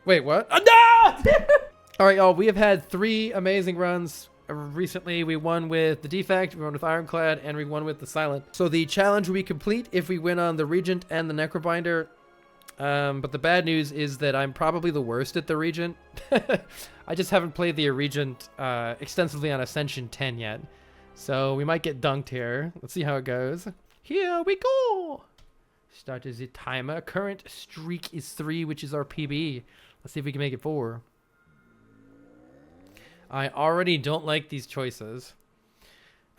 Wait, what? Oh, no! All right, y'all. We have had 3 amazing runs. Recently, we won with the Defect, we won with Ironclad, and we won with the Silent. So the challenge will be complete if we win on the Regent and the Necrobinder. But the bad news is that I'm probably the worst at the Regent. I just haven't played the Regent extensively on Ascension 10 yet. So we might get dunked here. Let's see how it goes. Here we go! Start the timer. Current streak is 3, which is our PB. Let's see if we can make it 4. I already don't like these choices.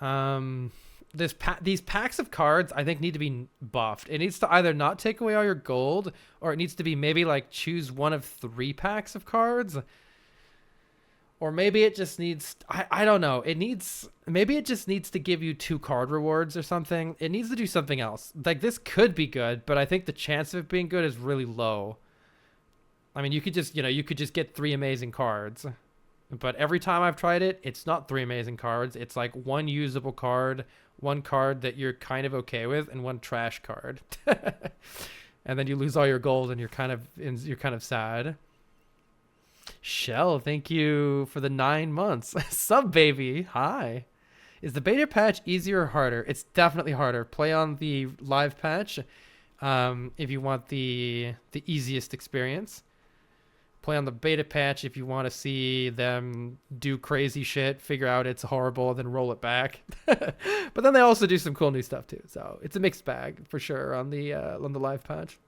These packs of cards, I think, need to be buffed. It needs to either not take away all your gold, or it needs to be maybe like choose one of 3 packs of cards. Or maybe it just needs, I don't know. Maybe it just needs to give you 2 card rewards or something. It needs to do something else. Like, this could be good, but I think the chance of it being good is really low. I mean, you could just get 3 amazing cards. But every time I've tried it, it's not 3 amazing cards. It's like 1 usable card, 1 card that you're kind of okay with, and 1 trash card. And then you lose all your gold, and you're kind of sad. Shell, thank you for the 9 months. Sub baby, hi. Is the beta patch easier or harder? It's definitely harder. Play on the live patch if you want the easiest experience. Play on the beta patch if you want to see them do crazy shit, figure out it's horrible, then roll it back. But then they also do some cool new stuff too. So it's a mixed bag for sure on the live patch.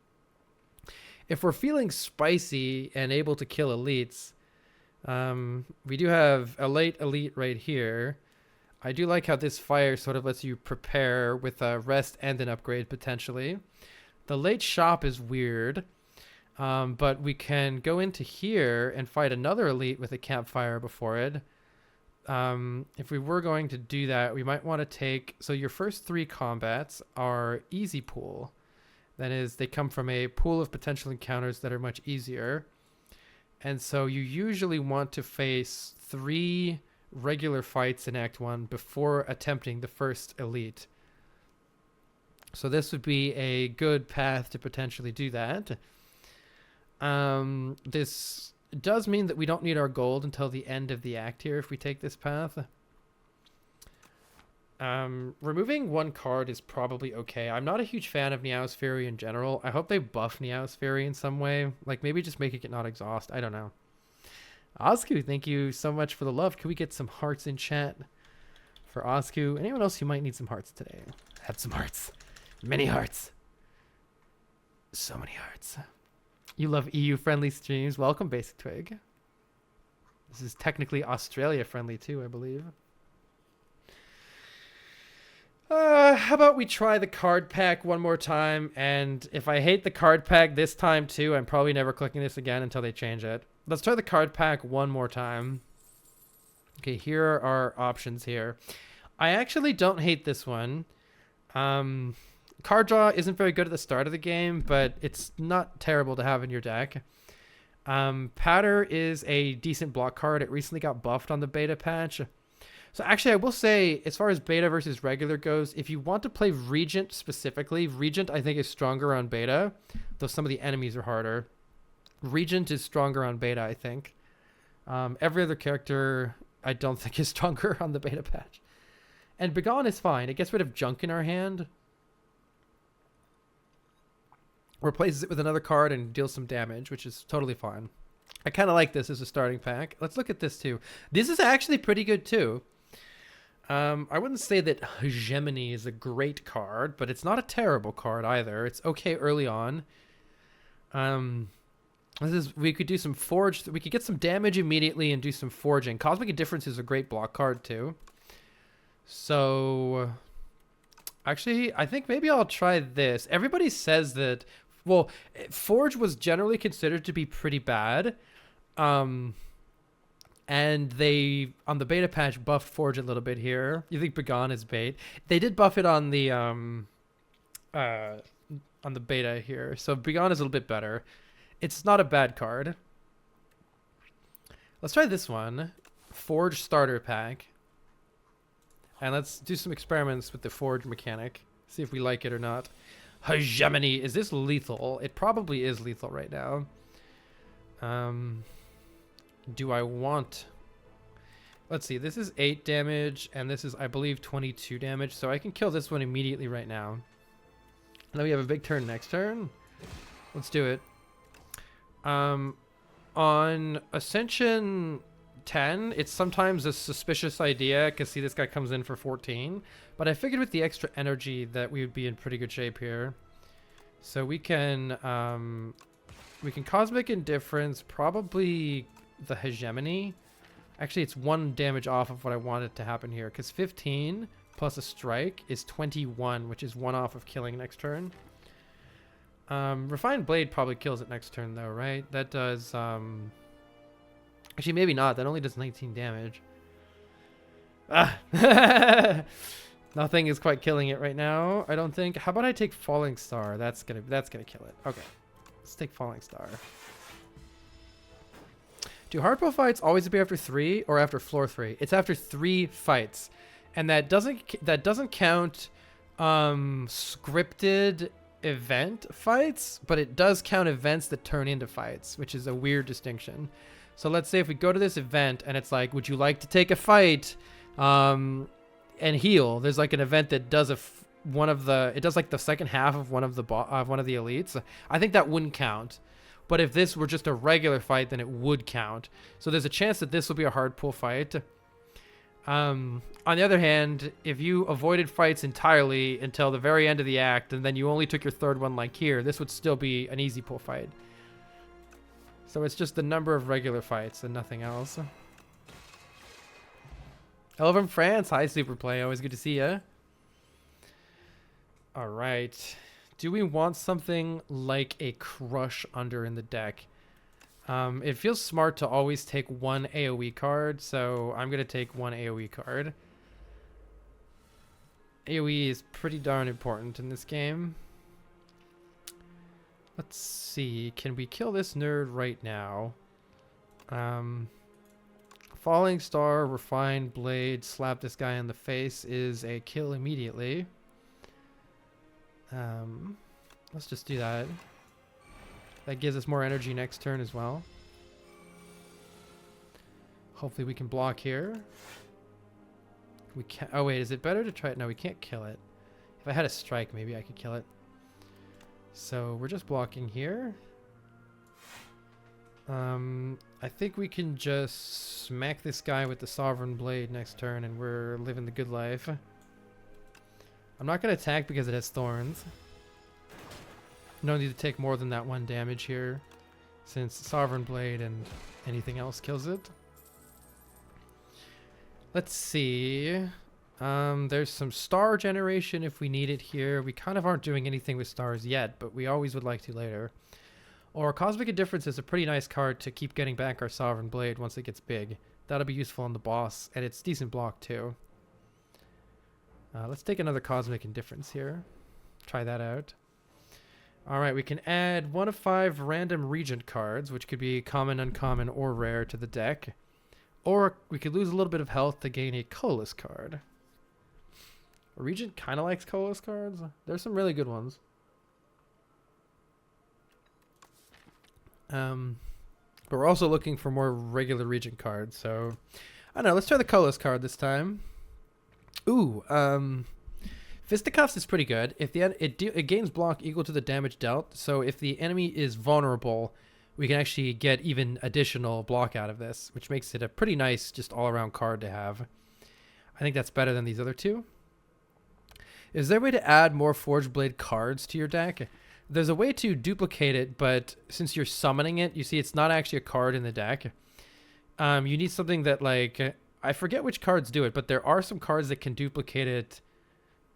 If we're feeling spicy and able to kill elites, we do have a late elite right here. I do like how this fire sort of lets you prepare with a rest and an upgrade potentially. The late shop is weird. But we can go into here and fight another elite with a campfire before it. If we were going to do that, we might want to take... So your first 3 combats are easy pool. That is, they come from a pool of potential encounters that are much easier. And so you usually want to face 3 regular fights in Act 1 before attempting the first elite. So this would be a good path to potentially do that. This does mean that we don't need our gold until the end of the act here if we take this path. Removing 1 card is probably okay. I'm not a huge fan of Niao's Fury in general. I hope they buff Niao's Fury in some way. Like, maybe just making it not exhaust. I don't know. Osku, thank you so much for the love. Can we get some hearts in chat for Osku? Anyone else who might need some hearts today? Have some hearts. Many hearts. So many hearts. You love EU-friendly streams. Welcome, Basic Twig. This is technically Australia-friendly too, I believe. How about we try the card pack one more time, and if I hate the card pack this time too, I'm probably never clicking this again until they change it. Let's try the card pack one more time. Okay, here are our options here. I actually don't hate this one. Card draw isn't very good at the start of the game, but it's not terrible to have in your deck. Powder is a decent block card. It recently got buffed on the beta patch. So actually, I will say, as far as beta versus regular goes, if you want to play Regent specifically, Regent I think is stronger on beta, though some of the enemies are harder. Regent is stronger on beta, I think. Every other character I don't think is stronger on the beta patch. And Begone is fine. It gets rid of junk in our hand. Replaces it with another card and deals some damage, which is totally fine. I kind of like this as a starting pack. Let's look at this too. This is actually pretty good too. I wouldn't say that Hegemony is a great card, but it's not a terrible card either. It's okay early on. We could do some forge. We could get some damage immediately and do some forging. Cosmic Indifference is a great block card too. So actually, I think maybe I'll try this. Everybody says that, well, Forge was generally considered to be pretty bad. And they, on the beta patch, buffed Forge a little bit here. You think Begone is bait. They did buff it on the beta here. So Begone is a little bit better. It's not a bad card. Let's try this one. Forge starter pack. And let's do some experiments with the Forge mechanic. See if we like it or not. Hegemony. Is this lethal? It probably is lethal right now. Do I want... Let's see, this is 8 damage, and this is, I believe, 22 damage, so I can kill this one immediately right now. And then we have a big turn next turn. Let's do it. On Ascension 10, it's sometimes a suspicious idea, because see, this guy comes in for 14. But I figured with the extra energy that we would be in pretty good shape here. So we can Cosmic Indifference, probably the Hegemony. Actually, it's 1 damage off of what I wanted to happen here, because 15 plus a strike is 21, which is 1 off of killing next turn. Refined Blade probably kills it next turn, though, right? That does... Actually, maybe not. That only does 19 damage. Ah! Nothing is quite killing it right now, I don't think. How about I take Falling Star? That's gonna kill it. Okay. Let's take Falling Star. Do hardball fights always appear after 3 or after floor 3? It's after 3 fights, and that doesn't count scripted event fights, but it does count events that turn into fights, which is a weird distinction. So let's say if we go to this event and it's like, would you like to take a fight and heal? There's like an event that does it does like the second half of one of the elites. I think that wouldn't count. But if this were just a regular fight, then it would count. So there's a chance that this will be a hard pull fight. On the other hand, if you avoided fights entirely until the very end of the act, and then you only took your third one like here, this would still be an easy pull fight. So it's just the number of regular fights and nothing else. Hello from France. Hi, Superplay. Always good to see ya. All right. Do we want something like a Crush Under in the deck? It feels smart to always take 1 AoE card, so I'm going to take 1 AoE card. AoE is pretty darn important in this game. Let's see. Can we kill this nerd right now? Falling Star, Refined Blade, slap this guy in the face is a kill immediately. Let's just do that. That gives us more energy next turn as well. Hopefully we can block here. We can't. Oh wait, is it better to try it? No, we can't kill it. If I had a strike, maybe I could kill it. So we're just blocking here. I think we can just smack this guy with the Sovereign Blade next turn and we're living the good life. I'm not going to attack because it has thorns. No need to take more than that 1 damage here, since Sovereign Blade and anything else kills it. Let's see. There's some star generation if we need it here. We kind of aren't doing anything with stars yet, but we always would like to later. Or Cosmic Indifference is a pretty nice card to keep getting back our Sovereign Blade once it gets big. That'll be useful on the boss, and it's decent block too. Let's take another Cosmic Indifference here. Try that out. Alright, we can add 1 of 5 random Regent cards, which could be common, uncommon, or rare to the deck. Or we could lose a little bit of health to gain a colorless card. Regent kind of likes colorless cards. There's some really good ones. But we're also looking for more regular Regent cards, so... I don't know, let's try the colorless card this time. Ooh, Fisticuffs is pretty good. If it gains block equal to the damage dealt, so if the enemy is vulnerable, we can actually get even additional block out of this, which makes it a pretty nice, just all-around card to have. I think that's better than these other two. Is there a way to add more Forged Blade cards to your deck? There's a way to duplicate it, but since you're summoning it, you see it's not actually a card in the deck. You need something that, like... I forget which cards do it, but there are some cards that can duplicate it.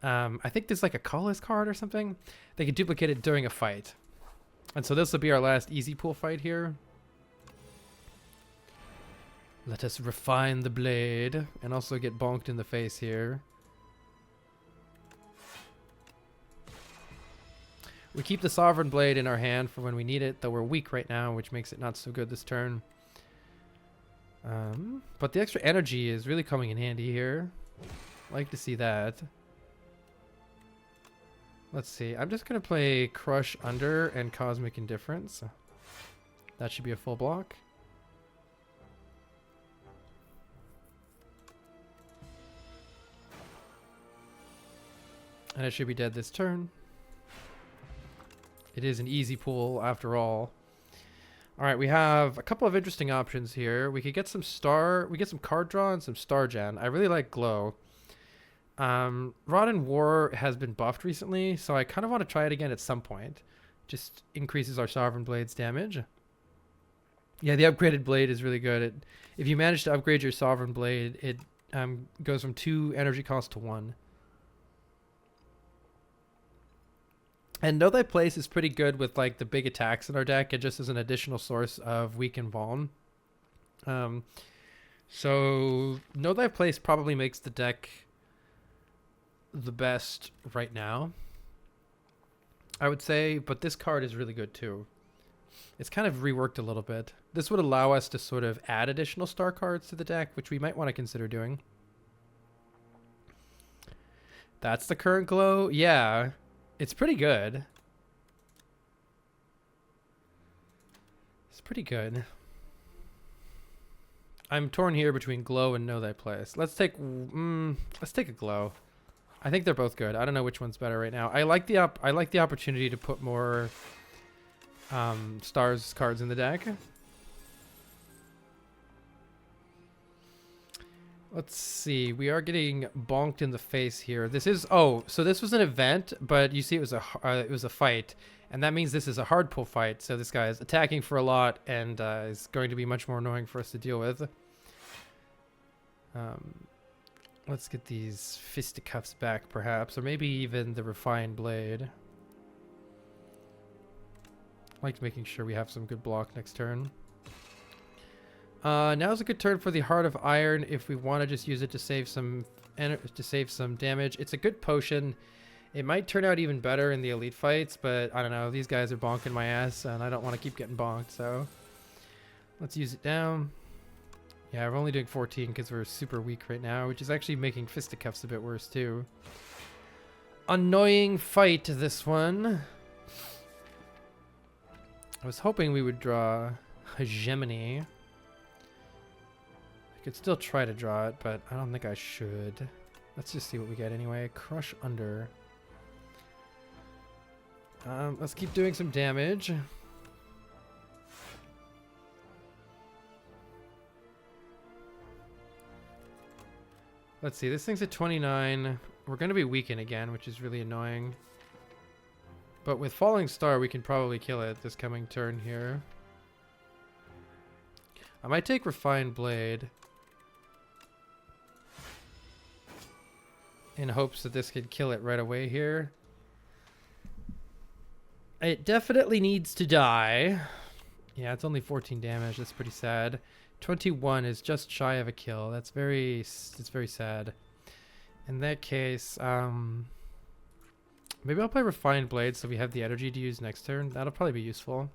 I think there's like a colorless card or something. They can duplicate it during a fight. And so this will be our last easy pool fight here. Let us refine the blade and also get bonked in the face here. We keep the Sovereign Blade in our hand for when we need it, though we're weak right now, which makes it not so good this turn. But the extra energy is really coming in handy here. Like to see that. Let's see. I'm just going to play Crush Under and Cosmic Indifference. That should be a full block. And it should be dead this turn. It is an easy pull after all. All right, we have a couple of interesting options here. We could get some card draw and some star gen. I really like glow. Rod and War has been buffed recently, so I kind of want to try it again at some point. Just increases our Sovereign Blade's damage. Yeah, the upgraded blade is really good. If you manage to upgrade your Sovereign Blade, it goes from 2 energy cost to 1. And Know Thy Place is pretty good with like the big attacks in our deck, and just as an additional source of weaken Vaughn. So Know Thy Place probably makes the deck the best right now, I would say, but this card is really good too. It's kind of reworked a little bit. This would allow us to sort of add additional star cards to the deck, which we might want to consider doing. That's the current glow. Yeah, it's pretty good. It's pretty good. I'm torn here between glow and Know Thy Place. Let's take a glow. I think they're both good. I don't know which one's better right now. I like the opportunity to put more stars cards in the deck. Let's see. We are getting bonked in the face here. This is so this was an event, but you see it was a fight, and that means this is a hard pull fight. So this guy is attacking for a lot and is going to be much more annoying for us to deal with. Let's get these fisticuffs back, perhaps, or maybe even the refined blade. I like making sure we have some good block next turn. Now's a good turn for the Heart of Iron if we want to just use it to save some damage. It's a good potion. It might turn out even better in the elite fights, but I don't know. These guys are bonking my ass, and I don't want to keep getting bonked, so let's use it down. Yeah, we're only doing 14 because we're super weak right now, which is actually making fisticuffs a bit worse too. Annoying fight, this one. I was hoping we would draw Hegemony. I could still try to draw it, but I don't think I should. Let's just see what we get anyway. Crush Under. Let's keep doing some damage. Let's see, this thing's at 29. We're going to be weakened again, which is really annoying. But with Falling Star, we can probably kill it this coming turn here. I might take Refined Blade in hopes that this could kill it right away here. It definitely needs to die. Yeah, it's only 14 damage. That's pretty sad. 21 is just shy of a kill. It's very sad. In that case, maybe I'll play Refined Blade so we have the energy to use next turn. That'll probably be useful.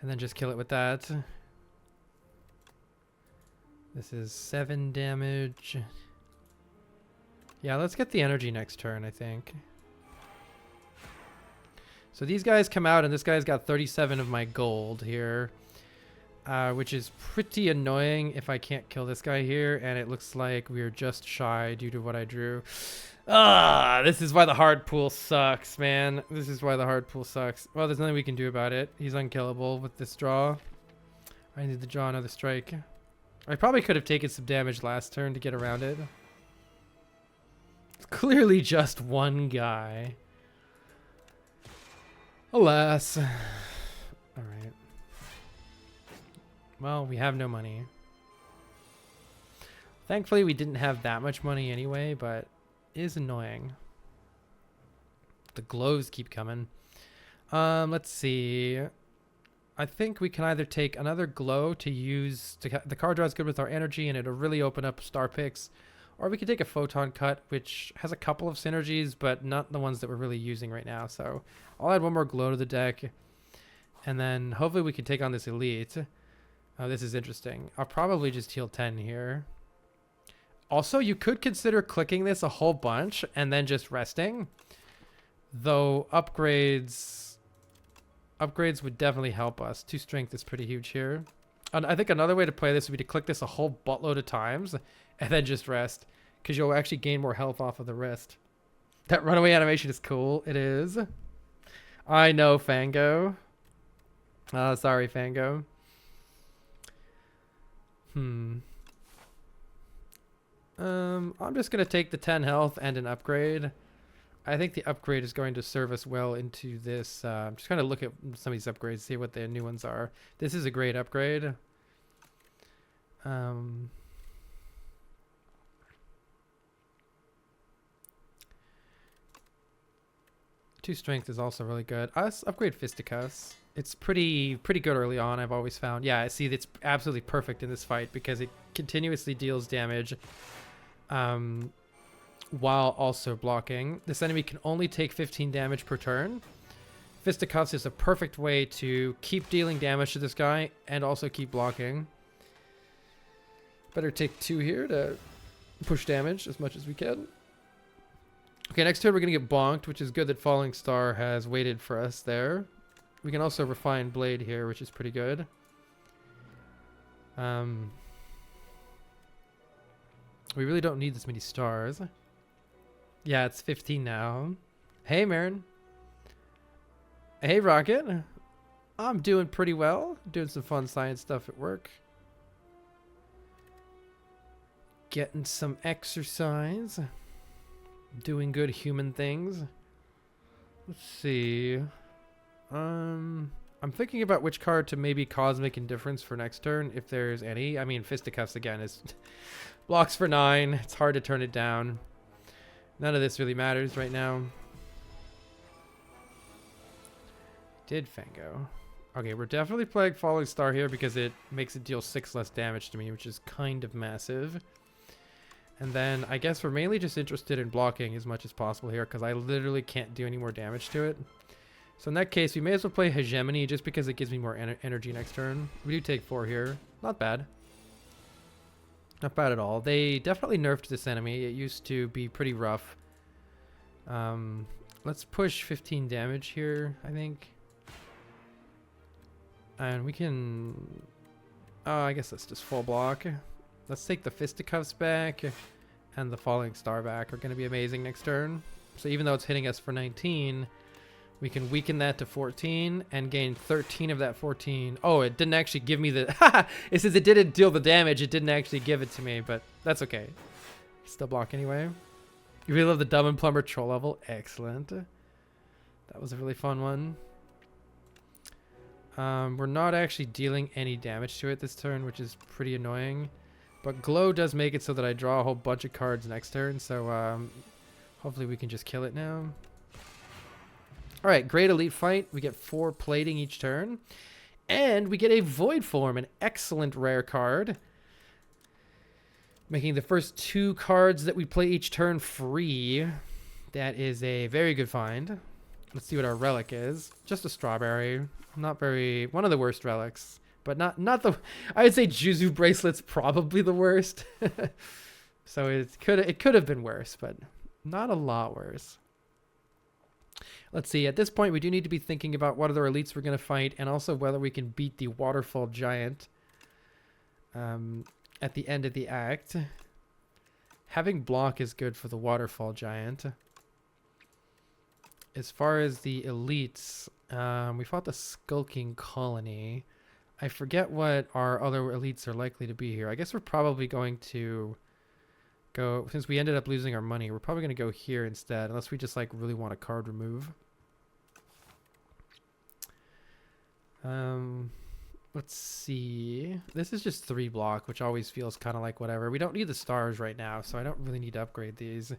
And then just kill it with that. This is 7 damage. Yeah, let's get the energy next turn, I think. So these guys come out, and this guy's got 37 of my gold here, which is pretty annoying if I can't kill this guy here, and it looks like we're just shy due to what I drew. This is why the hard pool sucks, man. This is why the hard pool sucks. Well, there's nothing we can do about it. He's unkillable with this draw. I need to draw another strike. I probably could have taken some damage last turn to get around it. It's clearly just one guy. Alas. Alright. Well, we have no money. Thankfully, we didn't have that much money anyway, but it is annoying. The glows keep coming. Let's see. I think we can either take another glow to use... the card draw is good with our energy, and it'll really open up star picks. Or we could take a Photon Cut, which has a couple of synergies, but not the ones that we're really using right now. So I'll add one more glow to the deck. And then hopefully we can take on this elite. This is interesting. I'll probably just heal 10 here. Also, you could consider clicking this a whole bunch and then just resting. Though upgrades upgrades would definitely help us. 2 strength is pretty huge here. And I think another way to play this would be to click this a whole buttload of times and then just rest, because you'll actually gain more health off of the rest. That runaway animation is cool. It is. I know, Fango. Sorry, Fango. I'm just going to take the 10 health and an upgrade. I think the upgrade is going to serve us well into this. I'm just going to look at some of these upgrades, see what the new ones are. This is a great upgrade. 2 strength is also really good. Let's upgrade Fisticuffs. It's pretty good early on, I've always found. Yeah, I see it's absolutely perfect in this fight because it continuously deals damage while also blocking. This enemy can only take 15 damage per turn. Fisticuffs is a perfect way to keep dealing damage to this guy and also keep blocking. Better take 2 here to push damage as much as we can. Okay, next turn we're going to get bonked, which is good that Falling Star has waited for us there. We can also refine Blade here, which is pretty good. We really don't need this many stars. Yeah, it's 15 now. Hey, Marin. Hey, Rocket. I'm doing pretty well. Doing some fun science stuff at work. Getting some exercise. Doing good human things. Let's see. I'm thinking about which card to maybe Cosmic Indifference for next turn, if there's any. I mean, Fisticuffs again is blocks for 9. It's hard to turn it down. None of this really matters right now. Did Fango. Okay, we're definitely playing Falling Star here because it makes it deal 6 less damage to me, which is kind of massive. And then I guess we're mainly just interested in blocking as much as possible here because I literally can't do any more damage to it. So in that case, we may as well play Hegemony just because it gives me more energy next turn. We do take 4 here. Not bad. Not bad at all. They definitely nerfed this enemy. It used to be pretty rough. Let's push 15 damage here, I think. And we can... I guess let's just full block. Let's take the Fisticuffs back and the Falling Star back. Are going to be amazing next turn. So even though it's hitting us for 19, we can weaken that to 14 and gain 13 of that 14. Oh, it didn't actually give me the... It says it didn't deal the damage. It didn't actually give it to me, but that's okay. Still block anyway. You really love the Dumb and Plumber troll level. Excellent. That was a really fun one. We're not actually dealing any damage to it this turn, which is pretty annoying. But Glow does make it so that I draw a whole bunch of cards next turn, so hopefully we can just kill it now. Alright, great elite fight. We get 4 plating each turn. And we get a Void Form, an excellent rare card. Making the first 2 cards that we play each turn free. That is a very good find. Let's see what our relic is. Just a strawberry. Not very... One of the worst relics. But not the... I would say Juzu Bracelet's probably the worst. So it could have been worse, but not a lot worse. Let's see. At this point, we do need to be thinking about what other elites we're going to fight, and also whether we can beat the Waterfall Giant at the end of the act. Having block is good for the Waterfall Giant. As far as the elites, we fought the Skulking Colony. I forget what our other elites are likely to be here. I guess we're probably going to go, since we ended up losing our money, we're probably going to go here instead, unless we just like really want a card remove. Let's see. This is just 3 block, which always feels kind of like whatever. We don't need the stars right now, so I don't really need to upgrade these.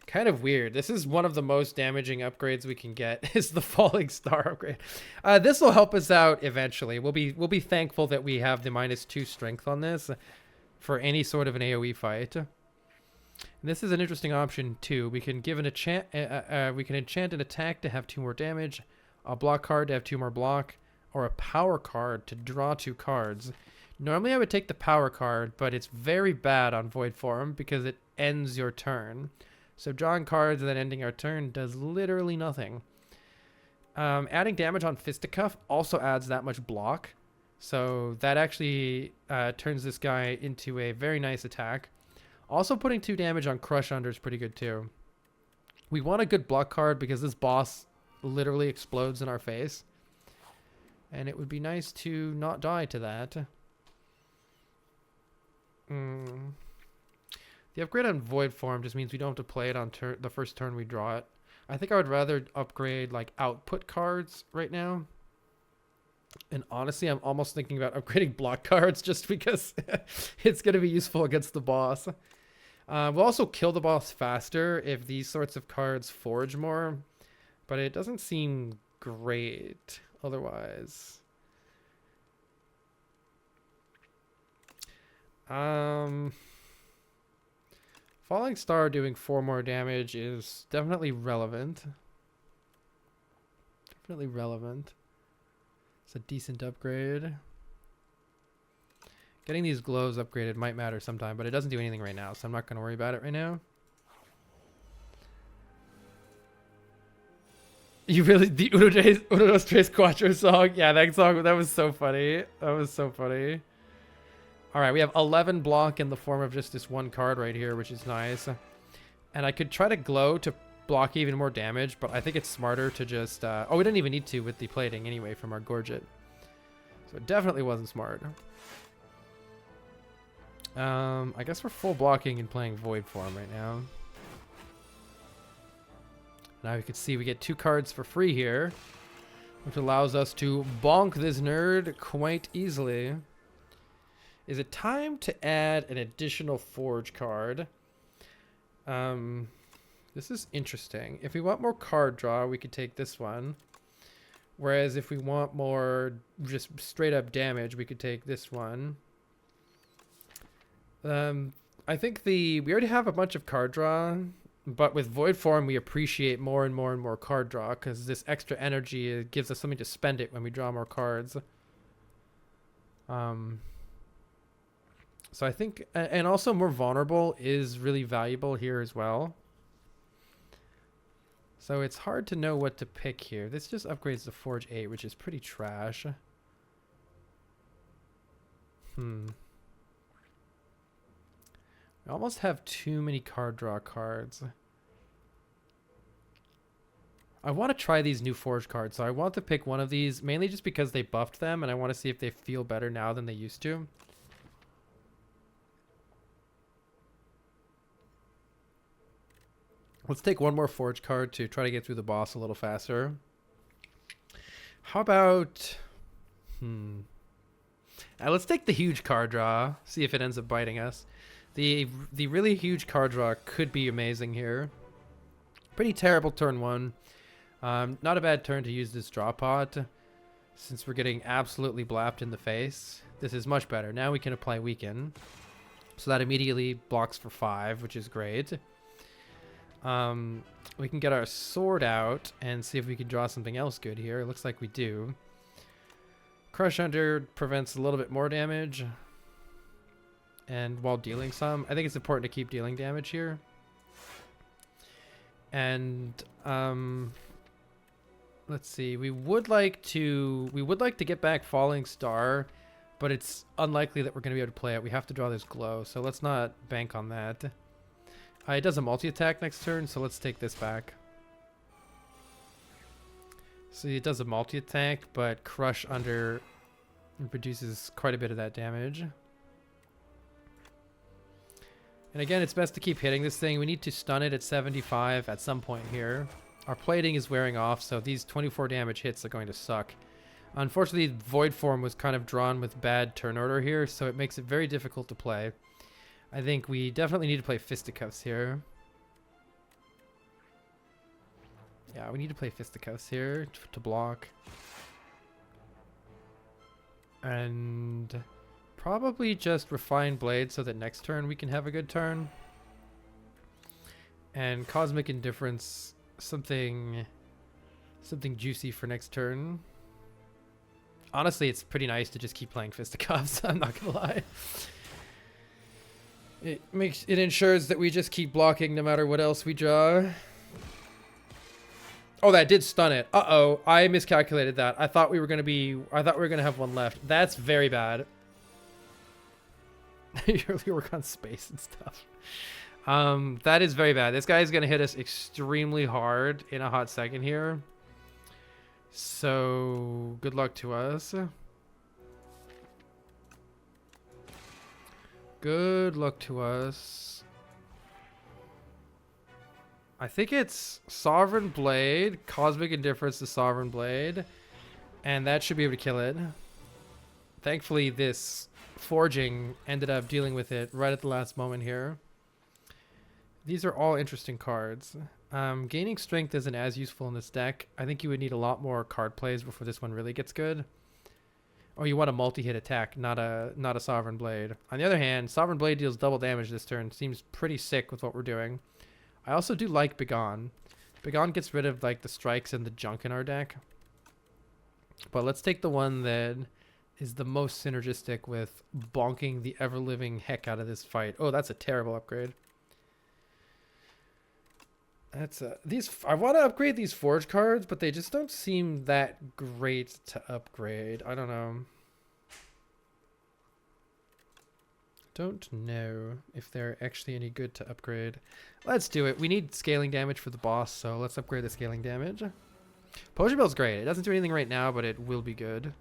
Kind of weird. This is one of the most damaging upgrades we can get is the Falling Star upgrade. This will help us out eventually. We'll be thankful that we have the -2 strength on this for any sort of an AoE fight. And this is an interesting option too. We can give an enchant. We can enchant an attack to have 2 more damage, a block card to have 2 more block, or a power card to draw 2 cards. Normally I would take the power card, but it's very bad on Void Form because it ends your turn. So drawing cards and then ending our turn does literally nothing. Adding damage on Fisticuff also adds that much block. So that actually turns this guy into a very nice attack. Also putting 2 damage on Crush Under is pretty good too. We want a good block card because this boss literally explodes in our face. And it would be nice to not die to that. The upgrade on Void Form just means we don't have to play it on the first turn we draw it. I think I would rather upgrade like output cards right now. And honestly, I'm almost thinking about upgrading block cards just because it's going to be useful against the boss. We'll also kill the boss faster if these sorts of cards forge more. But it doesn't seem great otherwise. Falling Star doing 4 more damage is definitely relevant. Definitely relevant. It's a decent upgrade. Getting these glows upgraded might matter sometime, but it doesn't do anything right now, so I'm not going to worry about it right now. You really... The Uno Dos Tres Cuatro song? Yeah, that song, that was so funny. That was so funny. Alright, we have 11 block in the form of just this one card right here, which is nice. And I could try to glow to block even more damage, but I think it's smarter to just... oh, we didn't even need to with the plating anyway from our Gorget. So it definitely wasn't smart. I guess we're full blocking and playing Void Form right now. Now you can see we get 2 cards for free here, which allows us to bonk this nerd quite easily. Is it time to add an additional Forge card? This is interesting. If we want more card draw, we could take this one. Whereas if we want more just straight up damage, we could take this one. I think we already have a bunch of card draw, but with Void Form, we appreciate more and more and more card draw because this extra energy gives us something to spend it when we draw more cards. So I think, and also more vulnerable is really valuable here as well. So it's hard to know what to pick here. This just upgrades to Forge 8, which is pretty trash. We almost have too many card draw cards. I want to try these new Forge cards, so I want to pick one of these, mainly just because they buffed them, and I want to see if they feel better now than they used to. Let's take one more Forge card to try to get through the boss a little faster. How about... let's take the huge card draw, see if it ends up biting us. The really huge card draw could be amazing here. Pretty terrible turn 1. Not a bad turn to use this draw pot, since we're getting absolutely blapped in the face. This is much better. Now we can apply Weaken. So that immediately blocks for 5, which is great. We can get our sword out and see if we can draw something else good here. It looks like we do. Crush Under prevents a little bit more damage. And while dealing some, I think it's important to keep dealing damage here. And let's see. We would like to get back Falling Star, but it's unlikely that we're going to be able to play it. We have to draw this glow, so let's not bank on that. It does a multi-attack next turn, so let's take this back. See, it does a multi-attack, but Crush Under produces quite a bit of that damage. And again, it's best to keep hitting this thing. We need to stun it at 75 at some point here. Our plating is wearing off, so these 24 damage hits are going to suck. Unfortunately, Void Form was kind of drawn with bad turn order here, so it makes it very difficult to play. I think we definitely need to play Fisticuffs here. Yeah, we need to play Fisticuffs here to block. And probably just Refine Blade so that next turn we can have a good turn. And Cosmic Indifference, something juicy for next turn. Honestly, it's pretty nice to just keep playing Fisticuffs, I'm not gonna lie. It ensures that we just keep blocking no matter what else we draw. Oh, that did stun it. Uh-oh. I miscalculated that. I thought we were going to have one left. That's very bad. You really work on space and stuff. That is very bad. This guy is going to hit us extremely hard in a hot second here. So, good luck to us. Good luck to us. I think it's Sovereign Blade, Cosmic Indifference to Sovereign Blade, and that should be able to kill it. Thankfully, this forging ended up dealing with it right at the last moment here. These are all interesting cards. Gaining strength isn't as useful in this deck. I think you would need a lot more card plays before this one really gets good. Oh, you want a multi-hit attack, not a Sovereign Blade. On the other hand, Sovereign Blade deals double damage this turn. Seems pretty sick with what we're doing. I also do like Begone. Begone gets rid of like the strikes and the junk in our deck. But let's take the one that is the most synergistic with bonking the ever-living heck out of this fight. Oh, that's a terrible upgrade. I want to upgrade these forge cards, but they just don't seem that great to upgrade. I don't know. Don't know if they're actually any good to upgrade. Let's do it. We need scaling damage for the boss, so let's upgrade the scaling damage. Potion Bill's great. It doesn't do anything right now, but it will be good.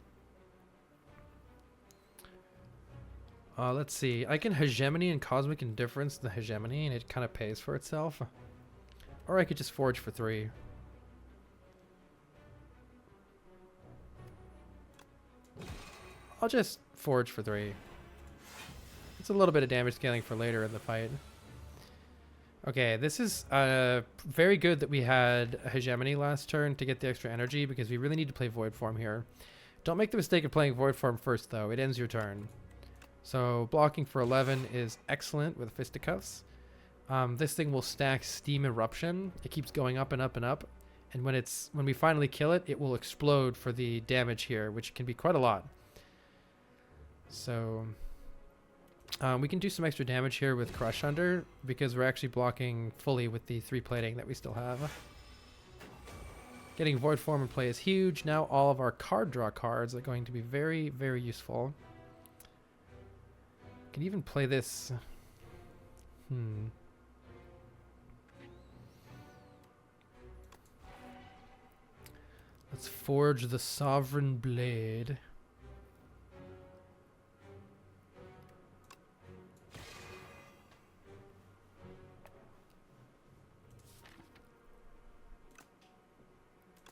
Let's see. I can Hegemony and Cosmic Indifference the Hegemony, and it kind of pays for itself. Or I could just forge for 3. I'll just forge for 3. It's a little bit of damage scaling for later in the fight. Okay, this is very good that we had a Hegemony last turn to get the extra energy, because we really need to play Void Form here. Don't make the mistake of playing Void Form first, though. It ends your turn. So blocking for 11 is excellent with Fisticuffs. This thing will stack Steam Eruption. It keeps going up and up and up. And when we finally kill it, it will explode for the damage here, which can be quite a lot. So we can do some extra damage here with Crush Under, because we're actually blocking fully with the 3 plating that we still have. Getting Void Form in play is huge. Now all of our card draw cards are going to be very, very useful. Can even play this. Let's forge the Sovereign Blade.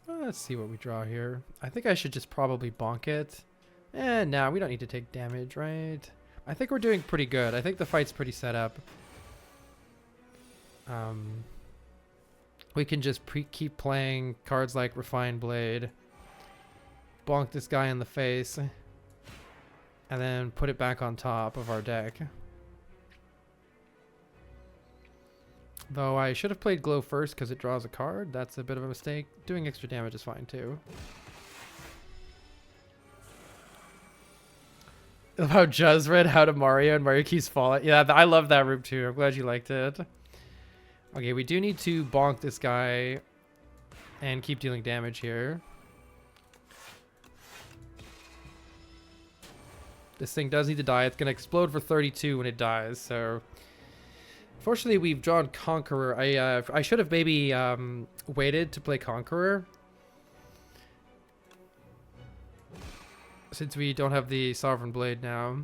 Let's see what we draw here. I think I should just probably bonk it. And no, we don't need to take damage, right? I think we're doing pretty good. I think the fight's pretty set up. We can just keep playing cards like Refined Blade, bonk this guy in the face, and then put it back on top of our deck. Though I should have played Glow first because it draws a card. That's a bit of a mistake. Doing extra damage is fine too. I love how Juz read How to Mario and Mario keeps falling. Yeah, I love that room too. I'm glad you liked it. Okay, we do need to bonk this guy and keep dealing damage here. This thing does need to die. It's going to explode for 32 when it dies, so... Fortunately, we've drawn Conqueror. I should have maybe waited to play Conqueror, since we don't have the Sovereign Blade now.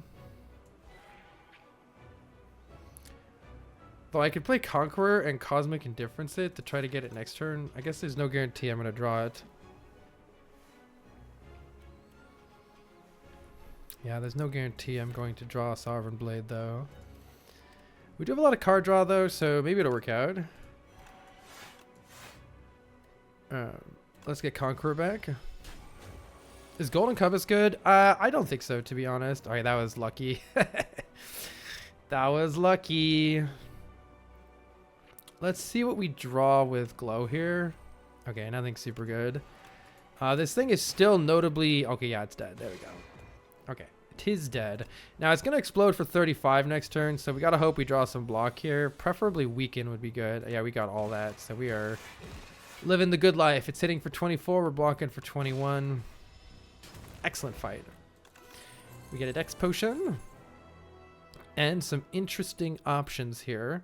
Though I could play Conqueror and Cosmic Indifference it to try to get it next turn. I guess there's no guarantee I'm going to draw it. Yeah, there's no guarantee I'm going to draw a Sovereign Blade, though. We do have a lot of card draw, though, so maybe it'll work out. Let's get Conqueror back. Is Golden Compass good? I don't think so, to be honest. Alright, that was lucky. That was lucky. Let's see what we draw with Glow here. Okay, nothing super good. This thing is still notably... Okay, yeah, it's dead. There we go. Okay. Tis dead. Now it's gonna explode for 35 next turn, so we gotta hope we draw some block here. Preferably weaken would be good. Yeah, we got all that, so we are Living the good life. It's hitting for 24. We're blocking for 21. Excellent fight. We get a Dex potion. And some interesting options here.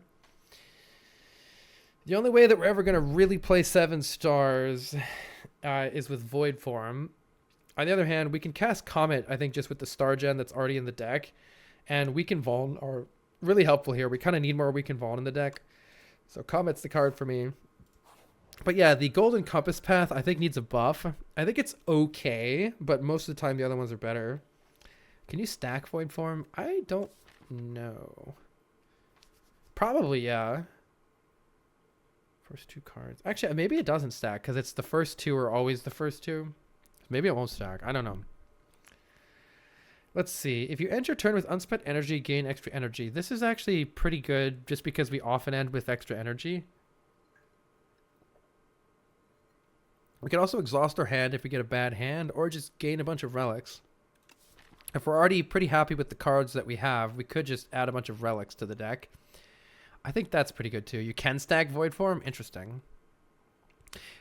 The only way that we're ever going to really play 7 stars is with Void Form. On the other hand, we can cast Comet, I think, just with the Star Gen that's already in the deck. And Weaken Vuln are really helpful here. We kind of need more Weaken Vuln in the deck. So Comet's the card for me. But yeah, the Golden Compass Path, I think, needs a buff. I think it's okay, but most of the time the other ones are better. Can you stack Void Form? I don't know. Probably, yeah. First 2 cards. Actually, maybe it doesn't stack because it's the first 2 are always the first 2. Maybe it won't stack. I don't know. Let's see. If you end your turn with unspent energy, gain extra energy. This is actually pretty good just because we often end with extra energy. We can also exhaust our hand if we get a bad hand or just gain a bunch of relics. If we're already pretty happy with the cards that we have, we could just add a bunch of relics to the deck. I think that's pretty good too. You can stack Void Form. Interesting.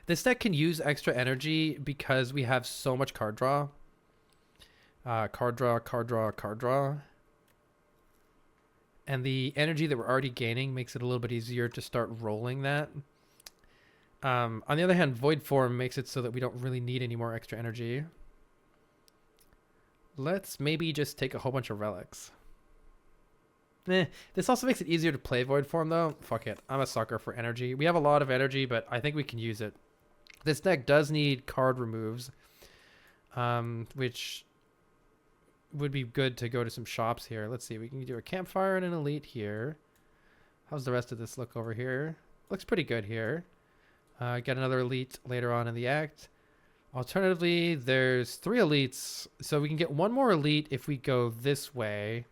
This deck can use extra energy because we have so much card draw. Card draw, card draw, card draw. And the energy that we're already gaining makes it a little bit easier to start rolling that. On the other hand, Void Form makes it so that we don't really need any more extra energy. Let's maybe just take a whole bunch of relics. This also makes it easier to play Void Form, though. Fuck it. I'm a sucker for energy. We have a lot of energy, but I think we can use it. This deck does need card removes, which would be good to go to some shops here. Let's see. We can do a Campfire and an Elite here. How's the rest of this look over here? Looks pretty good here. Get another Elite later on in the act. Alternatively, there's 3 Elites, so we can get 1 more Elite if we go this way.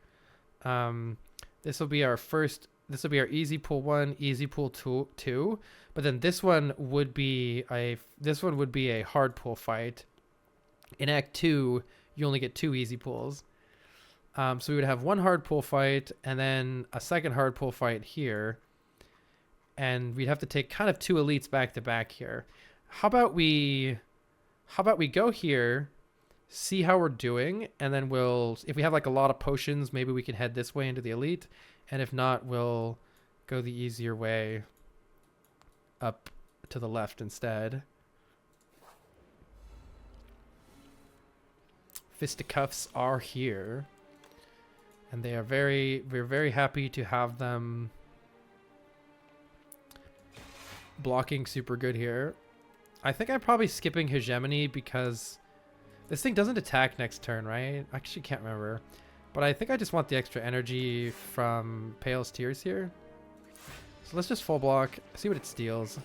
This will be our first. This will be our easy pool 1, easy pool 2. But then this one would be a hard pool fight. In Act 2, you only get 2 easy pools. So we would have 1 hard pool fight and then a second hard pool fight here. And we'd have to take kind of 2 elites back to back here. How about we go here, see how we're doing, and then if we have like a lot of potions, maybe we can head this way into the elite. And if not, we'll go the easier way up to the left instead. Fisticuffs are here. And we're very happy to have them blocking super good here. I think I'm probably skipping Hegemony because this thing doesn't attack next turn, right? I actually can't remember. But I think I just want the extra energy from Pale's Tears here. So let's just full block, see what it steals.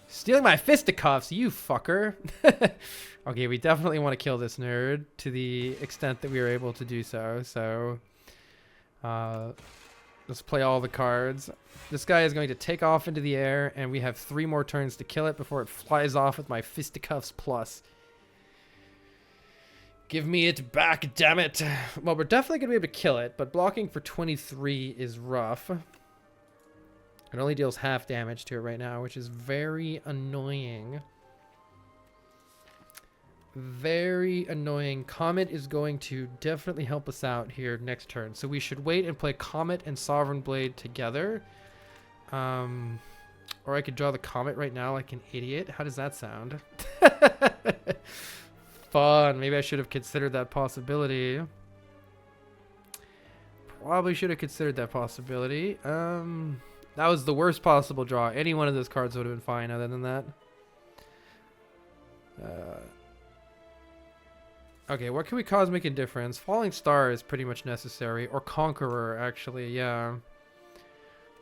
Stealing my fisticuffs, you fucker. Okay, we definitely want to kill this nerd to the extent that we are able to do so. So let's play all the cards. This guy is going to take off into the air, and we have 3 more turns to kill it before it flies off with my fisticuffs plus. Give me it back, damn it. Well, we're definitely going to be able to kill it, but blocking for 23 is rough. It only deals half damage to it right now, which is very annoying. Very annoying. Comet is going to definitely help us out here next turn. So we should wait and play Comet and Sovereign Blade together. Or I could draw the Comet right now like an idiot. How does that sound? Fun. Maybe I should have considered that possibility. Probably should have considered that possibility. That was the worst possible draw. Any one of those cards would have been fine other than that. Okay, what can we Cosmic Indifference? Falling Star is pretty much necessary. Or Conqueror, actually, yeah.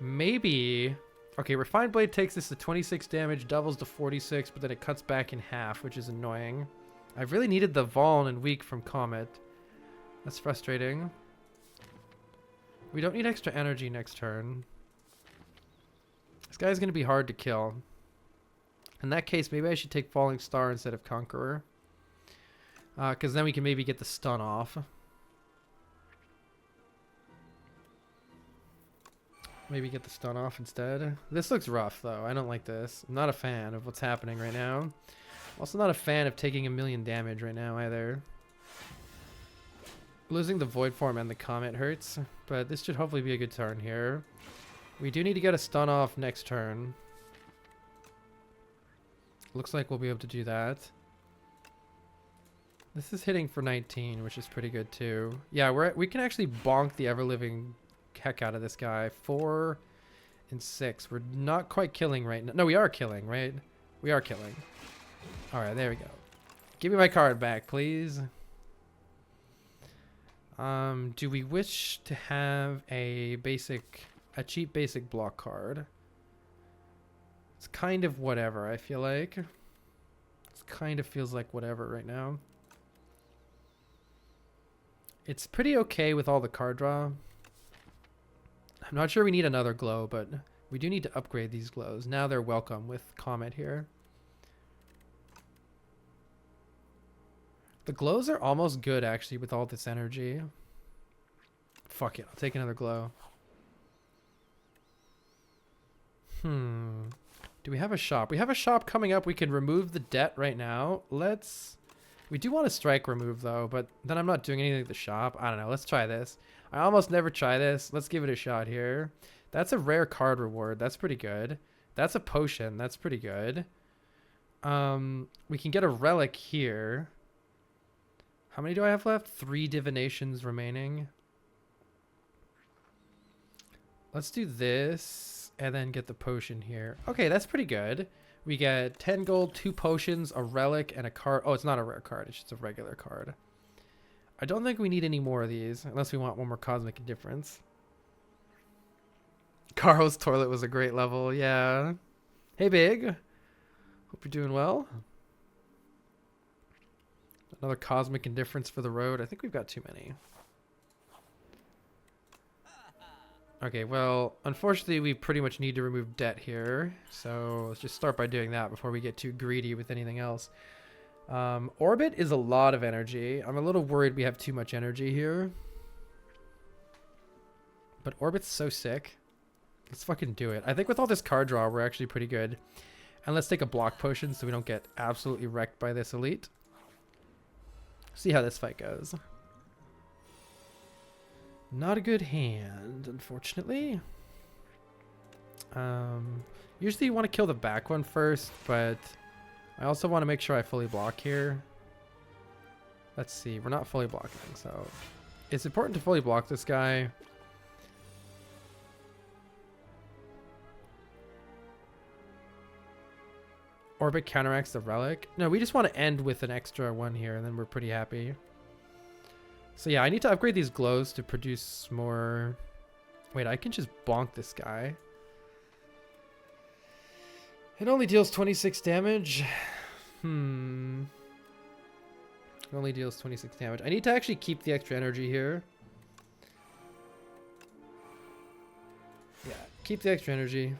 Maybe... Okay, Refined Blade takes this to 26 damage, doubles to 46, but then it cuts back in half, which is annoying. I really needed the Vuln and Weak from Comet. That's frustrating. We don't need extra energy next turn. This guy's going to be hard to kill. In that case, maybe I should take Falling Star instead of Conqueror. Because then we can maybe get the stun off. Maybe get the stun off instead. This looks rough, though. I don't like this. I'm not a fan of what's happening right now. Also not a fan of taking 1,000,000 damage right now, either. Losing the Void Form and the Comet hurts, but this should hopefully be a good turn here. We do need to get a stun off next turn. Looks like we'll be able to do that. This is hitting for 19, which is pretty good too. Yeah, we can actually bonk the ever-living heck out of this guy. 4 and 6. We're not quite killing right now. No, we are killing, right? We are killing. All right, there we go. Give me my card back, please. Do we wish to have a cheap basic block card? It's kind of whatever, I feel like. It kind of feels like whatever right now. It's pretty okay with all the card draw. I'm not sure we need another glow, but we do need to upgrade these glows. Now they're welcome with Comet here. The glows are almost good, actually, with all this energy. Fuck it, I'll take another glow. Do we have a shop? We have a shop coming up. We can remove the debt right now. We do want to strike remove, though, but then I'm not doing anything with the shop. I don't know. Let's try this. I almost never try this. Let's give it a shot here. That's a rare card reward. That's pretty good. That's a potion. That's pretty good. We can get a relic here. How many do I have left? 3 divinations remaining. Let's do this and then get the potion here. Okay, that's pretty good. We get 10 gold, 2 potions, a relic, and a card. Oh, it's not a rare card. It's just a regular card. I don't think we need any more of these unless we want one more Cosmic Indifference. Carl's toilet was a great level. Yeah. Hey, Big. Hope you're doing well. Another Cosmic Indifference for the road. I think we've got too many. Okay, well, unfortunately, we pretty much need to remove debt here. So let's just start by doing that before we get too greedy with anything else. Orbit is a lot of energy. I'm a little worried we have too much energy here. But Orbit's so sick. Let's fucking do it. I think with all this card draw, we're actually pretty good. And let's take a block potion so we don't get absolutely wrecked by this elite. See how this fight goes. Not a good hand, unfortunately. Usually you want to kill the back one first, but I also want to make sure I fully block here. Let's see. We're not fully blocking, so it's important to fully block this guy. Orbit counteracts the relic. No, we just want to end with an extra one here, and then we're pretty happy. So yeah, I need to upgrade these glows to produce more. Wait, I can just bonk this guy. It only deals 26 damage. It only deals 26 damage. I need to actually keep the extra energy here. Yeah, keep the extra energy.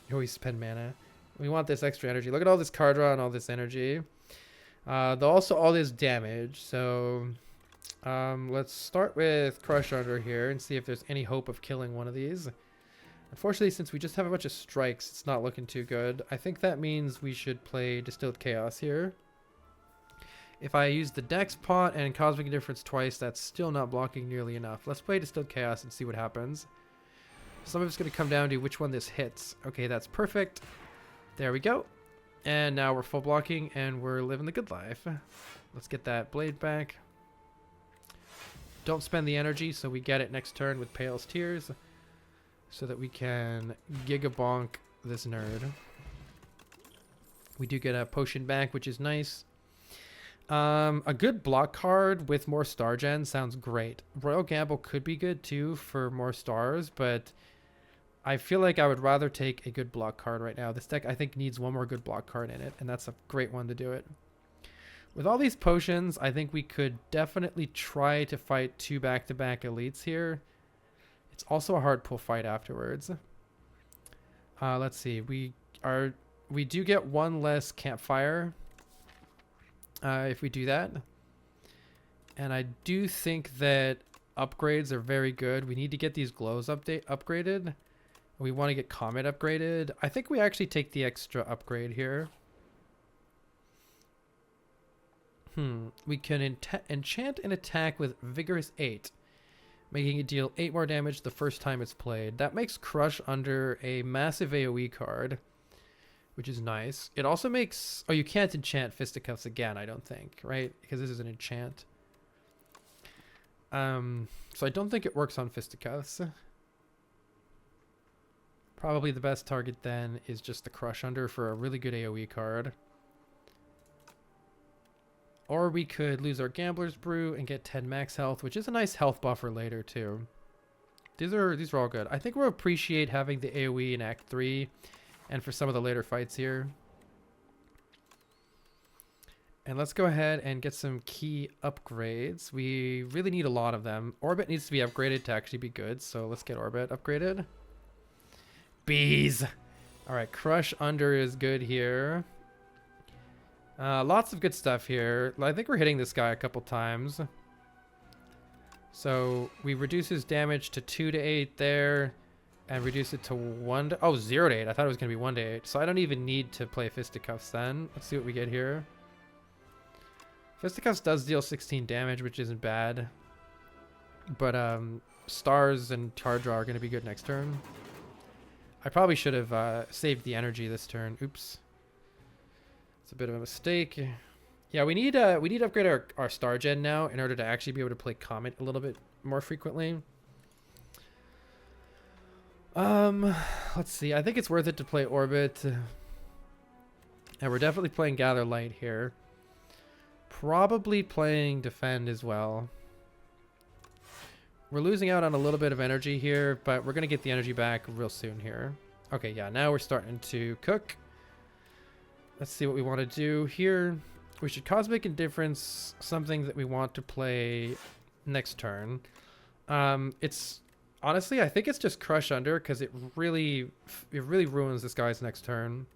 You always spend mana. We want this extra energy. Look at all this card draw and all this energy. Also all this damage. So let's start with Crush Under here and see if there's any hope of killing one of these. Unfortunately, since we just have a bunch of strikes, it's not looking too good. I think that means we should play Distilled Chaos here. If I use the Dex Pot and Cosmic Indifference twice, that's still not blocking nearly enough. Let's play Distilled Chaos and see what happens. Some of it's going to come down to which one this hits. Okay, that's perfect. There we go. And now we're full blocking and we're living the good life. Let's get that blade back. Don't spend the energy so we get it next turn with Pale's Tears so that we can Giga Bonk this nerd. We do get a potion back, which is nice. A good block card with more star gen sounds great. Royal Gamble could be good too for more stars, but I feel like I would rather take a good block card right now. This deck, I think, needs one more good block card in it, and that's a great one to do it. With all these potions, I think we could definitely try to fight 2 back-to-back elites here. It's also a hard pull fight afterwards. Let's see. We do get 1 less campfire if we do that. And I do think that upgrades are very good. We need to get these glows upgraded. We want to get Comet upgraded. I think we actually take the extra upgrade here. We can enchant an attack with Vigorous 8, making it deal 8 more damage the first time it's played. That makes Crush Under a massive AoE card, which is nice. It also makes... Oh, you can't enchant Fisticuffs again, I don't think, right? Because this is an enchant. So I don't think it works on Fisticuffs. Probably the best target then is just the Crush Under for a really good AoE card. Or we could lose our Gambler's Brew and get 10 max health, which is a nice health buffer later too. These are all good. I think we'll appreciate having the AoE in Act 3 and for some of the later fights here. And let's go ahead and get some key upgrades. We really need a lot of them. Orbit needs to be upgraded to actually be good, so let's get Orbit upgraded. Bees! Alright, Crush Under is good here. Lots of good stuff here. I think we're hitting this guy a couple times. So we reduce his damage to 2 to 8 there, and reduce it to 1 to... Oh, 0 to 8. I thought it was going to be 1 to 8. So I don't even need to play Fisticuffs then. Let's see what we get here. Fisticuffs does deal 16 damage, which isn't bad. But Stars and Charge Draw are going to be good next turn. I probably should have saved the energy this turn. Oops. It's a bit of a mistake. Yeah, we need to upgrade our Star Gen now in order to actually be able to play Comet a little bit more frequently. Let's see. I think it's worth it to play Orbit. And we're definitely playing Gather Light here. Probably playing Defend as well. We're losing out on a little bit of energy here, but we're going to get the energy back real soon here. Okay, yeah, now we're starting to cook. Let's see what we want to do here. We should Cosmic Indifference something that we want to play next turn. It's honestly, I think it's just Crush Under because it really ruins this guy's next turn.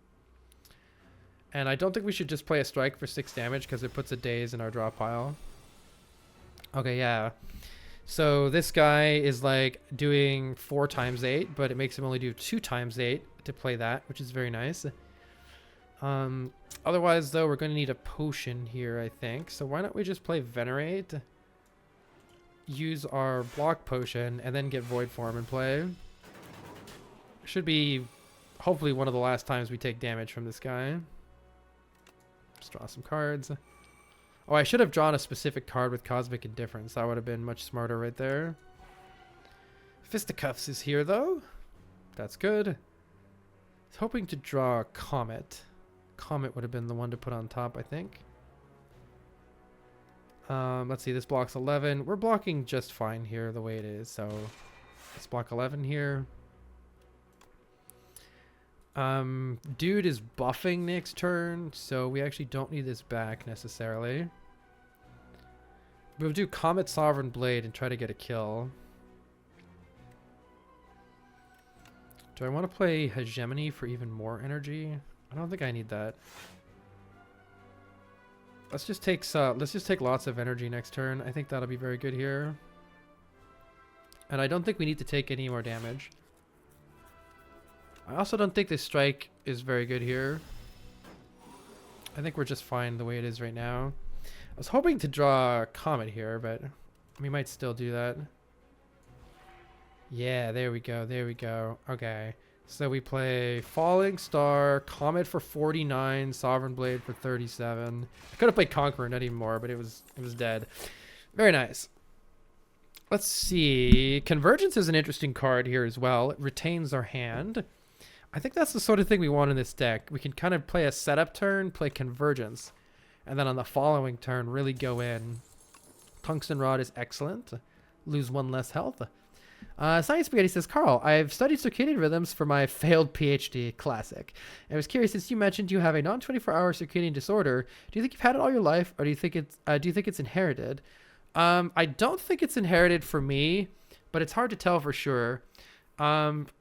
And I don't think we should just play a Strike for 6 damage because it puts a Daze in our draw pile. Okay, yeah. So this guy is like doing 4 times 8, but it makes him only do 2 times 8 to play that, which is very nice. Otherwise, though, we're going to need a potion here, I think. So why don't we just play Venerate, use our block potion, and then get Void Form and play. Should be hopefully one of the last times we take damage from this guy. Just draw some cards. Oh, I should have drawn a specific card with Cosmic Indifference. That would have been much smarter right there. Fisticuffs is here, though. That's good. I was hoping to draw Comet. Comet would have been the one to put on top, I think. Let's see, this blocks 11. We're blocking just fine here the way it is, so let's block 11 here. Dude is buffing next turn, so we actually don't need this back necessarily. We'll do Comet Sovereign Blade and try to get a kill. Do I want to play Hegemony for even more energy? I don't think I need that. Let's just take lots of energy next turn. I think that'll be very good here. And I don't think we need to take any more damage. I also don't think this strike is very good here. I think we're just fine the way it is right now. I was hoping to draw a Comet here, but we might still do that. Yeah, there we go. There we go. Okay. So we play Falling Star, Comet for 49, Sovereign Blade for 37. I could have played Conqueror, not even more, but it was dead. Very nice. Let's see. Convergence is an interesting card here as well. It retains our hand. I think that's the sort of thing we want in this deck. We can kind of play a setup turn, play Convergence, and then on the following turn really go in. Tungsten Rod is excellent. Lose 1 less health. Science Spaghetti says, Carl, I've studied circadian rhythms for my failed PhD. Classic. I was curious, since you mentioned you have a non-24-hour circadian disorder, do you think you've had it all your life, or do you think it's inherited? I don't think it's inherited for me, but it's hard to tell for sure.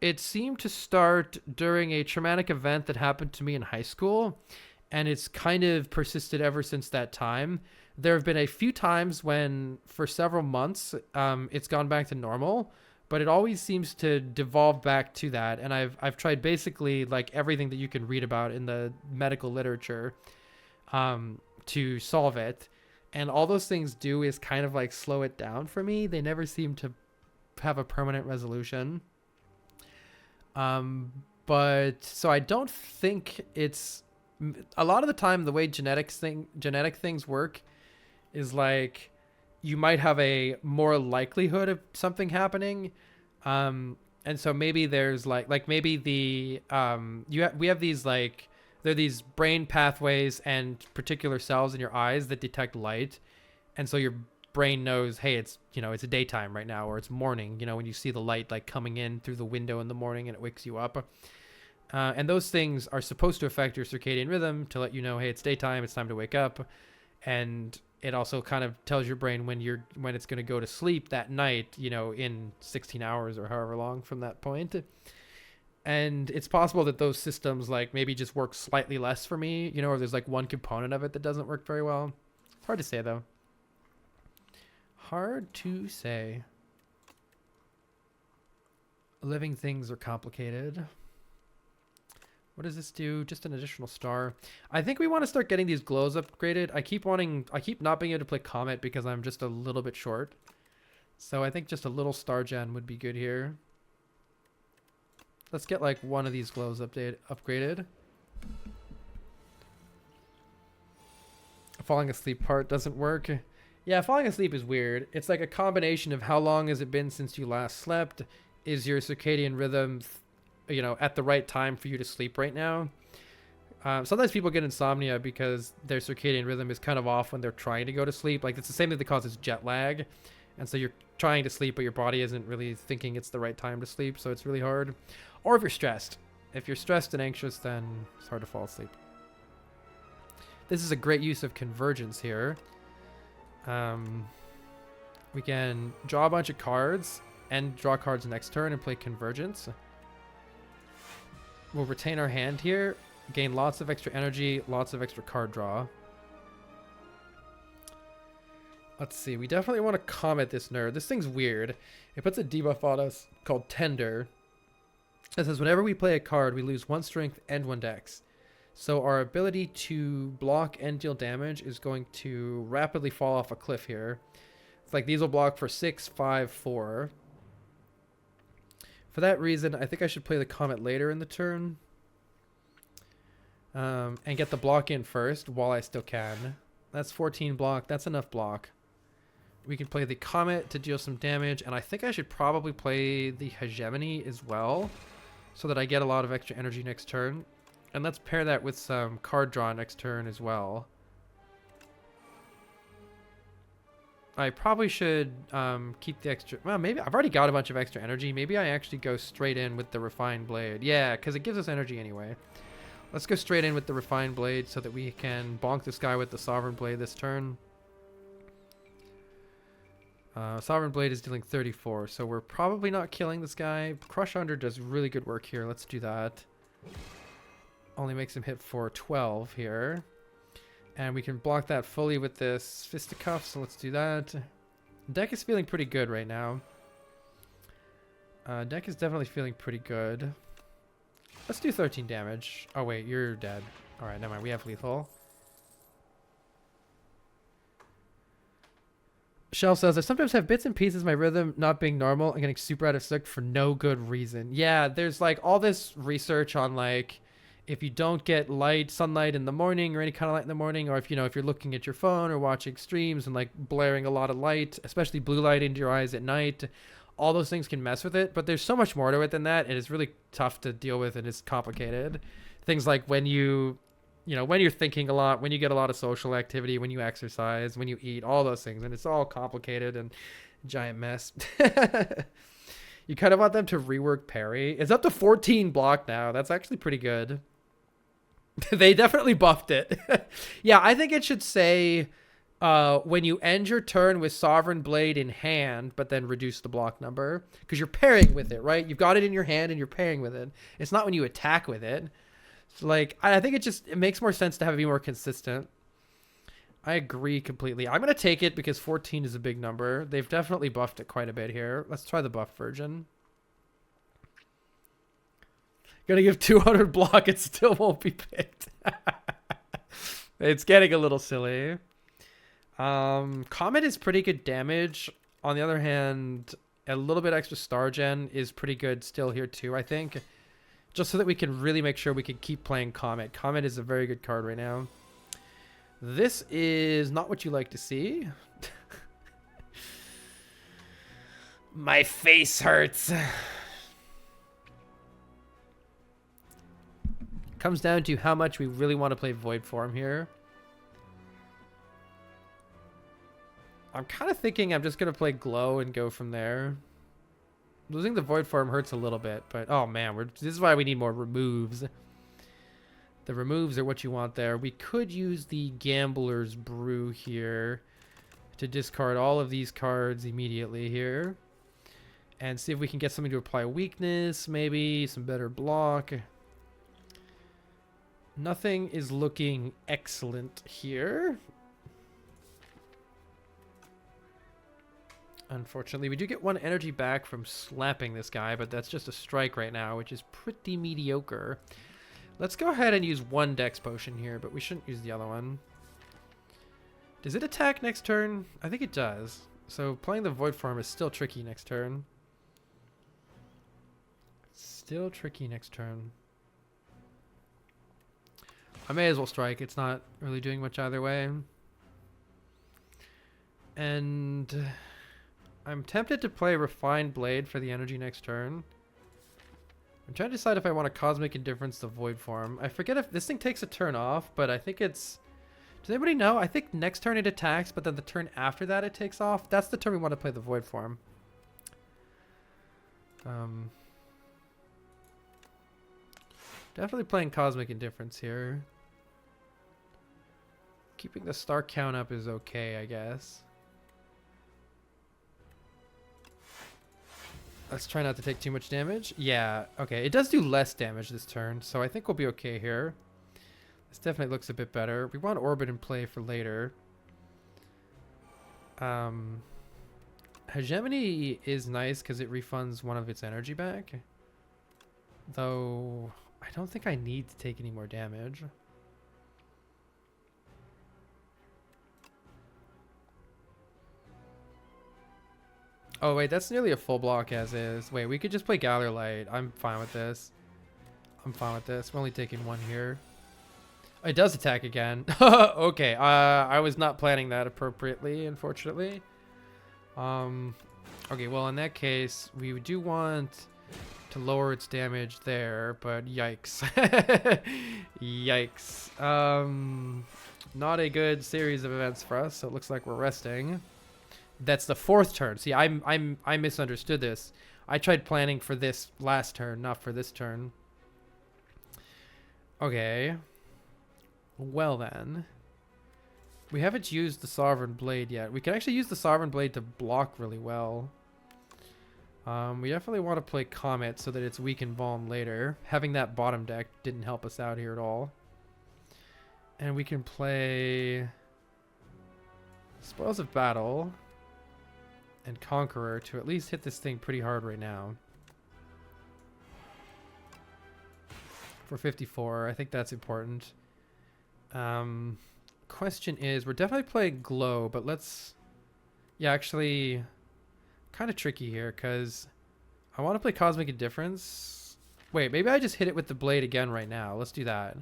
It seemed to start during a traumatic event that happened to me in high school, and it's kind of persisted ever since that time. there have been a few times when for several months it's gone back to normal, but it always seems to devolve back to that. And I've tried basically like everything that you can read about in the medical literature to solve it. And all those things do is kind of like slow it down for me. They never seem to have a permanent resolution. But so I don't think it's a lot of the time the way genetic things work is like you might have a more likelihood of something happening. And so maybe there's like maybe the we have these like there are these brain pathways and particular cells in your eyes that detect light. And so your brain knows, hey, it's a daytime right now, or it's morning, when you see the light like coming in through the window in the morning and it wakes you up. And those things are supposed to affect your circadian rhythm to let you know, hey, it's daytime, it's time to wake up. And it also kind of tells your brain when it's going to go to sleep that night, in 16 hours or however long from that point. And it's possible that those systems like maybe just work slightly less for me, or there's like one component of it that doesn't work very well. It's hard to say though. Hard to say. Living things are complicated. What does this do? Just an additional star. I think we want to start getting these glows upgraded. I keep not being able to play Comet because I'm just a little bit short. So I think just a little star gen would be good here. Let's get like one of these glows upgraded. Falling asleep part doesn't work. Yeah, falling asleep is weird. It's like a combination of how long has it been since you last slept? Is your circadian rhythm, at the right time for you to sleep right now? Sometimes people get insomnia because their circadian rhythm is kind of off when they're trying to go to sleep. Like it's the same thing that causes jet lag. And so you're trying to sleep, but your body isn't really thinking it's the right time to sleep. So it's really hard. Or if you're stressed. If you're stressed and anxious, then it's hard to fall asleep. This is a great use of convergence here. We can draw a bunch of cards and draw cards next turn and play convergence. We'll retain our hand here, gain lots of extra energy, lots of extra card draw. Let's see, we definitely want to Comet this nerd. This thing's weird. It puts a debuff on us called Tender. It says whenever we play a card, we lose 1 strength and 1 dex. So our ability to block and deal damage is going to rapidly fall off a cliff here. It's like these will block for 6, 5, 4. For that reason, I think I should play the Comet later in the turn. And get the block in first while I still can. That's 14 block. That's enough block. We can play the Comet to deal some damage. And I think I should probably play the Hegemony as well, so that I get a lot of extra energy next turn. And let's pair that with some card draw next turn as well. I probably should keep the extra... Well, maybe I've already got a bunch of extra energy. Maybe I actually go straight in with the Refined Blade. Yeah, because it gives us energy anyway. Let's go straight in with the Refined Blade so that we can bonk this guy with the Sovereign Blade this turn. Sovereign Blade is dealing 34, so we're probably not killing this guy. Crush Under does really good work here. Let's do that. Only makes him hit for 12 here. And we can block that fully with this Fisticuff, so let's do that. Deck is feeling pretty good right now. Deck is definitely feeling pretty good. Let's do 13 damage. Oh wait, you're dead. Alright, never mind, we have lethal. Shell says, I sometimes have bits and pieces of my rhythm not being normal and getting super out of sync for no good reason. Yeah, there's like all this research on like if you don't get sunlight in the morning or any kind of light in the morning, or if you're looking at your phone or watching streams and like blaring a lot of light, especially blue light into your eyes at night, all those things can mess with it. But there's so much more to it than that. It is really tough to deal with and it's complicated. Things like when you're thinking a lot, when you get a lot of social activity, when you exercise, when you eat, all those things. And it's all complicated and giant mess. You kind of want them to rework parry. It's up to 14 block now. That's actually pretty good. They definitely buffed it. Yeah, I think it should say when you end your turn with Sovereign Blade in hand, but then reduce the block number. Because you're pairing with it, right? You've got it in your hand and you're pairing with it. It's not when you attack with it. So like, I think it makes more sense to have it be more consistent. I agree completely. I'm going to take it because 14 is a big number. They've definitely buffed it quite a bit here. Let's try the buff version. Gonna give 200 block, it still won't be picked. It's getting a little silly. Comet is pretty good damage. On the other hand, a little bit extra star gen is pretty good still here too, I think. Just so that we can really make sure we can keep playing Comet. Comet is a very good card right now. This is not what you like to see. My face hurts. Comes down to how much we really want to play Void Form here. I'm kind of thinking I'm just going to play Glow and go from there. Losing the Void Form hurts a little bit, but oh man, this is why we need more removes. The removes are what you want there. We could use the Gambler's Brew here to discard all of these cards immediately here. And see if we can get something to apply weakness, maybe some better block. Nothing is looking excellent here. Unfortunately, we do get 1 energy back from slapping this guy, but that's just a strike right now, which is pretty mediocre. Let's go ahead and use 1 Dex Potion here, but we shouldn't use the other one. Does it attack next turn? I think it does. So playing the Void Form is still tricky next turn. Still tricky next turn. I may as well strike. It's not really doing much either way. And I'm tempted to play Refined Blade for the energy next turn. I'm trying to decide if I want a Cosmic Indifference to Void Form. I forget if this thing takes a turn off, but I think it's... Does anybody know? I think next turn it attacks, but then the turn after that it takes off. That's the turn we want to play the Void Form. Definitely playing Cosmic Indifference here. Keeping the star count up is okay, I guess. Let's try not to take too much damage. Yeah, okay. It does do less damage this turn, so I think we'll be okay here. This definitely looks a bit better. We want Orbit in play for later. Hegemony is nice because it refunds 1 of its energy back. Though, I don't think I need to take any more damage. Oh, wait, that's nearly a full block as is. Wait, we could just play Gather Light. I'm fine with this. I'm fine with this. We're only taking 1 here. It does attack again. Okay, I was not planning that appropriately, unfortunately. Okay, well, in that case, we do want to lower its damage there, but yikes. Yikes. Not a good series of events for us, so it looks like we're resting. That's the 4th turn. See, I misunderstood this. I tried planning for this last turn, not for this turn. Okay. Well then. We haven't used the Sovereign Blade yet. We can actually use the Sovereign Blade to block really well. We definitely want to play Comet so that it's weak and Vuln later. Having that bottom deck didn't help us out here at all. And we can play Spoils of Battle and Conqueror to at least hit this thing pretty hard right now. For 54, I think that's important. Question is, we're definitely playing Glow, but let's... Yeah, actually, kind of tricky here, because I want to play Cosmic Indifference. Wait, maybe I just hit it with the blade again right now. Let's do that.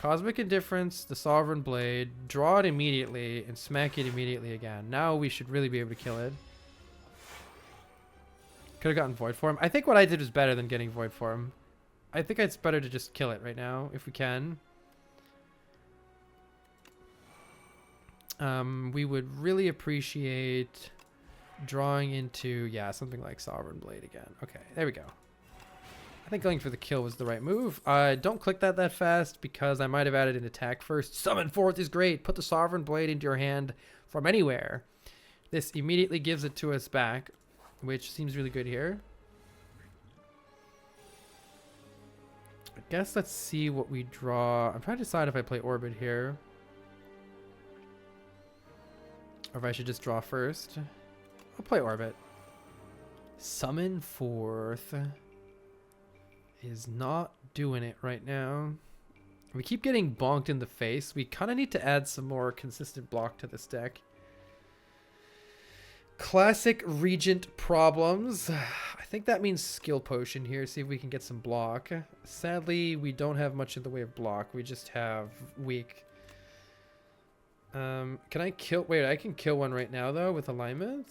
Cosmic Indifference, the Sovereign Blade, draw it immediately, and smack it immediately again. Now we should really be able to kill it. Could have gotten Void Form. I think what I did was better than getting Void Form. I think it's better to just kill it right now, if we can. We would really appreciate drawing into, yeah, something like Sovereign Blade again. Okay, there we go. I think going for the kill was the right move. Don't click that fast because I might have added an attack first. Summon Forth is great. Put the Sovereign Blade into your hand from anywhere. This immediately gives it to us back, which seems really good here. I guess let's see what we draw. I'm trying to decide if I play Orbit here. Or if I should just draw first. I'll play Orbit. Summon forth is not doing it right now. We keep getting bonked in the face. We kind of need to add some more consistent block to this deck. Classic Regent problems. I think that means skill potion here. See if we can get some block. Sadly, we don't have much in the way of block. We just have weak. Can I kill? Wait, I can kill one right now though with alignment.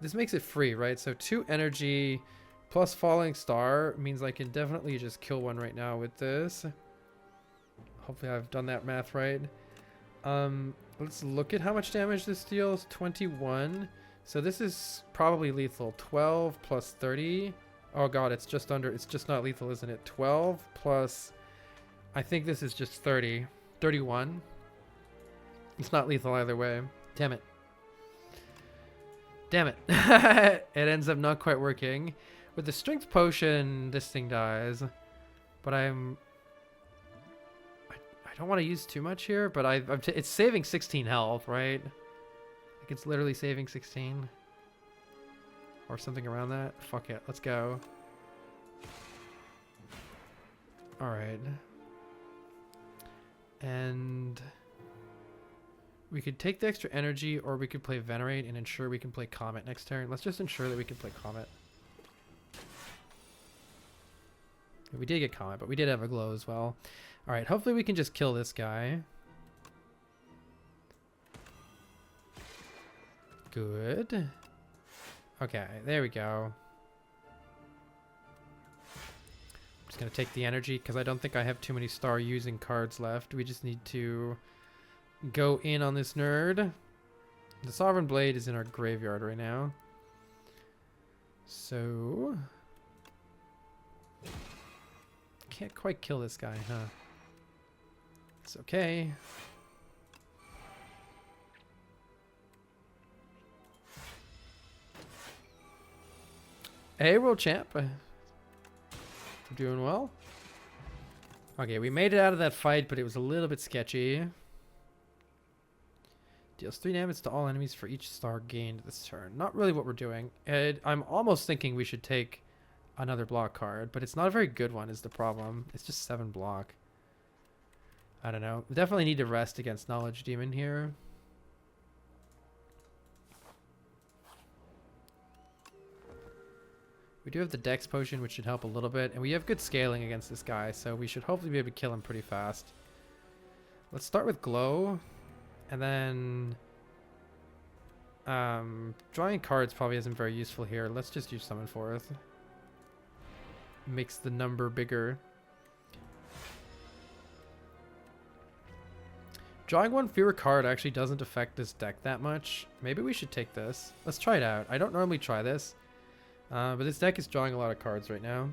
This makes it free, right? So 2 energy plus falling star means I can definitely just kill one right now with this. Hopefully I've done that math right. Let's look at how much damage this deals. 21. So this is probably lethal. 12 plus 30. Oh god, it's just under. It's just not lethal, isn't it? 12 plus. I think this is just 30. 31. It's not lethal either way. Damn it. Damn it. It ends up not quite working. With the strength potion, this thing dies. But I don't want to use too much here, but it's saving 16 health, right? Like it's literally saving 16. Or something around that. Fuck it. Let's go. Alright. And we could take the extra energy, or we could play Venerate and ensure we can play Comet next turn. Let's just ensure that we can play Comet. We did get Comet, but we did have a glow as well. Alright, hopefully we can just kill this guy. Good. Okay, there we go. I'm just going to take the energy because I don't think I have too many star using cards left. We just need to go in on this nerd. The Sovereign Blade is in our graveyard right now. So can't quite kill this guy, huh? It's okay. Hey, world champ. I'm doing well. Okay, we made it out of that fight, but it was a little bit sketchy. Deals 3 damage to all enemies for each star gained this turn. Not really what we're doing. I'm almost thinking we should take another block card, but it's not a very good one is the problem. It's just 7 block. I don't know. We definitely need to rest against Knowledge Demon here. We do have the Dex Potion, which should help a little bit, and we have good scaling against this guy, so we should hopefully be able to kill him pretty fast. Let's start with Glow, and then drawing cards probably isn't very useful here. Let's just use Summon Forth. Makes the number bigger. Drawing one fewer card actually doesn't affect this deck that much. Maybe we should take this. Let's try it out. I don't normally try this. But this deck is drawing a lot of cards right now.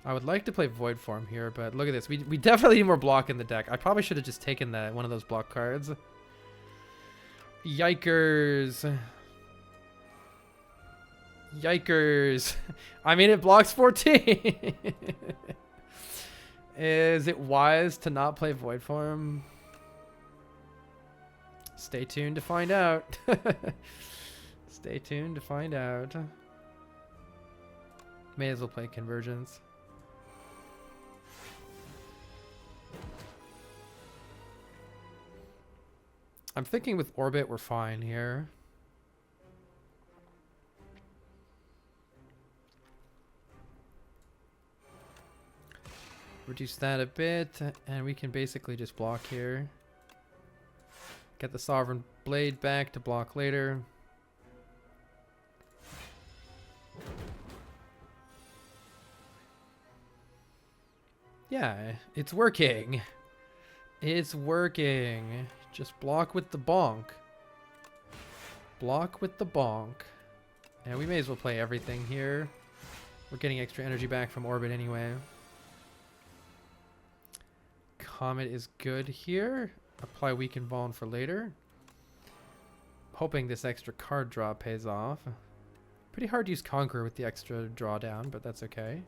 I would like to play Void Form here, but look at this. We definitely need more block in the deck. I probably should have just taken one of those block cards. Yikers. Yikers. I mean, it blocks 14. Is it wise to not play Void Form? Stay tuned to find out. Stay tuned to find out. May as well play Convergence. I'm thinking with Orbit we're fine here. Reduce that a bit, and we can basically just block here. Get the Sovereign Blade back to block later. Yeah, it's working. It's working. Just block with the bonk. Block with the bonk. And we may as well play everything here. We're getting extra energy back from Orbit anyway. Comet is good here. Apply Weaken Vuln for later. Hoping this extra card draw pays off. Pretty hard to use Conqueror with the extra drawdown, but that's okay.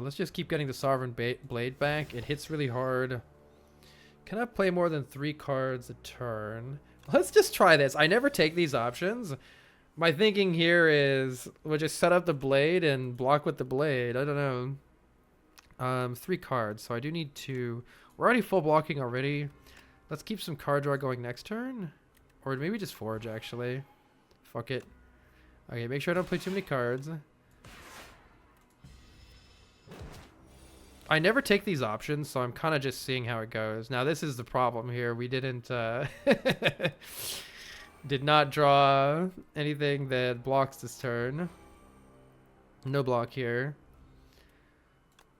Let's just keep getting the Sovereign Blade back. It hits really hard. Can I play more than 3 cards a turn? Let's just try this. I never take these options. My thinking here is we'll just set up the blade and block with the blade. I don't know. 3 cards. So I do need to... We're already full blocking already. Let's keep some card draw going next turn. Or maybe just forge, actually. Fuck it. Okay, make sure I don't play too many cards. I never take these options, so I'm kind of just seeing how it goes. Now, this is the problem here. We didn't... did not draw anything that blocks this turn. No block here.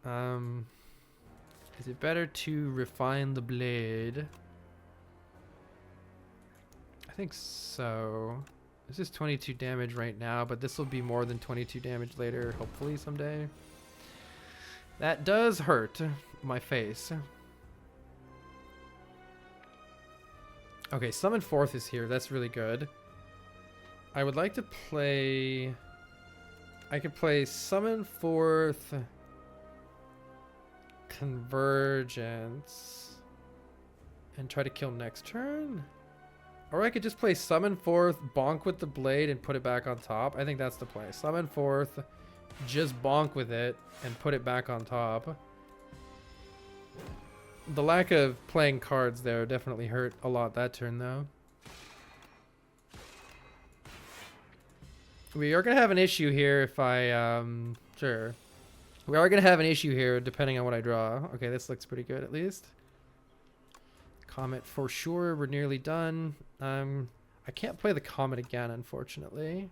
Is it better to refine the blade? I think so. This is 22 damage right now, but this will be more than 22 damage later, hopefully someday. That does hurt my face. Okay, Summon Forth is here. That's really good. I would like to play... I could play Summon Forth... Convergence... and try to kill next turn? Or I could just play Summon Forth, bonk with the blade, and put it back on top. I think that's the play. Summon Forth, just bonk with it, and put it back on top. The lack of playing cards there definitely hurt a lot that turn, though. We are going to have an issue here if I, sure. We are going to have an issue here depending on what I draw. Okay, this looks pretty good at least. Comet for sure. We're nearly done. I can't play the Comet again, unfortunately.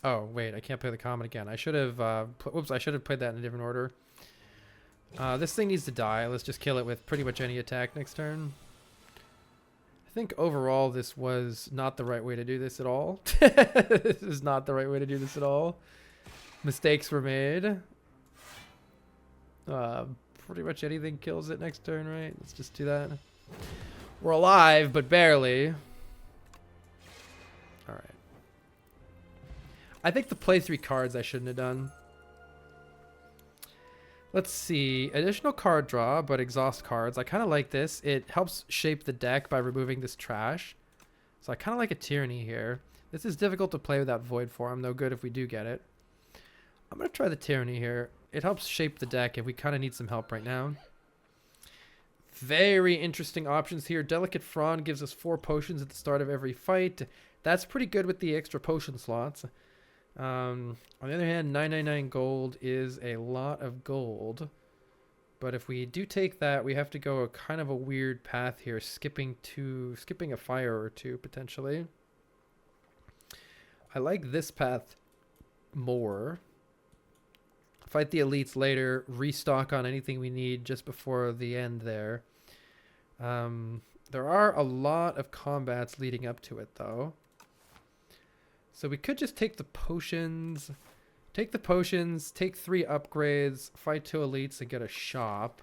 Oh, wait, I can't play the Comet again. I should have, whoops, I should have played that in a different order. This thing needs to die. Let's just kill it with pretty much any attack next turn. I think overall this was not the right way to do this at all. This is not the right way to do this at all. Mistakes were made. Pretty much anything kills it next turn, right? Let's just do that. We're alive, but barely. Alright. I think the play 3 cards I shouldn't have done. Let's see. Additional card draw, but exhaust cards. I kind of like this. It helps shape the deck by removing this trash. So I kind of like a Tyranny here. This is difficult to play without Void Form, though good if we do get it. I'm going to try the Tyranny here. It helps shape the deck if we kind of need some help right now. Very interesting options here. Delicate Frond gives us 4 potions at the start of every fight. That's pretty good with the extra potion slots. On the other hand, 999 gold is a lot of gold. But if we do take that, we have to go a kind of a weird path here, skipping a fire or 2 potentially. I like this path more. Fight the elites later, restock on anything we need just before the end there. There are a lot of combats leading up to it though. So we could just take the potions, take 3 upgrades, fight 2 elites, and get a shop.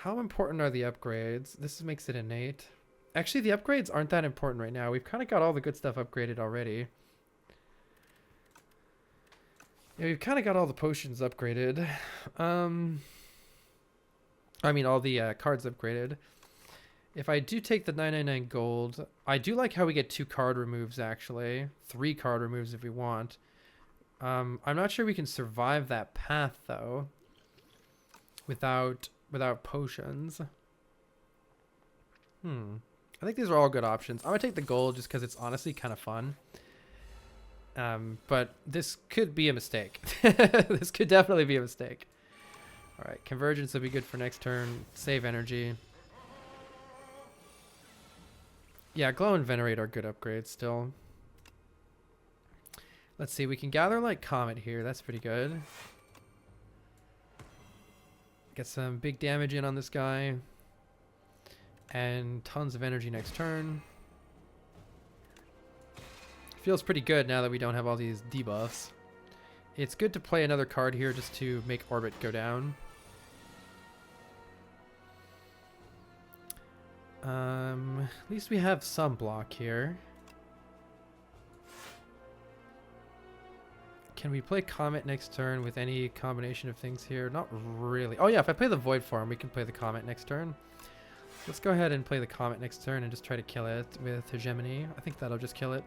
How important are the upgrades? This makes it innate. Actually, the upgrades aren't that important right now. We've kind of got all the good stuff upgraded already. Yeah, we've kind of got all the potions upgraded. I mean, all the cards upgraded. If I do take the 999 gold, I do like how we get 2 card removes, actually. 3 card removes if we want. I'm not sure we can survive that path, though, without potions. I think these are all good options. I'm going to take the gold just because it's honestly kind of fun. But this could be a mistake. This could definitely be a mistake. All right, Convergence will be good for next turn. Save energy. Yeah, Glow and Venerate are good upgrades still. Let's see, we can gather like Comet here. That's pretty good. Get some big damage in on this guy. And tons of energy next turn. Feels pretty good now that we don't have all these debuffs. It's good to play another card here just to make Orbit go down. At least we have some block here. Can we play Comet next turn with any combination of things here? Not really. Oh yeah, if I play the Void Form, we can play the Comet next turn. Let's go ahead and play the Comet next turn and just try to kill it with Hegemony. I think that'll just kill it.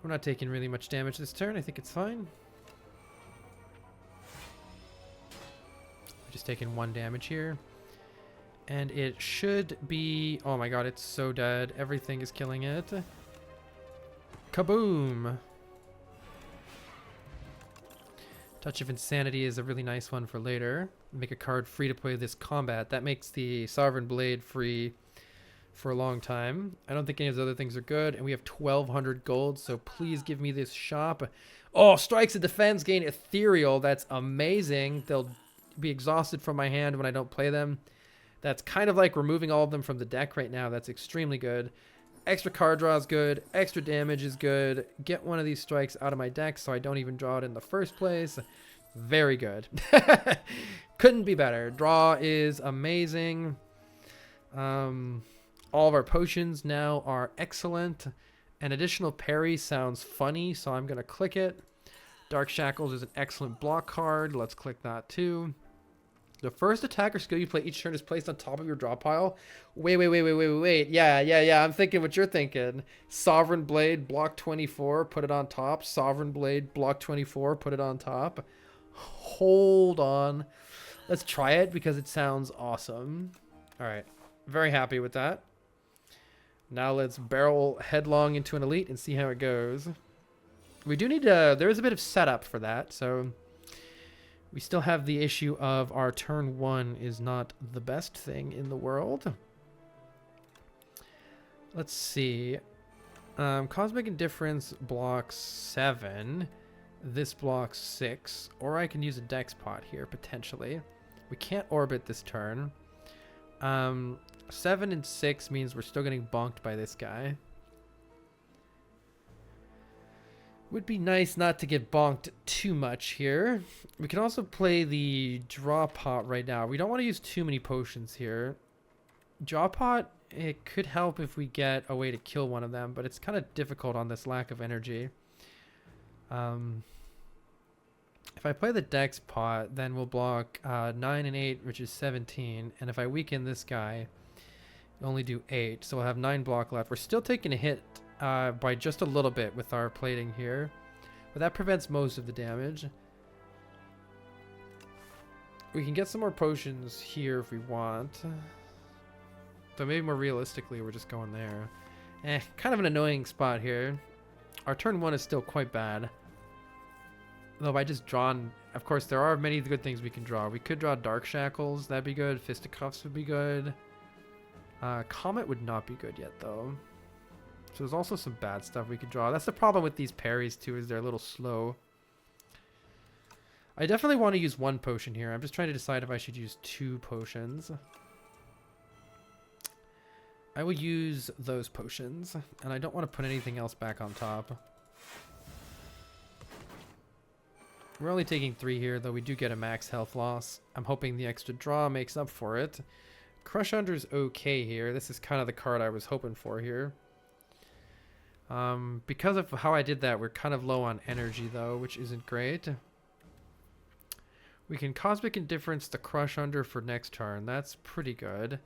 We're not taking really much damage this turn. I think it's fine. We're just taking 1 damage here. And it should be... Oh my god, it's so dead. Everything is killing it. Kaboom! Touch of Insanity is a really nice one for later. Make a card free to play this combat. That makes the Sovereign Blade free for a long time. I don't think any of those other things are good. And we have 1,200 gold, so please give me this shop. Oh, Strikes and Defense gain Ethereal. That's amazing. They'll be exhausted from my hand when I don't play them. That's kind of like removing all of them from the deck right now. That's extremely good. Extra card draw is good. Extra damage is good. Get one of these strikes out of my deck so I don't even draw it in the first place. Very good. Couldn't be better. Draw is amazing. All of our potions now are excellent. An additional parry sounds funny, so I'm going to click it. Dark Shackles is an excellent block card. Let's click that too. The first attack or skill you play each turn is placed on top of your draw pile. Wait. Yeah. I'm thinking what you're thinking. Sovereign Blade, block 24, put it on top. Sovereign Blade, block 24, put it on top. Hold on. Let's try it because it sounds awesome. All right. Very happy with that. Now let's barrel headlong into an elite and see how it goes. We do need to... There is a bit of setup for that, so... We still have the issue of our turn 1 is not the best thing in the world. Let's see. Cosmic Indifference blocks 7. This blocks 6. Or I can use a Dex Pot here, potentially. We can't orbit this turn. 7 and 6 means we're still getting bonked by this guy. Would be nice not to get bonked too much here. We can also play the draw pot right now. We don't want to use too many potions here. Draw pot, it could help if we get a way to kill one of them, but it's kind of difficult on this lack of energy. If I play the Dex pot, then we'll block 9 and 8, which is 17. And if I weaken this guy, we'll only do 8. So we'll have 9 block left. We're still taking a hit by just a little bit with our plating here, but that prevents most of the damage. We can get some more potions here if we want, but maybe more realistically we're just going there. Kind of an annoying spot here. Our turn 1 is still quite bad, though. By just drawing, of course there are many good things we can draw. We could draw Dark Shackles, that'd be good. Fisticuffs would be good. Comet would not be good yet though. So there's also some bad stuff we could draw. That's the problem with these parries too, is they're a little slow. I definitely want to use 1 potion here. I'm just trying to decide if I should use 2 potions. I will use those potions, and I don't want to put anything else back on top. We're only taking 3 here, though we do get a max health loss. I'm hoping the extra draw makes up for it. Crush Under's okay here. This is kind of the card I was hoping for here. Because of how I did that, we're kind of low on energy though, which isn't great. We can Cosmic Indifference the Crush Under for next turn. That's pretty good.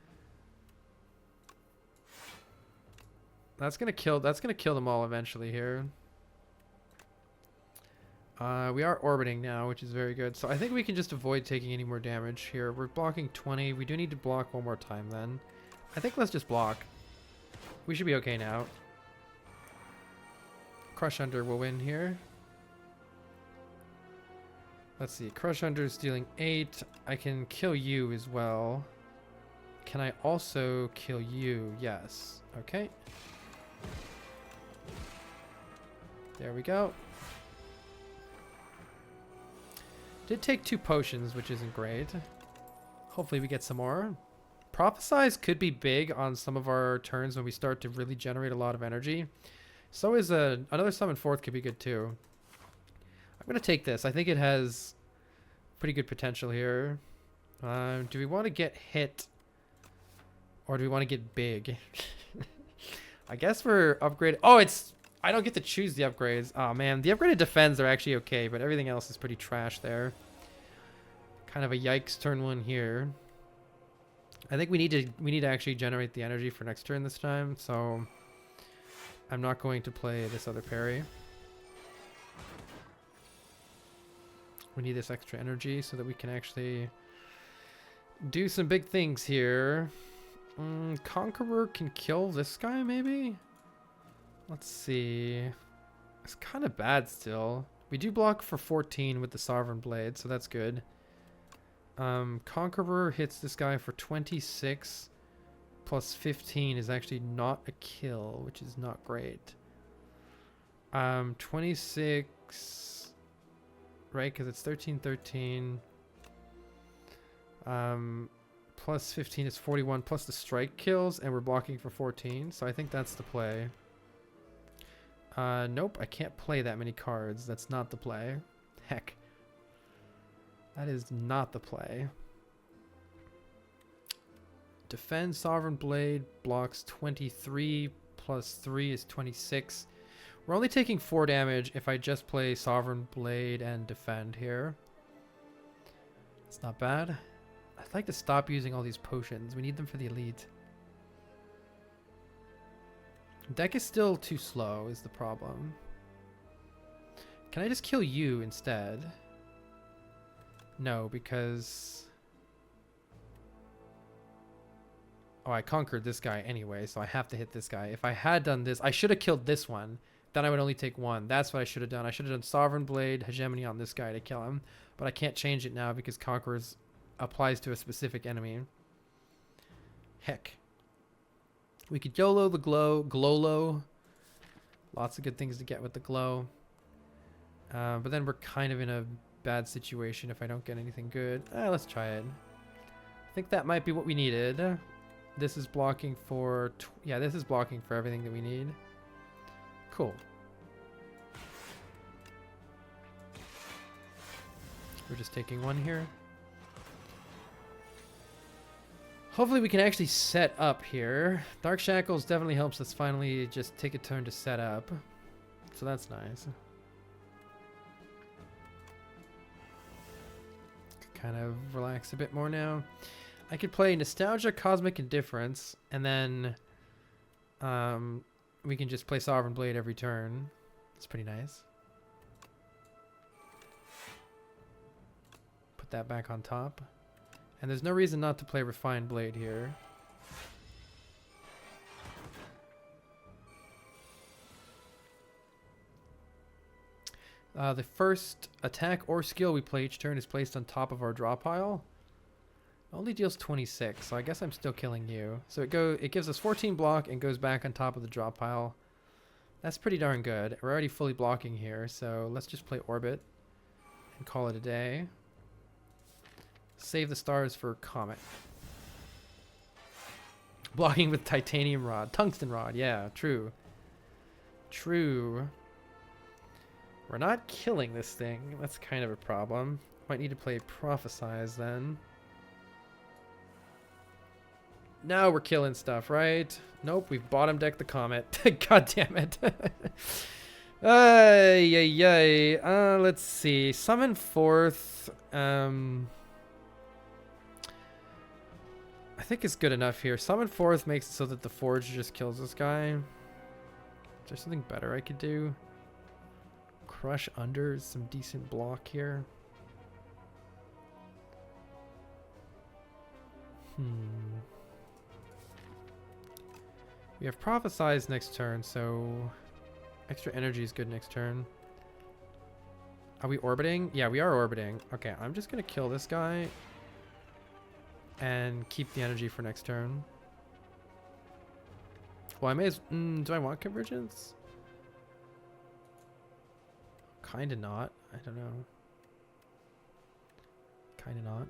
That's gonna kill them all eventually here. We are orbiting now, which is very good. So I think we can just avoid taking any more damage here. We're blocking 20. We do need to block one more time then. I think let's just block. We should be okay now. Crush Under will win here. Let's see. Crush Under is dealing 8. I can kill you as well. Can I also kill you? Yes. Okay. There we go. Did take 2 potions, which isn't great. Hopefully we get some more. Prophesize could be big on some of our turns when we start to really generate a lot of energy. So is another Summon Forth could be good too. I'm going to take this. I think it has pretty good potential here. Do we want to get hit or do we want to get big? I guess we're upgraded. Oh, it's I don't get to choose the upgrades. Oh man, the upgraded defense are actually okay, but everything else is pretty trash there. Kind of a yikes turn one here. I think we need to actually generate the energy for next turn this time, so I'm not going to play this other parry. We need this extra energy so that we can actually do some big things here. Conqueror can kill this guy, maybe? Let's see. It's kind of bad still. We do block for 14 with the Sovereign Blade, so that's good. Conqueror hits this guy for 26 plus 15 is actually not a kill, which is not great. 26, right? Because it's 13, 13. Plus 15 is 41 plus the strike kills, and we're blocking for 14, so I think that's the play. Nope, I can't play that many cards. That's not the play. Heck. That is not the play. Defend Sovereign Blade blocks 23 plus 3 is 26. We're only taking 4 damage if I just play Sovereign Blade and defend here. It's not bad. I'd like to stop using all these potions. We need them for the elite. Deck is still too slow is the problem. Can I just kill you instead? No, because... Oh, I conquered this guy anyway, so I have to hit this guy. If I had done this, I should have killed this one. Then I would only take 1. That's what I should have done. I should have done Sovereign Blade, Hegemony on this guy to kill him. But I can't change it now because Conquerors applies to a specific enemy. Heck. We could YOLO the Glolo. Lots of good things to get with the glow. But then we're kind of in a bad situation if I don't get anything good. Let's try it. I think that might be what we needed. This is blocking for... yeah, this is blocking for everything that we need. Cool. We're just taking 1 here. Hopefully we can actually set up here. Dark Shackles definitely helps us finally just take a turn to set up. So that's nice. Kind of relax a bit more now. I could play Nostalgia, Cosmic Indifference, and then we can just play Sovereign Blade every turn. It's pretty nice. Put that back on top. And there's no reason not to play Refined Blade here. The first attack or skill we play each turn is placed on top of our draw pile. It only deals 26, so I guess I'm still killing you. So it gives us 14 block and goes back on top of the draw pile. That's pretty darn good. We're already fully blocking here, so let's just play Orbit and call it a day. Save the stars for Comet. Blocking with Titanium Rod. Tungsten Rod, yeah, true. True. We're not killing this thing. That's kind of a problem. Might need to play Prophesize then. Now we're killing stuff, right? Nope, we've bottom decked the Comet. God damn it. Let's see. Summon Forth. I think it's good enough here. Summon Forth makes it so that the Forge just kills this guy. Is there something better I could do? Crush Under is some decent block here. We have Prophesize next turn, so extra energy is good next turn. Are we orbiting? Yeah, we are orbiting. Okay, I'm just going to kill this guy and keep the energy for next turn. Well, I may as... do I want Convergence? Kind of not. I don't know. Kind of not.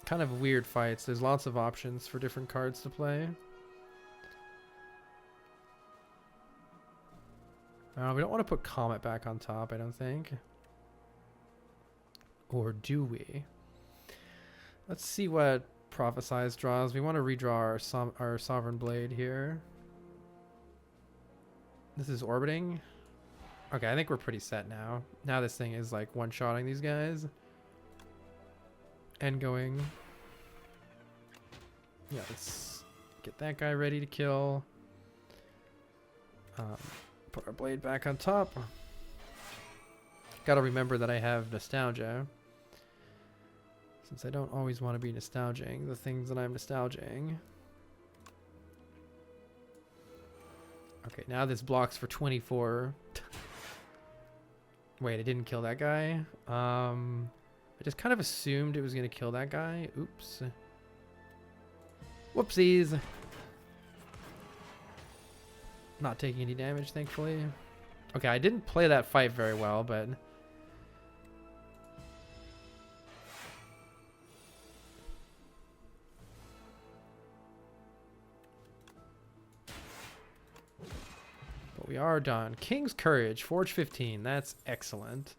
Kind of weird fights. There's lots of options for different cards to play. We don't want to put Comet back on top, I don't think. Or do we? Let's see what Prophesize draws. We want to redraw our Sovereign Blade here. This is orbiting. Okay, I think we're pretty set now. Now this thing is like one-shotting these guys. And going. Yeah, let's get that guy ready to kill. Put our blade back on top. Gotta remember that I have nostalgia. Since I don't always want to be nostalging the things that I'm nostalging. Okay, now this blocks for 24. Wait, it didn't kill that guy. I just kind of assumed it was going to kill that guy. Oops. Whoopsies. Not taking any damage, thankfully. Okay, I didn't play that fight very well, but... we are done. King's Courage, Forge 15. That's excellent.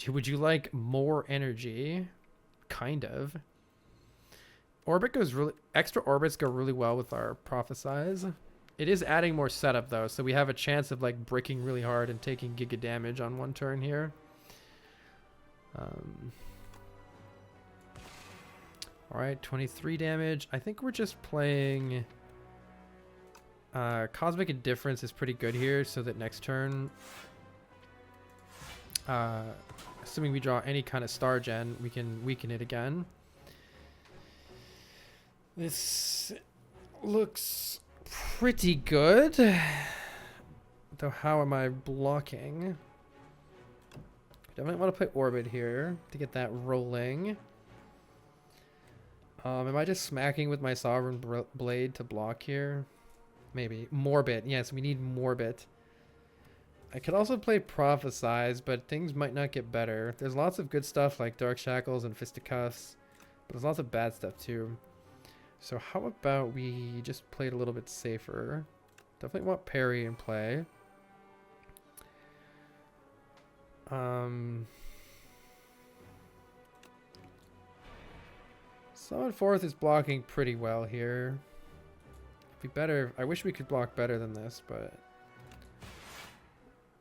Would you like more energy? Kind of. Orbit goes really... Extra orbits go really well with our Prophesize. It is adding more setup, though, so we have a chance of, like, bricking really hard and taking giga damage on one turn here. Alright, 23 damage. I think we're just playing... Cosmic Indifference is pretty good here, so that next turn, assuming we draw any kind of star gen, we can weaken it again. This looks pretty good. Though how am I blocking? Definitely want to play Orbit here to get that rolling. Am I just smacking with my Sovereign Blade to block here? Maybe. Morbid. Yes, we need Morbid. I could also play Prophesize, but things might not get better. There's lots of good stuff like Dark Shackles and Fisticuffs, but there's lots of bad stuff too. So how about we just play it a little bit safer? Definitely want Parry in play. Summon Forth is blocking pretty well here. Be better. I wish we could block better than this, but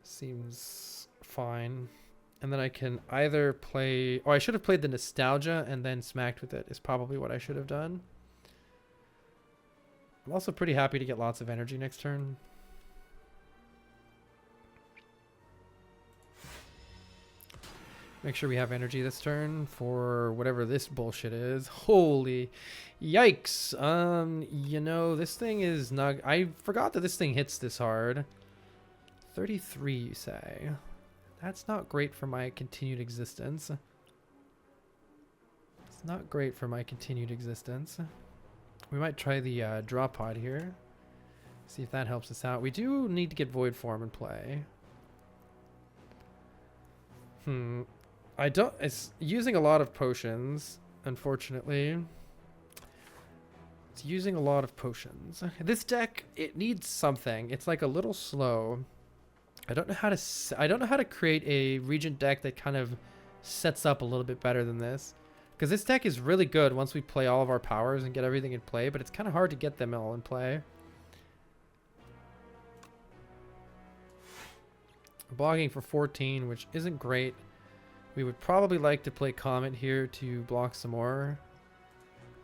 seems fine. And then I can either play... Oh, I should have played the Nostalgia and then smacked with it is probably what I should have done. I'm also pretty happy to get lots of energy next turn. Make sure we have energy this turn for whatever this bullshit is. Holy yikes. You know, this thing is not... I forgot that this thing hits this hard. 33, you say? That's not great for my continued existence. It's not great for my continued existence. We might try the draw pod here. See if that helps us out. We do need to get Void Form in play. I don't... It's using a lot of potions, unfortunately. It's using a lot of potions. This deck, it needs something. It's like a little slow. I don't know how to create a Regent deck that kind of sets up a little bit better than this. Because this deck is really good once we play all of our powers and get everything in play, but it's kind of hard to get them all in play. Blocking for 14, which isn't great. We would probably like to play Comet here to block some more.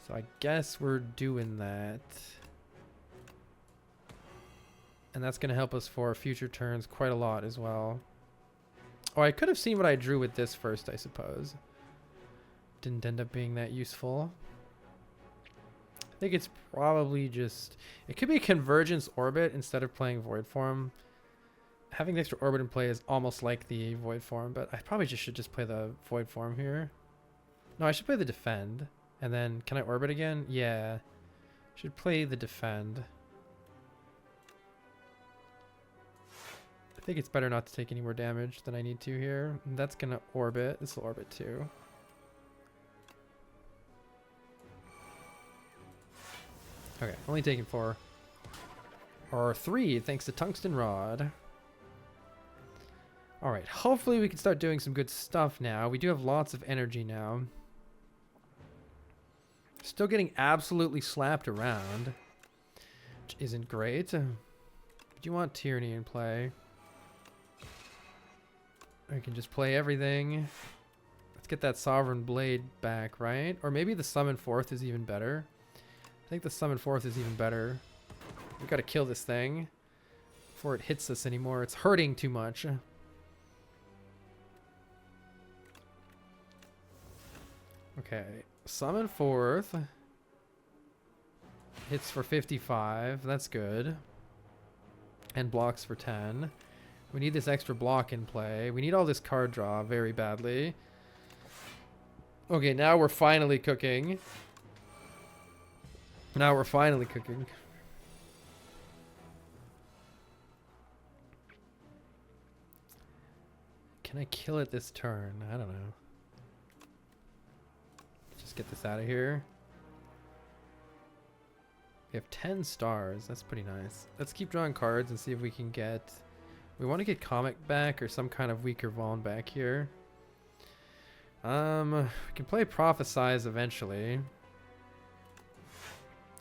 So I guess we're doing that. And that's going to help us for future turns quite a lot as well. Oh, I could have seen what I drew with this first, I suppose. Didn't end up being that useful. I think it's probably just... It could be Convergence Orbit instead of playing Void Form. Having the extra Orbit in play is almost like the Void Form, but I probably should just play the Void Form here. No, I should play the Defend. And then, can I Orbit again? Yeah. Should play the Defend. I think it's better not to take any more damage than I need to here. And that's going to Orbit. This will Orbit too. Okay, only taking 4. Or 3, thanks to Tungsten Rod. Alright, hopefully we can start doing some good stuff now. We do have lots of energy now. Still getting absolutely slapped around, which isn't great. Do you want Tyranny in play? Or you can just play everything. Let's get that Sovereign Blade back, right? Or maybe the Summon Fourth is even better. I think the Summon Fourth is even better. We gotta kill this thing before it hits us anymore. It's hurting too much. Okay, Summon Fourth. Hits for 55. That's good. And blocks for 10. We need this extra block in play. We need all this card draw very badly. Okay, now we're finally cooking. Now we're finally cooking. Can I kill it this turn? I don't know. Just get this out of here. We have 10 stars. That's pretty nice. Let's keep drawing cards and see if we can get... We want to get Comic back or some kind of weaker Vaughn back here. We can play Prophesize eventually.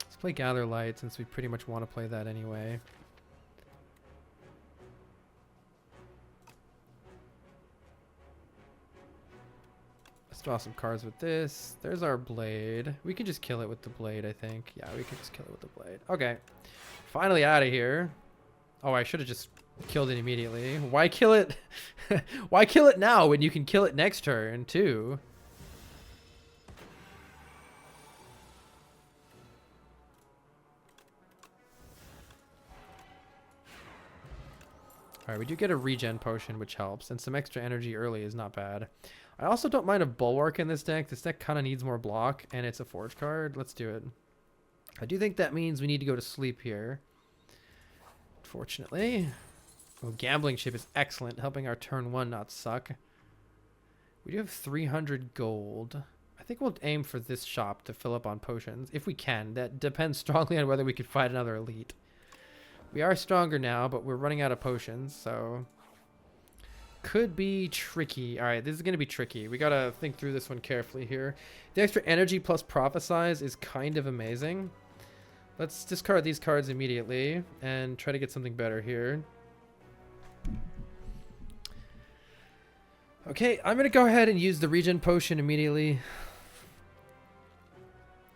Let's play Gather Light since we pretty much want to play that anyway. Let's draw some cards with this. There's our blade. We can just kill it with the blade, I think. Yeah, we can just kill it with the blade. Okay. Finally out of here. Oh, I should have just killed it immediately. Why kill it? Why kill it now when you can kill it next turn, too? Alright, we do get a regen potion, which helps. And some extra energy early is not bad. I also don't mind a Bulwark in this deck. This deck kind of needs more block, and it's a Forge card. Let's do it. I do think that means we need to go to sleep here. Fortunately. Oh, Gambling Chip is excellent, helping our turn 1 not suck. We do have 300 gold. I think we'll aim for this shop to fill up on potions, if we can. That depends strongly on whether we can fight another elite. We are stronger now, but we're running out of potions, so... Could be tricky. Alright, this is going to be tricky. We got to think through this one carefully here. The extra energy plus Prophesize is kind of amazing. Let's discard these cards immediately and try to get something better here. Okay, I'm going to go ahead and use the regen potion immediately.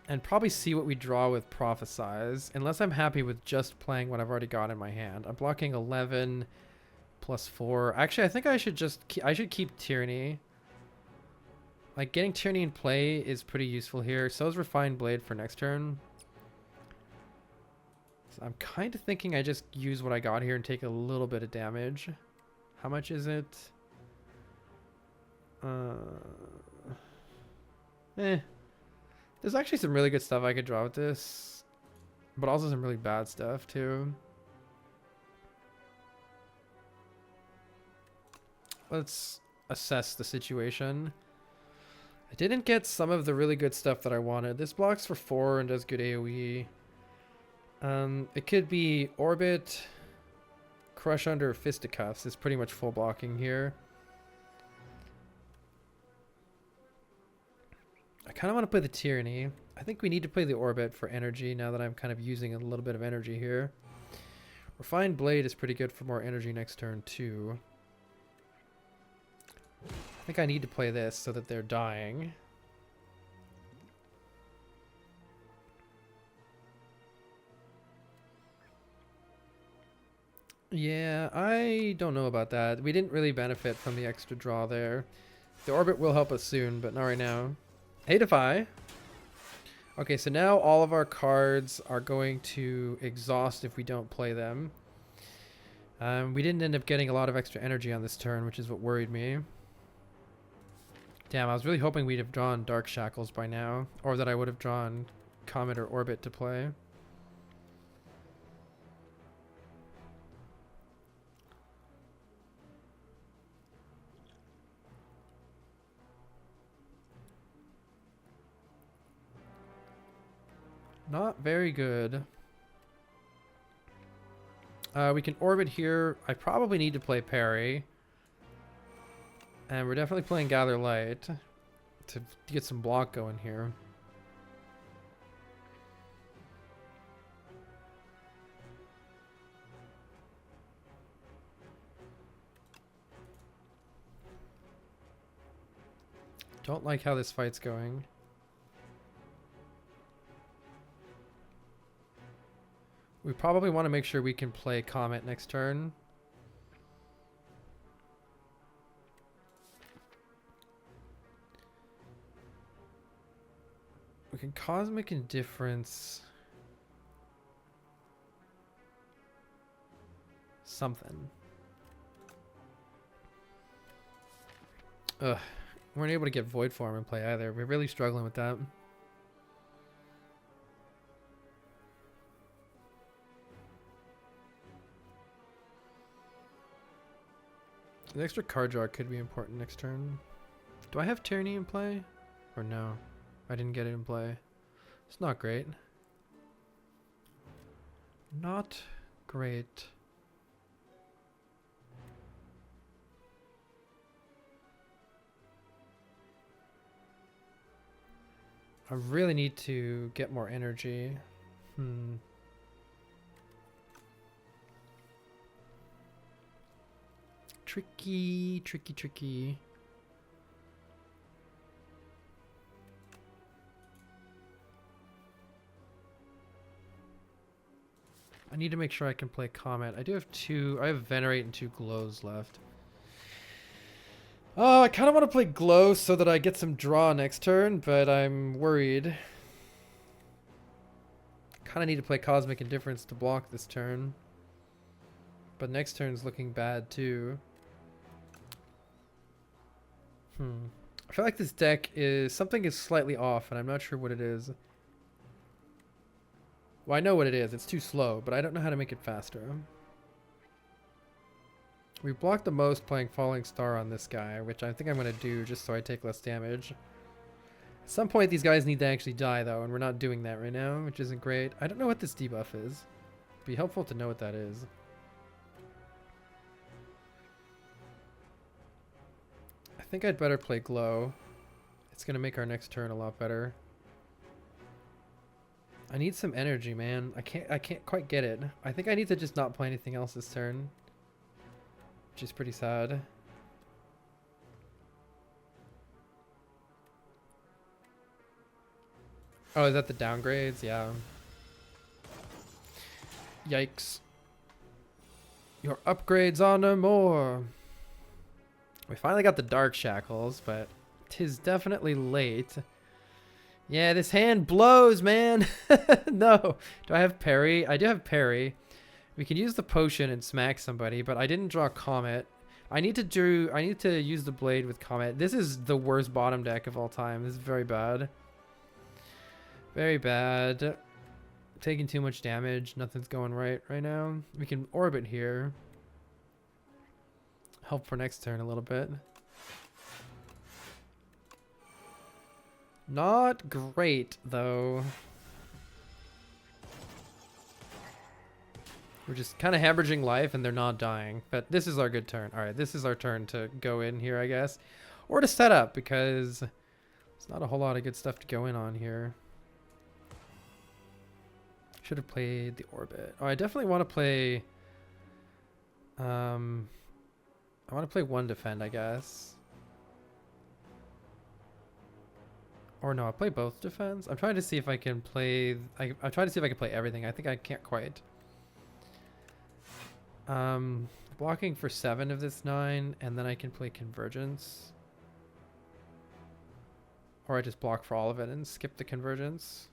And probably see what we draw with Prophesize. Unless I'm happy with just playing what I've already got in my hand. I'm blocking 11 plus 4. Actually, I think I should just... I should keep Tyranny. Like, getting Tyranny in play is pretty useful here. So is Refined Blade for next turn. So I'm kind of thinking I just use what I got here and take a little bit of damage. How much is it? There's actually some really good stuff I could draw with this, but also some really bad stuff too. Let's assess the situation. I didn't get some of the really good stuff that I wanted. This blocks for 4 and does good AoE. It could be Orbit, Crush Under, Fisticuffs is pretty much full blocking here. I kind of want to play the Tyranny. I think we need to play the Orbit for energy now that I'm kind of using a little bit of energy here. Refined Blade is pretty good for more energy next turn too. I think I need to play this so that they're dying. Yeah, I don't know about that. We didn't really benefit from the extra draw there. The Orbit will help us soon, but not right now. Hateify. Okay, so now all of our cards are going to exhaust if we don't play them. We didn't end up getting a lot of extra energy on this turn, which is what worried me. Damn, I was really hoping we'd have drawn Dark Shackles by now, or that I would have drawn Comet or Orbit to play. Not very good. We can Orbit here. I probably need to play Parry. And we're definitely playing Gather Light to get some block going here. Don't like how this fight's going. We probably want to make sure we can play Comet next turn. We can Cosmic Indifference something. Ugh. We weren't able to get Void Form in play either. We're really struggling with that. The extra card draw could be important next turn. Do I have Tyranny in play? Or no? I didn't get it in play. It's not great. Not great. I really need to get more energy. Tricky, tricky, tricky. I need to make sure I can play Comet. I do have two. I have Venerate and 2 Glows left. Oh, I kind of want to play Glow so that I get some draw next turn, but I'm worried. Kind of need to play Cosmic Indifference to block this turn. But next turn's looking bad too. I feel like this deck is... something is slightly off, and I'm not sure what it is. Well, I know what it is. It's too slow, but I don't know how to make it faster. We blocked the most playing Falling Star on this guy, which I think I'm going to do just so I take less damage. At some point, these guys need to actually die, though, and we're not doing that right now, which isn't great. I don't know what this debuff is. It'd be helpful to know what that is. I think I'd better play Glow. It's going to make our next turn a lot better. I need some energy, man. I can't quite get it. I think I need to just not play anything else this turn, which is pretty sad. Oh, is that the downgrades? Yeah. Yikes. Your upgrades are no more. We finally got the Dark Shackles, but 'tis definitely late. Yeah, this hand blows, man. No. Do I have parry? I do have parry. We can use the potion and smack somebody, but I didn't draw Comet. I need to use the blade with Comet. This is the worst bottom deck of all time. This is very bad. Very bad. Taking too much damage. Nothing's going right now. We can orbit here. Help for next turn a little bit. Not great, though. We're just kind of hemorrhaging life, and they're not dying. But this is our good turn. All right, this is our turn to go in here, I guess. Or to set up, because there's not a whole lot of good stuff to go in on here. Should have played the orbit. Oh, I definitely want to play... I want to play 1 defend, I guess. Or no, I'll play both defense. I'm trying to see if I can play... I'm trying to see if I can play everything. I think I can't quite. Blocking for 7 of this 9, and then I can play Convergence. Or I just block for all of it and skip the Convergence.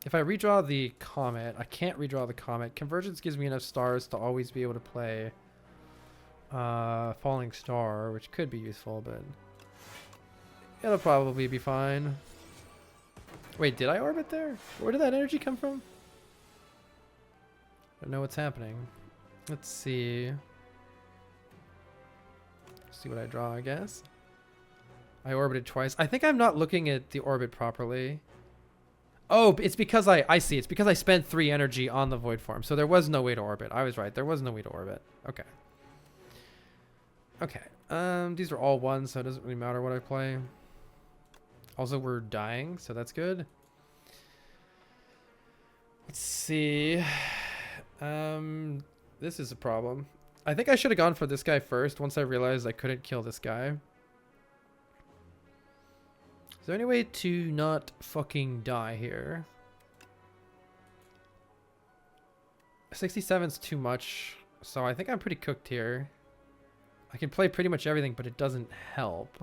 If I redraw the Comet, I can't redraw the Comet. Convergence gives me enough stars to always be able to play Falling Star, which could be useful, but it'll probably be fine. Wait, did I orbit there? Where did that energy come from? I don't know what's happening. Let's see. See what I draw, I guess. I orbited twice. I think I'm not looking at the orbit properly. Oh, it's because I see. It's because I spent 3 energy on the Void Form. So there was no way to orbit. I was right. There was no way to orbit. Okay. Okay. These are all 1, so it doesn't really matter what I play. Also, we're dying, so that's good. Let's see. This is a problem. I think I should have gone for this guy first once I realized I couldn't kill this guy. there any way to not fucking die here? 67's too much, so I think I'm pretty cooked here. I can play pretty much everything, but it doesn't help.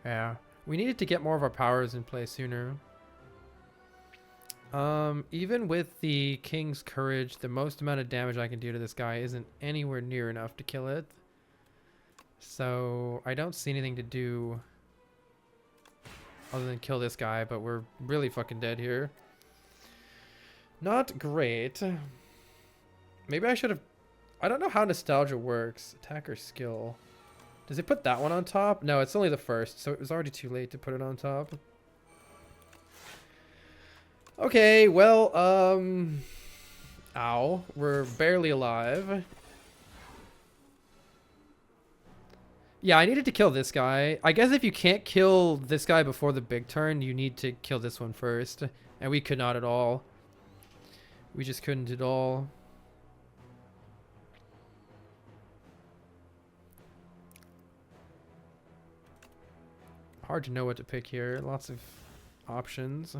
Yeah, we needed to get more of our powers in play sooner. Even with the King's Courage, the most amount of damage I can do to this guy isn't anywhere near enough to kill it. So I don't see anything to do other than kill this guy, but we're really fucking dead here. Not great. Maybe I should have... I don't know how nostalgia works. Attacker skill. Does it put that one on top? No, it's only the first, so it was already too late to put it on top. Okay, well, ow. We're barely alive. Yeah, I needed to kill this guy. I guess if you can't kill this guy before the big turn, you need to kill this one first. And we could not at all. We just couldn't at all. Hard to know what to pick here. Lots of options.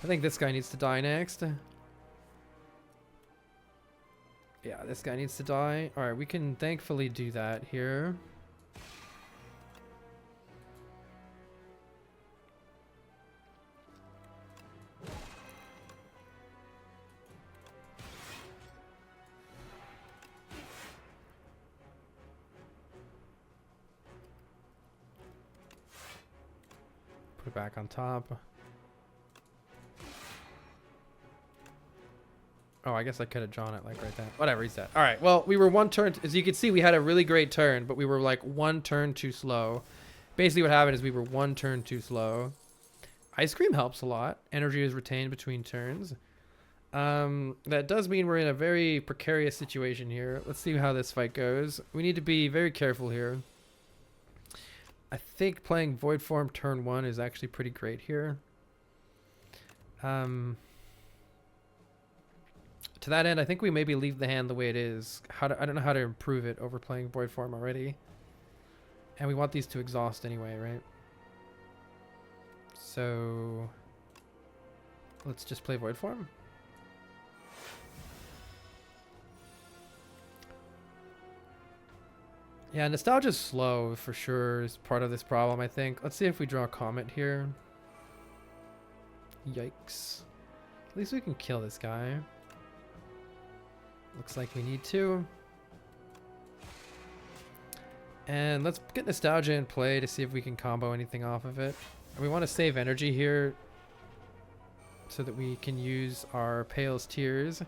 I think this guy needs to die next. Yeah, this guy needs to die. Alright, we can thankfully do that here. Put it back on top. Oh, I guess I could have drawn it like right there. Whatever, he's dead. All right, well, we were one turn. As you can see, we had a really great turn, but we were like one turn too slow. Basically what happened is we were one turn too slow. Ice cream helps a lot. Energy is retained between turns. That does mean we're in a very precarious situation here. Let's see how this fight goes. We need to be very careful here. I think playing Void Form turn 1 is actually pretty great here. To that end, I think we maybe leave the hand the way it is. I don't know how to improve it over playing Void Form already. And we want these to exhaust anyway, right? So let's just play Void Form. Yeah, nostalgia's slow for sure is part of this problem, I think. Let's see if we draw a Comet here. Yikes. At least we can kill this guy. Looks like we need to. And let's get nostalgia in play to see if we can combo anything off of it. And we want to save energy here so that we can use our Pale's Tears.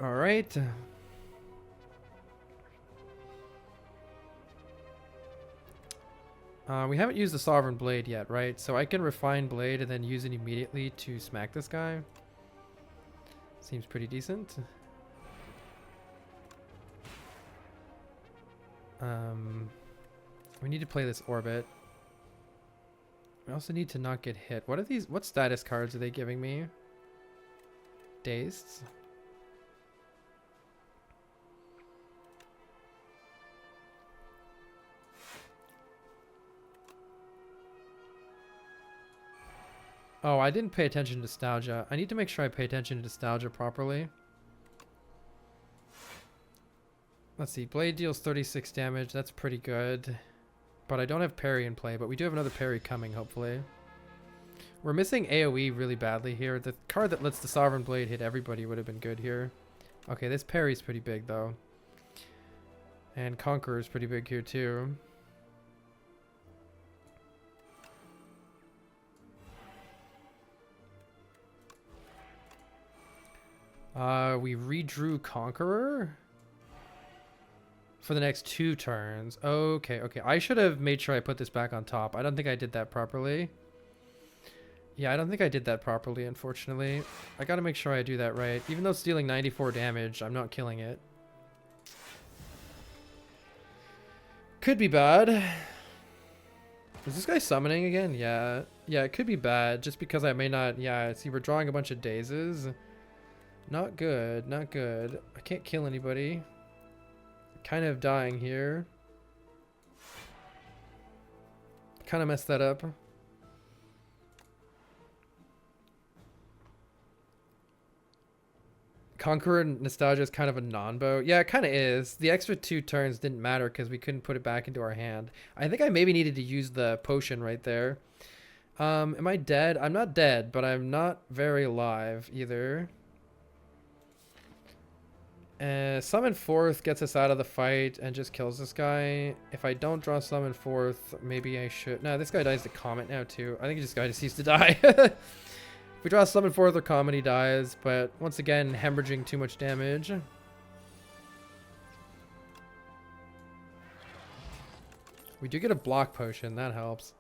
All right. We haven't used the Sovereign Blade yet, right? So I can refine Blade and then use it immediately to smack this guy. Seems pretty decent. We need to play this Orbit. We also need to not get hit. What are these? What status cards are they giving me? Dazed. Oh, I didn't pay attention to nostalgia. I need to make sure I pay attention to nostalgia properly. Let's see. Blade deals 36 damage. That's pretty good. But I don't have parry in play, but we do have another parry coming, hopefully. We're missing AoE really badly here. The card that lets the Sovereign Blade hit everybody would have been good here. Okay, this parry's pretty big, though. And Conqueror's pretty big here, too. We redrew Conqueror for the next 2 turns. Okay, okay. I should have made sure I put this back on top. I don't think I did that properly. Yeah, I don't think I did that properly, unfortunately. I gotta make sure I do that right. Even though it's dealing 94 damage, I'm not killing it. Could be bad. Is this guy summoning again? Yeah. Yeah, it could be bad, just because I may not... Yeah, see, we're drawing a bunch of dazes. Not good, not good. I can't kill anybody. Kind of dying here. Kind of messed that up. Conqueror Nostalgia is kind of a non-bow. Yeah, it kind of is. The extra 2 turns didn't matter because we couldn't put it back into our hand. I think I maybe needed to use the potion right there. Am I dead? I'm not dead, but I'm not very alive either. Summon Forth gets us out of the fight and just kills this guy. If I don't draw Summon Forth, maybe I should. No, this guy dies to Comet now too. I think this guy just needs to die. If we draw Summon Forth or Comet, he dies. But once again, hemorrhaging too much damage. We do get a block potion. That helps.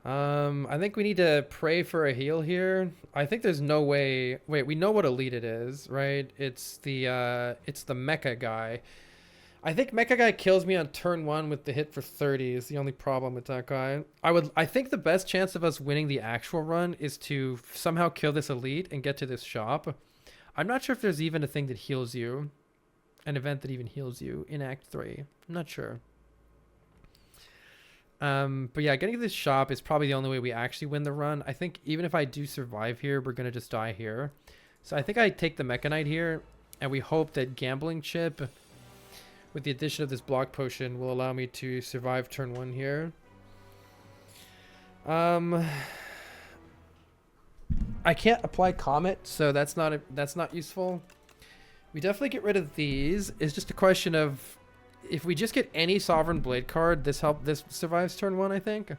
I think we need to pray for a heal here. I think there's no way. Wait, we know what elite it is, right? It's the Mecha guy. I think Mecha guy kills me on turn 1 with the hit for 30 is the only problem with that guy. I think the best chance of us winning the actual run is to somehow kill this elite and get to this shop. I'm not sure if there's even a thing that heals you. An event that even heals you in Act 3. I'm not sure. But yeah, getting to this shop is probably the only way we actually win the run. I think even if I do survive here, we're going to just die here. So I think I take the Mechanite here, and we hope that Gambling Chip, with the addition of this block potion, will allow me to survive turn 1 here. I can't apply Comet, so that's not useful. We definitely get rid of these. It's just a question of if we just get any Sovereign Blade card, this survives turn 1, I think.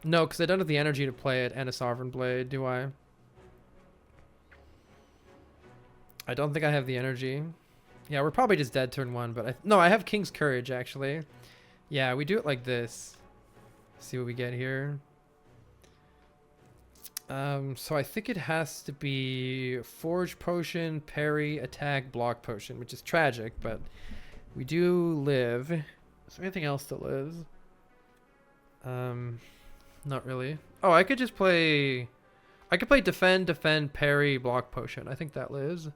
No, because I don't have the energy to play it and a Sovereign Blade, do I? I don't think I have the energy. Yeah, we're probably just dead turn 1, but no, I have King's Courage, actually. Yeah, we do it like this. See what we get here. So I think it has to be Forge Potion, Parry, Attack, Block Potion, which is tragic, but we do live. Is there anything else that lives? Not really. Oh, I could just play... I could play Defend, Defend, Parry, Block Potion. I think that lives.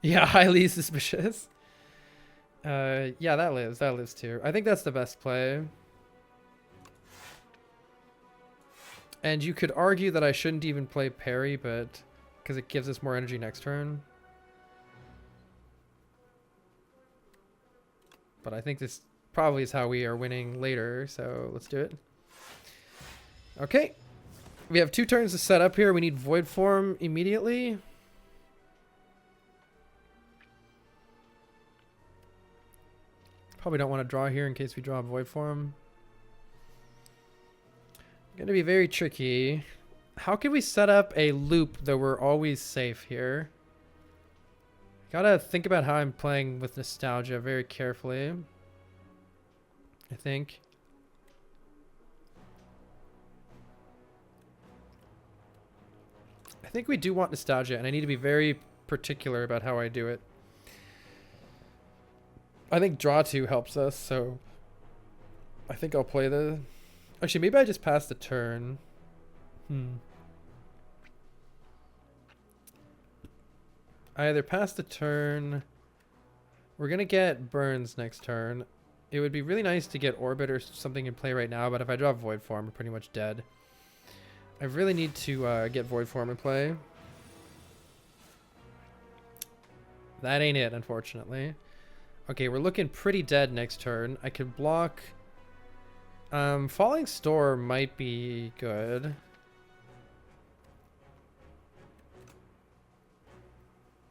Yeah, highly suspicious. Yeah, that lives. That lives too. I think that's the best play. And you could argue that I shouldn't even play Parry, but... because it gives us more energy next turn. But I think this probably is how we are winning later, so let's do it. Okay. We have 2 turns to set up here. We need Void Form immediately. Probably don't want to draw here in case we draw Void Form. Going to be very tricky. How can we set up a loop that we're always safe here? Gotta think about how I'm playing with Nostalgia very carefully, I think. I think we do want Nostalgia, and I need to be very particular about how I do it. I think draw 2 helps us, so I think I'll play the... Actually, maybe I just pass the turn. I either pass the turn... We're going to get Burns next turn. It would be really nice to get Orbit or something in play right now, but if I draw Void Form, we're pretty much dead. I really need to get Void Form in play. That ain't it, unfortunately. Okay, we're looking pretty dead next turn. I could block... Falling Store might be good.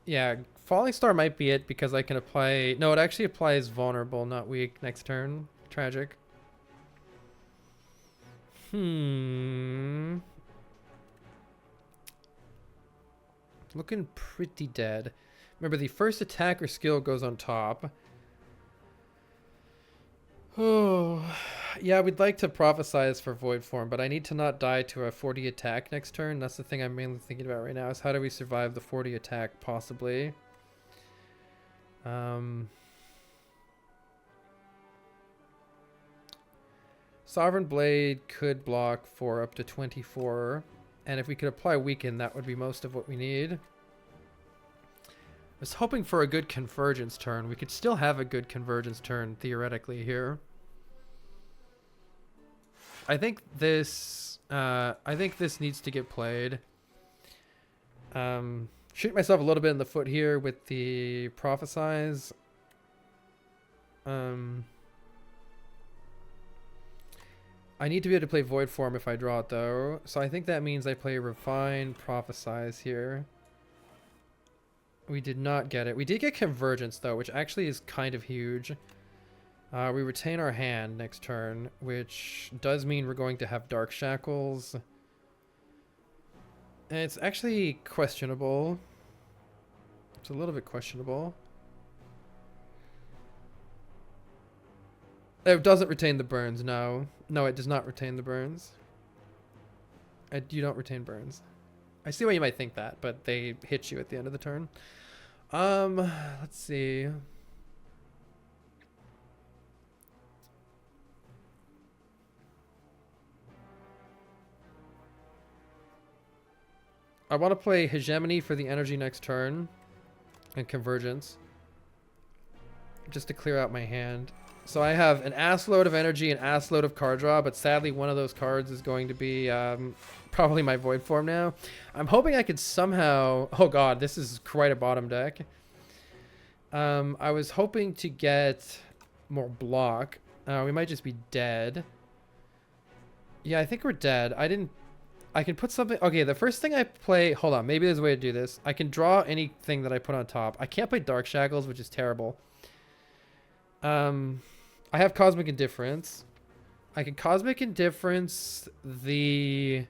Yeah, Falling Star might be it because I can apply... No, it actually applies Vulnerable, not Weak, next turn. Tragic. Looking pretty dead. Remember, the first attack or skill goes on top. Oh, yeah, we'd like to prophesize for Void Form, but I need to not die to a 40 attack next turn. That's the thing I'm mainly thinking about right now, is how do we survive the 40 attack, possibly. Sovereign Blade could block for up to 24, and if we could apply Weaken, that would be most of what we need. was hoping for a good convergence turn. We could still have a good convergence turn theoretically here. I think this needs to get played. Shoot myself a little bit in the foot here with the prophesize. I need to be able to play void form if I draw it though. So I think that means I play refine, prophesize here. We did not get it. We did get convergence though, which actually is kind of huge. We retain our hand next turn, which does mean we're going to have Dark Shackles. And it's actually questionable. It's a little bit questionable. It doesn't retain the burns, no. No, it does not retain the burns. You don't retain burns. I see why you might think that, but they hit you at the end of the turn. Let's see. I want to play Hegemony for the energy next turn and Convergence just to clear out my hand. So I have an ass load of energy, an ass load of card draw, but sadly one of those cards is going to be probably my Void Form now. I'm hoping I could somehow... Oh god, this is quite a bottom deck. I was hoping to get more block. We might just be dead. Yeah, I think we're dead. I can put something... Okay, the first thing I play... Hold on, maybe there's a way to do this. I can draw anything that I put on top. I can't play Dark Shackles, which is terrible. I have Cosmic Indifference. I can Cosmic Indifference the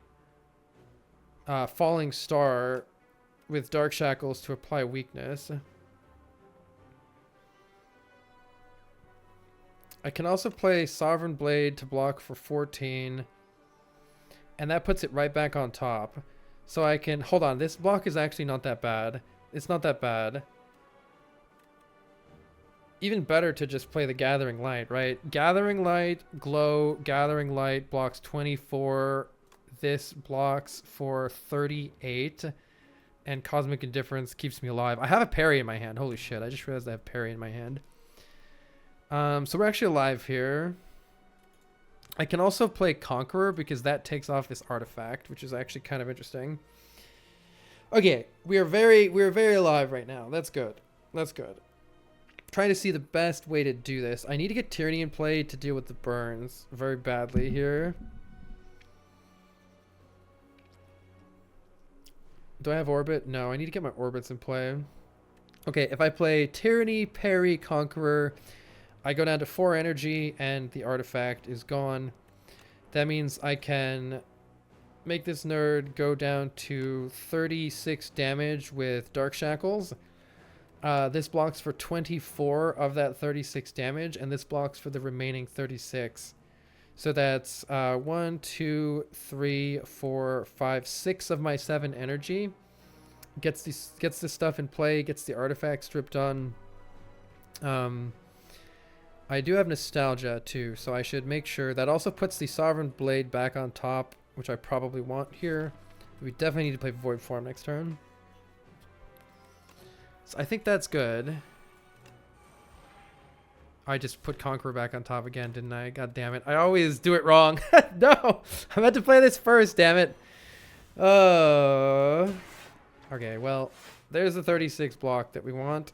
Falling Star with Dark Shackles to apply weakness. I can also play Sovereign Blade to block for 14. And that puts it right back on top. So I can... Hold on, this block is actually not that bad. It's not that bad. Even better to just play the Gathering Light, right? Gathering Light, Glow, Gathering Light blocks 24. This blocks for 38. And Cosmic Indifference keeps me alive. I have a parry in my hand. Holy shit, I just realized I have parry in my hand. So we're actually alive here. I can also play Conqueror because that takes off this artifact, which is actually kind of interesting. Okay, we are very alive right now. That's good. That's good. Trying to see the best way to do this. I need to get Tyranny in play to deal with the burns very badly here. Do I have Orbit? No, I need to get my Orbits in play. Okay, if I play Tyranny, Parry, Conqueror, I go down to 4 energy and the artifact is gone. That means I can make this nerd go down to 36 damage with Dark Shackles. This blocks for 24 of that 36 damage, and this blocks for the remaining 36. So that's 1, 2, 3, 4, 5, 6 of my 7 energy. Gets this stuff in play, gets the artifact stripped on. I do have Nostalgia too, so I should make sure. That also puts the Sovereign Blade back on top, which I probably want here. We definitely need to play Void Form next turn. So I think that's good. I just put Conqueror back on top again, didn't I? God damn it. I always do it wrong. No! I meant to play this first, damn it. Okay, well, there's the 36 block that we want.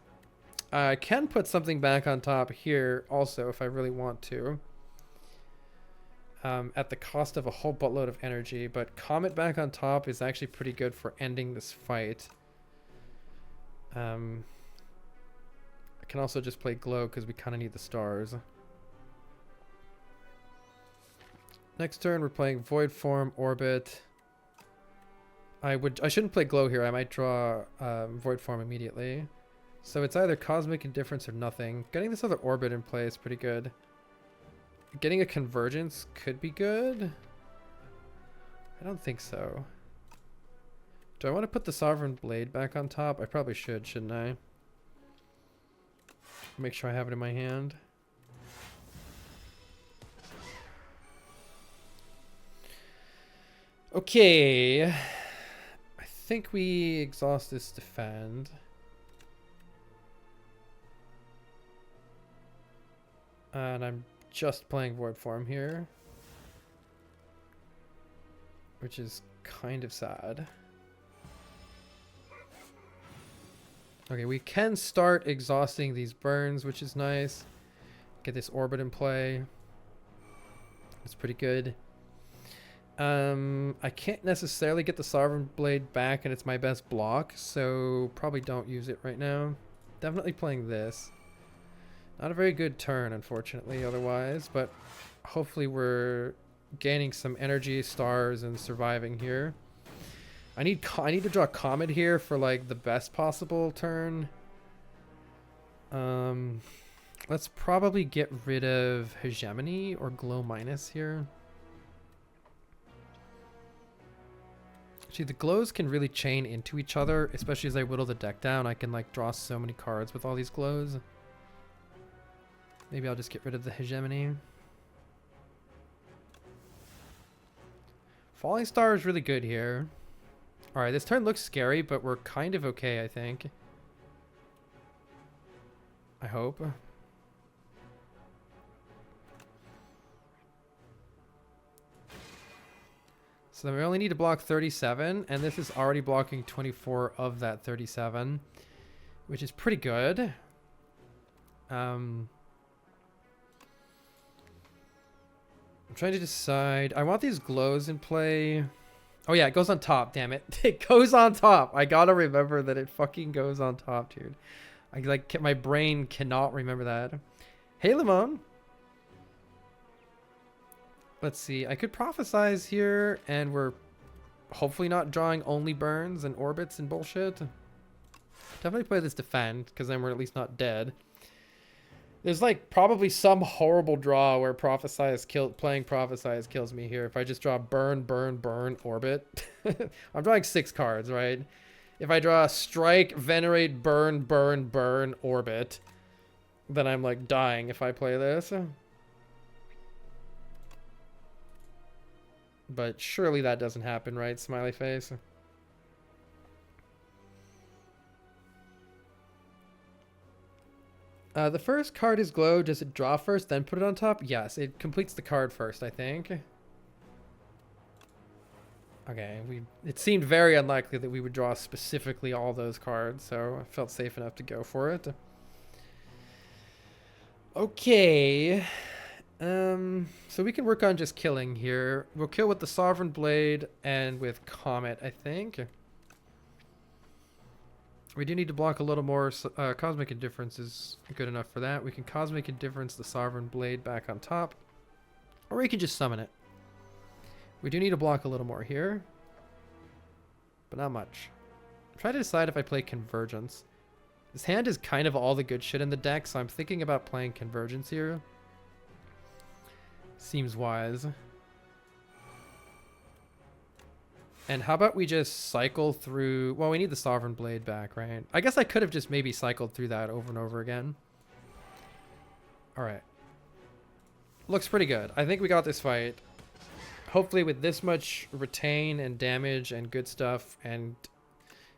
I can put something back on top here also if I really want to. At the cost of a whole buttload of energy. But Comet back on top is actually pretty good for ending this fight. I can also just play Glow because we kind of need the stars. Next turn we're playing Void Form, Orbit. I shouldn't play Glow here. I might draw Void Form immediately. So it's either Cosmic Indifference or nothing. Getting this other Orbit in play is pretty good. Getting a Convergence could be good. I don't think so. Do I want to put the Sovereign Blade back on top? I probably should, shouldn't I? Make sure I have it in my hand. Okay. I think we exhaust this defend. And I'm just playing Void Form here, which is kind of sad. Okay, we can start exhausting these burns, which is nice. Get this orbit in play. That's pretty good. I can't necessarily get the Sovereign Blade back, and it's my best block, so probably don't use it right now. Definitely playing this. Not a very good turn, unfortunately, otherwise, but hopefully we're gaining some energy, stars, and surviving here. I need to draw Comet here for like the best possible turn. Let's probably get rid of Hegemony or Glow Minus here. Actually, the glows can really chain into each other, especially as I whittle the deck down. I can like draw so many cards with all these glows. Maybe I'll just get rid of the Hegemony. Falling Star is really good here. Alright, this turn looks scary, but we're kind of okay, I think. I hope. So then we only need to block 37, and this is already blocking 24 of that 37, which is pretty good. I'm trying to decide. I want these glows in play. Oh yeah, it goes on top, damn it. It goes on top. I gotta remember that it fucking goes on top, dude. I like, my brain cannot remember that. Hey, Limon. Let's see. I could prophesize here, and we're hopefully not drawing only burns and orbits and bullshit. Definitely play this defend, because then we're at least not dead. There's like probably some horrible draw where playing Prophesize kills me here. If I just draw burn, burn, burn, orbit. I'm drawing 6 cards, right? If I draw Strike, Venerate, burn, burn, burn, orbit, then I'm like dying if I play this. But surely that doesn't happen, right? Smiley face. The first card is glow. Does it draw first, then put it on top? Yes, it completes the card first, I think. Okay, it seemed very unlikely that we would draw specifically all those cards, so I felt safe enough to go for it. Okay. So we can work on just killing here. We'll kill with the Sovereign Blade and with Comet, I think. We do need to block a little more. Cosmic Indifference is good enough for that. We can Cosmic Indifference the Sovereign Blade back on top. Or we can just summon it. We do need to block a little more here. But not much. Try to decide if I play Convergence. This hand is kind of all the good shit in the deck, so I'm thinking about playing Convergence here. Seems wise. And how about we just cycle through... Well, we need the Sovereign Blade back, right? I guess I could have just maybe cycled through that over and over again. Alright. Looks pretty good. I think we got this fight. Hopefully with this much retain and damage and good stuff and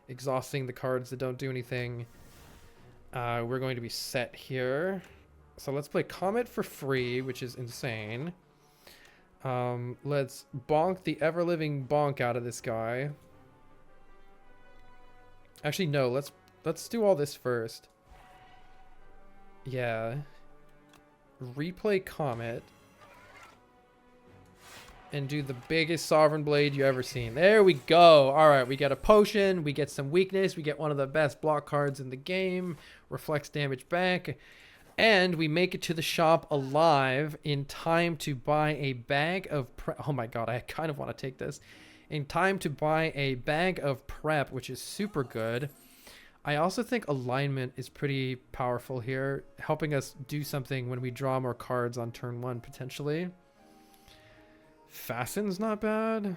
exhausting the cards that don't do anything, we're going to be set here. So let's play Comet for free, which is insane. Let's bonk the ever-living bonk out of this guy. Actually, no. Let's do all this first. Yeah. Replay Comet. And do the biggest Sovereign Blade you ever seen. There we go. Alright, we get a potion. We get some weakness. We get one of the best block cards in the game. Reflects damage back. And we make it to the shop alive in time to buy a bag of prep. Oh my god, I kind of want to take this. In time to buy a bag of prep, which is super good. I also think alignment is pretty powerful here, helping us do something when we draw more cards on turn 1, potentially. Fasten's not bad.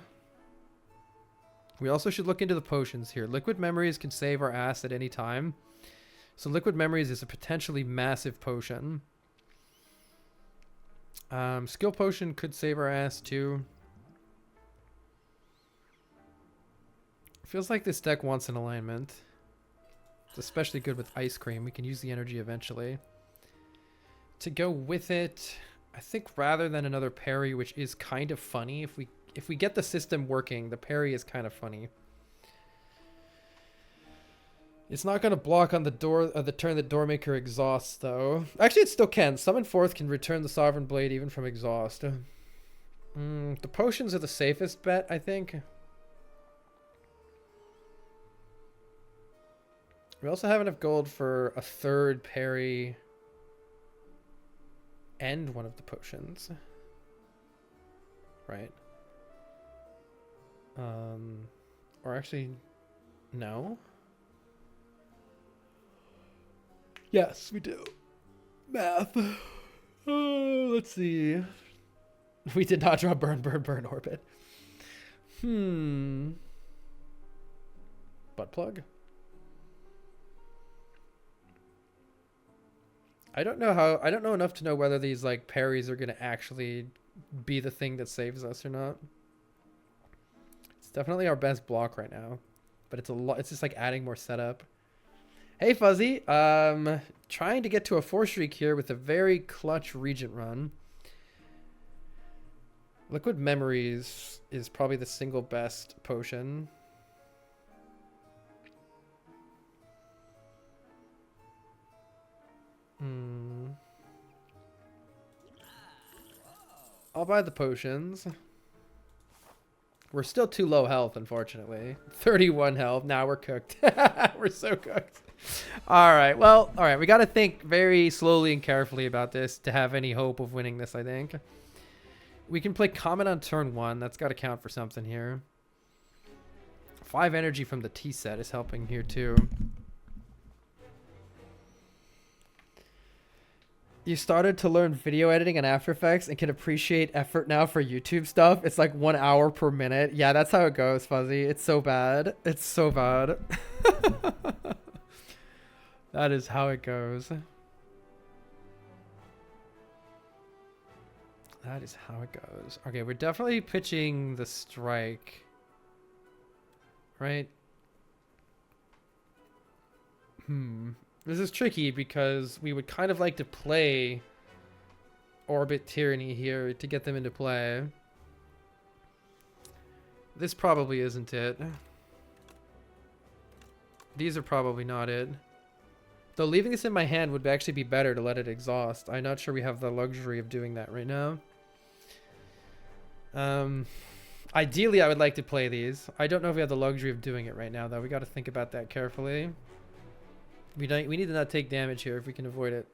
We also should look into the potions here. Liquid Memories can save our ass at any time. So Liquid Memories is a potentially massive potion. Skill Potion could save our ass too. Feels like this deck wants an alignment. It's especially good with Ice Cream. We can use the energy eventually. To go with it, I think rather than another parry, which is kind of funny, if we get the system working, the parry is kind of funny. It's not going to block on the door the turn that Doormaker exhausts, though. Actually, it still can. Summon Forth can return the Sovereign Blade even from exhaust. The potions are the safest bet, I think. We also have enough gold for a third parry and one of the potions. Right. Or actually, no. Yes, we do. Math. Oh, let's see. We did not draw burn, burn, burn orbit. Butt plug. I don't know enough to know whether these like parries are going to actually be the thing that saves us or not. It's definitely our best block right now, but it's a lot. It's just like adding more setup. Hey Fuzzy, trying to get to a 4-streak here with a very clutch Regent run. Liquid Memories is probably the single best potion. I'll buy the potions. We're still too low health, unfortunately. 31 health. Now we're cooked. We're so cooked. All right. Well, all right. We got to think very slowly and carefully about this to have any hope of winning this, I think. We can play Comet on turn 1. That's got to count for something here. 5 energy from the T set is helping here, too. You started to learn video editing and After Effects and can appreciate effort now for YouTube stuff. It's like 1 hour per minute. Yeah, that's how it goes, Fuzzy. It's so bad. It's so bad. That is how it goes. That is how it goes. Okay, we're definitely pitching the strike. Right? This is tricky because we would kind of like to play Orbit Tyranny here to get them into play. This probably isn't it. These are probably not it. Though leaving this in my hand would actually be better to let it exhaust. I'm not sure we have the luxury of doing that right now. Ideally, I would like to play these. I don't know if we have the luxury of doing it right now, though. We got to think about that carefully. We need to not take damage here if we can avoid it.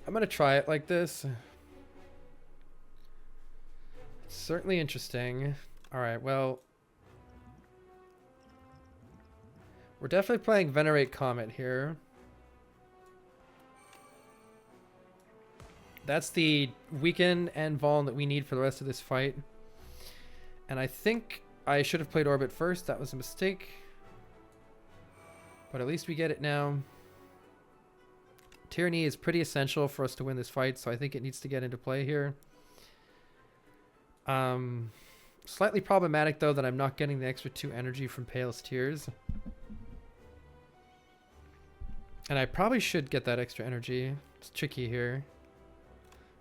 I'm going to try it like this. It's certainly interesting. All right, well. We're definitely playing Venerate Comet here. That's the weaken and Vuln that we need for the rest of this fight. And I think I should have played Orbit first. That was a mistake. But at least we get it now. Tyranny is pretty essential for us to win this fight, so I think it needs to get into play here. Slightly problematic, though, that I'm not getting the extra 2 energy from Pale's Tears. And I probably should get that extra energy. It's tricky here.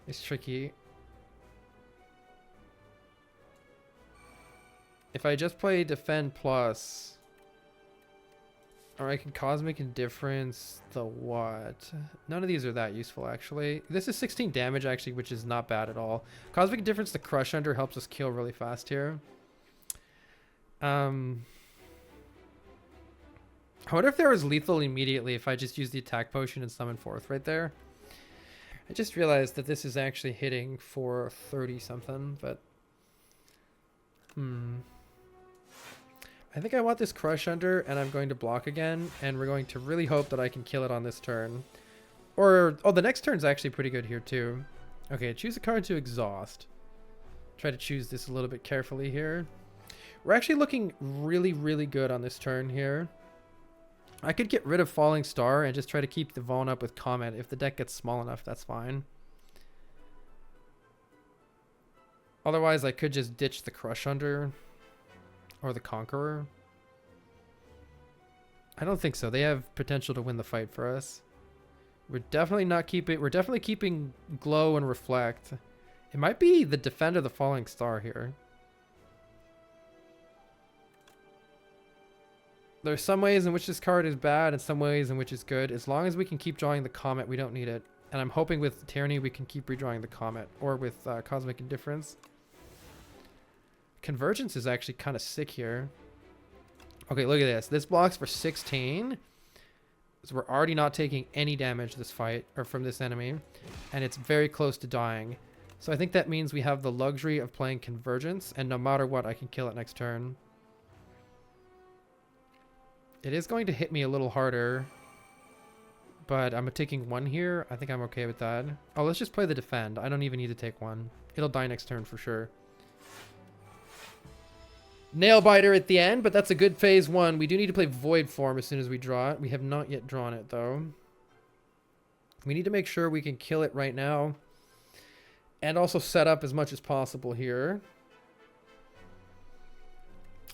It's tricky. If I just play Defend Plus, or I can Cosmic Indifference, the what? None of these are that useful, actually. This is 16 damage, actually, which is not bad at all. Cosmic Indifference, the Crush Under, helps us kill really fast here. I wonder if there was lethal immediately if I just use the attack potion and summon Forth right there. I just realized that this is actually hitting for 30 something, but I think I want this Crush Under, and I'm going to block again, and we're going to really hope that I can kill it on this turn. Or, oh, the next turn's actually pretty good here too. Okay, choose a card to exhaust. Try to choose this a little bit carefully here. We're actually looking really, really good on this turn here. I could get rid of Falling Star and just try to keep the Vuln up with Comet. If the deck gets small enough, that's fine. Otherwise, I could just ditch the Crush Under or the Conqueror. I don't think so. They have potential to win the fight for us. We're definitely not keeping... We're definitely keeping Glow and Reflect. It might be the Defender the Falling Star here. There's some ways in which this card is bad and some ways in which it's good. As long as we can keep drawing the Comet, we don't need it. And I'm hoping with Tyranny we can keep redrawing the Comet. Or with Cosmic Indifference. Convergence is actually kind of sick here. Okay, look at this. This blocks for 16. So we're already not taking any damage this fight, or from this enemy. And it's very close to dying. So I think that means we have the luxury of playing Convergence. And no matter what, I can kill it next turn. It is going to hit me a little harder. But I'm taking 1 here. I think I'm okay with that. Oh, let's just play the Defend. I don't even need to take 1. It'll die next turn for sure. Nailbiter at the end, but that's a good phase 1. We do need to play Void Form as soon as we draw it. We have not yet drawn it, though. We need to make sure we can kill it right now. And also set up as much as possible here.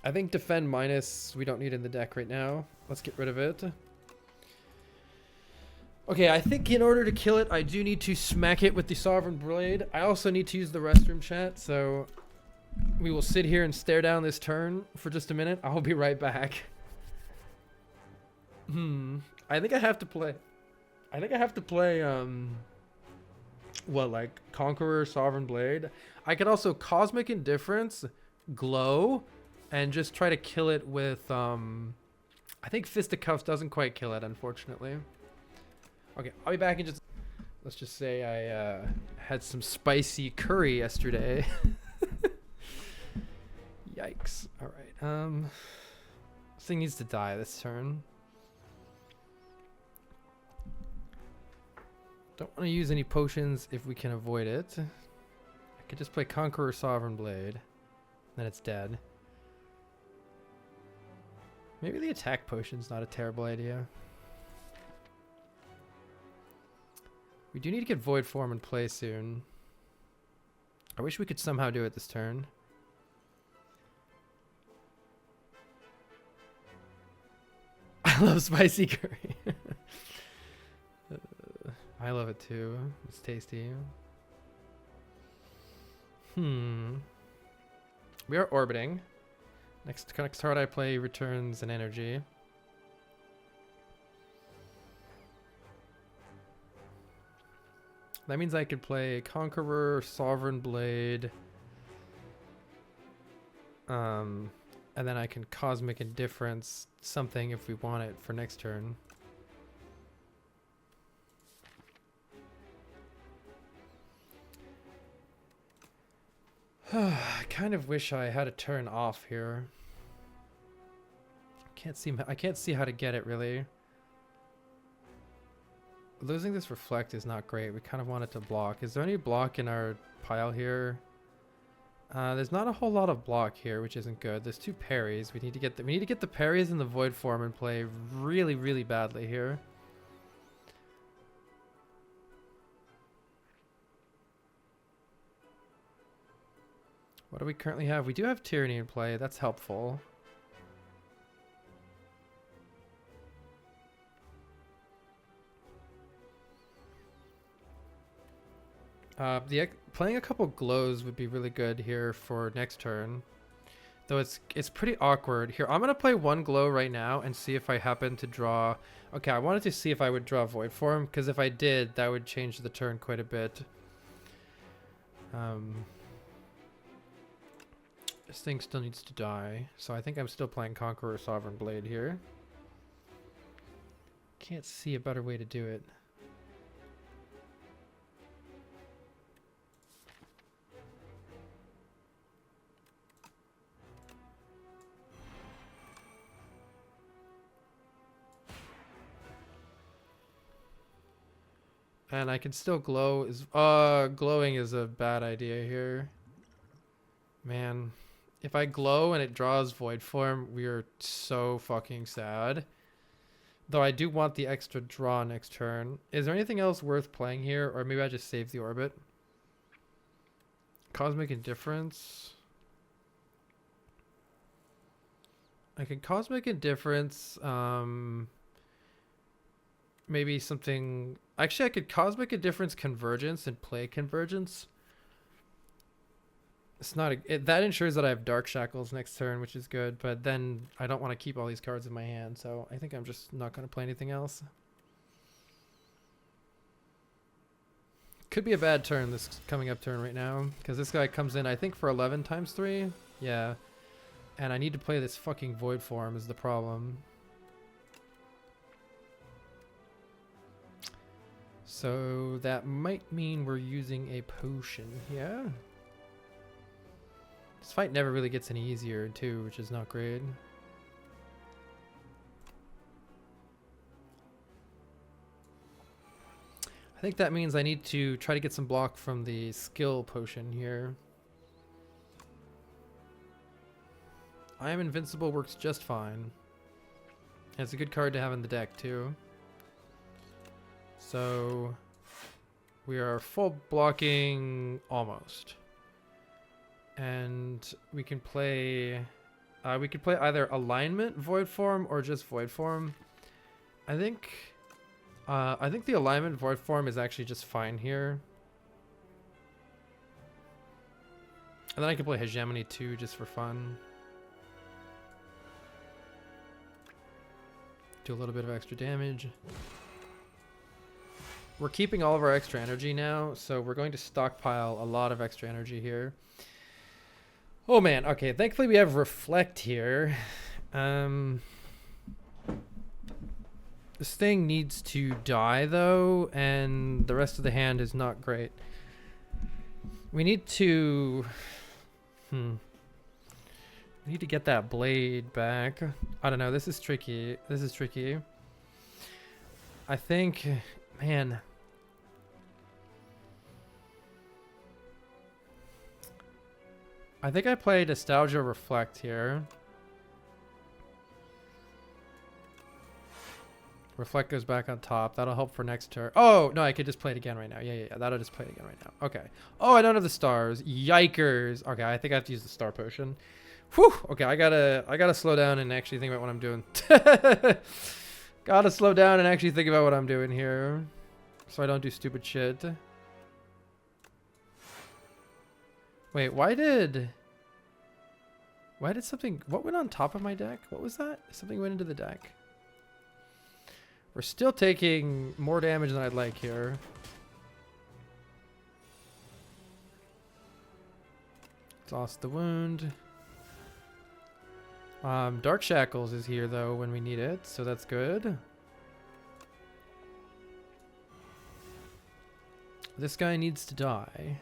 I think Defend minus we don't need in the deck right now. Let's get rid of it. Okay, I think in order to kill it, I do need to smack it with the Sovereign Blade. I also need to use the restroom chat, so we will sit here and stare down this turn for just a minute. I'll be right back. I think I have to play... what, like Conqueror, Sovereign Blade? I could also Cosmic Indifference, Glow, and just try to kill it with, I think Fisticuffs doesn't quite kill it, unfortunately. Okay, I'll be back in just... Let's just say I had some spicy curry yesterday. Yikes. Alright, this thing needs to die this turn. Don't want to use any potions if we can avoid it. I could just play Conqueror, Sovereign Blade. Then it's dead. Maybe the attack potion's not a terrible idea. We do need to get Void Form in play soon. I wish we could somehow do it this turn. I love spicy curry. I love it too. It's tasty. We are orbiting. Next card I play returns an energy. That means I could play Conqueror, Sovereign Blade. And then I can Cosmic Indifference something if we want it for next turn. I kind of wish I had a turn off here. I can't see how to get it really. Losing this Reflect is not great. We kind of want it to block. Is there any block in our pile here? There's not a whole lot of block here, which isn't good. There's 2 parries. We need to get the parries and the Void Form in play really, really badly here. What do we currently have? We do have Tyranny in play. That's helpful. Playing a couple glows would be really good here for next turn. Though it's pretty awkward. Here, I'm going to play 1 glow right now and see if I happen to draw... Okay, I wanted to see if I would draw Void Form, because if I did, that would change the turn quite a bit. This thing still needs to die, so I think I'm still playing Conqueror Sovereign Blade here. Can't see a better way to do it. And I can still glow. Glowing is a bad idea here. Man. If I glow and it draws Void Form, we are so fucking sad. Though I do want the extra draw next turn. Is there anything else worth playing here? Or maybe I just save the orbit. Cosmic Indifference. I could Cosmic Indifference. Maybe something. Actually, I could Cosmic Indifference Convergence and play Convergence. It's not that ensures that I have Dark Shackles next turn, which is good. But then I don't want to keep all these cards in my hand, so I think I'm just not going to play anything else. Could be a bad turn, this coming up turn right now, because this guy comes in, I think, for 11 times 3. Yeah. And I need to play this fucking Void Form is the problem. So that might mean we're using a potion here. This fight never really gets any easier too, which is not great. I think that means I need to try to get some block from the skill potion here. I Am Invincible works just fine. And it's a good card to have in the deck too. So we are full blocking almost. And we can play either Alignment Void Form or just Void Form. I think the Alignment Void Form is actually just fine here. And then I can play Hegemony too, just for fun. Do a little bit of extra damage. We're keeping all of our extra energy now, so we're going to stockpile a lot of extra energy here. Oh man, okay, thankfully we have Reflect here. This thing needs to die though, and the rest of the hand is not great. We need to... We need to get that blade back. I don't know, this is tricky. This is tricky. I think... Man... I think I play Nostalgia Reflect here. Reflect goes back on top. That'll help for next turn. Oh, no, I could just play it again right now. Yeah. That'll just play it again right now. Okay. Oh, I don't have the stars. Yikers. Okay, I think I have to use the star potion. Whew. Okay, I gotta slow down and actually think about what I'm doing. Gotta slow down and actually think about what I'm doing here, so I don't do stupid shit. Wait, why did something... What went on top of my deck? What was that? Something went into the deck. We're still taking more damage than I'd like here. Lost the wound. Dark Shackles is here though when we need it, so that's good. This guy needs to die.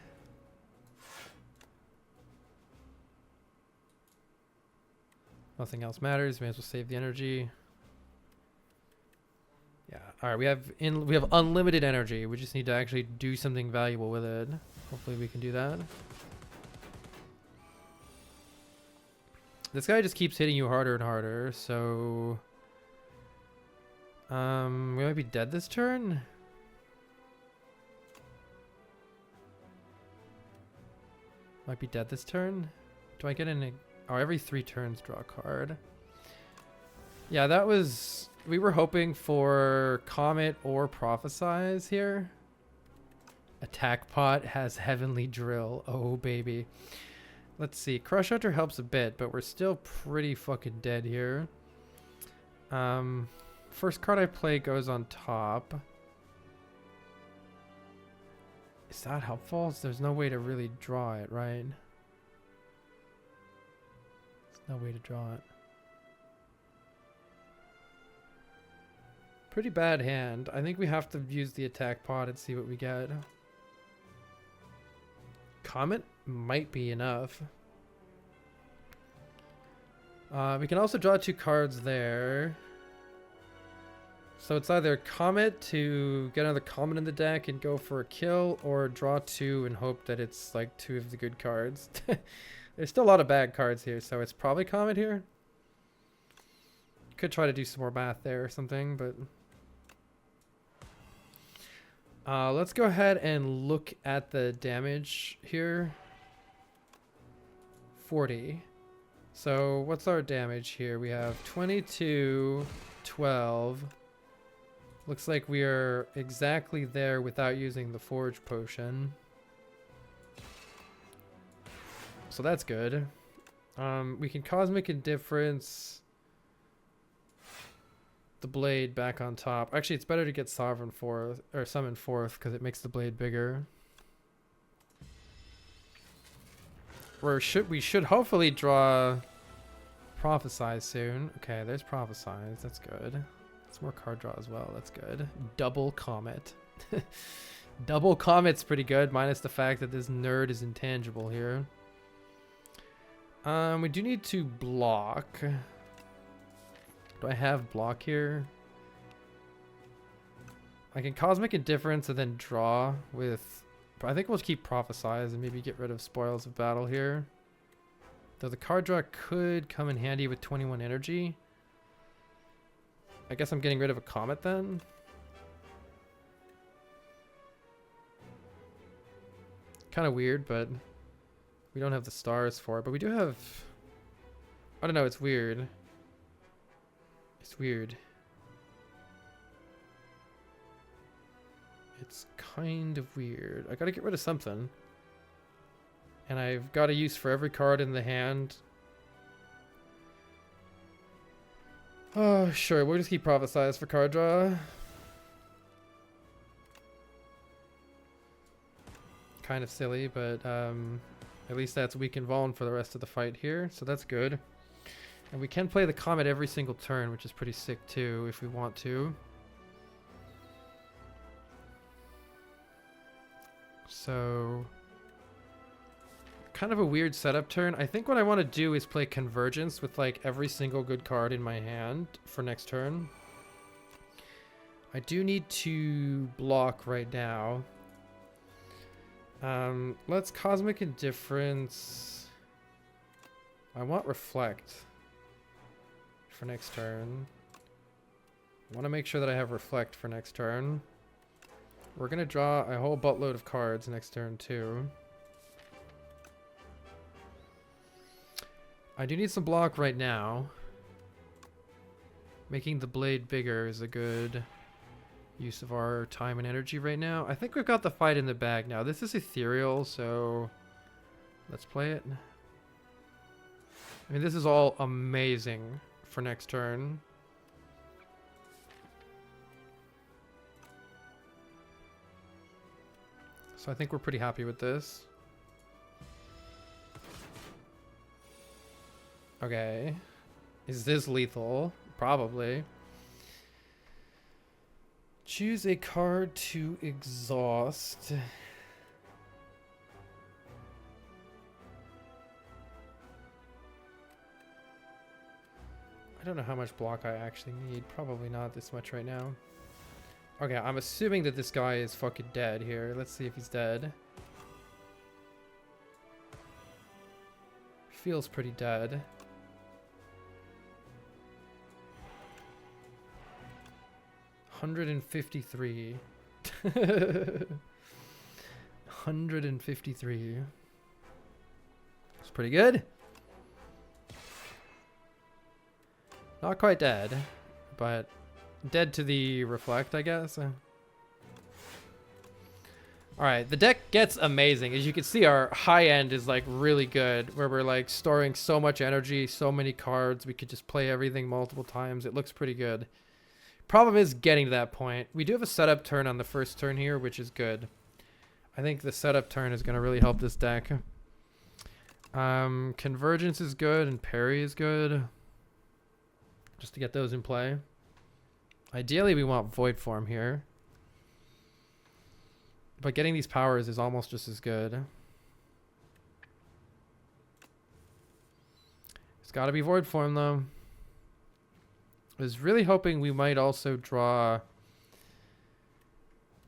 Nothing else matters. May as well save the energy. Yeah. All right. We have unlimited energy. We just need to actually do something valuable with it. Hopefully we can do that. This guy just keeps hitting you harder and harder. So, we might be dead this turn. Might be dead this turn. Do I get any? Oh, every 3 turns draw a card. Yeah, that was... We were hoping for Comet or Prophesize here. Attack Pot has Heavenly Drill. Oh, baby. Let's see. Crush Hunter helps a bit, but we're still pretty fucking dead here. First card I play goes on top. Is that helpful? There's no way to really draw it, right? No way to draw it. Pretty bad hand. I think we have to use the attack pod and see what we get. Comet might be enough. We can also draw 2 cards there. So it's either Comet to get another Comet in the deck and go for a kill, or draw 2 and hope that it's like 2 of the good cards. There's still a lot of bad cards here, so it's probably Comet here. Could try to do some more math there or something, but... let's go ahead and look at the damage here. 40. So what's our damage here? We have 22, 12. Looks like we are exactly there without using the Forge Potion. So that's good. We can Cosmic Indifference the blade back on top. Actually, it's better to get Sovereign fourth, or Summon fourth, because it makes the blade bigger. We should hopefully draw Prophesize soon. Okay, there's Prophesize. That's good. It's more card draw as well. That's good. Double Comet. Double Comet's pretty good, minus the fact that this nerd is intangible here. We do need to block. Do I have block here? I can Cosmic Indifference and then draw with... I think we'll keep Prophesize and maybe get rid of Spoils of Battle here. Though the card draw could come in handy with 21 energy. I guess I'm getting rid of a Comet then. Kind of weird, but we don't have the stars for it. But we do have... I don't know, it's weird. It's weird. It's kind of weird. I gotta get rid of something. And I've got a use for every card in the hand. Oh, sure. We'll just keep Prophesize for card draw. Kind of silly, but at least that's weak and Vuln for the rest of the fight here. So that's good. And we can play the Comet every single turn, which is pretty sick too, if we want to. So... kind of a weird setup turn. I think what I want to do is play Convergence with like every single good card in my hand for next turn. I do need to block right now. Let's Cosmic Indifference. I want Reflect for next turn. I want to make sure that I have Reflect for next turn. We're going to draw a whole buttload of cards next turn too. I do need some block right now. Making the blade bigger is a good use of our time and energy right now. I think we've got the fight in the bag now. This is ethereal, so let's play it. I mean, this is all amazing for next turn. So I think we're pretty happy with this. Okay. Is this lethal? Probably. Choose a card to exhaust. I don't know how much block I actually need. Probably not this much right now. Okay, I'm assuming that this guy is fucking dead here. Let's see if he's dead. Feels pretty dead. 153. 153. It's pretty good. Not quite dead, but dead to the reflect, I guess. Alright, the deck gets amazing. As you can see, our high end is like really good, where we're like storing so much energy, so many cards. We could just play everything multiple times. It looks pretty good. Problem is getting to that point. We do have a setup turn on the first turn here, which is good. I think the setup turn is going to really help this deck. Convergence is good and Parry is good. Just to get those in play. Ideally, we want Void Form here. But getting these powers is almost just as good. It's got to be Void Form, though. I was really hoping we might also draw...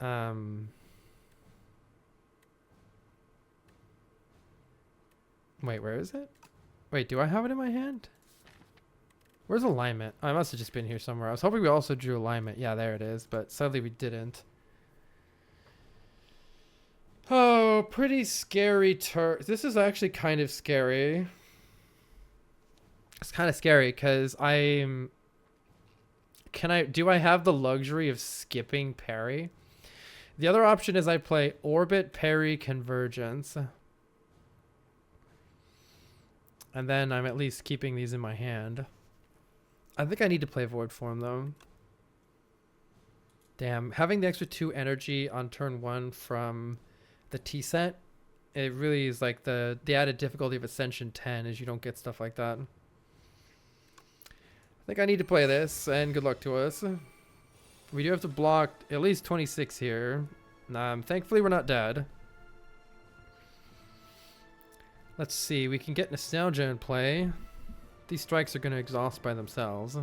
Wait, where is it? Wait, do I have it in my hand? Where's Alignment? Oh, I must have just been here somewhere. I was hoping we also drew Alignment. Yeah, there it is. But sadly, we didn't. Oh, pretty scary turn. This is actually kind of scary. It's kind of scary because do I have the luxury of skipping parry? The other option is I play Orbit, Parry, Convergence. And then I'm at least keeping these in my hand. I think I need to play Void Form though. Damn, having the extra 2 energy on turn 1 from the T set, it really is like the added difficulty of Ascension 10 is you don't get stuff like that. I think I need to play this, and good luck to us. We do have to block at least 26 here. Thankfully we're not dead. Let's see, we can get Nostalgia in play. These strikes are going to exhaust by themselves.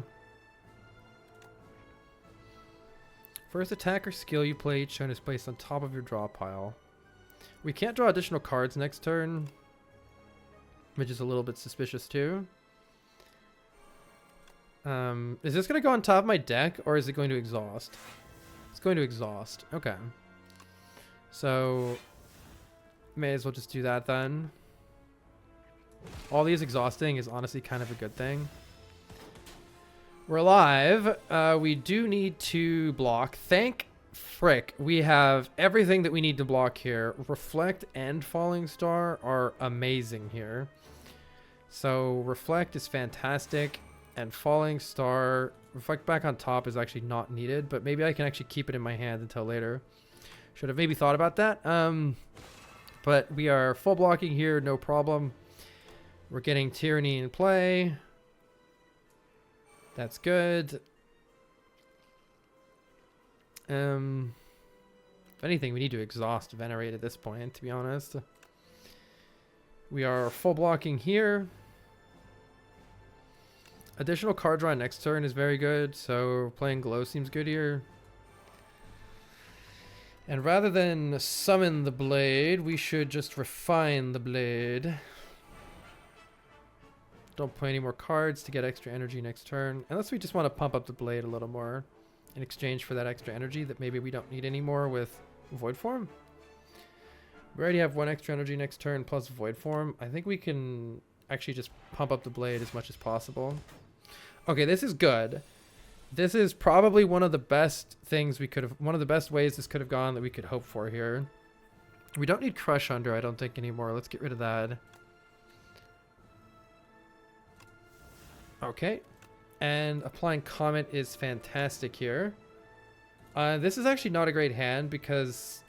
First attack or skill you play each turn is placed on top of your draw pile. We can't draw additional cards next turn, which is a little bit suspicious too. Is this going to go on top of my deck, or is it going to exhaust? It's going to exhaust. Okay. So, may as well just do that then. All these exhausting is honestly kind of a good thing. We're alive. We do need to block. Thank frick. We have everything that we need to block here. Reflect and Falling Star are amazing here. So Reflect is fantastic. And Falling Star, Reflect back on top is actually not needed. But maybe I can actually keep it in my hand until later. Should have maybe thought about that. But we are full blocking here, no problem. We're getting Tyranny in play. That's good. If anything, we need to exhaust Venerate at this point, to be honest. We are full blocking here. Additional card draw next turn is very good, so playing Glow seems good here. And rather than summon the blade, we should just refine the blade. Don't play any more cards to get extra energy next turn. Unless we just want to pump up the blade a little more in exchange for that extra energy that maybe we don't need anymore with Void Form. We already have 1 extra energy next turn plus Void Form. I think we can actually just pump up the blade as much as possible. Okay, this is good. This is probably one of the best things we could have, one of the best ways this could have gone that we could hope for here. We don't need Crush Under, I don't think, anymore. Let's get rid of that. Okay, and applying Comet is fantastic here. This is actually not a great hand because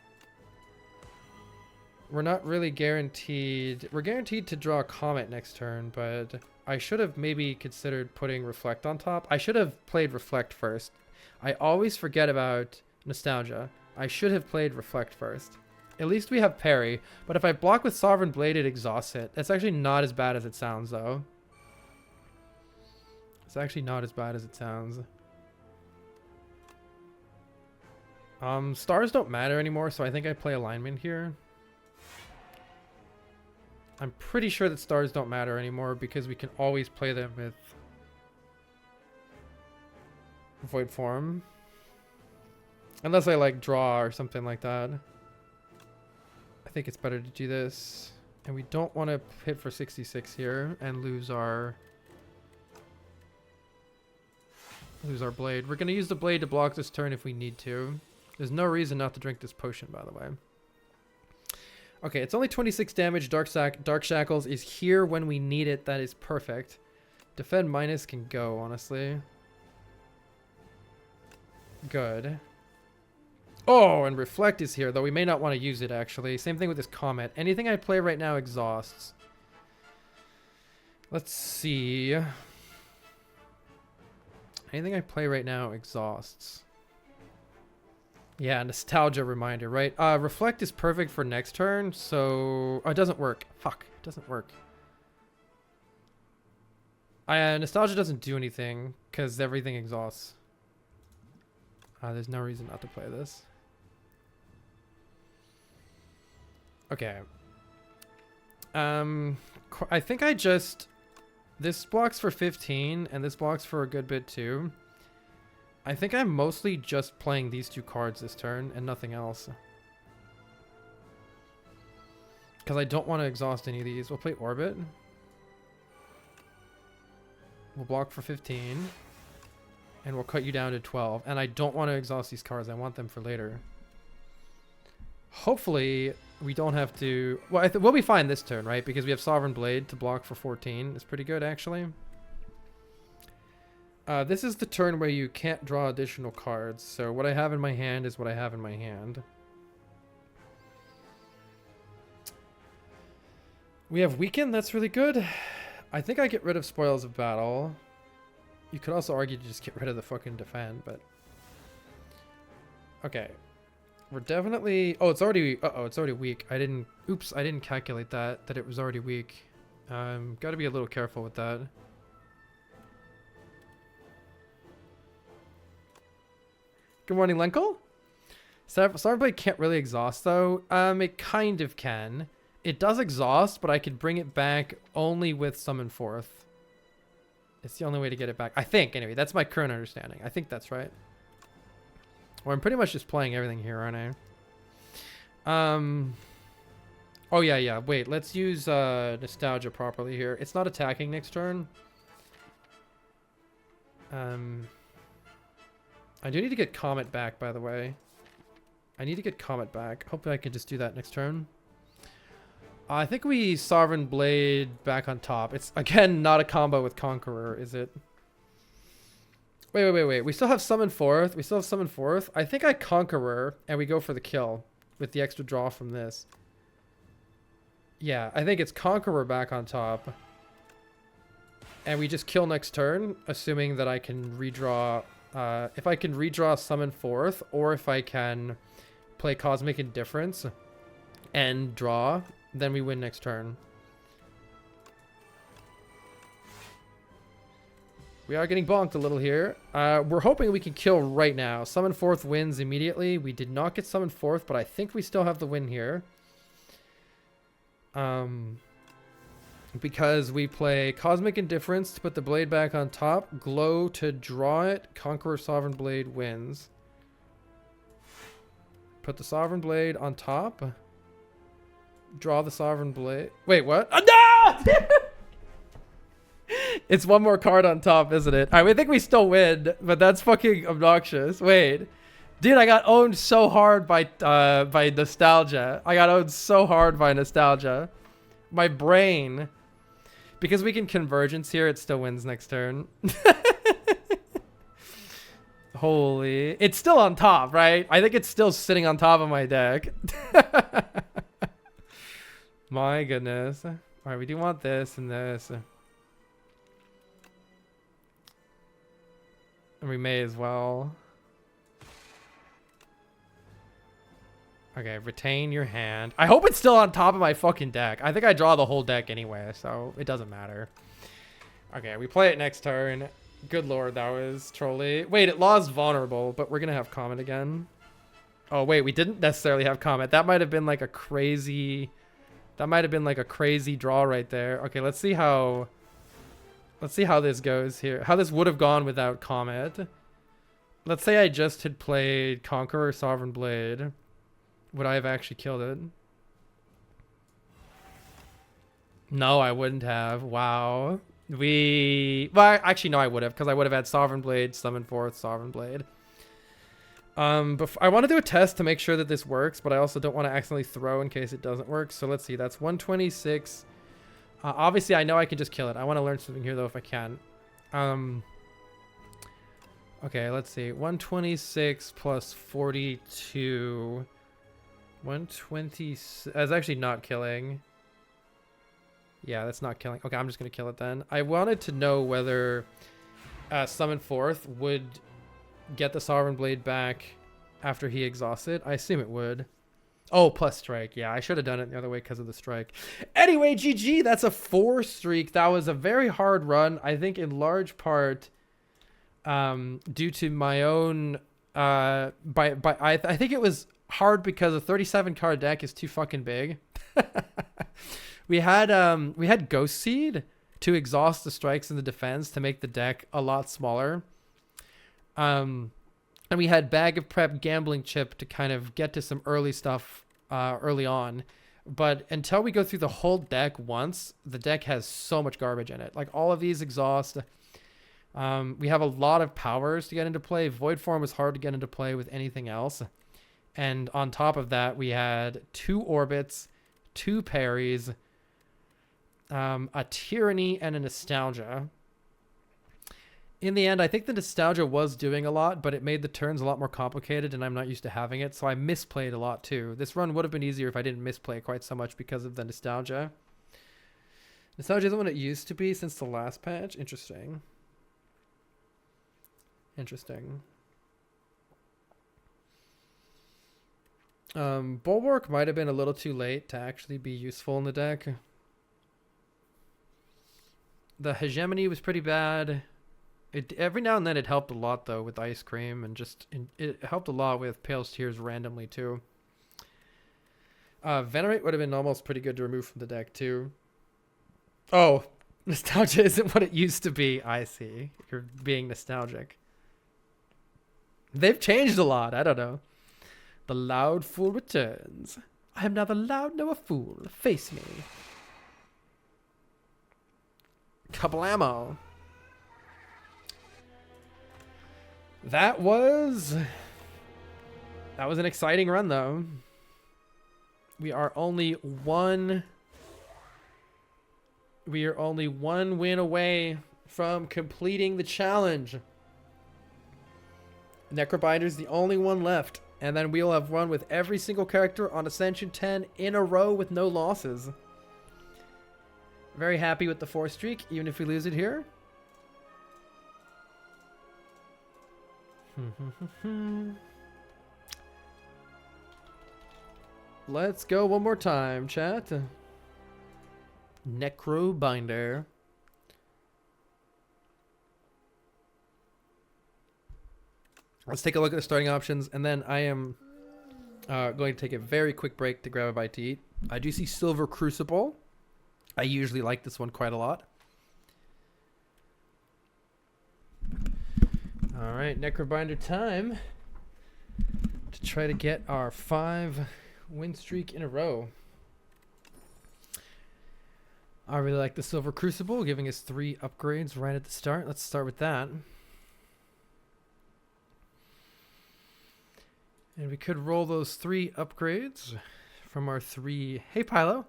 we're not really guaranteed. We're guaranteed to draw Comet next turn, but I should have maybe considered putting Reflect on top. I should have played Reflect first. I always forget about Nostalgia. I should have played Reflect first. At least we have Parry, but if I block with Sovereign Blade, it exhausts it. That's actually not as bad as it sounds, though. It's actually not as bad as it sounds. Stars don't matter anymore, so I think I play Alignment here. I'm pretty sure that stars don't matter anymore because we can always play them with Void Form. Unless I like draw or something like that. I think it's better to do this. And we don't want to hit for 66 here and lose our blade. We're going to use the blade to block this turn if we need to. There's no reason not to drink this potion, by the way. Okay, it's only 26 damage. Dark Shackles is here when we need it. That is perfect. Defend minus can go, honestly. Good. Oh, and Reflect is here, though we may not want to use it, actually. Same thing with this Comet. Anything I play right now exhausts. Let's see. Anything I play right now exhausts. Yeah, Nostalgia Reminder, right? Reflect is perfect for next turn, so... Oh, it doesn't work. Fuck, it doesn't work. Nostalgia doesn't do anything, because everything exhausts. There's no reason not to play this. Okay. I think I just... This blocks for 15, and this blocks for a good bit too. I think I'm mostly just playing these 2 cards this turn, and nothing else. Because I don't want to exhaust any of these. We'll play Orbit. We'll block for 15. And we'll cut you down to 12. And I don't want to exhaust these cards. I want them for later. Hopefully, we don't have to... Well, we'll be fine this turn, right? Because we have Sovereign Blade to block for 14. It's pretty good, actually. This is the turn where you can't draw additional cards. So what I have in my hand is what I have in my hand. We have Weaken. That's really good. I think I get rid of Spoils of Battle. You could also argue to just get rid of the fucking Defend, but... Okay. We're definitely... Oh, it's already... Uh-oh, it's already weak. I didn't... Oops, I didn't calculate that it was already weak. Gotta be a little careful with that. Good morning, Lenkel. Sovereign Blade can't really exhaust, though. It kind of can. It does exhaust, but I could bring it back only with Summon Forth. It's the only way to get it back. I think, anyway. That's my current understanding. I think that's right. Well, I'm pretty much just playing everything here, aren't I? Oh, yeah. Wait, let's use Nostalgia properly here. It's not attacking next turn. I do need to get Comet back, by the way. I need to get Comet back. Hopefully I can just do that next turn. I think we Sovereign Blade back on top. It's, again, not a combo with Conqueror, is it? Wait. We still have Summon Forth. I think I Conqueror, and we go for the kill with the extra draw from this. Yeah, I think it's Conqueror back on top. And we just kill next turn, assuming that I can redraw... if I can redraw Summon Forth, or if I can play Cosmic Indifference and draw, then we win next turn. We are getting bonked a little here. We're hoping we can kill right now. Summon Forth wins immediately. We did not get Summon Forth, but I think we still have the win here. Because we play Cosmic Indifference to put the blade back on top, Glow to draw it, Conqueror Sovereign Blade wins. Put the Sovereign Blade on top. Draw the Sovereign Blade. Wait, what? Oh, no! It's one more card on top, isn't it? I think we still win, but that's fucking obnoxious. Wait. Dude, I got owned so hard by Nostalgia. My brain. Because we can Convergence here, it still wins next turn. Holy. It's still on top, right? I think it's still sitting on top of my deck. My goodness. Alright, we do want this and this. And we may as well. Okay, retain your hand. I hope it's still on top of my fucking deck. I think I draw the whole deck anyway, so it doesn't matter. Okay, we play it next turn. Good lord, that was trolly. Wait, it lost vulnerable, but we're gonna have Comet again. Oh wait, we didn't necessarily have Comet. That might have been like a crazy... That might have been like a crazy draw right there. Okay, let's see how this goes here. How this would have gone without Comet. Let's say I just had played Conqueror Sovereign Blade. Would I have actually killed it? No, I wouldn't have. Wow. Well, actually, no, I would have, because I would have had Sovereign Blade, Summon Forth, Sovereign Blade. But I want to do a test to make sure that this works, but I also don't want to accidentally throw in case it doesn't work. So let's see. That's 126. Obviously, I know I can just kill it. I want to learn something here, though, if I can. Okay, let's see. 126 plus 42... 120. That's actually not killing. Yeah, that's not killing. Okay, I'm just gonna kill it then. I wanted to know whether Summon Forth would get the Sovereign Blade back after he exhausted. I assume it would. Oh, plus strike. Yeah, I should have done it the other way because of the strike. Anyway, GG. That's a 4 streak. That was a very hard run. I think in large part due to my own. I think it was hard because a 37 card deck is too fucking big. we had Ghost Seed to exhaust the strikes and the defense to make the deck a lot smaller. And we had Bag of Prep, Gambling Chip to kind of get to some early stuff early on. But until we go through the whole deck once, the deck has so much garbage in it. Like all of these exhaust. We have a lot of powers to get into play. Void Form was hard to get into play with anything else. And on top of that, we had 2 orbits, 2 parries, a Tyranny, and a Nostalgia. In the end, I think the Nostalgia was doing a lot, but it made the turns a lot more complicated, and I'm not used to having it, so I misplayed a lot too. This run would have been easier if I didn't misplay quite so much because of the Nostalgia. Nostalgia isn't what it used to be since the last patch. Interesting. Interesting. Bulwark might have been a little too late to actually be useful in the deck. The Hegemony was pretty bad. Every now and then it helped a lot though with Ice Cream, and it helped a lot with Pale's Tears randomly too. Venerate would have been almost pretty good to remove from the deck too. Oh, Nostalgia isn't what it used to be. I see. You're being nostalgic. They've changed a lot. I don't know. The Loud Fool returns. I am neither loud nor a fool. Face me. Kablamo. That was an exciting run though. We are only one win away from completing the challenge. Necrobinder's the only one left, and then we'll have run with every single character on Ascension 10 in a row with no losses. Very happy with the 4 streak, even if we lose it here. Let's go one more time, chat. Necrobinder. Let's take a look at the starting options, and then I am going to take a very quick break to grab a bite to eat. I do see Silver Crucible. I usually like this one quite a lot. All right, Necrobinder time to try to get our 5 win streak in a row. I really like the Silver Crucible, giving us 3 upgrades right at the start. Let's start with that. And we could roll those 3 upgrades from our 3... Hey, Pylo!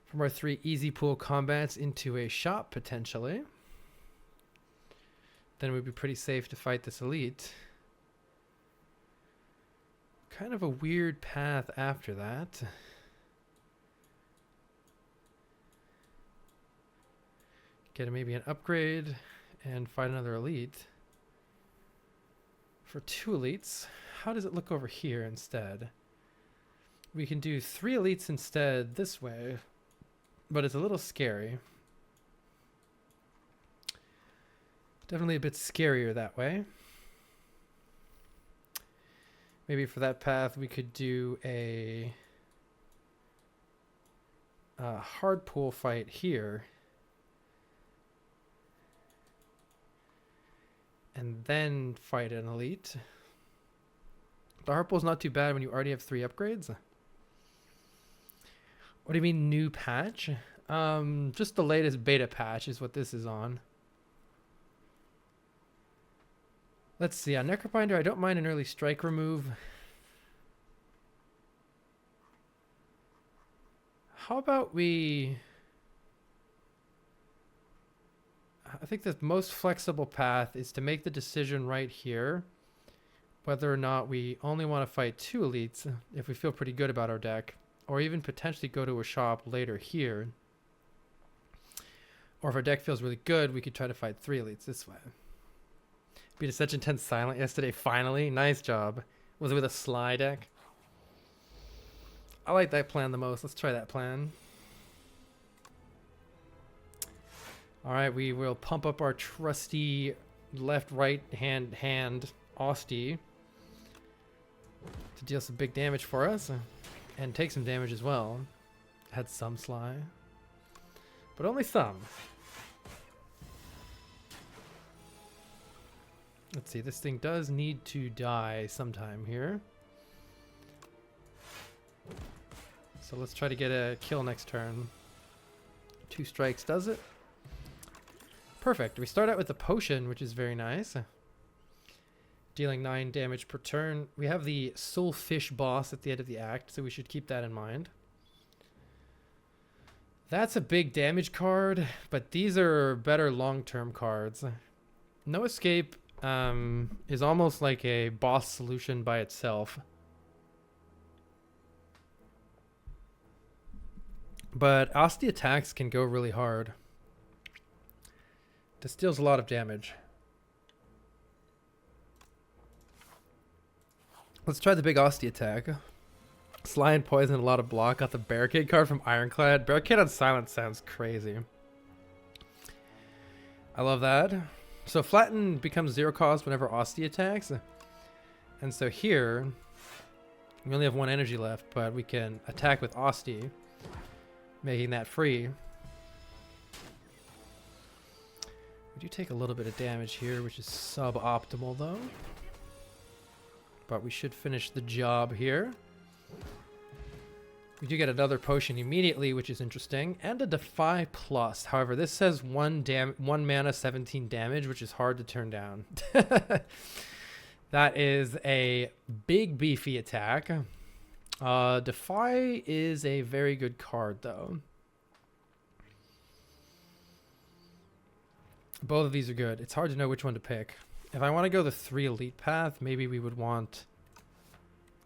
From our 3 easy pool combats into a shop, potentially. Then we'd be pretty safe to fight this elite. Kind of a weird path after that. Get maybe an upgrade and fight another elite. For 2 elites, how does it look over here instead? We can do 3 elites instead this way, but it's a little scary. Definitely a bit scarier that way. Maybe for that path we could do a hard pool fight here. And then fight an elite. The hard pool's not too bad when you already have 3 upgrades. What do you mean new patch? Just the latest beta patch is what this is on. Let's see, on Necrobinder, I don't mind an early strike remove. How about we... I think the most flexible path is to make the decision right here whether or not we only want to fight 2 elites if we feel pretty good about our deck, or even potentially go to a shop later here. Or if our deck feels really good, we could try to fight 3 elites this way. Beat Ascension 10 silent yesterday, finally. Nice job. Was it with a Sly deck? I like that plan the most. Let's try that plan. Alright, we will pump up our trusty left-right hand Austie to deal some big damage for us. And take some damage as well. Had some Sly. But only some. Let's see, this thing does need to die sometime here. So let's try to get a kill next turn. 2 strikes does it. Perfect. We start out with the potion, which is very nice. Dealing 9 damage per turn. We have the Soulfish boss at the end of the act, so we should keep that in mind. That's a big damage card, but these are better long-term cards. No Escape is almost like a boss solution by itself. But Asti attacks can go really hard. This deals a lot of damage. Let's try the big Asti attack. Sly and Poison, a lot of block. Got the Barricade card from Ironclad. Barricade on Silence sounds crazy. I love that. So Flatten becomes 0 cost whenever Asti attacks. And so here, we only have 1 energy left, but we can attack with Asti, making that free. We do take a little bit of damage here, which is suboptimal though. But we should finish the job here. We do get another potion immediately, which is interesting, and a Defy plus. However, this says 1 mana, 17 damage, which is hard to turn down. That is a big beefy attack. Defy is a very good card, though. Both of these are good. It's hard to know which one to pick. If I want to go the 3 elite path, maybe we would want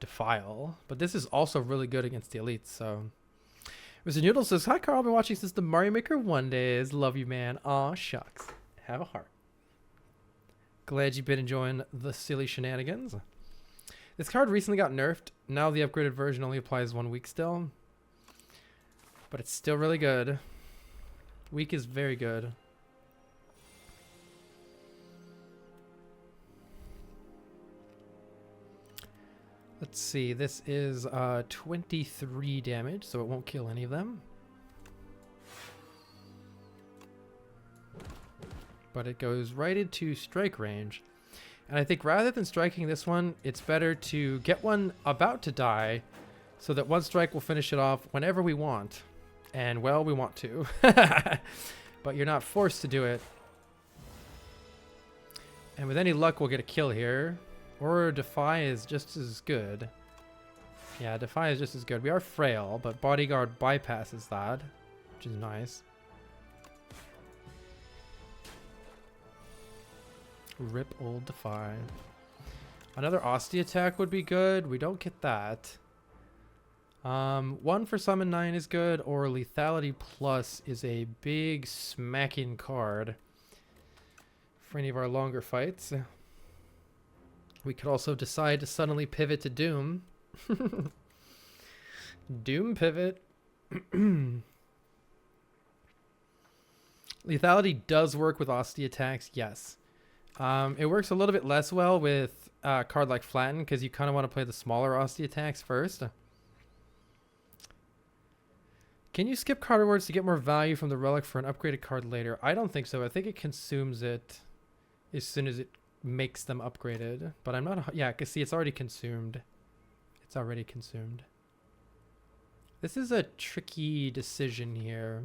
Defile. But this is also really good against the elites, so. Mr. Noodle says, hi Carl, I've been watching since the Mario Maker 1 days. Love you, man. Aw, shucks. Have a heart. Glad you've been enjoying the silly shenanigans. This card recently got nerfed. Now the upgraded version only applies 1 week still. But it's still really good. Week is very good. Let's see, this is 23 damage, so it won't kill any of them. But it goes right into strike range. And I think rather than striking this one, it's better to get one about to die so that 1 strike will finish it off whenever we want. And, well, we want to. But you're not forced to do it. And with any luck, we'll get a kill here. Or Defy is just as good. Yeah, Defy is just as good. We are frail, but Bodyguard bypasses that, which is nice. Rip old Defy. Another Asti attack would be good. We don't get that. 1 for Summon 9 is good, or Lethality Plus is a big smacking card for any of our longer fights. We could also decide to suddenly pivot to Doom. Doom pivot. Lethality does work with Asti attacks, yes. It works a little bit less well with a card like Flatten, because you kind of want to play the smaller Asti attacks first. Can you skip card rewards to get more value from the relic for an upgraded card later? I don't think so. I think it consumes it as soon as it makes them upgraded, but I'm not. Yeah, because see, it's already consumed. It's already consumed. This is a tricky decision here.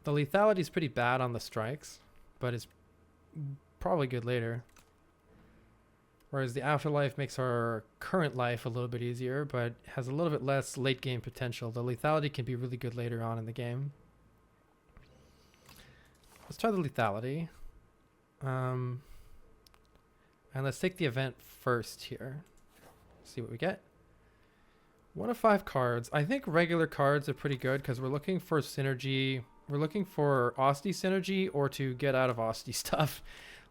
The lethality is pretty bad on the strikes, but it's probably good later. Whereas the afterlife makes our current life a little bit easier, but has a little bit less late game potential. The lethality can be really good later on in the game. Let's try the lethality. And let's take the event first here. See what we get. 1 of 5 cards. I think regular cards are pretty good because we're looking for synergy. We're looking for Asti synergy or to get out of Asti stuff.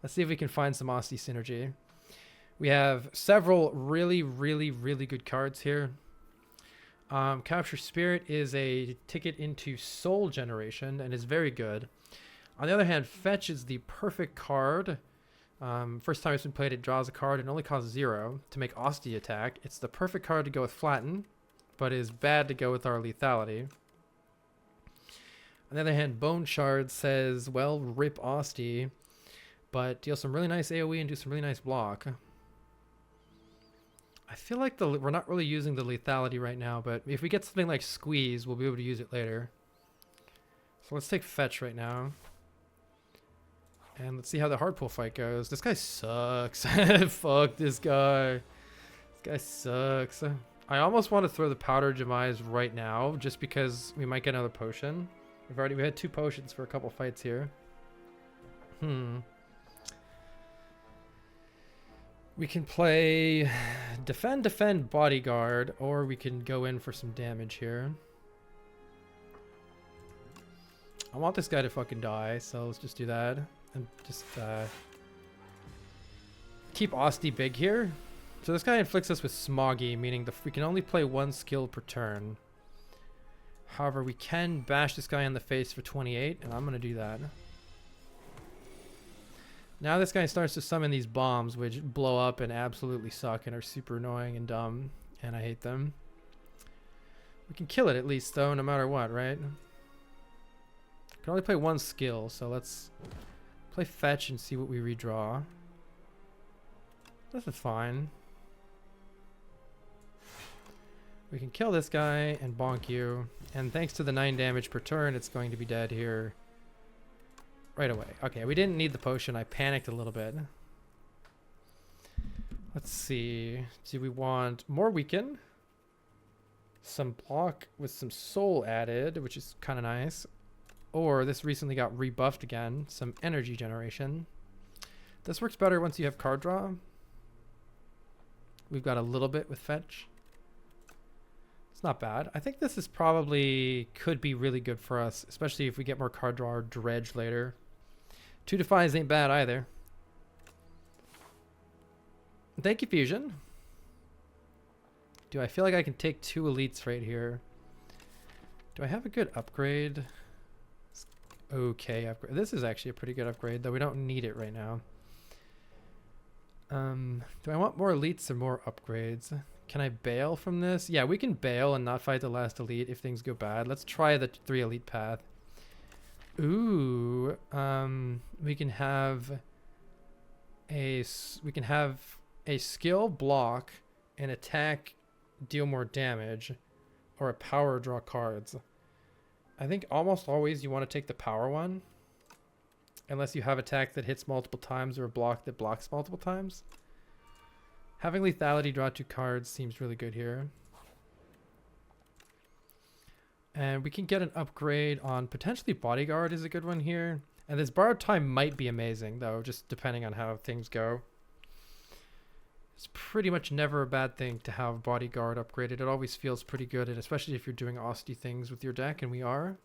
Let's see if we can find some Asti synergy. We have several really, really, really good cards here. Capture Spirit is a ticket into Soul Generation and is very good. On the other hand, Fetch is the perfect card. First time it's been played, it draws a card and only costs 0 to make Asti attack. It's the perfect card to go with Flatten, but is bad to go with our lethality. On the other hand, Bone Shard says, well, rip Asti, but deal some really nice AoE and do some really nice block. I feel like we're not really using the lethality right now, but if we get something like Squeeze, we'll be able to use it later. So let's take fetch right now. And let's see how the hard pull fight goes. This guy sucks. Fuck this guy. This guy sucks. I almost want to throw the powder demise right now, just because we might get another potion. We had 2 potions for a couple fights here. We can play defend, bodyguard, or we can go in for some damage here. I want this guy to fucking die, so let's just do that. And just keep Osti big here. So this guy inflicts us with Smoggy, meaning we can only play 1 skill per turn. However, we can bash this guy in the face for 28, and I'm going to do that. Now this guy starts to summon these bombs, which blow up and absolutely suck and are super annoying and dumb, and I hate them. We can kill it at least, though, no matter what, right? Can only play 1 skill, so let's play fetch and see what we redraw. This is fine. We can kill this guy and bonk you, and thanks to the 9 damage per turn, it's going to be dead here right away. Okay, we didn't need the potion. I panicked a little bit. Let's see. Do we want more weaken? Some block with some soul added, which is kind of nice. Or this recently got rebuffed again. Some energy generation. This works better once you have card draw. We've got a little bit with fetch. It's not bad. I think this is probably could be really good for us, especially if we get more card draw or dredge later. 2 defies ain't bad either. Thank you, Fusion. Do I feel like I can take 2 elites right here? Do I have a good upgrade? Okay, upgrade. This is actually a pretty good upgrade, though we don't need it right now. Do I want more elites or more upgrades? Can I bail from this? Yeah, we can bail and not fight the last elite if things go bad. Let's try the 3 elite path. Ooh, we can have a skill block and attack deal more damage, or a power draw cards. I think almost always you want to take the power one, unless you have attack that hits multiple times or a block that blocks multiple times. Having lethality draw 2 cards seems really good here. And we can get an upgrade on potentially bodyguard is a good one here. And this borrowed time might be amazing though, just depending on how things go. It's pretty much never a bad thing to have bodyguard upgraded. It always feels pretty good, and especially if you're doing Osti things with your deck, and we are.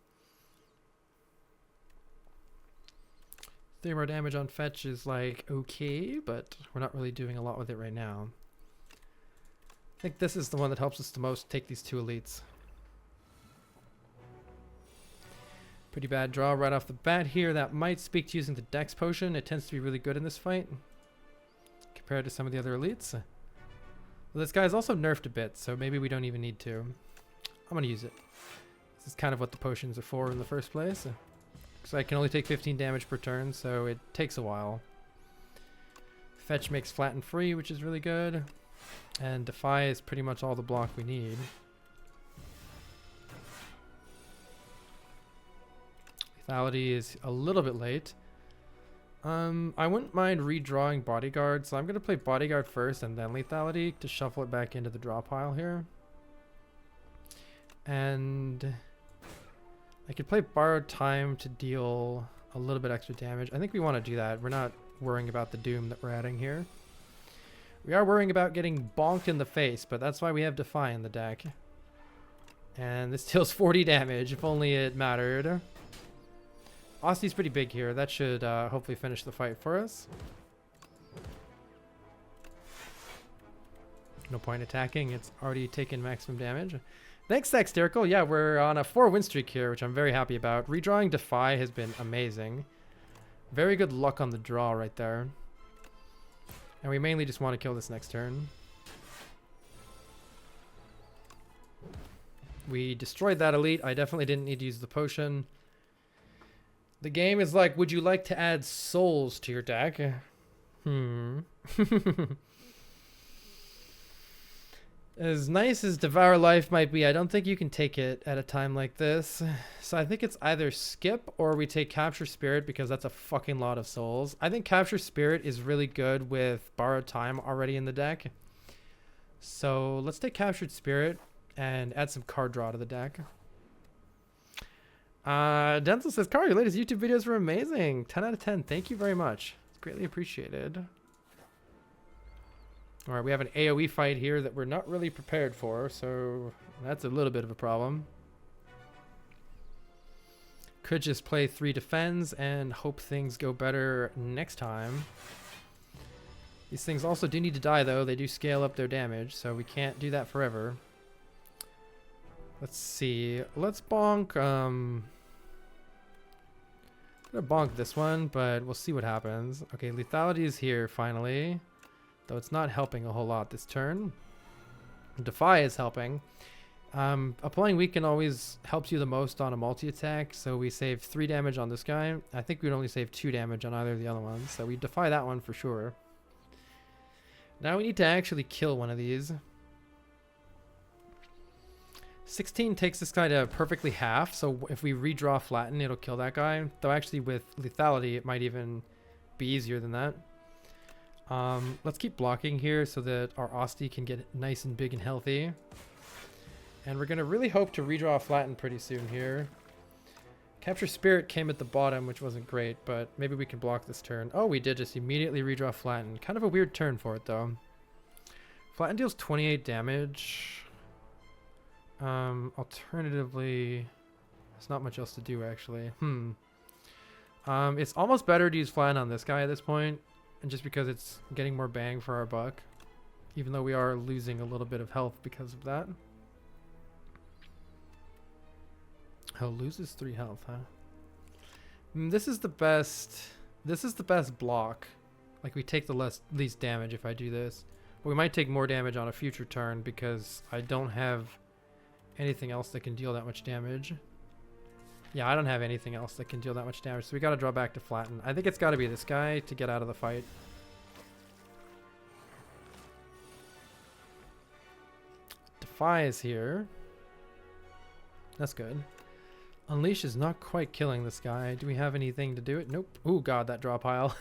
3 more damage on fetch is like okay, but we're not really doing a lot with it right now. I think this is the one that helps us the most, take these 2 elites. Pretty bad draw right off the bat here. That might speak to using the Dex potion. It tends to be really good in this fight compared to some of the other elites. Well, this guy's also nerfed a bit, so maybe we don't even need to. I'm going to use it. This is kind of what the potions are for in the first place. So I can only take 15 damage per turn, so it takes a while. Fetch makes flat and free, which is really good. And Defy is pretty much all the block we need. Lethality is a little bit late. I wouldn't mind redrawing Bodyguard, so I'm going to play Bodyguard first and then Lethality to shuffle it back into the draw pile here. And I could play Borrowed Time to deal a little bit extra damage. I think we want to do that. We're not worrying about the doom that we're adding here. We are worrying about getting bonked in the face, but that's why we have Defy in the deck. And this deals 40 damage, if only it mattered. Osti's pretty big here. That should hopefully finish the fight for us. No point attacking. It's already taken maximum damage. Thanks, Dexterical. Yeah, we're on a 4 win streak here, which I'm very happy about. Redrawing Defy has been amazing. Very good luck on the draw right there. And we mainly just want to kill this next turn. We destroyed that elite. I definitely didn't need to use the potion. The game is like, would you like to add souls to your deck? As nice as Devour Life might be, I don't think you can take it at a time like this. So I think it's either skip or we take Capture Spirit because that's a fucking lot of souls. I think Capture Spirit is really good with Borrowed Time already in the deck. So let's take Captured Spirit and add some card draw to the deck. Denzel says, Carl, your latest YouTube videos were amazing. 10 out of 10. Thank you very much. It's greatly appreciated. All right, we have an AoE fight here that we're not really prepared for, so that's a little bit of a problem. Could just play 3 defends and hope things go better next time. These things also do need to die, though. They do scale up their damage, so we can't do that forever. Let's see. Let's bonk. I'm gonna bonk this one, but we'll see what happens. Okay, lethality is here finally. Though it's not helping a whole lot this turn. Defy is helping. Applying Weaken always helps you the most on a multi-attack, so we save 3 damage on this guy. I think we'd only save 2 damage on either of the other ones, so we defy that one for sure. Now we need to actually kill one of these. 16 takes this guy to perfectly half, so if we redraw Flatten, it'll kill that guy. Though actually with lethality, it might even be easier than that. Let's keep blocking here so that our Osti can get nice and big and healthy. And we're going to really hope to redraw Flatten pretty soon here. Capture Spirit came at the bottom, which wasn't great, but maybe we can block this turn. Oh, we did just immediately redraw Flatten. Kind of a weird turn for it, though. Flatten deals 28 damage. Alternatively, there's not much else to do, actually. It's almost better to use Flatten on this guy at this point. And just because it's getting more bang for our buck. Even though we are losing a little bit of health because of that. Oh, loses 3 health, huh? This is the best. This is the best block. Like we take the least damage if I do this. But we might take more damage on a future turn because I don't have anything else that can deal that much damage. Yeah, I don't have anything else that can deal that much damage, so we gotta draw back to Flatten. I think it's gotta be this guy to get out of the fight. Defy is here. That's good. Unleash is not quite killing this guy. Do we have anything to do it? Nope. Oh god, that draw pile.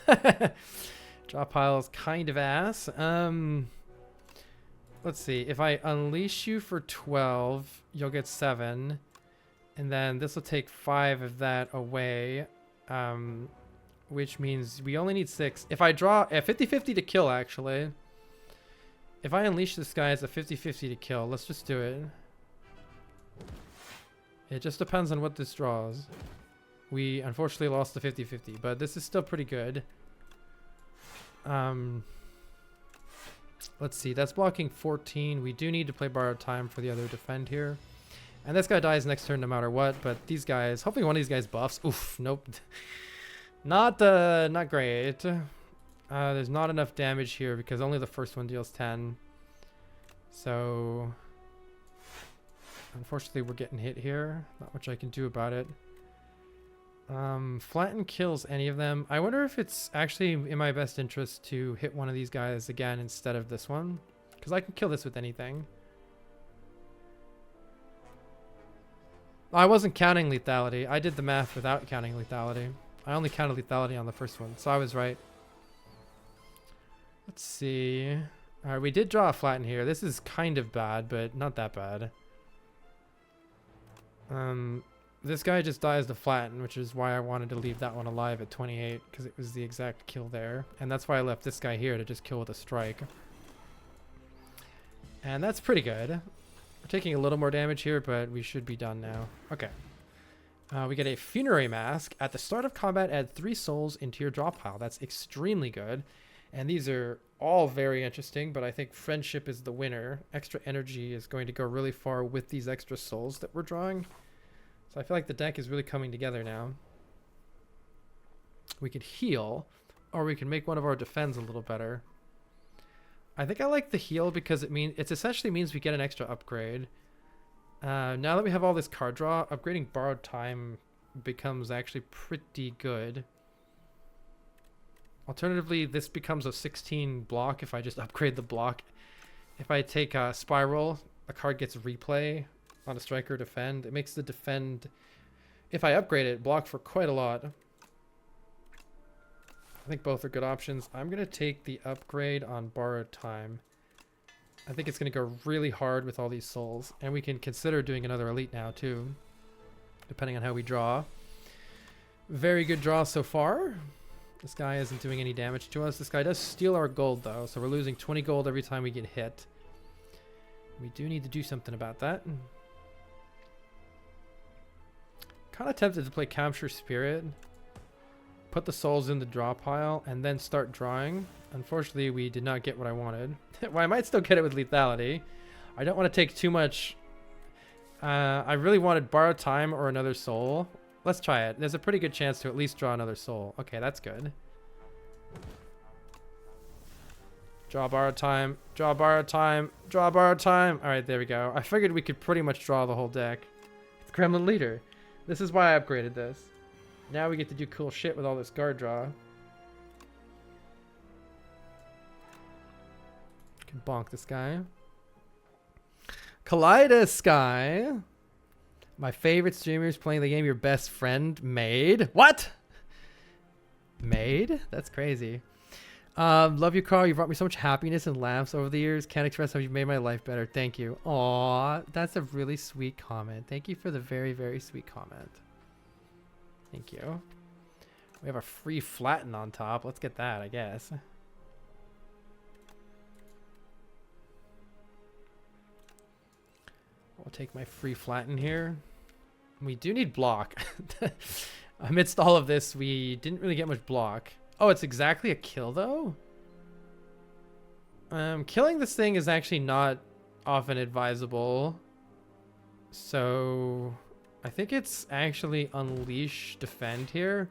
Draw pile is kind of ass. Let's see. If I unleash you for 12, you'll get 7. And then this will take 5 of that away, which means we only need 6. If I draw a 50-50 to kill, actually. If I unleash this guy, it's a 50-50 to kill. Let's just do it. It just depends on what this draws. We unfortunately lost the 50-50, but this is still pretty good. Let's see. That's blocking 14. We do need to play Borrowed Time for the other defend here. And this guy dies next turn no matter what, but these guys, hopefully one of these guys buffs. Oof, nope. Not great. There's not enough damage here because only the first one deals 10. So, unfortunately we're getting hit here. Not much I can do about it. Flatten kills any of them. I wonder if it's actually in my best interest to hit one of these guys again instead of this one. Because I can kill this with anything. I wasn't counting lethality. I did the math without counting lethality. I only counted lethality on the first one, so I was right. Let's see. Alright, we did draw a Flatten here. This is kind of bad, but not that bad. This guy just dies to Flatten, which is why I wanted to leave that one alive at 28, because it was the exact kill there. And that's why I left this guy here to just kill with a strike. And that's pretty good. We're taking a little more damage here, but we should be done now. Okay. We get a Funerary Mask. At the start of combat, add 3 souls into your draw pile. That's extremely good. And these are all very interesting, but I think Friendship is the winner. Extra energy is going to go really far with these extra souls that we're drawing. So I feel like the deck is really coming together now. We could heal, or we can make one of our defends a little better. I think I like the heal because it essentially means we get an extra upgrade. Now that we have all this card draw, upgrading Borrowed Time becomes actually pretty good. Alternatively, this becomes a 16 block if I just upgrade the block If I take a Spiral, a card gets replay on a striker defend. It makes the defend, if I upgrade it, block for quite a lot. I think both are good options. I'm going to take the upgrade on Borrowed Time. I think it's going to go really hard with all these souls. And we can consider doing another elite now too, depending on how we draw. Very good draw so far. This guy isn't doing any damage to us. This guy does steal our gold though, so we're losing 20 gold every time we get hit. We do need to do something about that. Kind of tempted to play Capture Spirit, put the souls in the draw pile, and then start drawing. Unfortunately, we did not get what I wanted. Well, I might still get it with lethality. I don't want to take too much. I really wanted Borrowed Time or another soul. Let's try it. There's a pretty good chance to at least draw another soul. Okay, that's good. Draw Borrowed Time. Draw Borrowed Time. Draw Borrowed Time. All right, there we go. I figured we could pretty much draw the whole deck. It's Gremlin Leader. This is why I upgraded this. Now we get to do cool shit with all this guard draw. Can bonk this guy. Kaleidosky. My favorite streamers playing the game your best friend made. What? Made? That's crazy. Love you, Carl. You've brought me so much happiness and laughs over the years. Can't express how you've made my life better. Thank you. Aw, that's a really sweet comment. Thank you for the very, very sweet comment. Thank you. We have a free flatten on top. Let's get that, I guess. I'll take my free flatten here. We do need block. Amidst all of this, we didn't really get much block. Oh, it's exactly a kill though? Killing this thing is actually not often advisable. So I think it's actually Unleash Defend here.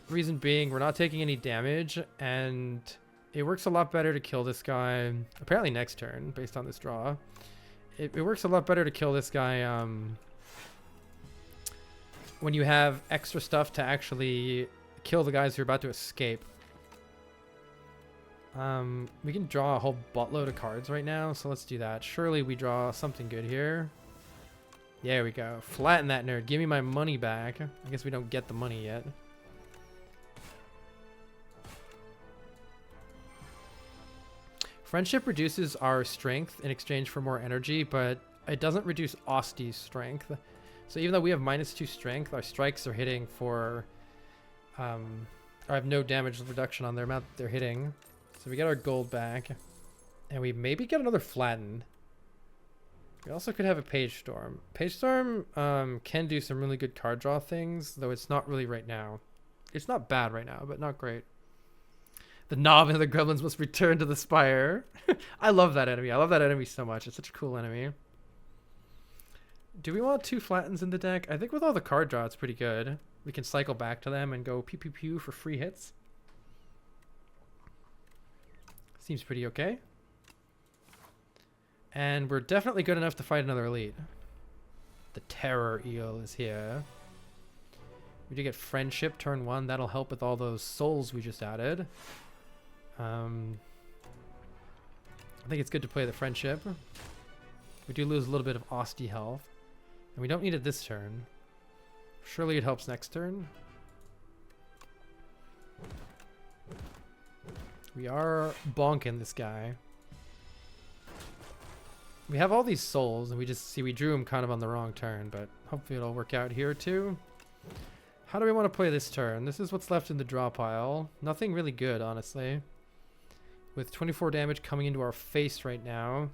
Reason being, we're not taking any damage, and it works a lot better to kill this guy, apparently next turn, based on this draw. It works a lot better to kill this guy when you have extra stuff to actually kill the guys who are about to escape. We can draw a whole buttload of cards right now, so let's do that. Surely we draw something good here. There we go. Flatten that nerd. Give me my money back. I guess we don't get the money yet. Friendship reduces our strength in exchange for more energy, but it doesn't reduce Osti's strength. So even though we have -2 strength, our strikes are hitting for... I have no damage reduction on their amount they're hitting. So we get our gold back. And we maybe get another flatten. We also could have a Page Storm. Page Storm can do some really good card draw things, though it's not really right now. It's not bad right now, but not great. The Knob and the Gremlins must return to the Spire. I love that enemy. I love that enemy so much. It's such a cool enemy. Do we want 2 flattens in the deck? I think with all the card draw, it's pretty good. We can cycle back to them and go pew pew pew for free hits. Seems pretty okay. And we're definitely good enough to fight another elite. The Terror Eel is here. We do get Friendship turn 1. That'll help with all those souls we just added. I think it's good to play the Friendship. We do lose a little bit of Osti health. And we don't need it this turn. Surely it helps next turn. We are bonking this guy. We have all these souls, and we just see we drew him kind of on the wrong turn, but hopefully it'll work out here too. How do we want to play this turn? This is what's left in the draw pile. Nothing really good, honestly. With 24 damage coming into our face right now.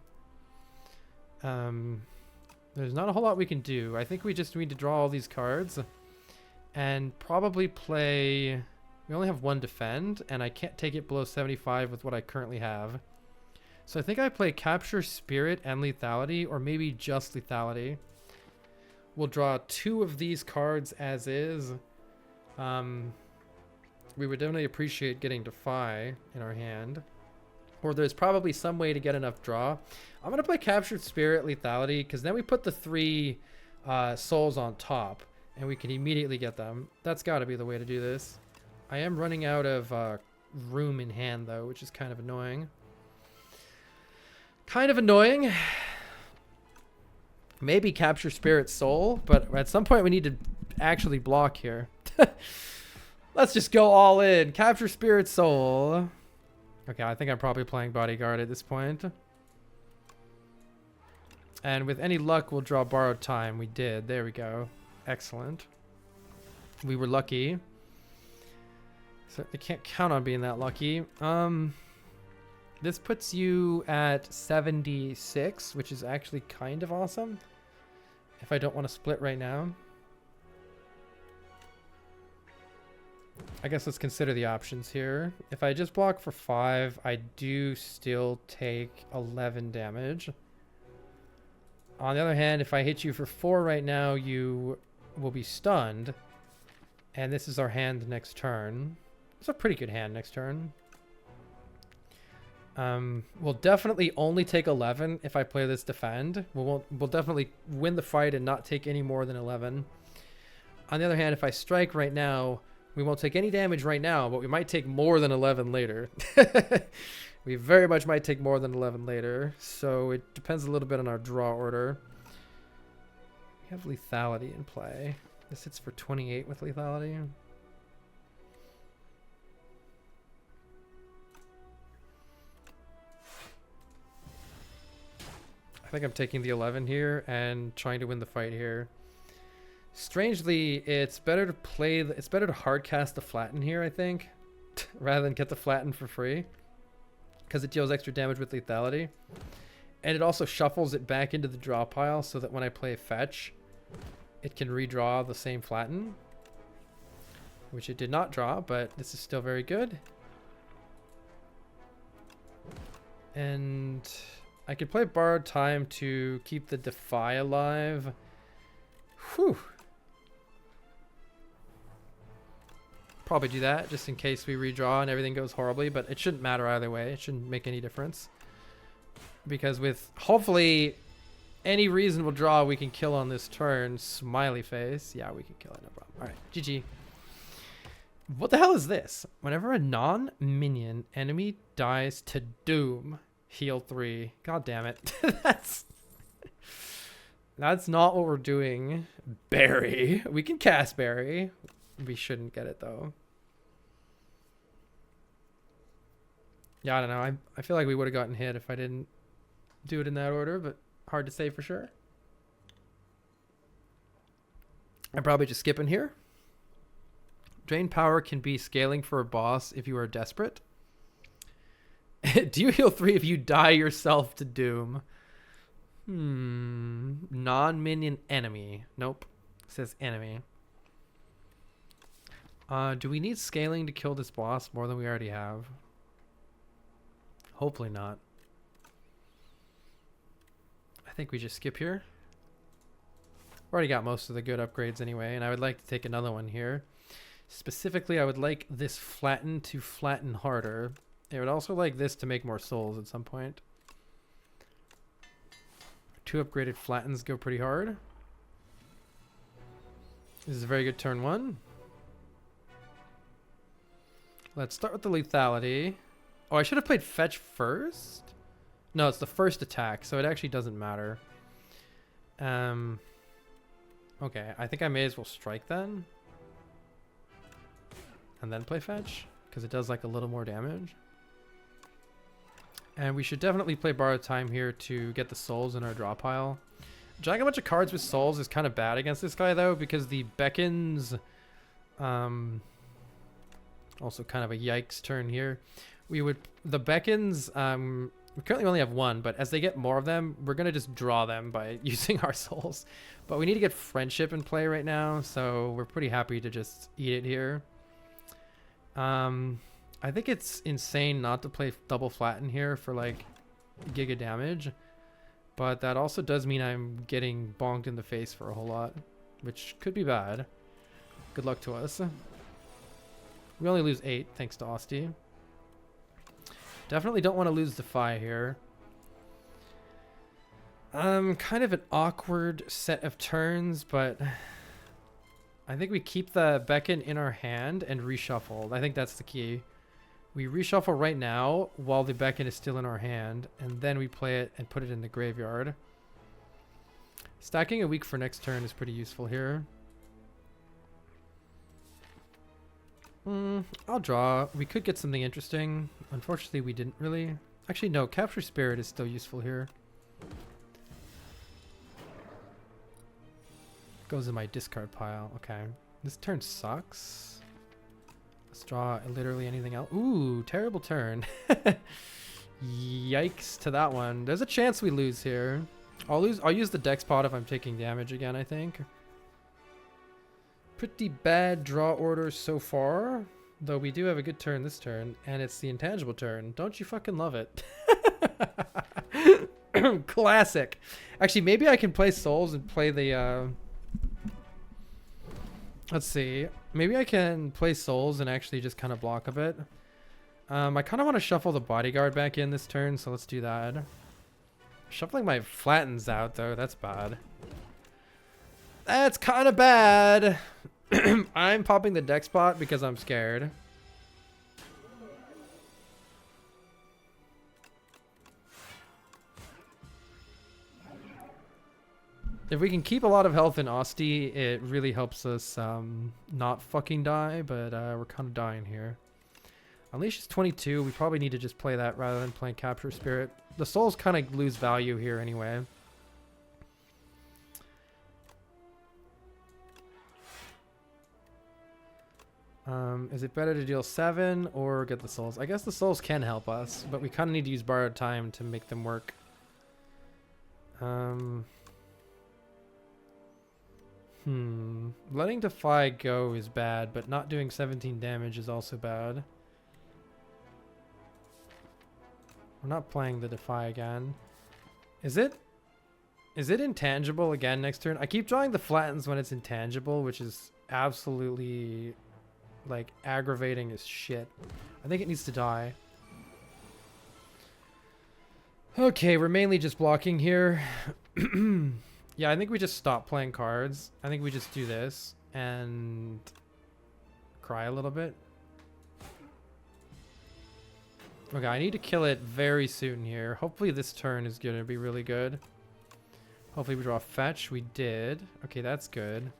There's not a whole lot we can do. I think we just need to draw all these cards. And probably play... We only have 1 defend, and I can't take it below 75 with what I currently have. So I think I play Capture Spirit and Lethality, or maybe just Lethality. We'll draw 2 of these cards as is. We would definitely appreciate getting Defy in our hand. Or there's probably some way to get enough draw. I'm going to play Captured Spirit, Lethality, because then we put the 3 souls on top, and we can immediately get them. That's got to be the way to do this. I am running out of room in hand, though, which is kind of annoying. Kind of annoying. Maybe capture Spirit Soul, but at some point we need to actually block here. Let's just go all in. Capture Spirit Soul. Okay, I think I'm probably playing Bodyguard at this point. And with any luck, we'll draw Borrowed Time. We did. There we go. Excellent. We were lucky. Certainly can't count on being that lucky. This puts you at 76, which is actually kind of awesome. If I don't want to split right now. I guess let's consider the options here. If I just block for 5, I do still take 11 damage. On the other hand, if I hit you for 4 right now, you will be stunned. And this is our hand next turn. It's a pretty good hand next turn. We'll definitely only take 11 if I play this defend. We'll definitely win the fight and not take any more than 11. On the other hand, if I strike right now, we won't take any damage right now, but we might take more than 11 later. We very much might take more than 11 later, so it depends a little bit on our draw order. We have lethality in play. This hits for 28 with lethality. I think I'm taking the 11 here and trying to win the fight here. Strangely, it's better to hard cast the flatten here, I think, rather than get the flatten for free, because it deals extra damage with lethality. And it also shuffles it back into the draw pile so that when I play fetch, it can redraw the same flatten, which it did not draw, but this is still very good. And I could play Borrowed Time to keep the Defy alive. Whew. Probably do that just in case we redraw and everything goes horribly, but it shouldn't matter either way. It shouldn't make any difference. Because with hopefully any reasonable draw we can kill on this turn, smiley face. Yeah, we can kill it, no problem. All right, GG. What the hell is this? Whenever a non-minion enemy dies to Doom, heal 3. God damn it. That's not what we're doing. Barry. We can cast Barry. We shouldn't get it though. Yeah, I don't know. I feel like we would have gotten hit if I didn't do it in that order, but hard to say for sure. I'm probably just skipping here. Drain power can be scaling for a boss if you are desperate. Do you heal 3 if you die yourself to Doom? Non-minion enemy. Nope. It says enemy. Do we need scaling to kill this boss more than we already have? Hopefully not. I think we just skip here. Already got most of the good upgrades anyway, and I would like to take another one here. Specifically, I would like this flatten to flatten harder. I would also like this to make more souls at some point. 2 upgraded flattens go pretty hard. This is a very good turn 1. Let's start with the lethality. Oh, I should have played fetch first? No, it's the first attack, so it actually doesn't matter. Okay, I think I may as well strike then. And then play fetch, because it does like a little more damage. And we should definitely play Borrowed Time here to get the souls in our draw pile. Drawing a bunch of cards with souls is kind of bad against this guy though, because the beckons... also kind of a yikes turn here. The beckons, we currently only have 1, but as they get more of them, we're going to just draw them by using our souls. But we need to get friendship in play right now, so we're pretty happy to just eat it here. I think it's insane not to play double flatten here for like giga damage, but that also does mean I'm getting bonked in the face for a whole lot, which could be bad. Good luck to us. We only lose 8 thanks to Austie. Definitely don't want to lose Defy here. Kind of an awkward set of turns, but I think we keep the beckon in our hand and reshuffle. I think that's the key. We reshuffle right now while the beacon is still in our hand, and then we play it and put it in the graveyard. Stacking a week for next turn is pretty useful here. I'll draw. We could get something interesting. Unfortunately, we didn't really. Actually, no. Capture Spirit is still useful here. Goes in my discard pile. Okay. This turn sucks. Let's draw literally anything else. Ooh, terrible turn. Yikes to that one. There's a chance we lose here. I'll use the dex pot if I'm taking damage again, I think. Pretty bad draw order so far. Though we do have a good turn this turn. And it's the intangible turn. Don't you fucking love it? Classic. Actually, maybe I can play souls and play the... Let's see. Maybe I can play souls and actually just kind of block a bit. I kind of want to shuffle the bodyguard back in this turn, so let's do that. Shuffling my flattens out, though. That's bad. That's kind of bad. I'm popping the deck spot because I'm scared. If we can keep a lot of health in Asti, it really helps us not fucking die, but we're kind of dying here. Unleash is 22. We probably need to just play that rather than playing Capture Spirit. The souls kind of lose value here anyway. Is it better to deal 7 or get the souls? I guess the souls can help us, but we kind of need to use borrowed time to make them work. Letting Defy go is bad, but not doing 17 damage is also bad. We're not playing the Defy again. Is it intangible again next turn? I keep drawing the flattens when it's intangible, which is absolutely like aggravating as shit. I think it needs to die. Okay, we're mainly just blocking here. Yeah, I think we just stop playing cards. I think we just do this and cry a little bit. Okay, I need to kill it very soon here. Hopefully this turn is going to be really good. Hopefully we draw fetch. We did. Okay, that's good.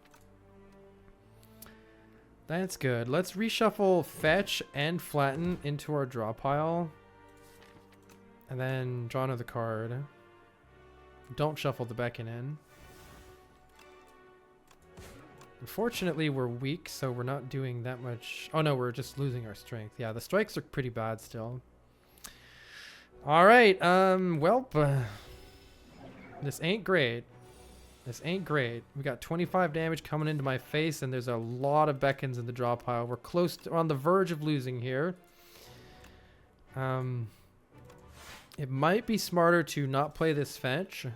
That's good. Let's reshuffle fetch and flatten into our draw pile. And then draw another card. Don't shuffle the beacon in. Unfortunately, we're weak, so we're not doing that much. Oh no, we're just losing our strength. Yeah, the strikes are pretty bad still. Alright, this ain't great. This ain't great. We got 25 damage coming into my face, and there's a lot of beacons in the draw pile. We're close to, on the verge of losing here. It might be smarter to not play this fetch.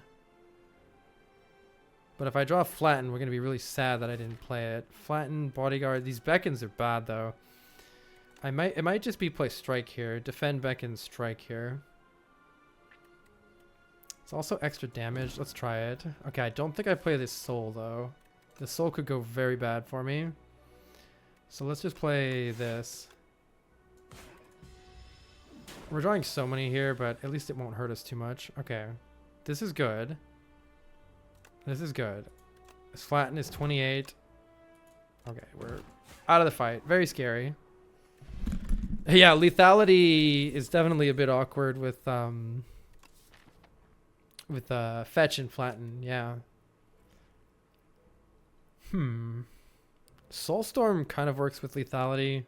But if I draw flatten, we're going to be really sad that I didn't play it. Flatten, bodyguard. These beacons are bad, though. It might just be play strike here. Defend, beacon, strike here. It's also extra damage. Let's try it. Okay, I don't think I play this soul, though. The soul could go very bad for me. So let's just play this. We're drawing so many here, but at least it won't hurt us too much. Okay. This is good. This is good. This flatten is 28. Okay, we're out of the fight. Very scary. Yeah, lethality is definitely a bit awkward with fetch and flatten. Yeah. Soulstorm kind of works with lethality.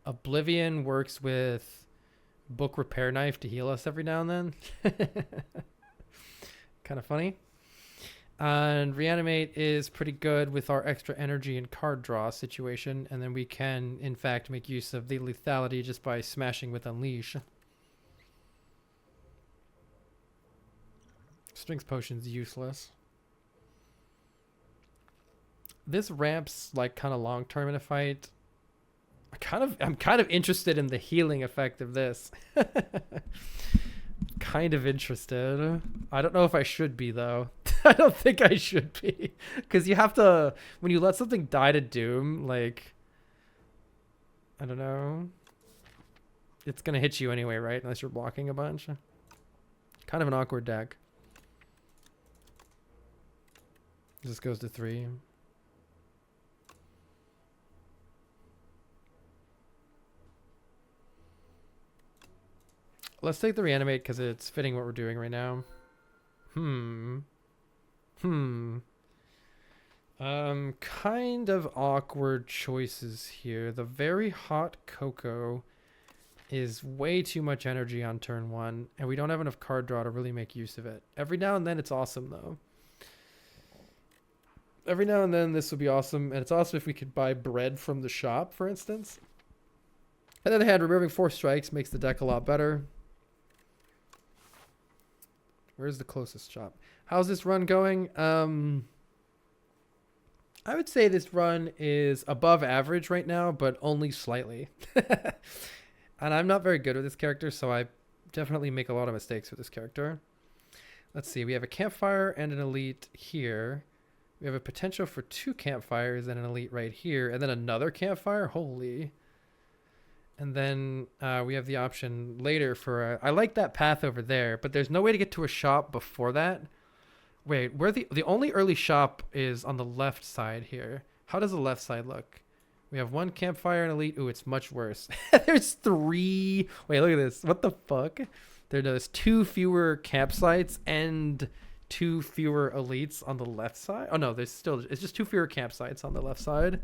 Oblivion works with Book Repair Knife to heal us every now and then. Kind of funny. And Reanimate is pretty good with our extra energy and card draw situation. And then we can, in fact, make use of the lethality just by smashing with Unleash. Strength Potion's useless. This ramps like kind of long term in a fight. I'm kind of interested in the healing effect of this. Kind of interested. I don't know if I should be, though. I don't think I should be. Because you have to... When you let something die to doom, like... I don't know. it's going to hit you anyway, right? Unless you're blocking a bunch. Kind of an awkward deck. This goes to 3. Let's take the reanimate because it's fitting what we're doing right now. Kind of awkward choices here. The very hot cocoa is way too much energy on turn 1, and we don't have enough card draw to really make use of it. Every now and then it's awesome though. Every now and then this would be awesome, and it's awesome if we could buy bread from the shop, for instance. On the other hand, removing 4 strikes makes the deck a lot better. Where's the closest shop? How's this run going? I would say this run is above average right now, but only slightly. And I'm not very good with this character, so I definitely make a lot of mistakes with this character. Let's see. We have a campfire and an elite here. We have a potential for 2 campfires and an elite right here, and then another campfire. Holy. And then we have the option later for I like that path over there, but there's no way to get to a shop before that. Wait, where the only early shop is on the left side here. How does the left side look? We have 1 campfire and elite. Ooh, it's much worse. There's 3. Wait, look at this. What the fuck? There's 2 fewer campsites and 2 fewer elites on the left side. Oh no, it's just 2 fewer campsites on the left side.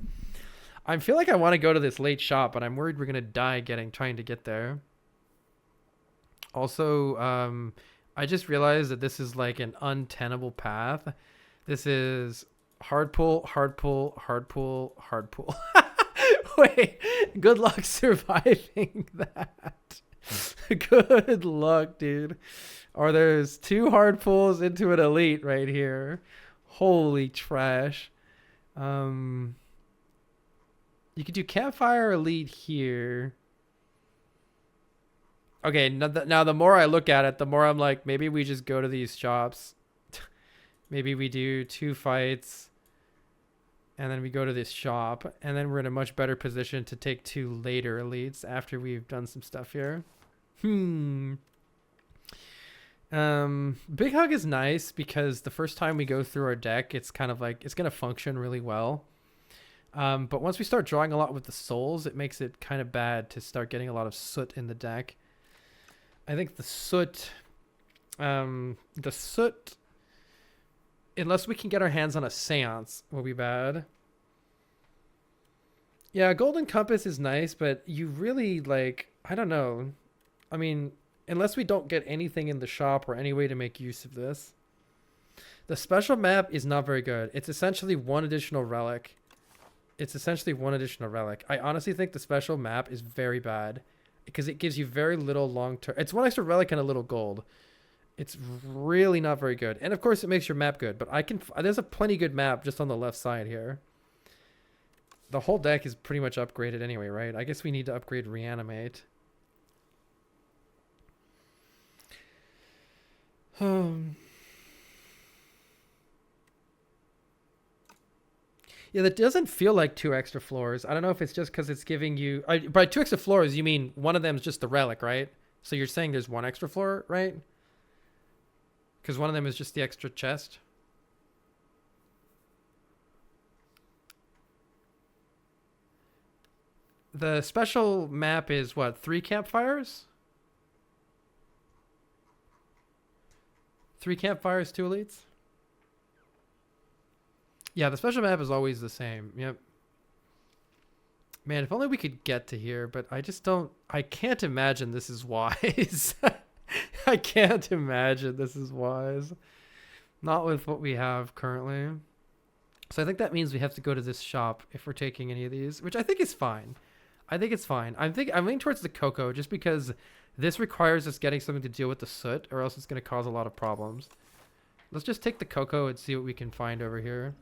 I feel like I want to go to this late shop, but I'm worried we're gonna die trying to get there. Also, I just realized that this is like an untenable path. This is hard pull, hard pull, hard pull, hard pull. Wait, good luck surviving that. Good luck, dude. Or there's 2 hard pulls into an elite right here. Holy trash. You could do campfire elite here. Okay, now the more I look at it, the more I'm like, maybe we just go to these shops. Maybe we do 2 fights. And then we go to this shop. And then we're in a much better position to take 2 later elites after we've done some stuff here. Big Hug is nice because the first time we go through our deck, it's kind of like, it's going to function really well. But once we start drawing a lot with the souls, it makes it kind of bad to start getting a lot of soot in the deck. I think the soot, unless we can get our hands on a seance, will be bad. Yeah, Golden Compass is nice, but you really I don't know. I mean, unless we don't get anything in the shop or any way to make use of this. The special map is not very good. It's essentially 1 additional relic. I honestly think the special map is very bad because it gives you very little long-term. It's 1 extra relic and a little gold. It's really not very good. And of course it makes your map good, but there's a plenty good map just on the left side here. The whole deck is pretty much upgraded anyway, right? I guess we need to upgrade Reanimate. Yeah, that doesn't feel like 2 extra floors. I don't know if it's just because it's giving you... by 2 extra floors, you mean one of them is just the relic, right? So you're saying there's 1 extra floor, right? Because one of them is just the extra chest. The special map is what? 3 campfires? 3 campfires, 2 elites? Yeah, the special map is always the same. Yep. Man, if only we could get to here, but I can't imagine this is wise. I can't imagine this is wise. Not with what we have currently. So I think that means we have to go to this shop if we're taking any of these, which I think is fine. I'm leaning towards the cocoa just because this requires us getting something to deal with the soot, or else it's going to cause a lot of problems. Let's just take the cocoa and see what we can find over here.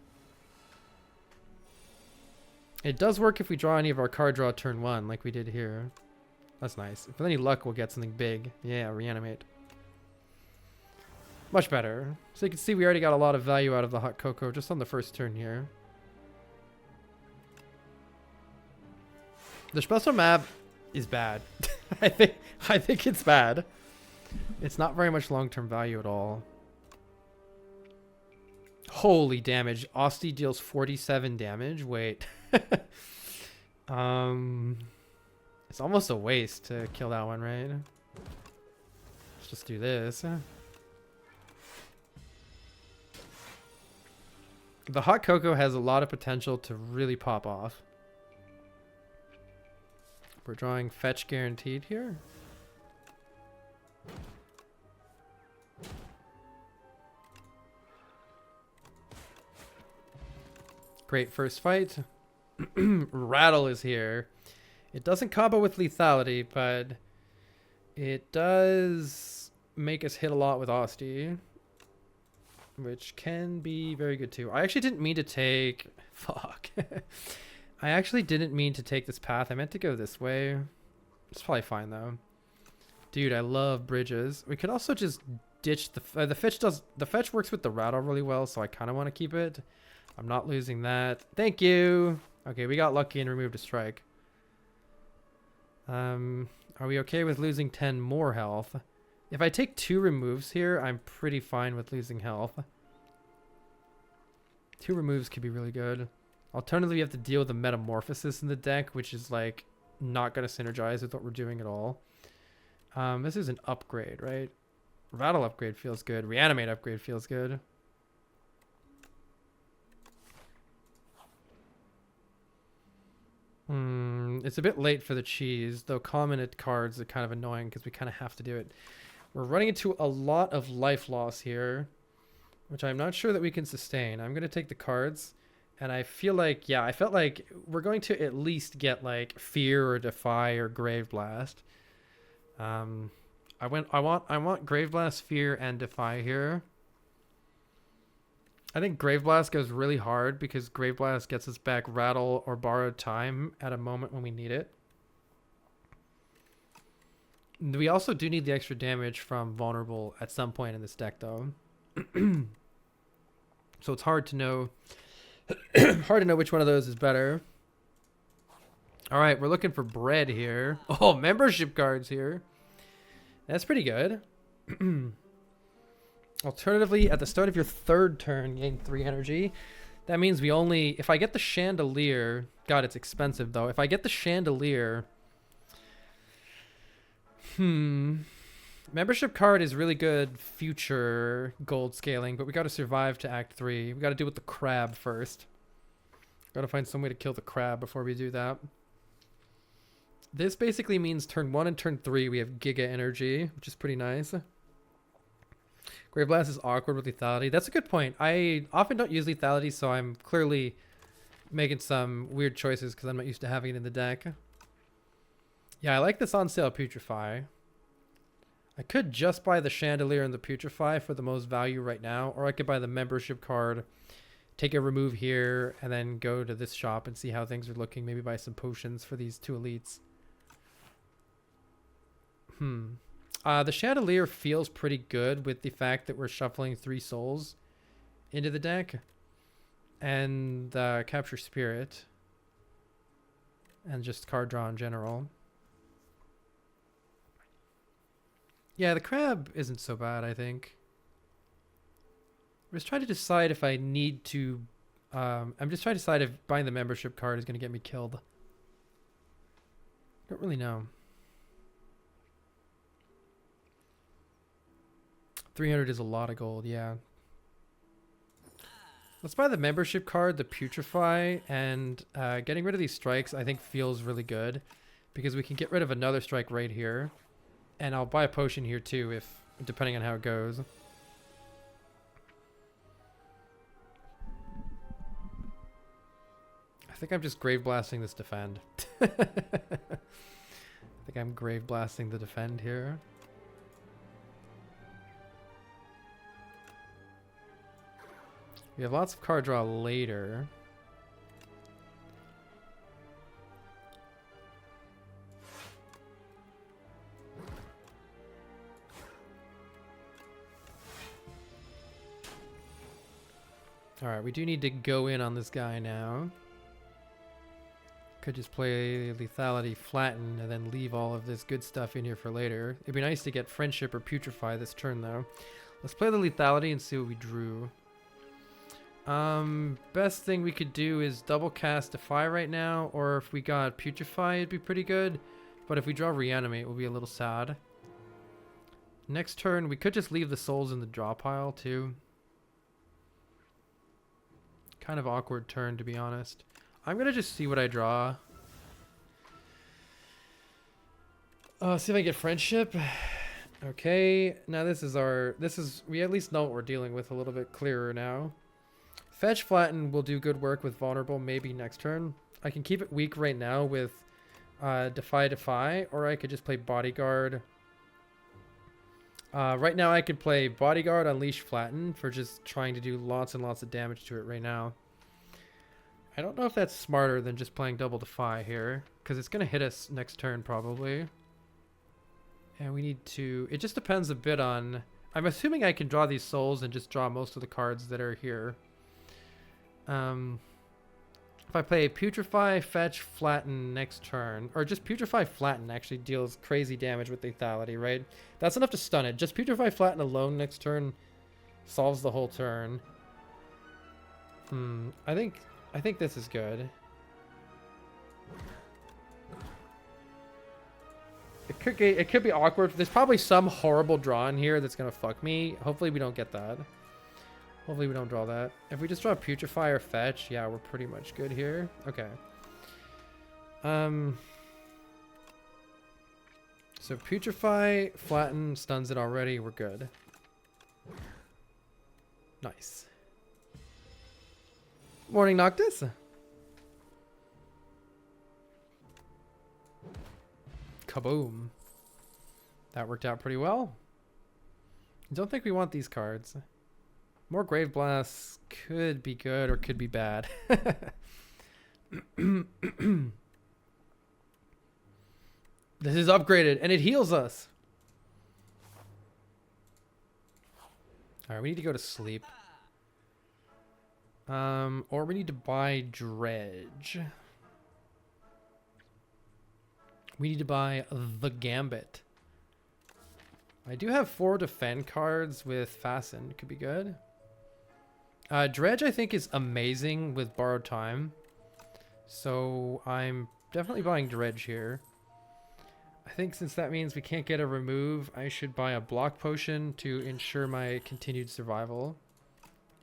It does work if we draw any of our card draw turn 1 like we did here. That's nice. If with any luck, we'll get something big. Yeah, Reanimate. Much better. So you can see we already got a lot of value out of the hot cocoa just on the first turn here. The special map is bad. I think it's bad. It's not very much long-term value at all. Holy damage. Asti deals 47 damage. Wait. It's almost a waste to kill that one, right? Let's just do this. The hot cocoa has a lot of potential to really pop off. We're drawing fetch guaranteed here. Great first fight. Rattle is here. It doesn't combo with lethality, but it does make us hit a lot with Asti, which can be very good too. I actually didn't mean to take... Fuck. I actually didn't mean to take this path. I meant to go this way. It's probably fine though. Dude, I love bridges. We could also just ditch the fetch. The fetch works with the rattle really well, so I kind of want to keep it. I'm not losing that. Thank you. Okay, we got lucky and removed a strike. Are we okay with losing 10 more health? If I take 2 removes here, I'm pretty fine with losing health. 2 removes could be really good. Alternatively, you have to deal with the metamorphosis in the deck, which is like not going to synergize with what we're doing at all. This is an upgrade, right? Rattle upgrade feels good. Reanimate upgrade feels good. It's a bit late for the cheese, though common at cards are kind of annoying because we kind of have to do it. We're running into a lot of life loss here, which I'm not sure that we can sustain. I'm going to take the cards, and I feel like, yeah, I felt like we're going to at least get like Fear or Defy or Grave Blast. I want Grave Blast, Fear, and Defy here. I think Grave Blast goes really hard because Grave Blast gets us back Rattle or Borrowed Time at a moment when we need it. We also do need the extra damage from Vulnerable at some point in this deck, though. So it's hard to know. Hard to know which one of those is better. All right, we're looking for bread here. Oh, membership cards here. That's pretty good. Alternatively, at the start of your 3rd turn, gain 3 energy. That means we only... If I get the Chandelier... God, it's expensive, though. If I get the Chandelier... Membership card is really good future gold scaling, but we got to survive to Act 3. We got to deal with the crab first. Got to find some way to kill the crab before we do that. This basically means turn 1 and turn 3 we have Giga Energy, which is pretty nice. Grave Blast is awkward with lethality. That's a good point. I often don't use lethality, so I'm clearly making some weird choices because I'm not used to having it in the deck. Yeah, I like this on sale Putrefy. I could just buy the Chandelier and the Putrefy for the most value right now, or I could buy the membership card, take a remove here, and then go to this shop and see how things are looking. Maybe buy some potions for these 2 elites. The Chandelier feels pretty good with the fact that we're shuffling 3 souls into the deck. And Capture Spirit. And just card draw in general. Yeah, the crab isn't so bad, I think. I'm just trying to decide if I need to... I'm just trying to decide if buying the membership card is going to get me killed. Don't really know. 300 is a lot of gold, yeah. Let's buy the membership card, the Putrefy, and getting rid of these strikes I think feels really good because we can get rid of another strike right here. And I'll buy a potion here too, if depending on how it goes. I think I'm just Grave Blasting this defend. I think I'm Grave Blasting the defend here. We have lots of card draw later. Alright, we do need to go in on this guy now. could just play lethality, flatten, and then leave all of this good stuff in here for later. It'd be nice to get friendship or putrefy this turn though. Let's play the lethality and see what we drew. Best thing we could do is double cast Defy right now, or if we got putrefy it'd be pretty good. But if we draw reanimate, we'll be a little sad. Next turn, we could just leave the souls in the draw pile too. Kind of awkward turn, to be honest. I'm gonna just see what I draw. See if I get friendship. Okay, now we at least know what we're dealing with a little bit clearer now. Fetch flatten will do good work with vulnerable maybe next turn. I can keep it weak right now with defy, or I could just play bodyguard. Right now I could play bodyguard, unleash, flatten for just trying to do lots and lots of damage to it right now. I don't know if that's smarter than just playing double defy here, because it's going to hit us next turn probably. And we need to... It just depends a bit on... I'm assuming I can draw these souls and just draw most of the cards that are here. If I play putrefy, fetch, flatten next turn, or just putrefy, flatten actually deals crazy damage with lethality, right? That's enough to stun it. Just putrefy, flatten alone next turn solves the whole turn. I think this is good. It could be awkward. There's probably some horrible draw in here that's gonna fuck me. Hopefully we don't get that. Hopefully we don't draw that. If we just draw putrefy or fetch, yeah, we're pretty much good here. Okay. So putrefy, flatten, stuns it already. We're good. Nice. Morning, Noctis. Kaboom. That worked out pretty well. I don't think we want these cards. More Grave Blasts could be good or could be bad. This is upgraded and it heals us. Alright, we need to go to sleep. Or we need to buy Dredge. We need to buy the Gambit. I do have 4 defend cards with Fasten. Could be good. Dredge, I think, is amazing with Borrowed Time. So I'm definitely buying Dredge here. I think since that means we can't get a remove, I should buy a block potion to ensure my continued survival.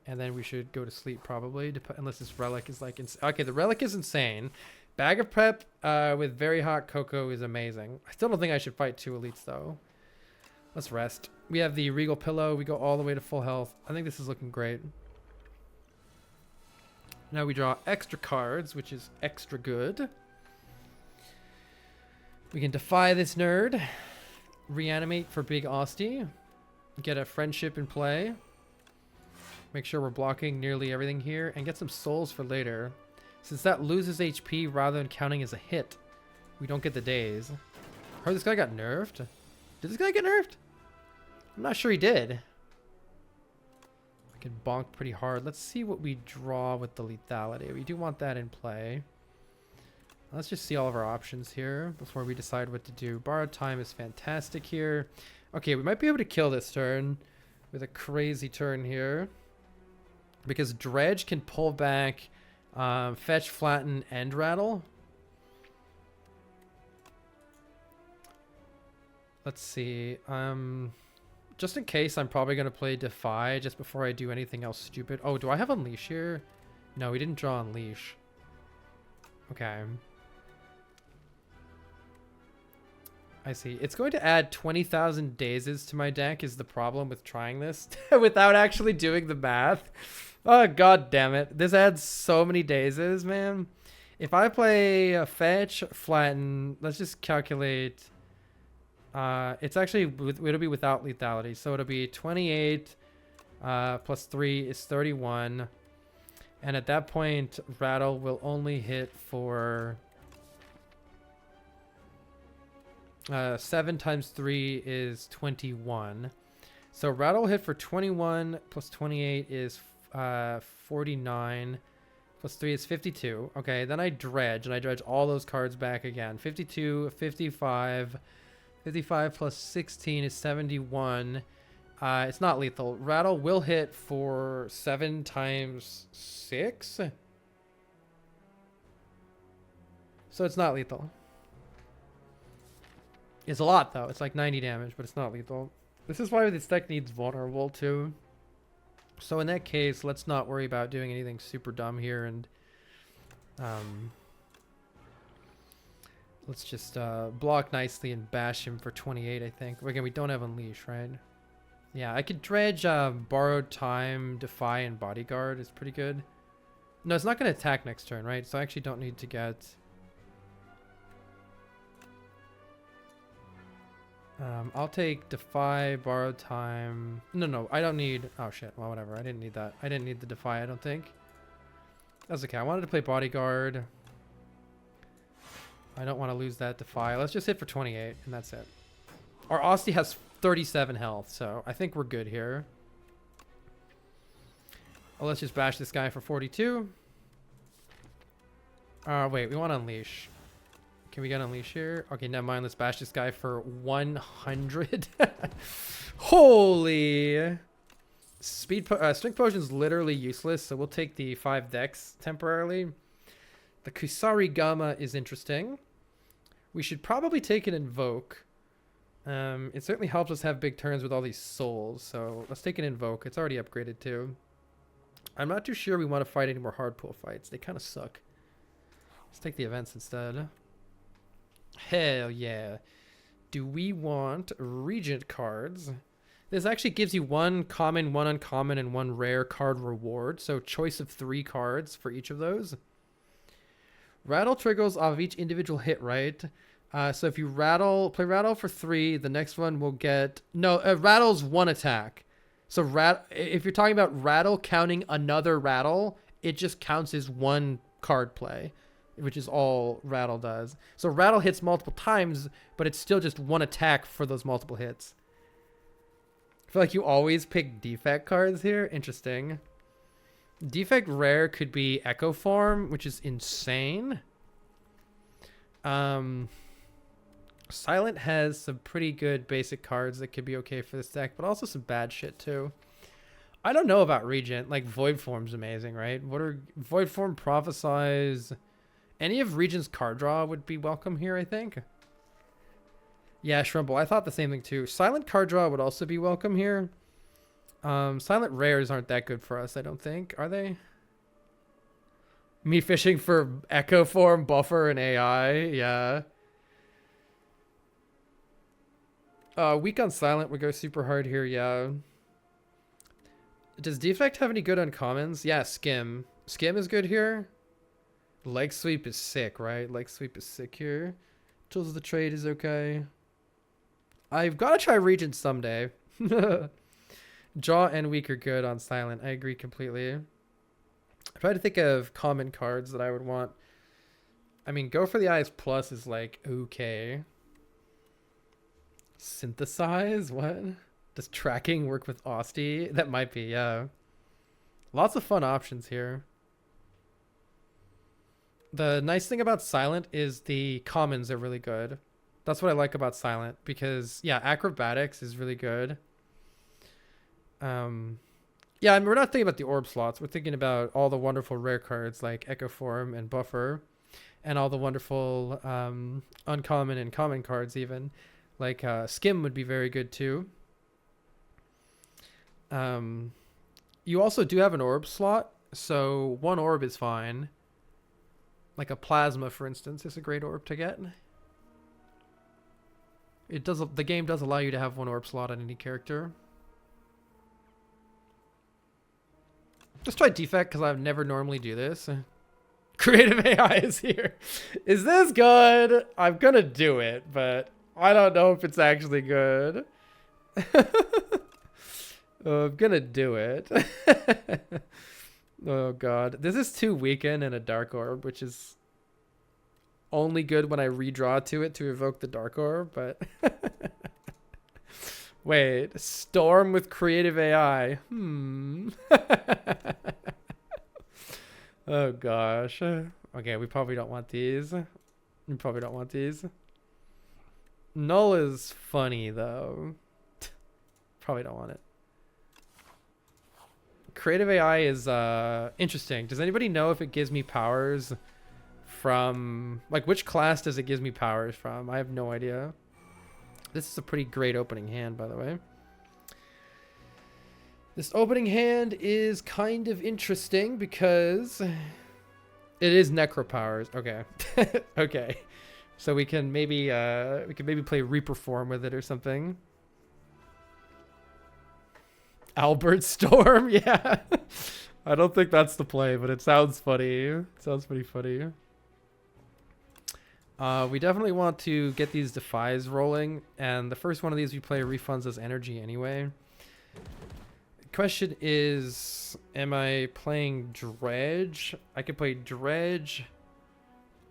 And then we should go to sleep probably, unless this relic is like... Okay, the relic is insane. Bag of Prep with very hot cocoa is amazing. I still don't think I should fight 2 elites though. Let's rest. We have the Regal Pillow. We go all the way to full health. I think this is looking great. Now we draw extra cards, which is extra good. We can defy this nerd. Reanimate for Big Austie. Get a friendship in play. Make sure we're blocking nearly everything here. And get some souls for later. Since that loses HP rather than counting as a hit, we don't get the days. Heard this guy got nerfed. Did this guy get nerfed? I'm not sure he did. I can bonk pretty hard. Let's see what we draw with the lethality. We do want that in play. Let's just see all of our options here before we decide what to do. Borrowed Time is fantastic here. Okay, we might be able to kill this turn with a crazy turn here. Because Dredge can pull back Fetch, Flatten, and Rattle. Let's see. Just in case, I'm probably going to play Defy just before I do anything else stupid. Oh, do I have Unleash here? No, we didn't draw Unleash. Okay. I see. It's going to add 20,000 dazes to my deck is the problem with trying this without actually doing the math. Oh, god damn it. This adds so many dazes, man. If I play a Fetch, Flatten, let's just calculate... it's actually, it'll be without lethality. So it'll be 28 plus 3 is 31. And at that point, Rattle will only hit for... 7 times 3 is 21. So Rattle hit for 21 plus 28 is 49 plus 3 is 52. Okay, then I dredge, and I dredge all those cards back again. 52, 55. 55 plus 16 is 71. It's not lethal. Rattle will hit for 7 times 6. So it's not lethal. It's a lot, though. It's like 90 damage, but it's not lethal. This is why this deck needs vulnerable, too. So in that case, let's not worry about doing anything super dumb here. And let's just block nicely and bash him for 28, I think. Again, we don't have Unleash, right? Yeah, I could dredge Borrowed Time, Defy, and Bodyguard. It's pretty good. No, it's not going to attack next turn, right? So I actually don't need to get... I'll take Defy, Borrowed Time. No, I don't need... Oh, shit. Well, whatever. I didn't need that. I didn't need the Defy, I don't think. That's okay. I wanted to play Bodyguard. I don't want to lose that Defy. Let's just hit for 28, and that's it. Our Austie has 37 health, so I think we're good here. Oh, let's just bash this guy for 42. Wait. We want to Unleash. Can we get Unleash here? Okay, never mind. Let's bash this guy for 100. Holy. Strength Potion's literally useless, so we'll take the 5 Dex temporarily. The Kusari Gamma is interesting. We should probably take an Invoke. It certainly helps us have big turns with all these souls, so let's take an Invoke. It's already upgraded too. I'm not too sure we want to fight any more hard pull fights. They kind of suck. Let's take the events instead. Hell yeah. Do we want Regent cards? This actually gives you 1 common, 1 uncommon, and 1 rare card reward. So choice of 3 cards for each of those. Rattle triggers off of each individual hit, right? So if you play Rattle for 3, the next one will get... No, Rattle's 1 attack. So if you're talking about Rattle counting another Rattle, it just counts as 1 card play, which is all Rattle does. So Rattle hits multiple times, but it's still just 1 attack for those multiple hits. I feel like you always pick defect cards here. Interesting. Defect rare could be Echo Form, which is insane. Silent has some pretty good basic cards that could be okay for this deck, but also some bad shit too. I don't know about Regent. Like Void Form's amazing, right? What are Void Form, Prophesize? Any of Regent's card draw would be welcome here, I think. Yeah, Shrumble. I thought the same thing too. Silent card draw would also be welcome here. Silent rares aren't that good for us, I don't think. Are they? Me fishing for Echo Form, Buffer, and AI. Yeah. Weak on Silent would go super hard here, yeah. Does Defect have any good uncommons? Yeah, Skim. Skim is good here. Leg Sweep is sick, right? Leg Sweep is sick here. Tools of the Trade is okay. I've got to try Regent someday. Jaw and Weak are good on Silent. I agree completely. I try to think of common cards that I would want. I mean, Go for the Eyes Plus is like, okay. Synthesize? What? Does tracking work with Austie? That might be, yeah. Lots of fun options here. The nice thing about Silent is the commons are really good. That's what I like about Silent because, yeah, Acrobatics is really good. Yeah, I mean, we're not thinking about the orb slots. We're thinking about all the wonderful rare cards like Echo Form and Buffer and all the wonderful uncommon and common cards even. Like Skim would be very good too. You also do have an orb slot, so 1 orb is fine. Like a Plasma, for instance, is a great orb to get. It does. The game does allow you to have 1 orb slot on any character. Just try Defect because I would never normally do this. Creative AI is here. Is this good? I'm gonna do it, but I don't know if it's actually good. I'm gonna do it. Oh god. This is 2 Weaken and a Dark Orb, which is only good when I redraw to it to evoke the Dark Orb, but... Wait, Storm with Creative AI. Oh gosh. Okay, we probably don't want these. We probably don't want these. Null is funny though. Probably don't want it. Creative AI is interesting. Does anybody know if it gives me powers from, like, which class does it gives me powers from? I have no idea. This is a pretty great opening hand, by the way. This opening hand is kind of interesting because it is necro powers. Okay. Okay. So we can maybe play Reaper form with it or something. Albert Storm, yeah. I don't think that's the play, but it sounds funny. It sounds pretty funny. We definitely want to get these defies rolling, and the first one of these we play refunds as energy anyway. Question is, am I playing Dredge? I could play Dredge,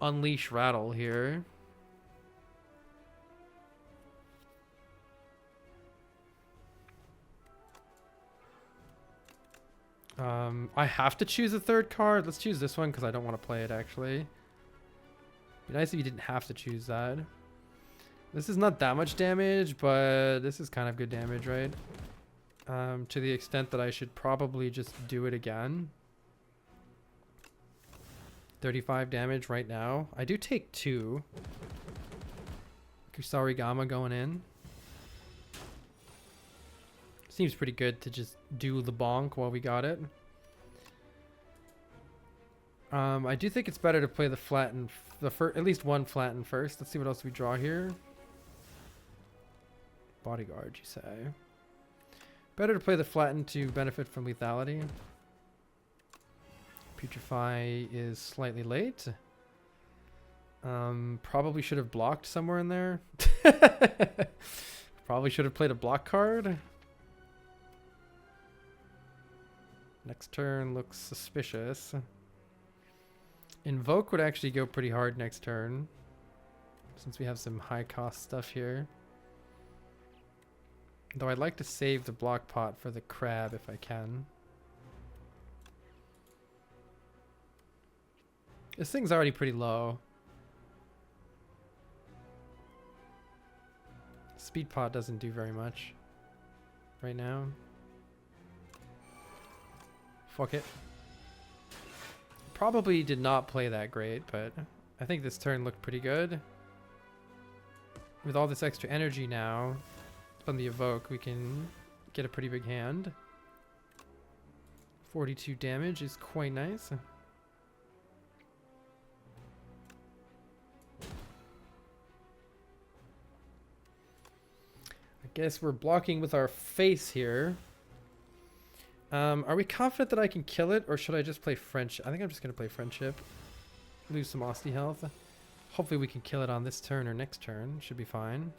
Unleash Rattle here. I have to choose a third card. Let's choose this one because I don't want to play it actually. Be nice if you didn't have to choose that. This is not that much damage, but this is kind of good damage, right? To the extent that I should probably just do it again. 35 damage right now. I do take 2. Kusarigama going in. Seems pretty good to just do the bonk while we got it. I do think it's better to play the flatten, at least one flatten first. Let's see what else we draw here. Bodyguard, you say? Better to play the flatten to benefit from lethality. Putrefy is slightly late. Probably should have blocked somewhere in there. Probably should have played a block card. Next turn looks suspicious. Invoke would actually go pretty hard next turn, since we have some high cost stuff here. Though I'd like to save the block pot for the crab if I can. This thing's already pretty low. Speed pot doesn't do very much right now. Fuck it. Probably did not play that great, but I think this turn looked pretty good. With all this extra energy now from the evoke, we can get a pretty big hand. 42 damage is quite nice. I guess we're blocking with our face here. Are we confident that I can kill it, or should I just play French? I think I'm just going to play Friendship. Lose some Austie health. Hopefully we can kill it on this turn or next turn. Should be fine.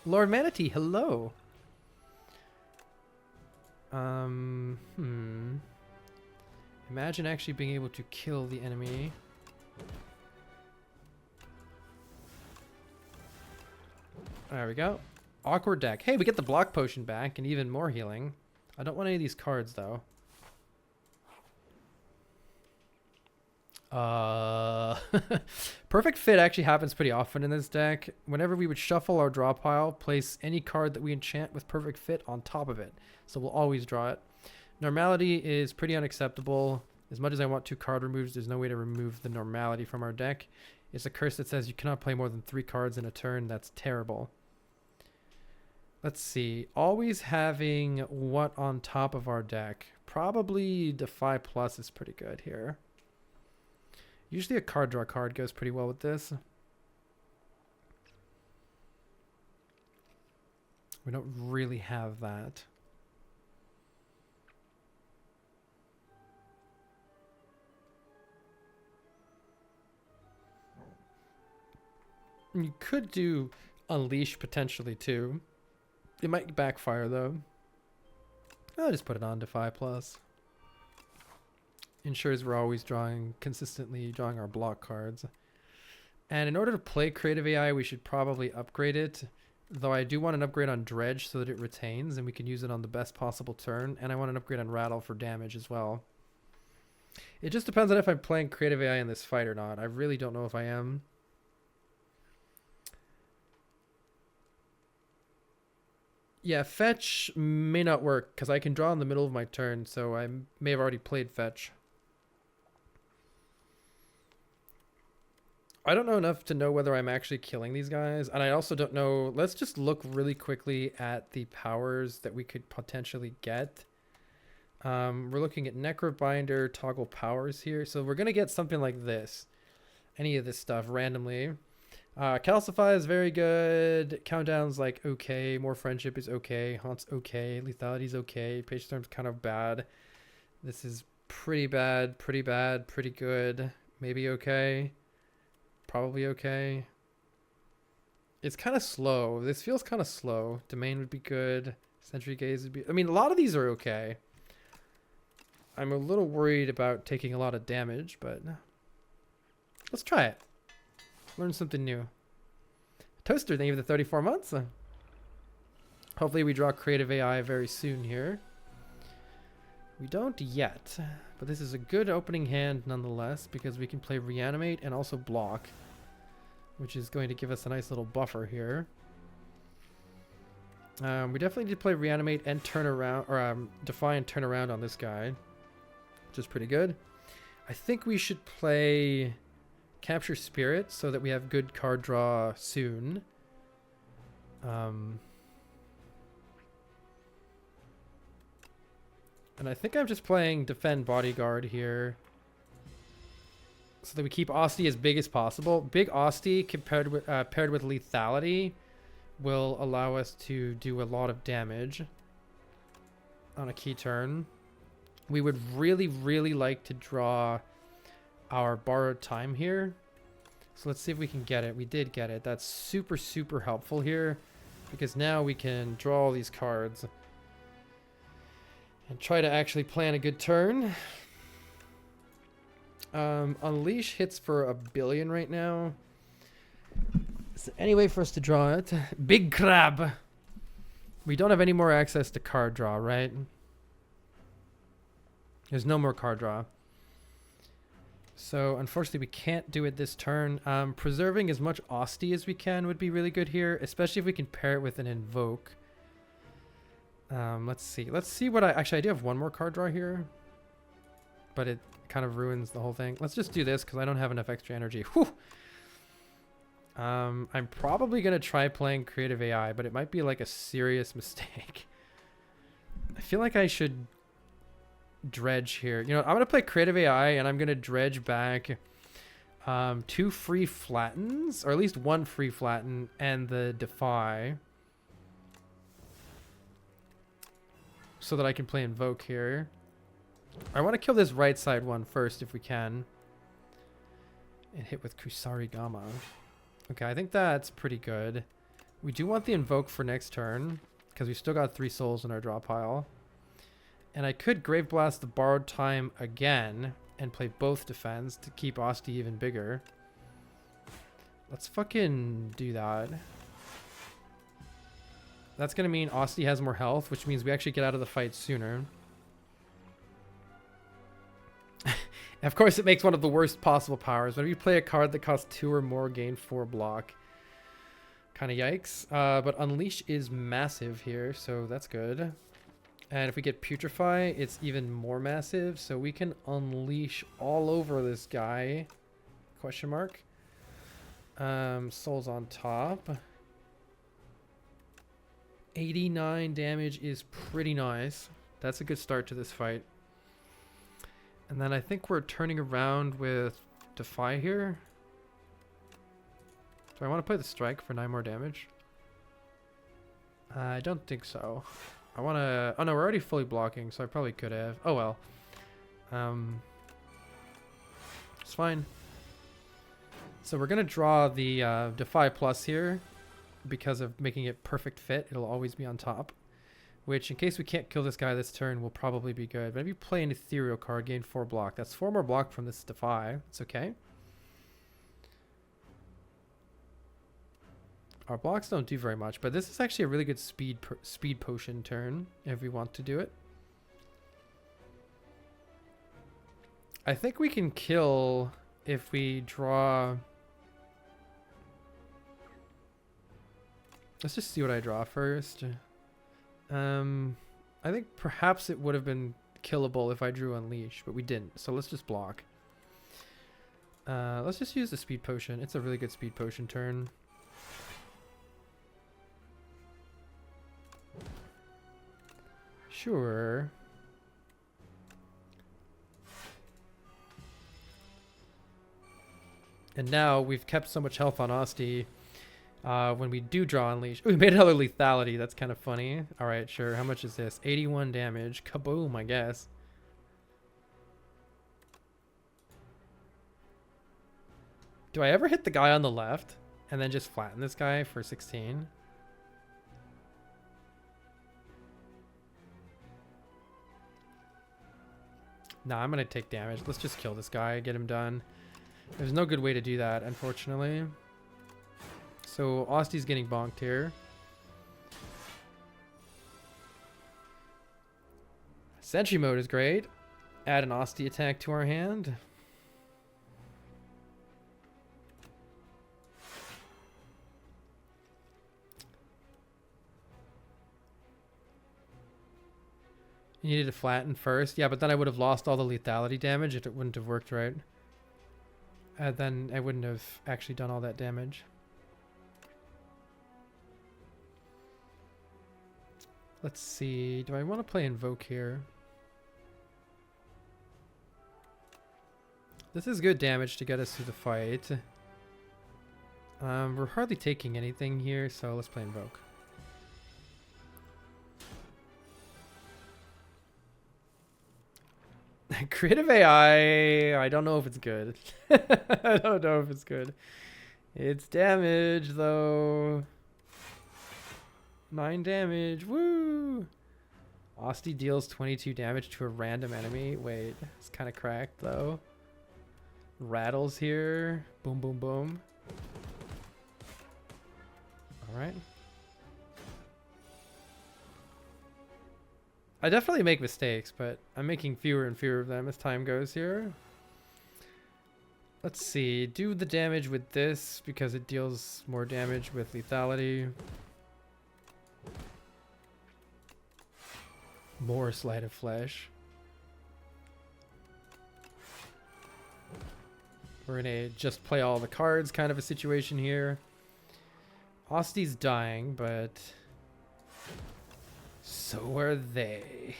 Lord Manatee, hello. Imagine actually being able to kill the enemy. There we go. Awkward deck. Hey, we get the block potion back and even more healing. I don't want any of these cards though. Perfect Fit actually happens pretty often in this deck. Whenever we would shuffle our draw pile, place any card that we enchant with Perfect Fit on top of it. So we'll always draw it. Normality is pretty unacceptable. As much as I want 2 card removes, there's no way to remove the normality from our deck. It's a curse that says you cannot play more than 3 cards in a turn. That's terrible. Let's see. Always having what on top of our deck? Probably Defy Plus is pretty good here. Usually a card draw card goes pretty well with this. We don't really have that. You could do Unleash potentially too. It might backfire though. I'll just put it on Defy Plus. Ensures we're always consistently drawing our block cards. And in order to play Creative AI, we should probably upgrade it. Though I do want an upgrade on Dredge so that it retains and we can use it on the best possible turn. And I want an upgrade on Rattle for damage as well. It just depends on if I'm playing creative AI in this fight or not. I really don't know if I am. Yeah, Fetch may not work because I can draw in the middle of my turn. So I may have already played Fetch. I don't know enough to know whether I'm actually killing these guys. And I also don't know. Let's just look really quickly at the powers that we could potentially get. We're looking at Necrobinder toggle powers here. So we're going to get something like this. Any of this stuff randomly. Calcify is very good. Countdown's like okay. More Friendship is okay. Haunt's okay. Lethality's okay. Page Storm's kind of bad. This is pretty bad. Pretty bad. Pretty good. Maybe okay. Probably okay. It's kind of slow. This feels kind of slow. Domain would be good. Sentry Gaze would be... I mean, a lot of these are okay. I'm a little worried about taking a lot of damage, but... let's try it. Learn something new. Toaster, thank you for the 34 months. Hopefully we draw creative AI very soon here. We don't yet. But this is a good opening hand nonetheless, because we can play Reanimate and also block, which is going to give us a nice little buffer here. We definitely need to play Reanimate and turn around, or Defy and turn around on this guy, which is pretty good. I think we should play Capture Spirit so that we have good card draw soon. And I think I'm just playing Defend Bodyguard here so that we keep Osty as big as possible. Big Osty paired with Lethality will allow us to do a lot of damage on a key turn. We would really, really like to draw our Borrowed Time here. So let's see if we can get it. We did get it. That's super, super helpful here because now we can draw all these cards and try to actually plan a good turn. Unleash hits for 1 billion right now. Is there any way for us to draw it? Big Crab. We don't have any more access to card draw, right? There's no more card draw. So unfortunately we can't do it this turn. Preserving as much Osty as we can would be really good here, especially if we can pair it with an Invoke. Let's see what I do have one more card draw here, but it kind of ruins the whole thing. Let's just do this because I don't have enough extra energy. Whew. I'm probably going to try playing creative AI, but it might be like a serious mistake. I feel like I should dredge here. You know, I'm going to play creative AI and I'm going to dredge back 2 free flattens, or at least 1 free flatten and the Defy, so that I can play Invoke here. I want to kill this right side one first if we can. And hit with Kusarigama. Okay, I think that's pretty good. We do want the Invoke for next turn, because we still got 3 souls in our draw pile. And I could Grave Blast the Borrowed Time again and play both defense to keep Osty even bigger. Let's fucking do that. That's going to mean Osty has more health, which means we actually get out of the fight sooner. Of course, it makes one of the worst possible powers. Whenever you play a card that costs 2 or more, gain 4 block. Kind of yikes. But Unleash is massive here, so that's good. And if we get Putrefy, it's even more massive. So we can Unleash all over this guy. Question mark. Souls on top. 89 damage is pretty nice. That's a good start to this fight. And then I think we're turning around with Defy here. Do I want to play the Strike for 9 more damage? I don't think so. I want to... oh no, we're already fully blocking, so I probably could have. Oh well. It's fine. So we're going to draw the Defy Plus here. Because of making it perfect fit, it'll always be on top. Which, in case we can't kill this guy this turn, will probably be good. But if you play an Ethereal card, gain 4 block. That's 4 more block from this Defy. It's okay. Our blocks don't do very much, but this is actually a really good speed potion turn if we want to do it. I think we can kill if we draw... Let's just see what I draw first. I think perhaps it would have been killable if I drew Unleash, but we didn't. So let's just block. Let's just use the speed potion. It's a really good speed potion turn. Sure. And now we've kept so much health on Asti. When we do draw Unleash. We made another lethality. That's kind of funny. Alright, sure. How much is this? 81 damage. Kaboom, I guess. Do I ever hit the guy on the left and then just flatten this guy for 16? Nah, I'm going to take damage. Let's just kill this guy. Get him done. There's no good way to do that, unfortunately. So Osti's getting bonked here. Sentry mode is great. Add an Osti attack to our hand. You needed to flatten first. Yeah, but then I would have lost all the lethality damage if it wouldn't have worked right. And then I wouldn't have actually done all that damage. Let's see. Do I want to play Invoke here? This is good damage to get us through the fight. We're hardly taking anything here, so let's play Invoke. Creative AI, I don't know if it's good. I don't know if it's good. It's damage, though. 9 damage. Woo! Osti deals 22 damage to a random enemy. Wait, it's kind of cracked, though. Rattles here. Boom, boom, boom. Alright. I definitely make mistakes, but I'm making fewer and fewer of them as time goes here. Let's see. Do the damage with this because it deals more damage with lethality. More Sleight of Flesh. We're gonna just play all the cards kind of a situation here. Osti's dying, but so are they.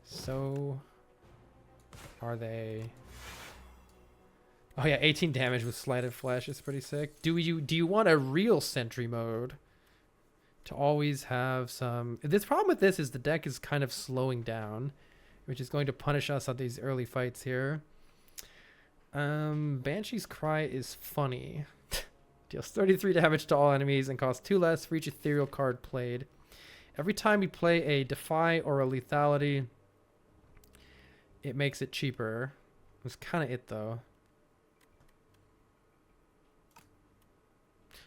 So are they. Oh yeah, 18 damage with Sleight of Flesh is pretty sick. Do you want a real sentry mode? To always have some... This problem with this is the deck is kind of slowing down, which is going to punish us on these early fights here. Banshee's Cry is funny. Deals 33 damage to all enemies and costs 2 less for each ethereal card played. Every time you play a Defy or a Lethality, it makes it cheaper. That's kind of it, though.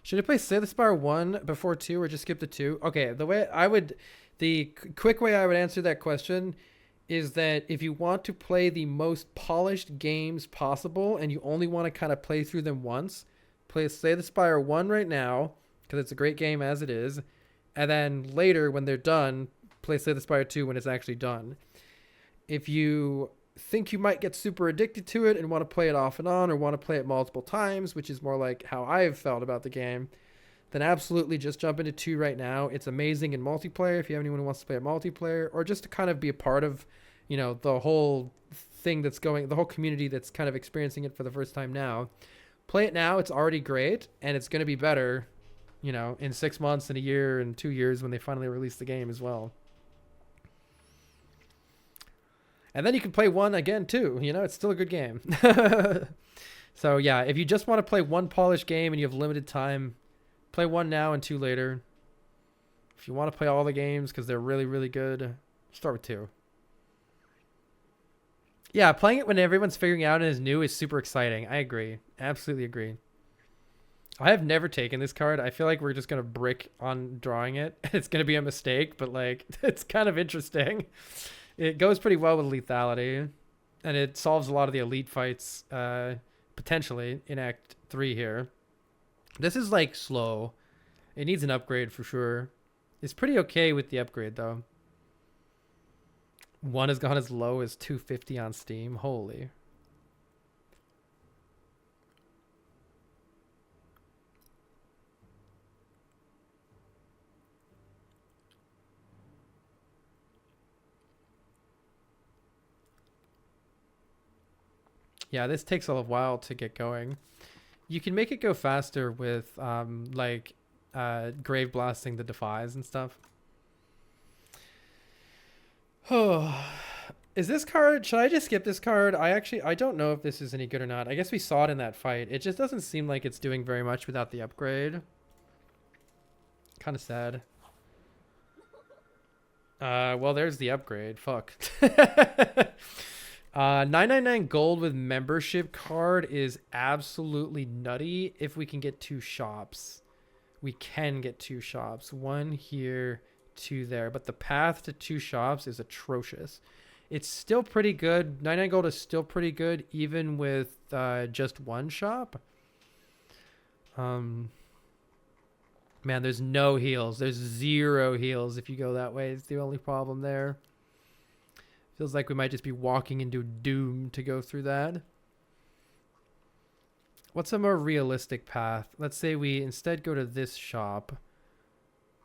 Should I play Slay the Spire 1 before 2 or just skip the 2? Okay, the quick way I would answer that question is that if you want to play the most polished games possible and you only want to kind of play through them once, play Slay the Spire 1 right now, because it's a great game as it is, and then later when they're done, play Slay the Spire 2 when it's actually done. If you think you might get super addicted to it and want to play it off and on or want to play it multiple times, which is more like how I've felt about the game, then absolutely just jump into 2 right now. It's amazing in multiplayer if you have anyone who wants to play a multiplayer, or just to kind of be a part of, you know, the whole thing that's going, the whole community that's kind of experiencing it for the first time now. Play it now. It's already great, and it's going to be better, you know, in 6 months and a year and 2 years when they finally release the game as well. And then you can play 1 again too. You know, it's still a good game. So yeah, if you just want to play one polished game and you have limited time, play 1 now and 2 later. If you want to play all the games because they're really, really good, start with 2. Yeah, playing it when everyone's figuring out and is new is super exciting. I agree. Absolutely agree. I have never taken this card. I feel like we're just going to brick on drawing it. It's going to be a mistake, but like it's kind of interesting. It goes pretty well with lethality, and it solves a lot of the elite fights potentially in Act 3 here. This is like slow. It needs an upgrade for sure. It's pretty okay with the upgrade though. One has gone as low as 250 on Steam. Holy. Yeah, this takes a while to get going. You can make it go faster with grave blasting the defies and stuff. Oh, is this card? Should I just skip this card? I don't know if this is any good or not. I guess we saw it in that fight. It just doesn't seem like it's doing very much without the upgrade. Kind of sad. Well, there's the upgrade. Fuck. 999 gold with membership card is absolutely nutty if we can get 2 shops. We can get 2 shops. 1 here, 2 there. But the path to 2 shops is atrocious. It's still pretty good. 99 gold is still pretty good even with just 1 shop. Man, there's no heals. There's 0 heals if you go that way. It's the only problem there. Feels like we might just be walking into doom to go through that. What's a more realistic path? Let's say we instead go to this shop.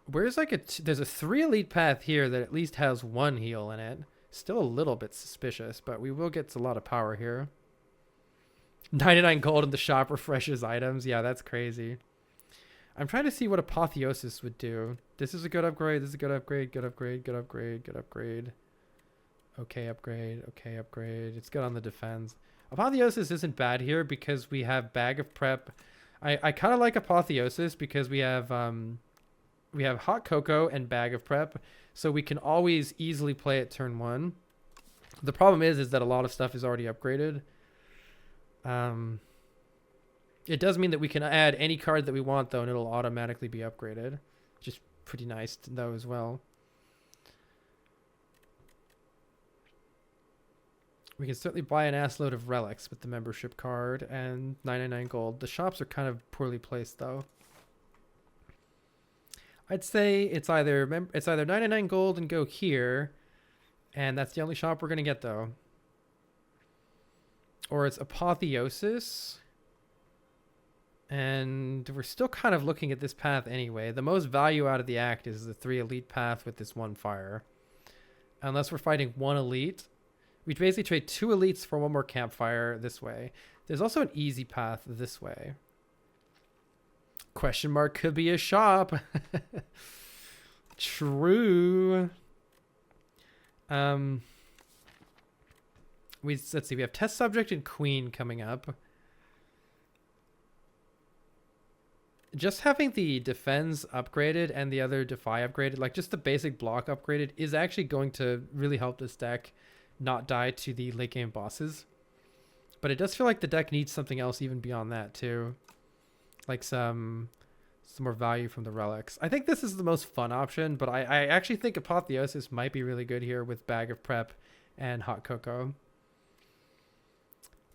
Where's like there's a 3 elite path here that at least has 1 heal in it. Still a little bit suspicious, but we will get a lot of power here. 99 gold in the shop refreshes items. Yeah, that's crazy. I'm trying to see what Apotheosis would do. This is a good upgrade. This is a good upgrade. Good upgrade. Good upgrade. Good upgrade. Okay upgrade. Okay upgrade. It's good on the defense. Apotheosis isn't bad here because we have Bag of Prep. I kind of like Apotheosis because we have Hot Cocoa and Bag of Prep, so we can always easily play it turn 1. The problem is that a lot of stuff is already upgraded. It does mean that we can add any card that we want though, and it'll automatically be upgraded, which is pretty nice to know as well. We can certainly buy an ass load of relics with the membership card and 99 gold. The shops are kind of poorly placed though. I'd say it's either 99 gold and go here, and that's the only shop we're gonna get though. Or it's Apotheosis, and we're still kind of looking at this path anyway. The most value out of the act is the 3 elite path with this 1 fire. Unless we're fighting 1 elite. We basically trade 2 elites for 1 more campfire this way. There's also an easy path this way. Question mark could be a shop. True. Let's see. We have test subject and queen coming up. Just having the defense upgraded and the other defy upgraded, like just the basic block upgraded, is actually going to really help this deck not die to the late game bosses. But it does feel like the deck needs something else even beyond that too. Like some more value from the relics. I think this is the most fun option, but I actually think Apotheosis might be really good here with Bag of Prep and Hot Cocoa.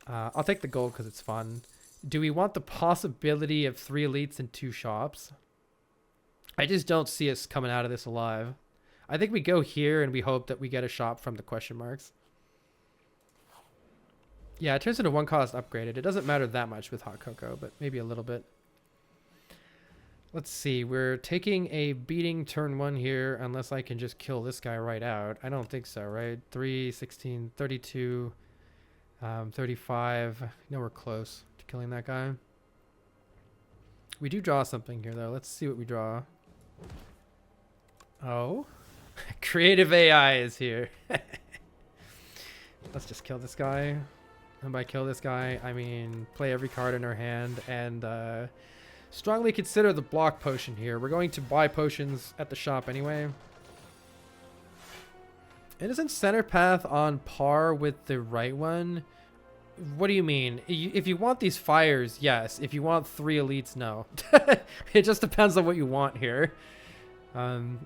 I'll take the gold because it's fun. Do we want the possibility of 3 elites and 2 shops? I just don't see us coming out of this alive. I think we go here and we hope that we get a shop from the question marks. Yeah, it turns into 1 cost upgraded. It doesn't matter that much with Hot Cocoa, but maybe a little bit. Let's see. We're taking a beating turn 1 here unless I can just kill this guy right out. I don't think so, right? 3, 16, 32, 35. No, we're close to killing that guy. We do draw something here, though. Let's see what we draw. Oh. Creative AI is here. Let's just kill this guy. And by kill this guy, I mean play every card in our hand and strongly consider the block potion here. We're going to buy potions at the shop anyway. And isn't center path on par with the right one? What do you mean? If you want these fires, yes. If you want 3 elites, no. It just depends on what you want here.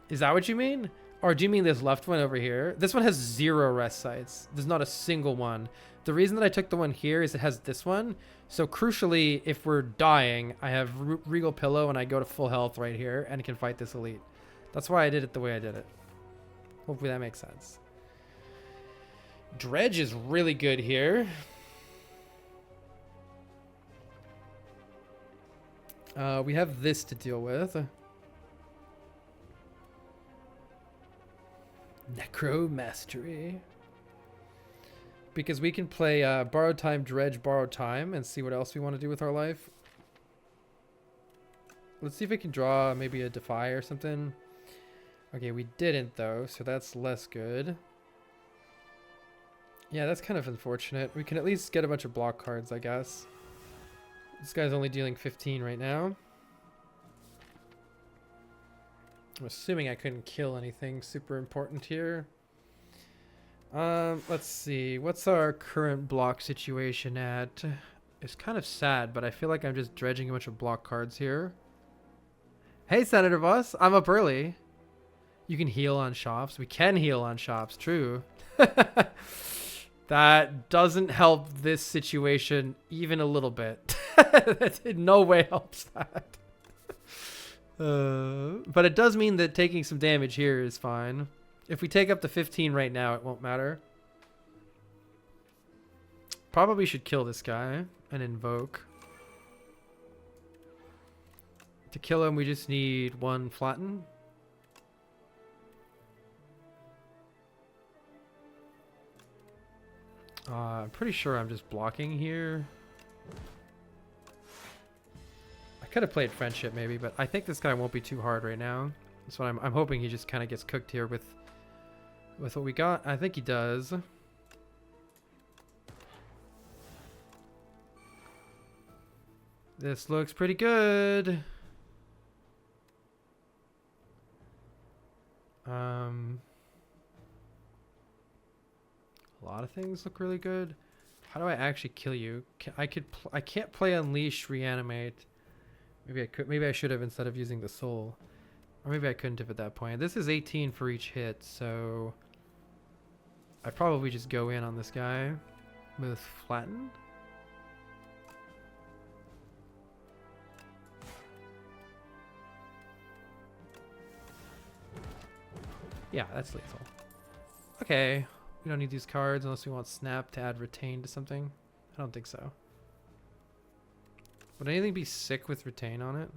Is that what you mean? Or do you mean this left one over here? This one has 0 rest sites. There's not a single one. The reason that I took the one here is it has this one. So crucially, if we're dying, I have Regal Pillow and I go to full health right here and can fight this elite. That's why I did it the way I did it. Hopefully that makes sense. Dredge is really good here. We have this to deal with. Necro Mastery. Because we can play Borrowed Time, Dredge, Borrowed Time, and see what else we want to do with our life. Let's see if we can draw maybe a Defy or something. Okay, we didn't though, so that's less good. Yeah, that's kind of unfortunate. We can at least get a bunch of block cards, I guess. This guy's only dealing 15 right now. I'm assuming I couldn't kill anything super important here. Let's see. What's our current block situation at? It's kind of sad, but I feel like I'm just dredging a bunch of block cards here. Hey, Senator Boss. I'm up early. You can heal on shops. We can heal on shops. True. That doesn't help this situation even a little bit. That in no way helps that. But it does mean that taking some damage here is fine. If we take up to 15 right now, it won't matter. Probably should kill this guy and invoke. To kill him, we just need 1 flatten. I'm pretty sure I'm just blocking here. I could have played friendship maybe, but I think this guy won't be too hard right now. That's what I'm hoping he just kind of gets cooked here with what we got. I think he does. This looks pretty good. A lot of things look really good. How do I actually kill you? I can't play Unleash, Reanimate. Maybe I could. Maybe I should have instead of using the soul. Or maybe I couldn't have at that point. This is 18 for each hit, so I probably just go in on this guy with Flatten. Yeah, that's lethal. Okay. We don't need these cards unless we want Snap to add Retain to something. I don't think so. Would anything be sick with Retain on it?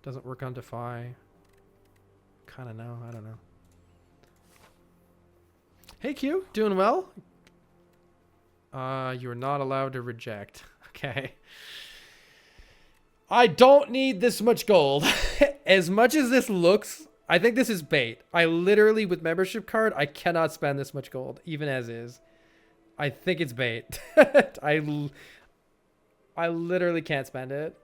Doesn't work on Defy. Kind of no. I don't know. Hey Q, doing well? You're not allowed to reject. Okay. I don't need this much gold. As much as this looks, I think this is bait. I literally, with membership card, I cannot spend this much gold, even as is. I think it's bait. I literally can't spend it.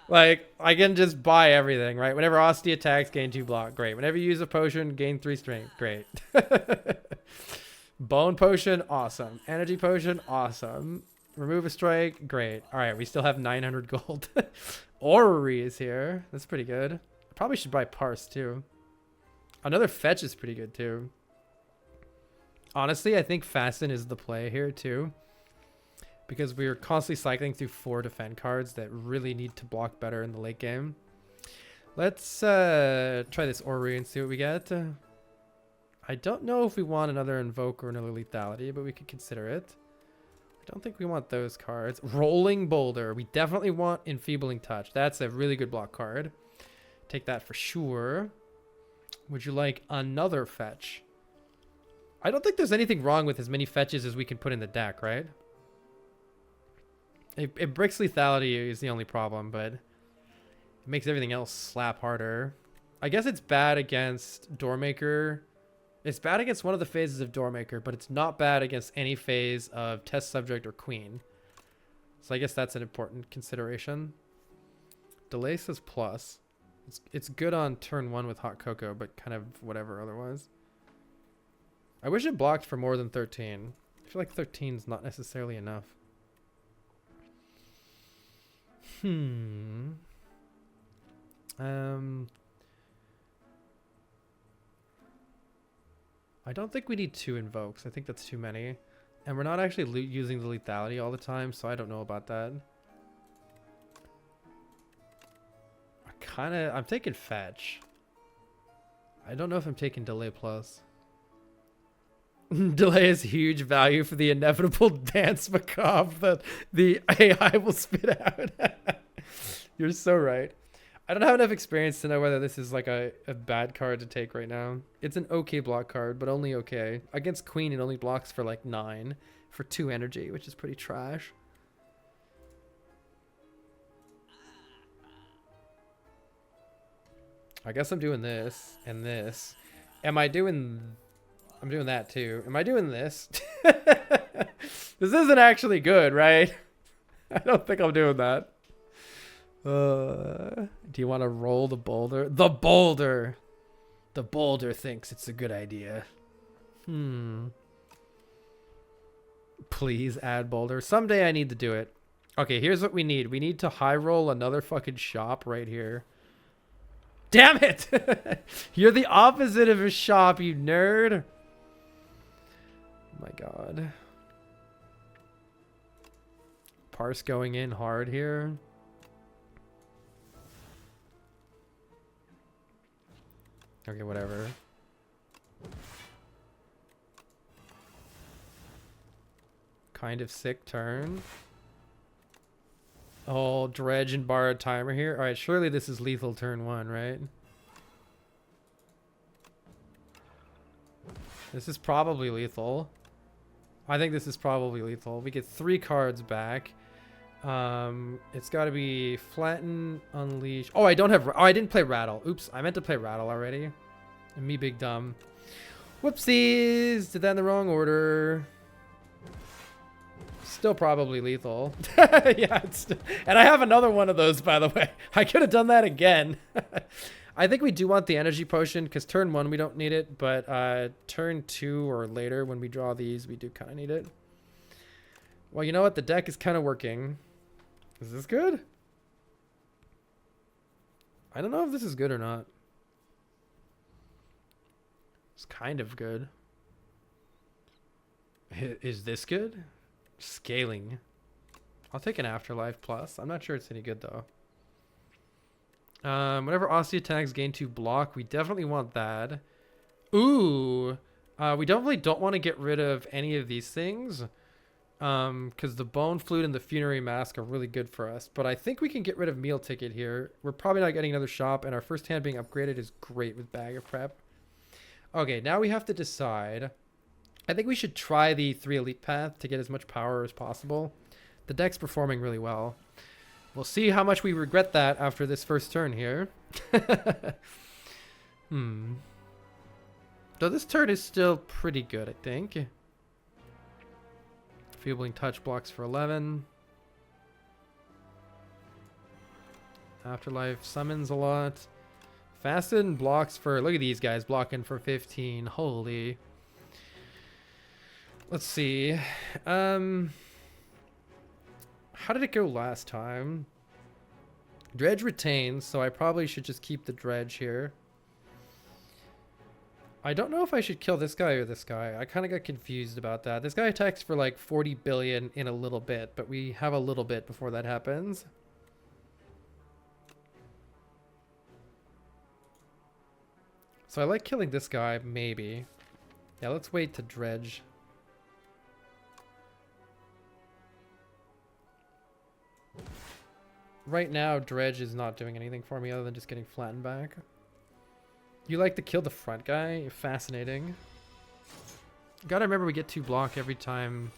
Like, I can just buy everything, right? Whenever Osty attacks, gain 2 block. Great. Whenever you use a potion, gain 3 strength. Great. Bone potion, awesome. Energy potion, awesome. Remove a strike, great. All right, we still have 900 gold. Orrery is here. That's pretty good. I probably should buy Parse too. Another fetch is pretty good too. Honestly, I think Fasten is the play here too, because we're constantly cycling through 4 defend cards that really need to block better in the late game. Let's try this Orrery and see what we get. I don't know if we want another Invoke or another Lethality, but we could consider it. I don't think we want those cards. Rolling Boulder. We definitely want Enfeebling Touch. That's a really good block card. Take that for sure. Would you like another fetch? I don't think there's anything wrong with as many fetches as we can put in the deck, right? It bricks lethality is the only problem, but it makes everything else slap harder. I guess it's bad against Doormaker. It's bad against one of the phases of Doormaker, but it's not bad against any phase of Test Subject or Queen. So I guess that's an important consideration. Delay says plus. It's good on turn 1 with Hot Cocoa, but kind of whatever otherwise. I wish it blocked for more than 13. I feel like 13 is not necessarily enough. I don't think we need 2 invokes. I think that's too many. And we're not actually using the lethality all the time, so I don't know about that. I'm taking fetch. I don't know if I'm taking delay plus. Delay is huge value for the inevitable dance macabre that the AI will spit out. You're so right. I don't have enough experience to know whether this is like a bad card to take right now. It's an okay block card, but only okay. Against Queen, it only blocks for like 9 for 2 energy, which is pretty trash. I guess I'm doing this and this. Am I doing... I'm doing that too. Am I doing this? This isn't actually good, right? I don't think I'm doing that. Do you want to roll the boulder? The boulder! The boulder thinks it's a good idea. Please add boulder. Someday I need to do it. Okay, here's what we need. We need to high roll another fucking shop right here. Damn it! You're the opposite of a shop, you nerd. Oh my god. Parse going in hard here. Okay, whatever. Kind of sick turn. Oh, dredge and borrowed timer here. Alright, surely this is lethal turn 1, right? This is probably lethal. I think this is probably lethal. We get 3 cards back. It's got to be flatten, unleash. Oh, I don't have. Oh, I didn't play rattle. Oops, I meant to play rattle already. And me big dumb. Whoopsies! Did that in the wrong order. Still probably lethal. Yeah, and I have another one of those, by the way. I could have done that again. I think we do want the energy potion because turn 1 we don't need it, but turn 2 or later when we draw these we do kind of need it. Well, you know what? The deck is kind of working. Is this good? I don't know if this is good or not. It's kind of good. Is this good? Scaling. I'll take an Afterlife plus. I'm not sure it's any good though. Whenever Aussie attacks gain 2 block, we definitely want that. Ooh. We definitely don't want to get rid of any of these things. Because the Bone Flute and the Funerary Mask are really good for us. But I think we can get rid of Meal Ticket here. We're probably not getting another shop, and our first hand being upgraded is great with Bag of Prep. Okay, now we have to decide. I think we should try the 3 Elite path to get as much power as possible. The deck's performing really well. We'll see how much we regret that after this first turn here. So this turn is still pretty good, I think. Feebling Touch blocks for 11. Afterlife summons a lot. Fasten blocks for... Look at these guys blocking for 15. Holy. Let's see. How did it go last time? Dredge retains, so I probably should just keep the dredge here. I don't know if I should kill this guy or this guy. I kind of got confused about that. This guy attacks for like 40 billion in a little bit, but we have a little bit before that happens. So I like killing this guy, maybe. Yeah, let's wait to dredge. Right now, dredge is not doing anything for me other than just getting flattened back. You like to kill the front guy? Fascinating. Gotta remember we get 2 block every time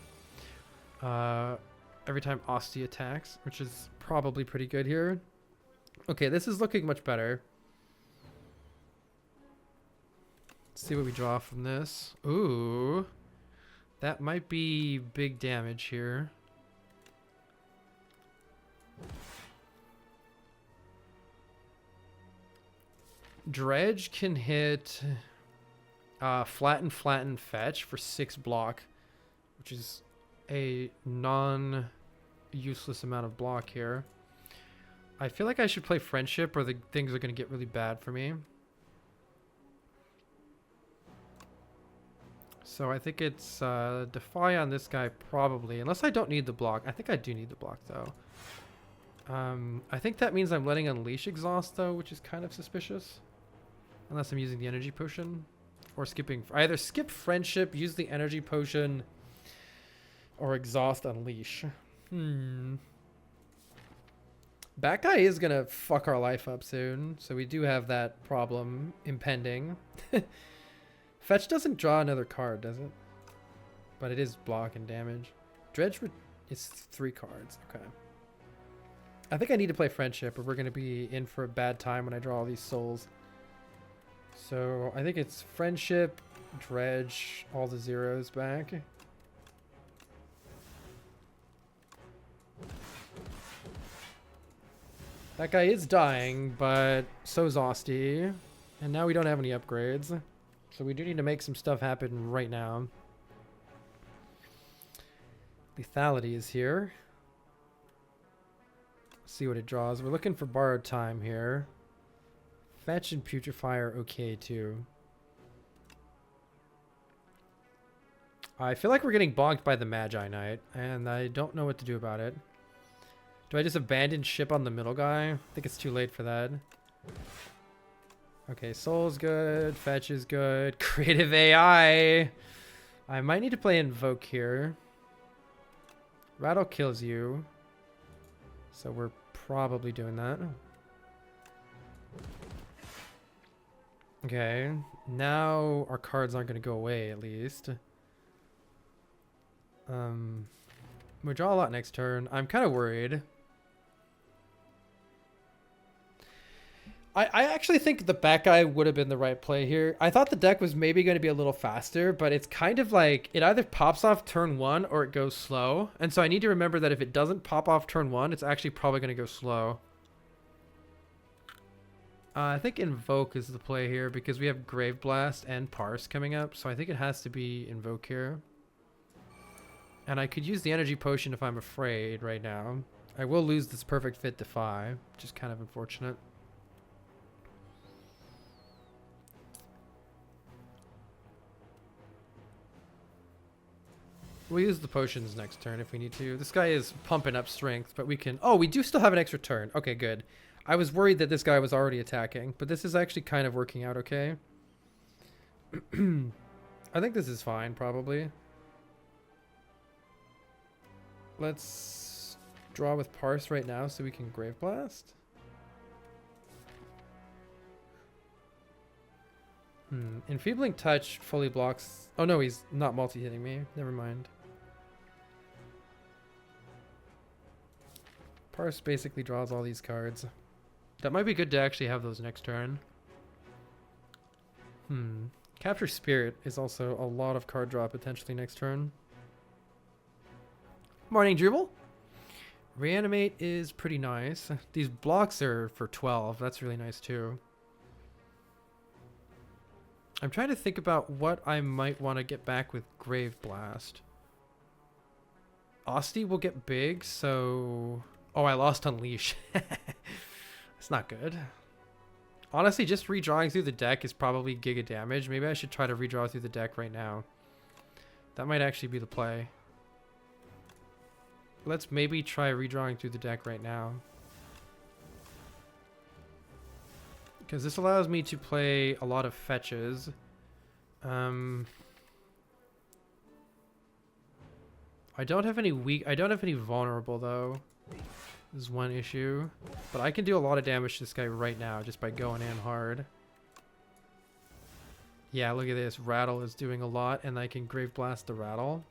Asti attacks, which is probably pretty good here. Okay, this is looking much better. Let's see what we draw from this. Ooh. That might be big damage here. Dredge can hit Flatten, flatten, fetch for 6 block, which is a non-useless amount of block here. I feel like I should play friendship or the things are going to get really bad for me. So I think it's defy on this guy probably, unless I don't need the block. I think I do need the block though. I think that means I'm letting unleash exhaust though, which is kind of suspicious. Unless I'm using the energy potion. Or skipping. I either skip friendship, use the energy potion, or exhaust unleash. That guy is gonna fuck our life up soon, so we do have that problem impending. Fetch doesn't draw another card, does it? But it is block and damage. Dredge is 3 cards. Okay. I think I need to play friendship or we're gonna be in for a bad time when I draw all these souls. So I think it's friendship, dredge, all the zeros back. That guy is dying, but so's Osti. And now we don't have any upgrades. So we do need to make some stuff happen right now. Lethality is here. Let's see what it draws. We're looking for borrowed time here. Fetch and putrefy are okay too. I feel like we're getting bonked by the Magi Knight, and I don't know what to do about it. Do I just abandon ship on the middle guy? I think it's too late for that. Okay, Soul's good, Fetch is good, Creative AI! I might need to play Invoke here. Rattle kills you. So we're probably doing that. Okay, now our cards aren't going to go away at least. We draw a lot next turn. I'm kind of worried. I actually think the back guy would have been the right play here. I thought the deck was maybe going to be a little faster, but it's kind of like it either pops off turn 1 or it goes slow. And so I need to remember that if it doesn't pop off turn 1, it's actually probably going to go slow. I think Invoke is the play here because we have Grave Blast and Parse coming up. So I think it has to be Invoke here. And I could use the energy potion if I'm afraid right now. I will lose this perfect fit Defy, which is kind of unfortunate. We'll use the potions next turn if we need to. This guy is pumping up strength, but we can... Oh, we do still have an extra turn. Okay, good. I was worried that this guy was already attacking, but this is actually kind of working out okay. I think this is fine, probably. Let's draw with Parse right now so we can Grave Blast. Enfeebling Touch fully blocks... Oh no, he's not multi-hitting me. Never mind. Parse basically draws all these cards. That might be good to actually have those next turn. Capture Spirit is also a lot of card draw potentially next turn. Morning, Dribble. Reanimate is pretty nice. These blocks are for 12. That's really nice too. I'm trying to think about what I might want to get back with Grave Blast. Osti will get big, so... Oh, I lost Unleash. That's not good. Honestly, just redrawing through the deck is probably giga damage. Maybe I should try to redraw through the deck right now. That might actually be the play. Let's maybe try redrawing through the deck right now. Because this allows me to play a lot of fetches. I don't have any weak... I don't have any vulnerable, though. This is one issue. But I can do a lot of damage to this guy right now just by going in hard. Yeah, look at this. Rattle is doing a lot, and I can Grave Blast the Rattle.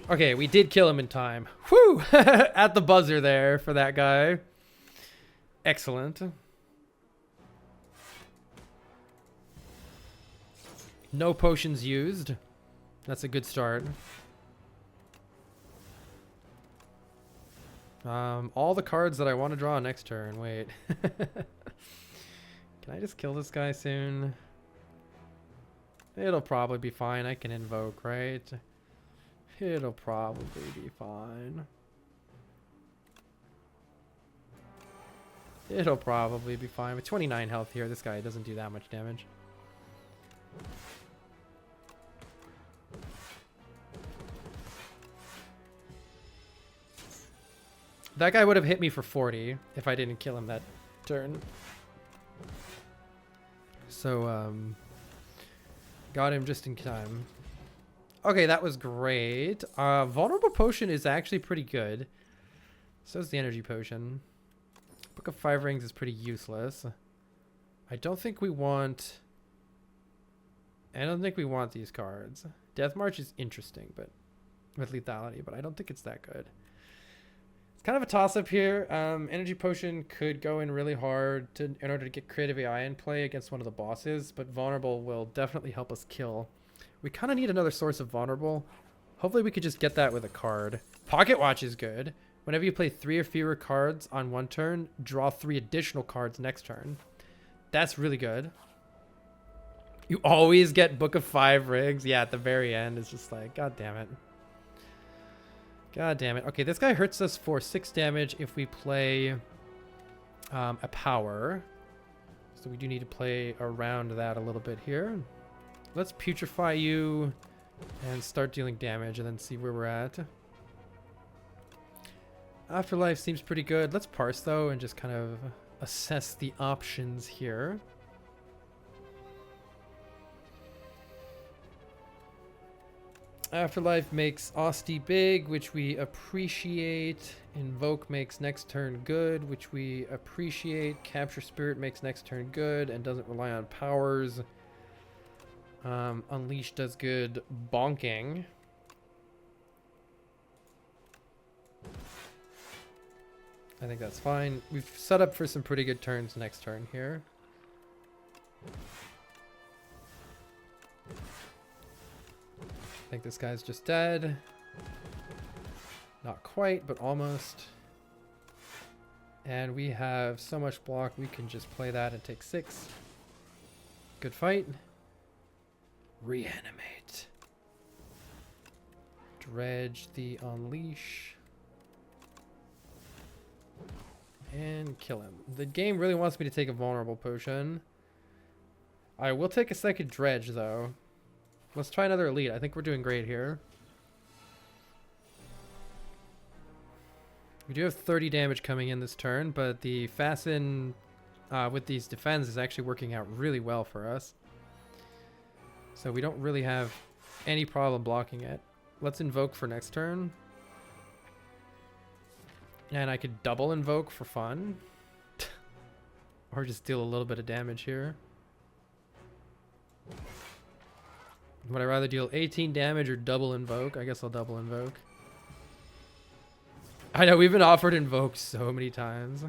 Okay, we did kill him in time. Whew! At the buzzer there for that guy. Excellent. No potions used. That's a good start. All the cards that I want to draw next turn. Wait. Can I just kill this guy soon? It'll probably be fine. I can invoke, right? It'll probably be fine. It'll probably be fine. With 29 health here, this guy doesn't do that much damage. That guy would have hit me for 40 if I didn't kill him that turn. So, got him just in time. Okay, that was great. Vulnerable Potion is actually pretty good. So is the Energy Potion. Book of Five Rings is pretty useless. I don't think we want these cards. Death March is interesting, but with lethality, but I don't think it's that good. It's kind of a toss-up here. Energy Potion could go in really hard in order to get Creative AI in play against one of the bosses, but Vulnerable will definitely help us kill. We kind of need another source of Vulnerable. Hopefully we could just get that with a card. Pocket Watch is good. Whenever you play 3 or fewer cards on one turn, draw 3 additional cards next turn. That's really good. You always get Book of Five Rings. Yeah, at the very end, it's just like, god damn it. God damn it. Okay, this guy hurts us for 6 damage if we play a power. So we do need to play around that a little bit here. Let's putrefy you and start dealing damage and then see where we're at. Afterlife seems pretty good. Let's parse though and just kind of assess the options here. Afterlife makes Osti big, which we appreciate. Invoke makes next turn good, which we appreciate. Capture Spirit makes next turn good and doesn't rely on powers. Unleash does good bonking. I think that's fine. We've set up for some pretty good turns next turn here. I think this guy's just dead. Not quite, but almost. And we have so much block, we can just play that and take 6. Good fight. Reanimate. Dredge the Unleash. And kill him. The game really wants me to take a Vulnerable Potion. I will take a second Dredge, though. Let's try another Elite. I think we're doing great here. We do have 30 damage coming in this turn, but the Fasten with these defense is actually working out really well for us. So we don't really have any problem blocking it. Let's invoke for next turn. And I could double invoke for fun. Or just deal a little bit of damage here. Would I rather deal 18 damage or double invoke? I guess I'll double invoke. I know, we've been offered invoke so many times.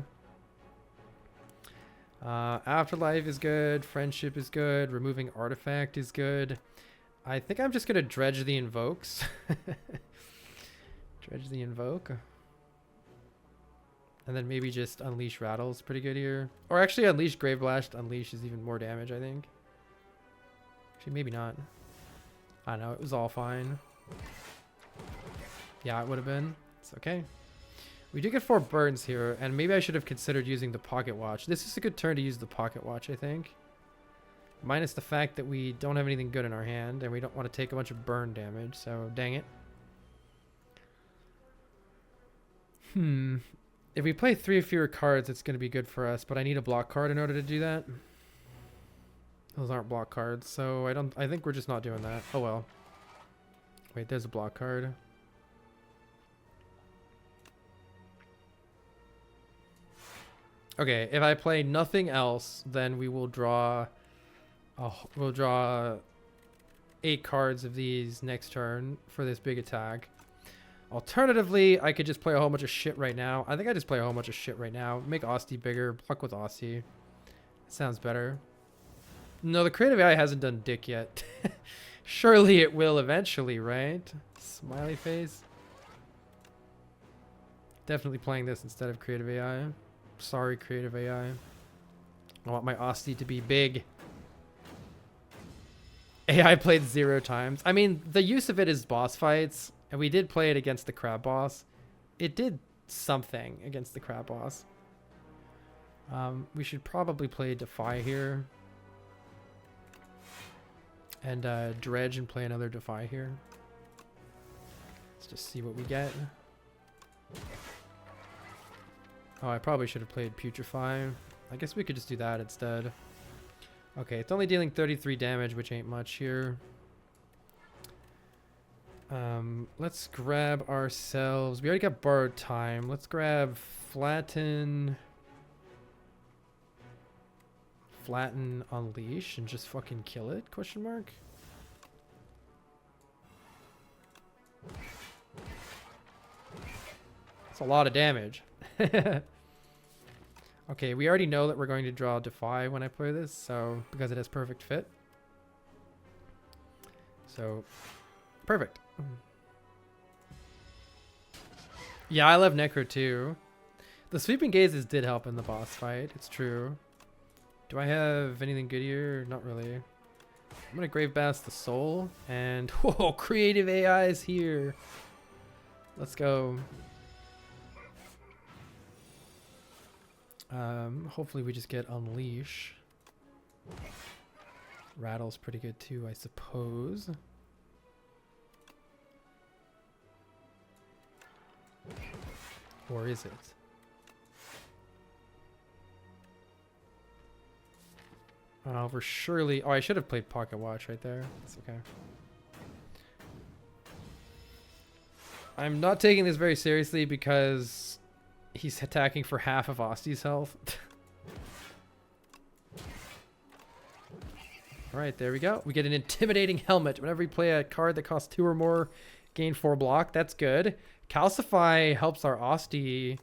Afterlife is good. Friendship is good. Removing artifact is good. I think I'm just going to dredge the invokes. Dredge the invoke. And then maybe just unleash rattles pretty good here. Or actually unleash Grave Blast. Unleash is even more damage, I think. Actually, maybe not. I don't know, it was all fine. Yeah, it would have been. It's okay. We do get 4 burns here, and maybe I should have considered using the Pocket Watch. This is a good turn to use the Pocket Watch, I think. Minus the fact that we don't have anything good in our hand, and we don't want to take a bunch of burn damage, so dang it. If we play 3 or fewer cards, it's going to be good for us, but I need a block card in order to do that. Those aren't block cards, so I think we're just not doing that. Oh well. Wait, there's a block card. Okay, if I play nothing else, then we will draw we'll draw 8 cards of these next turn for this big attack. Alternatively, I could just play a whole bunch of shit right now. I think I just play a whole bunch of shit right now. Make Osti bigger, block with Osti. Sounds better. No, the Creative AI hasn't done dick yet. Surely it will eventually, right? Smiley face. Definitely playing this instead of creative AI. Sorry, creative AI. I want my Asti to be big. AI played 0 times. I mean, the use of it is boss fights, and we did play it against the crab boss. It did something against the crab boss. We should probably play Defy here. And Dredge and play another Defy here. Let's just see what we get. Oh, I probably should have played Putrefy. I guess we could just do that instead. Okay, it's only dealing 33 damage, which ain't much here. Let's grab ourselves... We already got Borrowed Time. Let's grab Flatten... Flatten Unleash and just fucking kill it? Question mark? That's a lot of damage. Okay, we already know that we're going to draw Defy when I play this, so because it has perfect fit. So, perfect. Yeah, I love Necro too. The Sweeping Gazes did help in the boss fight, it's true. Do I have anything good here? Not really. I'm gonna Grave Bass the Soul, and whoa, creative AI is here. Let's go. Hopefully we just get Unleash. Rattle's pretty good too, I suppose. Or is it? We're surely... Oh, I should have played Pocket Watch right there. That's okay. I'm not taking this very seriously because he's attacking for half of Asti's health. Alright, there we go. We get an Intimidating Helmet. Whenever we play a card that costs 2 or more, gain 4 block. That's good. Calcify helps our Asti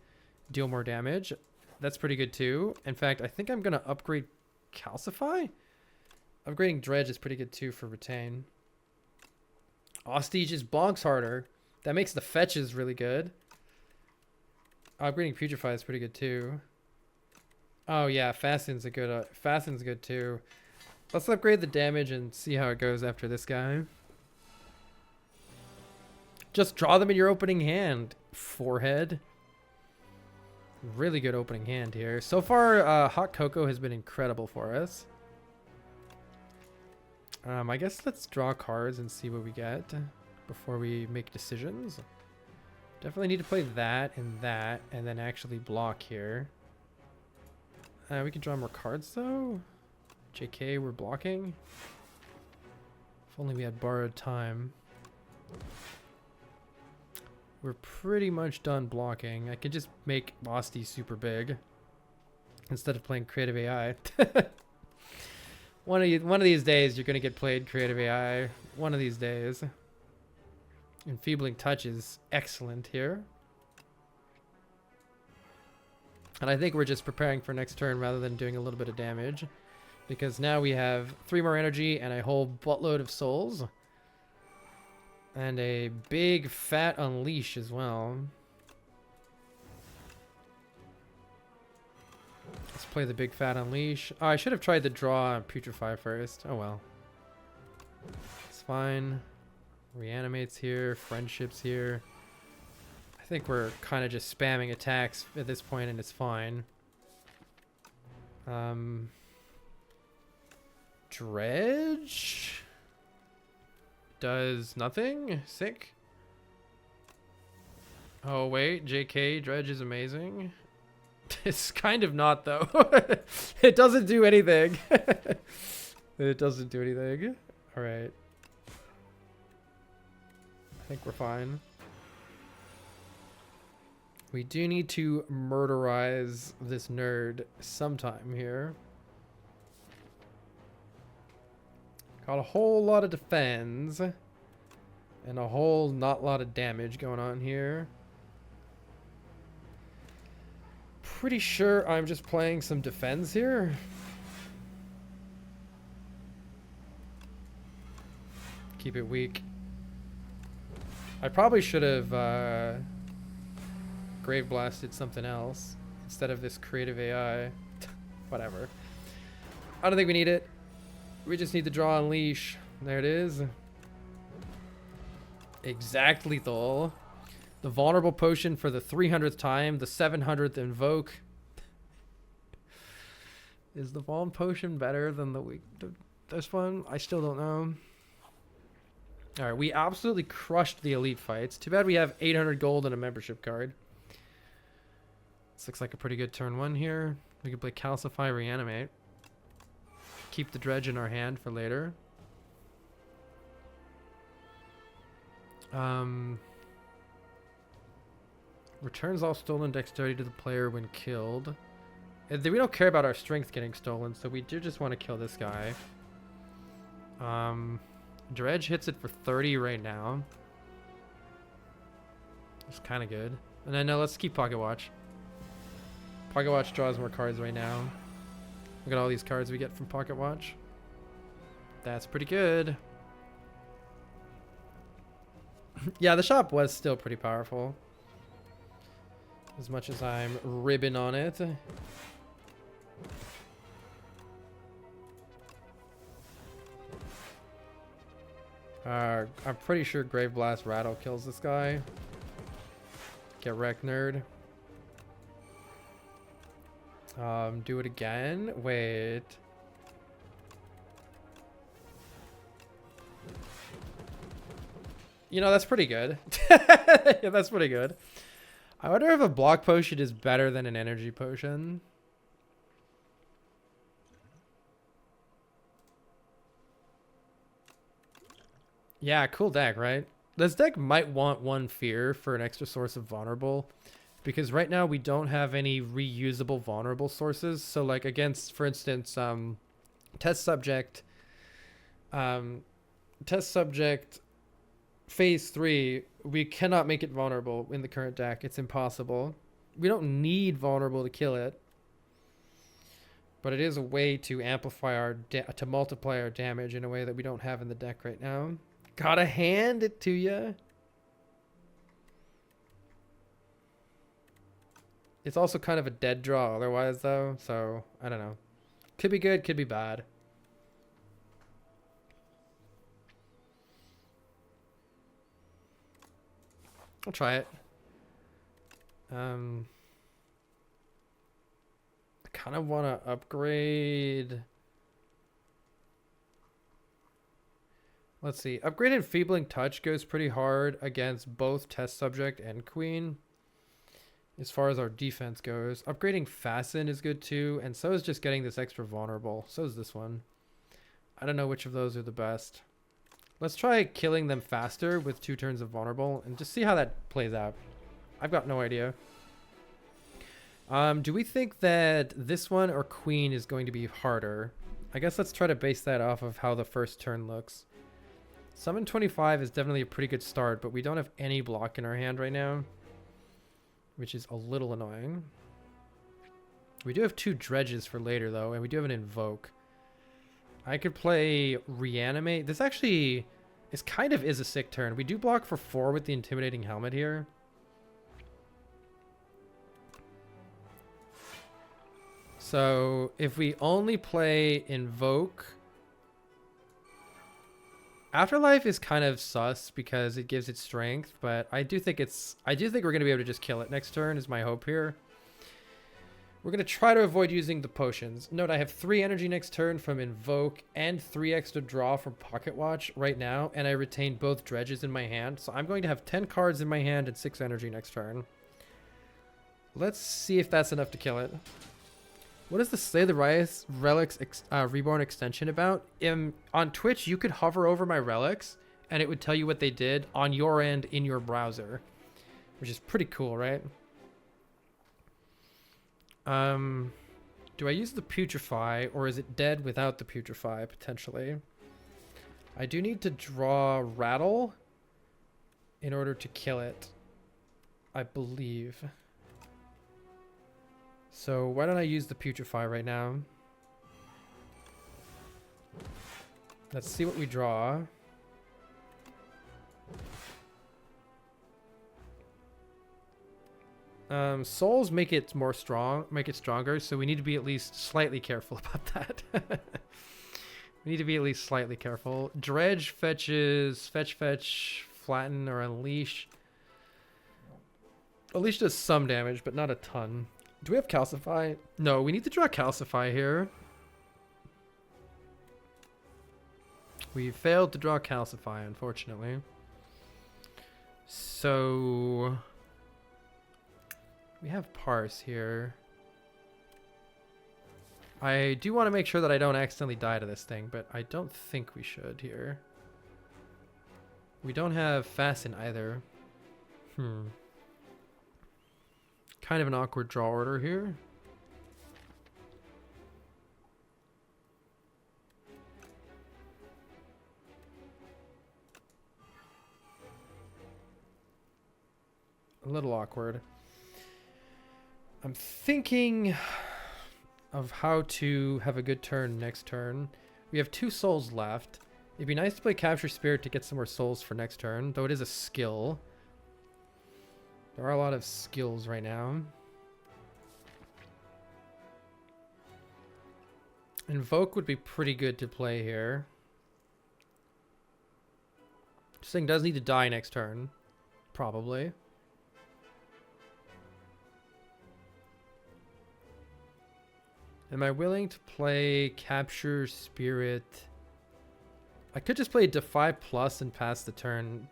deal more damage. That's pretty good too. In fact, I think I'm going to upgrade Calcify? Upgrading Dredge is pretty good too for Retain. Asti just bonks harder. That makes the fetches really good. Upgrading Putrefy is pretty good too. Oh yeah, Fasten's a good Fasten's good too. Let's upgrade the damage and see how it goes after this guy. Just draw them in your opening hand. Forehead. Really good opening hand here. So far, Hot Cocoa has been incredible for us. I guess let's draw cards and see what we get before we make decisions. Definitely need to play that, and then actually block here. We can draw more cards though. JK, we're blocking. If only we had Borrowed Time. We're pretty much done blocking. I could just make Asti super big instead of playing creative AI. One of these days you're gonna get played creative AI. One of these days. Enfeebling Touch is excellent here. And I think we're just preparing for next turn rather than doing a little bit of damage. Because now we have 3 more energy and a whole buttload of souls. And a big fat Unleash as well. Let's play the big fat Unleash. Oh, I should have tried to draw Putrefy first. Oh well. It's fine. Reanimates here. Friendships here. I think we're kind of just spamming attacks at this point and it's fine. Dredge does nothing. Sick. Oh wait, JK, Dredge is amazing. It's kind of not though. It doesn't do anything. It doesn't do anything. All right. I think we're fine. We do need to murderize this nerd sometime here. Got a whole lot of defense and a whole not lot of damage going on here. Pretty sure I'm just playing some defense here. Keep it weak. I probably should have Grave Blast did something else instead of this creative AI. Whatever. I don't think we need it. We just need to draw Unleash. There it is. Exact lethal. The vulnerable potion for the 300th time. The 700th invoke. Is the Vuln potion better than this one? I still don't know. Alright, we absolutely crushed the elite fights. Too bad we have 800 gold and a membership card. This looks like a pretty good turn 1 here. We can play Calcify, Reanimate. Keep the Dredge in our hand for later. Returns all stolen dexterity to the player when killed. We don't care about our strength getting stolen, so we do just want to kill this guy. Dredge hits it for 30 right now. It's kind of good. And then no, let's keep Pocket Watch. Pocket Watch draws more cards right now. Look at all these cards we get from Pocket Watch. That's pretty good. Yeah, the shop was still pretty powerful. As much as I'm ribbing on it. I'm pretty sure Grave Blast Rattle kills this guy. Get wrecked, nerd. Do it again. Wait. You know, that's pretty good. Yeah, that's pretty good. I wonder if a block potion is better than an energy potion. Yeah, cool deck, right? This deck might want one fear for an extra source of vulnerable. Because right now we don't have any reusable vulnerable sources. So like against, for instance, test subject phase 3, we cannot make it vulnerable in the current deck. It's impossible. We don't need vulnerable to kill it. But it is a way to amplify to multiply our damage in a way that we don't have in the deck right now. Gotta hand it to ya. It's also kind of a dead draw otherwise, though. So, I don't know. Could be good, could be bad. I'll try it. I kind of want to upgrade. Let's see. Upgrade Enfeebling Touch goes pretty hard against both Test Subject and Queen. As far as our defense goes. Upgrading Fasten is good too. And so is just getting this extra vulnerable. So is this one. I don't know which of those are the best. Let's try killing them faster with 2 turns of vulnerable. And just see how that plays out. I've got no idea. Do we think that this one or Queen is going to be harder? I guess let's try to base that off of how the first turn looks. Summon 25 is definitely a pretty good start, but we don't have any block in our hand right now, which is a little annoying. We do have 2 dredges for later, though, and we do have an invoke. I could play Reanimate. This actually is kind of is a sick turn. We do block for 4 with the Intimidating Helmet here. So if we only play Invoke, Afterlife is kind of sus because it gives it strength, but I do think we're going to be able to just kill it next turn is my hope here. We're going to try to avoid using the potions. Note I have 3 energy next turn from Invoke and 3 extra draw from Pocket Watch right now, and I retain both dredges in my hand. So I'm going to have 10 cards in my hand and 6 energy next turn. Let's see if that's enough to kill it. What is the Slay the Relics Reborn extension about? On Twitch, you could hover over my relics, and it would tell you what they did on your end in your browser, which is pretty cool, right? Do I use the Putrefy, or is it dead without the Putrefy, potentially? I do need to draw Rattle in order to kill it, I believe. So why don't I use the Putrefy right now? Let's see what we draw. Souls make it more strong, make it stronger, so we need to be at least slightly careful about that. We need to be at least slightly careful. Dredge fetches fetch, flatten, or unleash. Unleash does some damage, but not a ton. Do we have calcify? No, we need to draw calcify here. We failed to draw calcify, unfortunately. So we have parse here. I do want to make sure that I don't accidentally die to this thing, but I don't think we should here. We don't have fasten either. Kind of an awkward draw order here. A little awkward. I'm thinking of how to have a good turn next turn. We have 2 souls left. It'd be nice to play Capture Spirit to get some more souls for next turn, though it is a skill. There are a lot of skills right now. Invoke would be pretty good to play here. This thing does need to die next turn. Probably. Am I willing to play Capture Spirit? I could just play Defy Plus and pass the turn.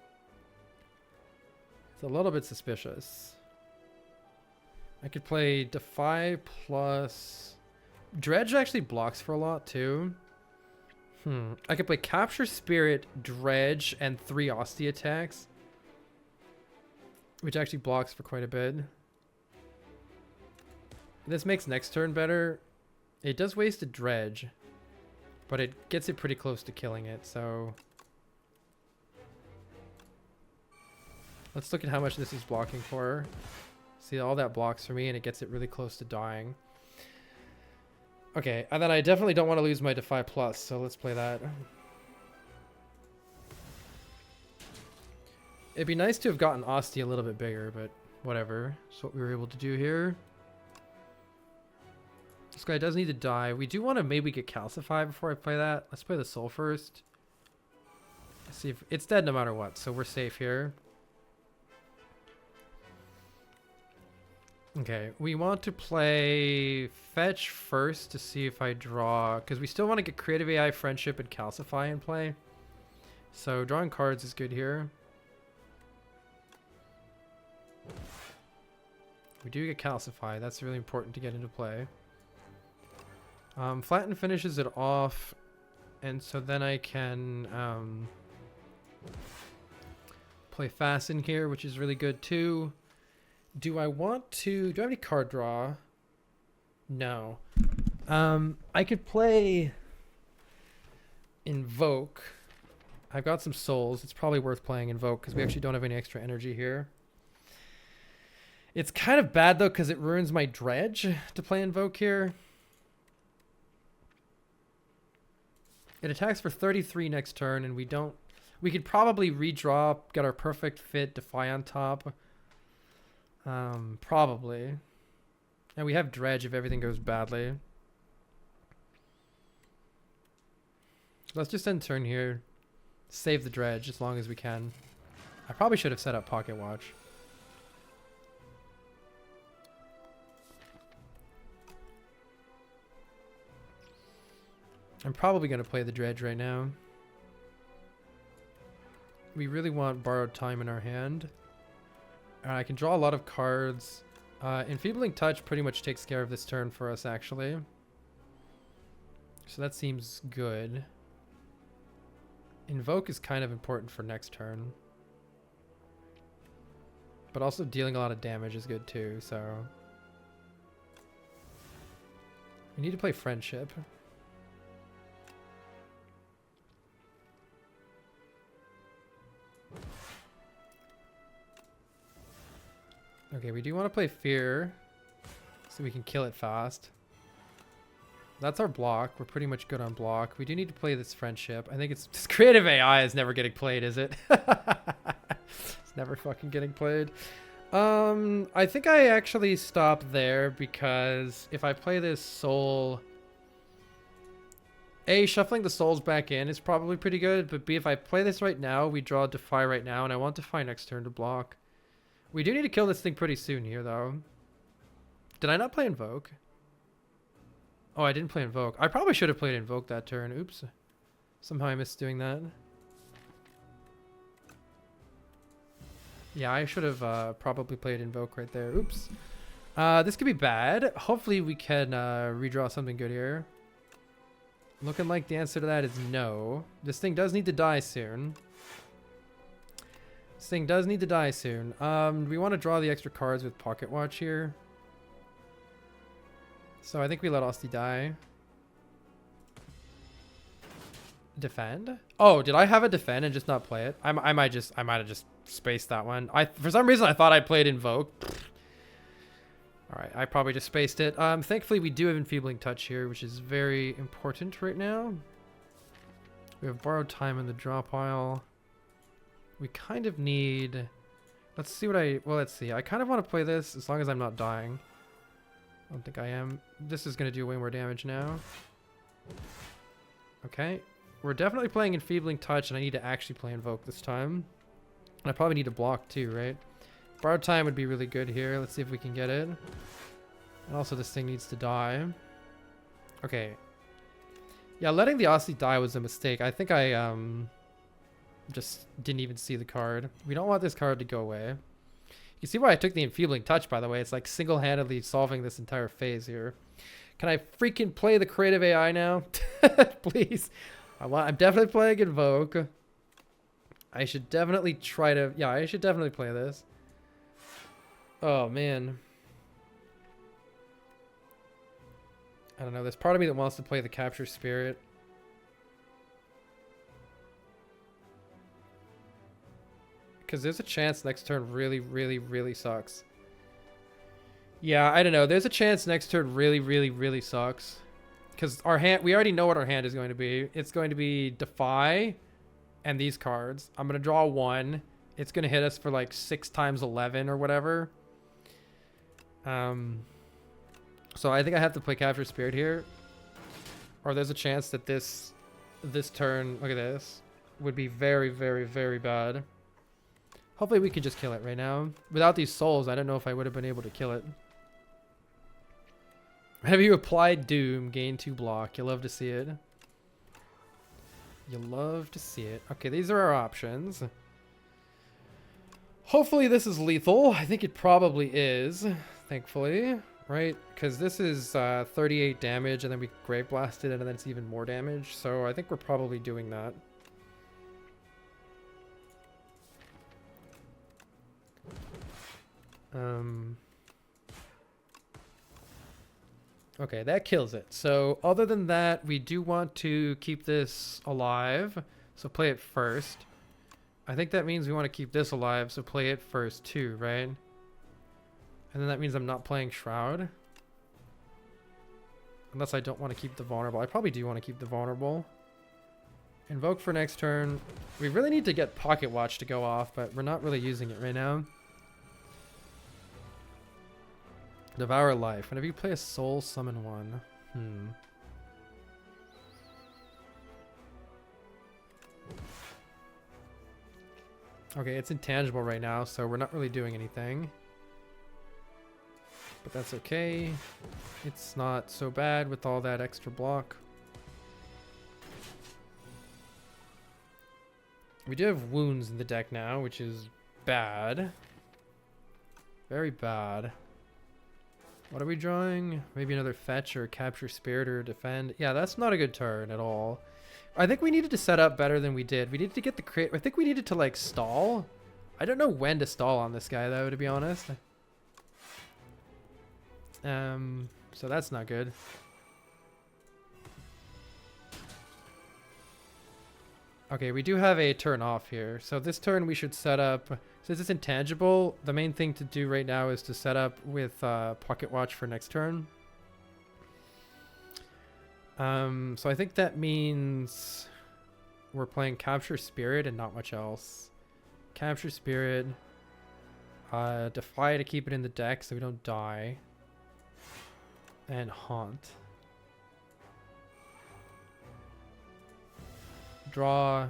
It's a little bit suspicious. I could play Defy Plus. Dredge actually blocks for a lot too. I could play Capture Spirit, Dredge, and 3 Ostia attacks, which actually blocks for quite a bit. This makes next turn better. It does waste a Dredge, but it gets it pretty close to killing it, so let's look at how much this is blocking for. See, all that blocks for me, and it gets it really close to dying. Okay, and then I definitely don't want to lose my Defy Plus, so let's play that. It'd be nice to have gotten Ostia a little bit bigger, but whatever. That's what we were able to do here. This guy does need to die. We do want to maybe get calcify before I play that. Let's play the soul first. Let's see if it's dead no matter what, so we're safe here. Okay, we want to play fetch first to see if I draw, because we still want to get creative AI, friendship, and calcify in play. So drawing cards is good here. We do get calcify. That's really important to get into play. Flatten finishes it off, and so then I can play fasten here, which is really good too. Do I want to... do I have any card draw? No. I could play Invoke. I've got some souls. It's probably worth playing Invoke because we actually don't have any extra energy here. It's kind of bad though because it ruins my Dredge to play Invoke here. It attacks for 33 next turn, and we don't... we could probably redraw, get our perfect fit, Defy on top. Probably. And we have Dredge if everything goes badly. Let's just end turn here. Save the Dredge as long as we can. I probably should have set up Pocket Watch. I'm probably going to play the Dredge right now. We really want Borrowed Time in our hand. I can draw a lot of cards. Enfeebling Touch pretty much takes care of this turn for us, actually. So that seems good. Invoke is kind of important for next turn. But also dealing a lot of damage is good too, so... we need to play Friendship. Okay, we do want to play Fear so we can kill it fast. That's our block. We're pretty much good on block. We do need to play this Friendship. I think it's... this creative AI is never getting played, is it? It's never fucking getting played. I think I actually stop there because if I play this soul, A, shuffling the souls back in is probably pretty good, but B, if I play this right now, we draw Defy right now, and I want Defy next turn to block. We do need to kill this thing pretty soon here, though. Did I not play Invoke? Oh, I didn't play Invoke. I probably should have played Invoke that turn. Oops. Somehow I missed doing that. Yeah, I should have probably played Invoke right there. Oops. This could be bad. Hopefully we can redraw something good here. Looking like the answer to that is no. This thing does need to die soon. This thing does need to die soon. We want to draw the extra cards with Pocket Watch here. So I think we let Austin die. Defend? Oh, did I have a defend and just not play it? I might have just spaced that one. For some reason I thought I played Invoke. All right, I probably just spaced it. Thankfully we do have Enfeebling Touch here, which is very important right now. We have Borrowed Time in the draw pile. We kind of need... Let's see what let's see. I kind of want to play this as long as I'm not dying. I don't think I am. This is going to do way more damage now. Okay. We're definitely playing Enfeebling Touch, and I need to actually play Invoke this time. And I probably need to block too, right? Borrowed Time would be really good here. Let's see if we can get it. And also this thing needs to die. Okay. Yeah, letting the Aussie die was a mistake. I think I just didn't even see the card. We don't want this card to go away. You see why I took the Enfeebling Touch, by the way. It's like single-handedly solving this entire phase here. Can I freaking play the creative AI now? Please. I'm definitely playing Invoke. I should definitely try to... Yeah, I should definitely play this. Oh, man. I don't know. There's part of me that wants to play the Capture Spirit. Because there's a chance next turn really, really, really sucks. Yeah, I don't know. There's a chance next turn really, really, really sucks. Because our hand... We already know what our hand is going to be. It's going to be Defy and these cards. I'm going to draw 1. It's going to hit us for like 6 times 11 or whatever. So I think I have to play Capture Spirit here. Or there's a chance that this turn, look at this, would be very, very, very bad. Hopefully we can just kill it right now. Without these souls, I don't know if I would have been able to kill it. Have you applied Doom, gain 2 block? You'll love to see it. You'll love to see it. Okay, these are our options. Hopefully this is lethal. I think it probably is, thankfully, right? Because this is 38 damage, and then we Grave Blasted, and then it's even more damage. So I think we're probably doing that. Okay, that kills it. So other than that, we do want to keep this alive. So play it first. I think that means we want to keep this alive, so play it first too, right? And then that means I'm not playing Shroud. Unless I don't want to keep the vulnerable. I probably do want to keep the vulnerable. Invoke for next turn. We really need to get Pocket Watch to go off, but we're not really using it right now. Devour Life. Whenever you play a soul, summon 1. Okay, it's intangible right now, so we're not really doing anything. But that's okay. It's not so bad with all that extra block. We do have wounds in the deck now, which is bad. Very bad. What are we drawing? Maybe another fetch or Capture Spirit or defend. Yeah, that's not a good turn at all. I think we needed to set up better than we did. We needed to get the crate. I think we needed to like stall. I don't know when to stall on this guy though, to be honest. So that's not good. Okay, we do have a turn off here. So this turn we should set up, since it's intangible, the main thing to do right now is to set up with Pocket Watch for next turn. So I think that means we're playing Capture Spirit and not much else. Capture Spirit. Defy to keep it in the deck so we don't die. And Haunt. Draw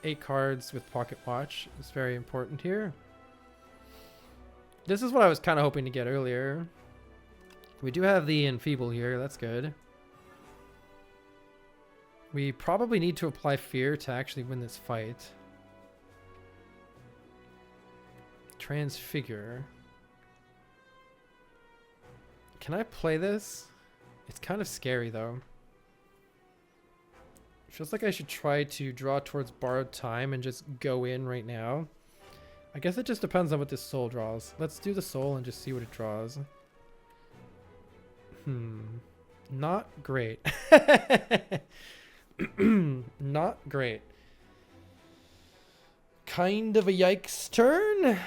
8 cards with Pocket Watch. It's very important here. This is what I was kind of hoping to get earlier. We do have the Enfeeble here. That's good. We probably need to apply Fear to actually win this fight. Transfigure. Can I play this? It's kind of scary though. Feels like I should try to draw towards Borrowed Time and just go in right now. I guess it just depends on what this soul draws. Let's do the soul and just see what it draws. Not great. Not great. Kind of a yikes turn.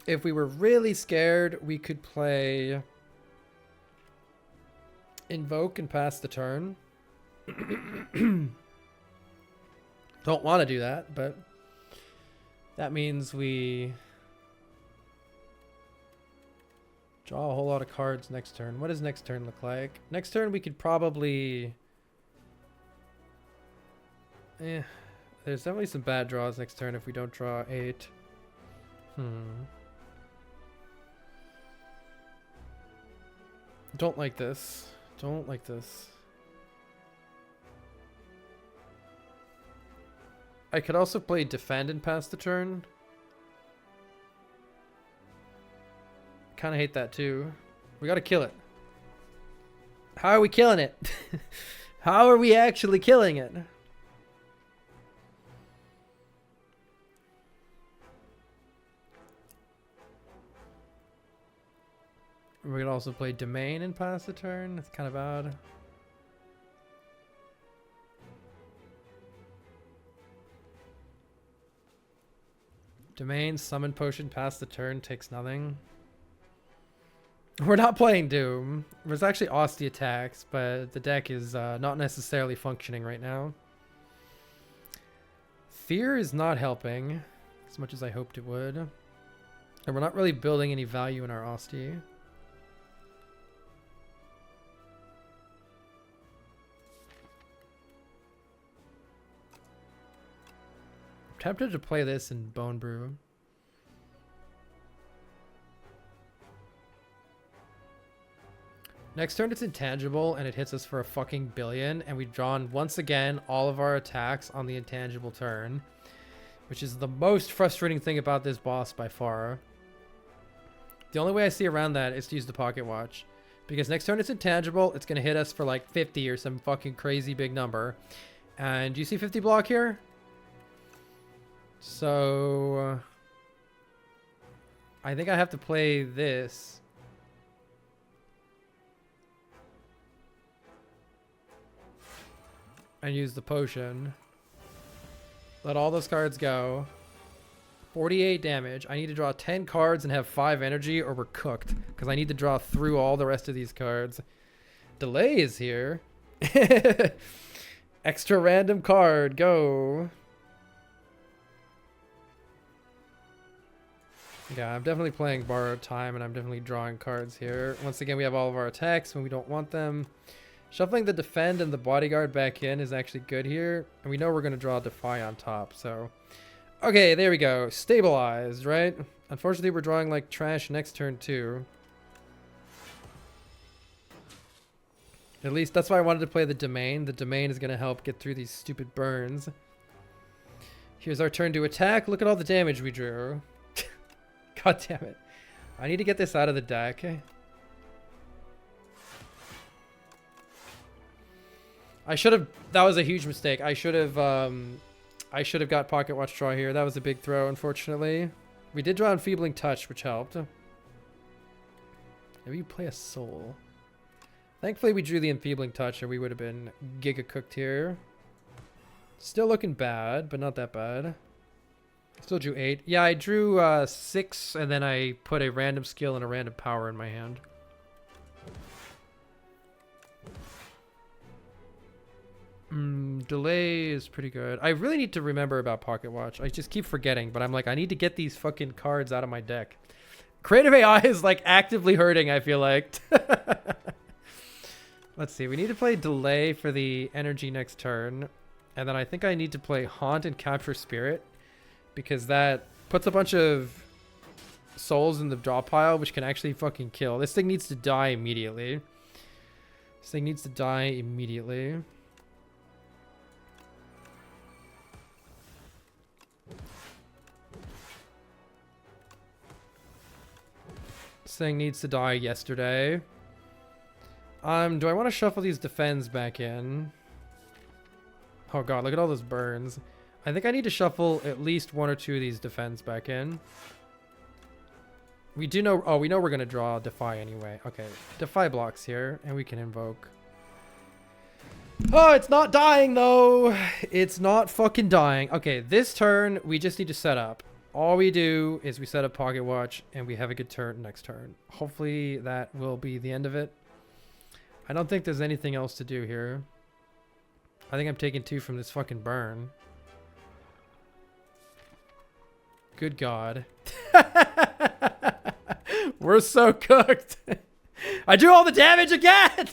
If we were really scared, we could play Invoke and pass the turn. Don't want to do that, but that means we draw a whole lot of cards next turn. What does next turn look like? Next turn we could probably... there's definitely some bad draws next turn if we don't draw 8. Don't like this. Don't like this. I could also play Defend and pass the turn. Kind of hate that too. We gotta kill it. How are we killing it? How are we actually killing it? We could also play Domain and pass the turn. That's kind of odd. Domain, Summon Potion, pass the turn, takes nothing. We're not playing Doom. There's actually Osty attacks, but the deck is not necessarily functioning right now. Fear is not helping as much as I hoped it would. And we're not really building any value in our Osty. Tempted to play this in Bone Brew. Next turn it's intangible and it hits us for a fucking billion, and we've drawn once again all of our attacks on the intangible turn, which is the most frustrating thing about this boss by far. The only way I see around that is to use the Pocket Watch, because next turn it's intangible, it's gonna hit us for like 50 or some fucking crazy big number. And do you see 50 block here? So I think I have to play this. And use the potion. Let all those cards go. 48 damage. I need to draw 10 cards and have 5 energy or we're cooked. Because I need to draw through all the rest of these cards. Delay is here. Extra random card. Go. Yeah, I'm definitely playing Borrowed Time, and I'm definitely drawing cards here. Once again, we have all of our attacks when we don't want them. Shuffling the Defend and the Bodyguard back in is actually good here. And we know we're going to draw Defy on top, so... Okay, there we go. Stabilized, right? Unfortunately, we're drawing like trash next turn, too. At least that's why I wanted to play the Domain. The Domain is going to help get through these stupid burns. Here's our turn to attack. Look at all the damage we drew. God damn it. I need to get this out of the deck. I should have... That was a huge mistake. I should have got Pocket Watch draw here. That was a big throw, unfortunately. We did draw Enfeebling Touch, which helped. Maybe you play a Soul. Thankfully, we drew the Enfeebling Touch, or we would have been giga cooked here. Still looking bad, but not that bad. Still drew 8. Yeah, I drew 6, and then I put a random skill and a random power in my hand. Delay is pretty good. I really need to remember about Pocket Watch. I just keep forgetting, but I'm like, I need to get these fucking cards out of my deck. Creative AI is like actively hurting, I feel like. Let's see. We need to play Delay for the energy next turn. And then I think I need to play Haunt and Capture Spirit, because that puts a bunch of souls in the draw pile, which can actually fucking kill. This thing needs to die immediately. This thing needs to die immediately. This thing needs to die yesterday. Do I want to shuffle these defends back in? Oh god, look at all those burns. I think I need to shuffle at least one or two of these defends back in. We do know... Oh, we know we're going to draw Defy anyway. Okay, Defy blocks here, and we can invoke. Oh, it's not dying, though! It's not fucking dying. Okay, this turn, we just need to set up. All we do is we set up Pocket Watch, and we have a good turn next turn. Hopefully that will be the end of it. I don't think there's anything else to do here. I think I'm taking 2 from this fucking burn. Good God. We're so cooked. I do all the damage again.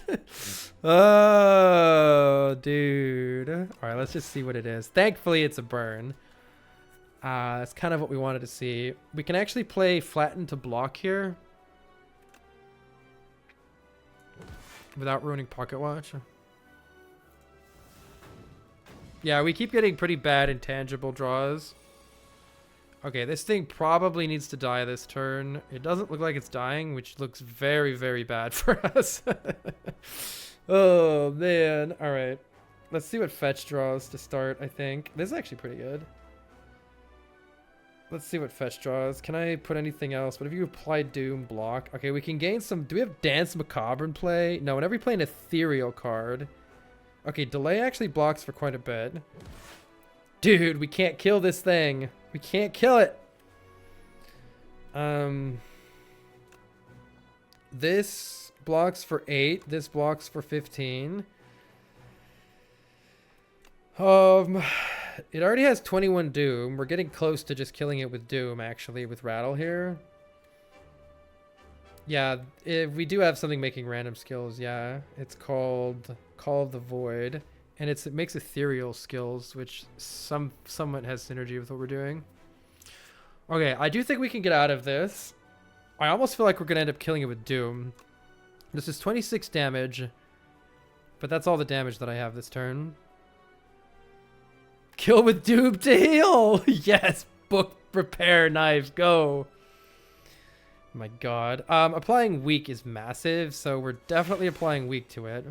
Oh, dude. All right, let's just see what it is. Thankfully, it's a burn. That's kind of what we wanted to see. We can actually play Flatten to block here without ruining Pocket Watch. Yeah, we keep getting pretty bad intangible draws. Okay, this thing probably needs to die this turn. It doesn't look like it's dying, which looks very, very bad for us. Oh, man. All right. Let's see what fetch draws to start, I think. This is actually pretty good. Let's see what fetch draws. Can I put anything else? What if you apply Doom block? Okay, we can gain some... Do we have Dance Macabre in play? No, whenever you play an ethereal card. Okay, Delay actually blocks for quite a bit. Dude, we can't kill this thing. We can't kill it. This blocks for 8. This blocks for 15. It already has 21 Doom. We're getting close to just killing it with Doom, actually, with Rattle here. Yeah, if we do have something making random skills, yeah. It's called Call of the Void. And it makes ethereal skills, which somewhat has synergy with what we're doing. Okay, I do think we can get out of this. I almost feel like we're going to end up killing it with Doom. This is 26 damage. But that's all the damage that I have this turn. Kill with Doom to heal! Yes! Book, prepare, knives, go! My god. Applying weak is massive, so we're definitely applying weak to it.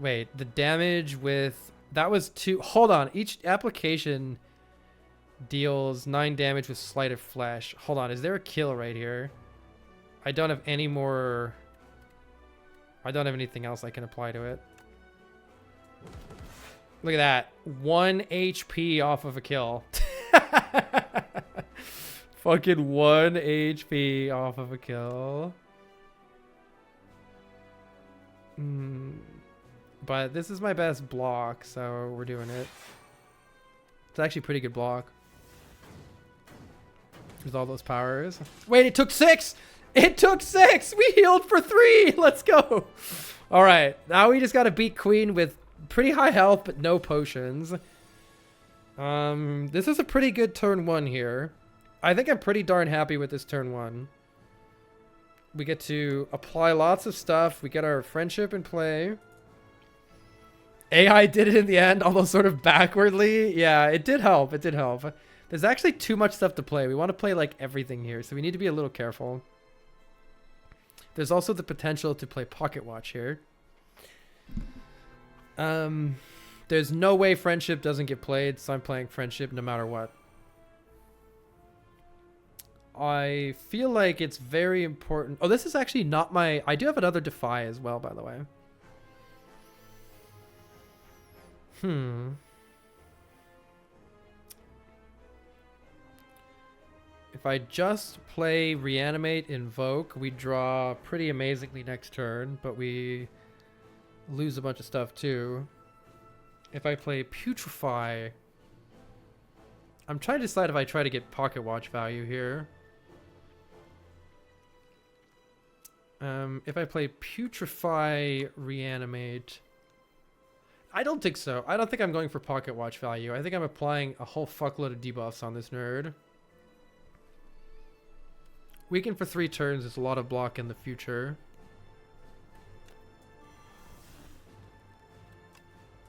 Wait, the damage with... That was 2... Hold on. Each application deals 9 damage with Sleight of Flesh. Hold on. Is there a kill right here? I don't have any more... I don't have anything else I can apply to it. Look at that. 1 HP off of a kill. Fucking 1 HP off of a kill. But this is my best block, so we're doing it. It's actually a pretty good block. With all those powers. Wait, it took 6! It took 6! We healed for 3! Let's go! Alright, now we just gotta beat Queen with pretty high health, but no potions. This is a pretty good turn 1 here. I think I'm pretty darn happy with this turn 1. We get to apply lots of stuff. We get our friendship in play. AI did it in the end, although sort of backwardly. Yeah, it did help. It did help. There's actually too much stuff to play. We want to play like everything here, so we need to be a little careful. There's also the potential to play Pocket Watch here. There's no way friendship doesn't get played, so I'm playing friendship no matter what. I feel like it's very important. Oh, this is actually not my... I do have another Defy as well, by the way. If I just play Reanimate, Invoke, we draw pretty amazingly next turn, but we lose a bunch of stuff too. If I play Putrefy, I'm trying to decide if I try to get Pocket Watch value here. If I play Putrefy, Reanimate, I don't think so. I don't think I'm going for Pocket Watch value. I think I'm applying a whole fuckload of debuffs on this nerd. Weaken for 3 turns is a lot of block in the future.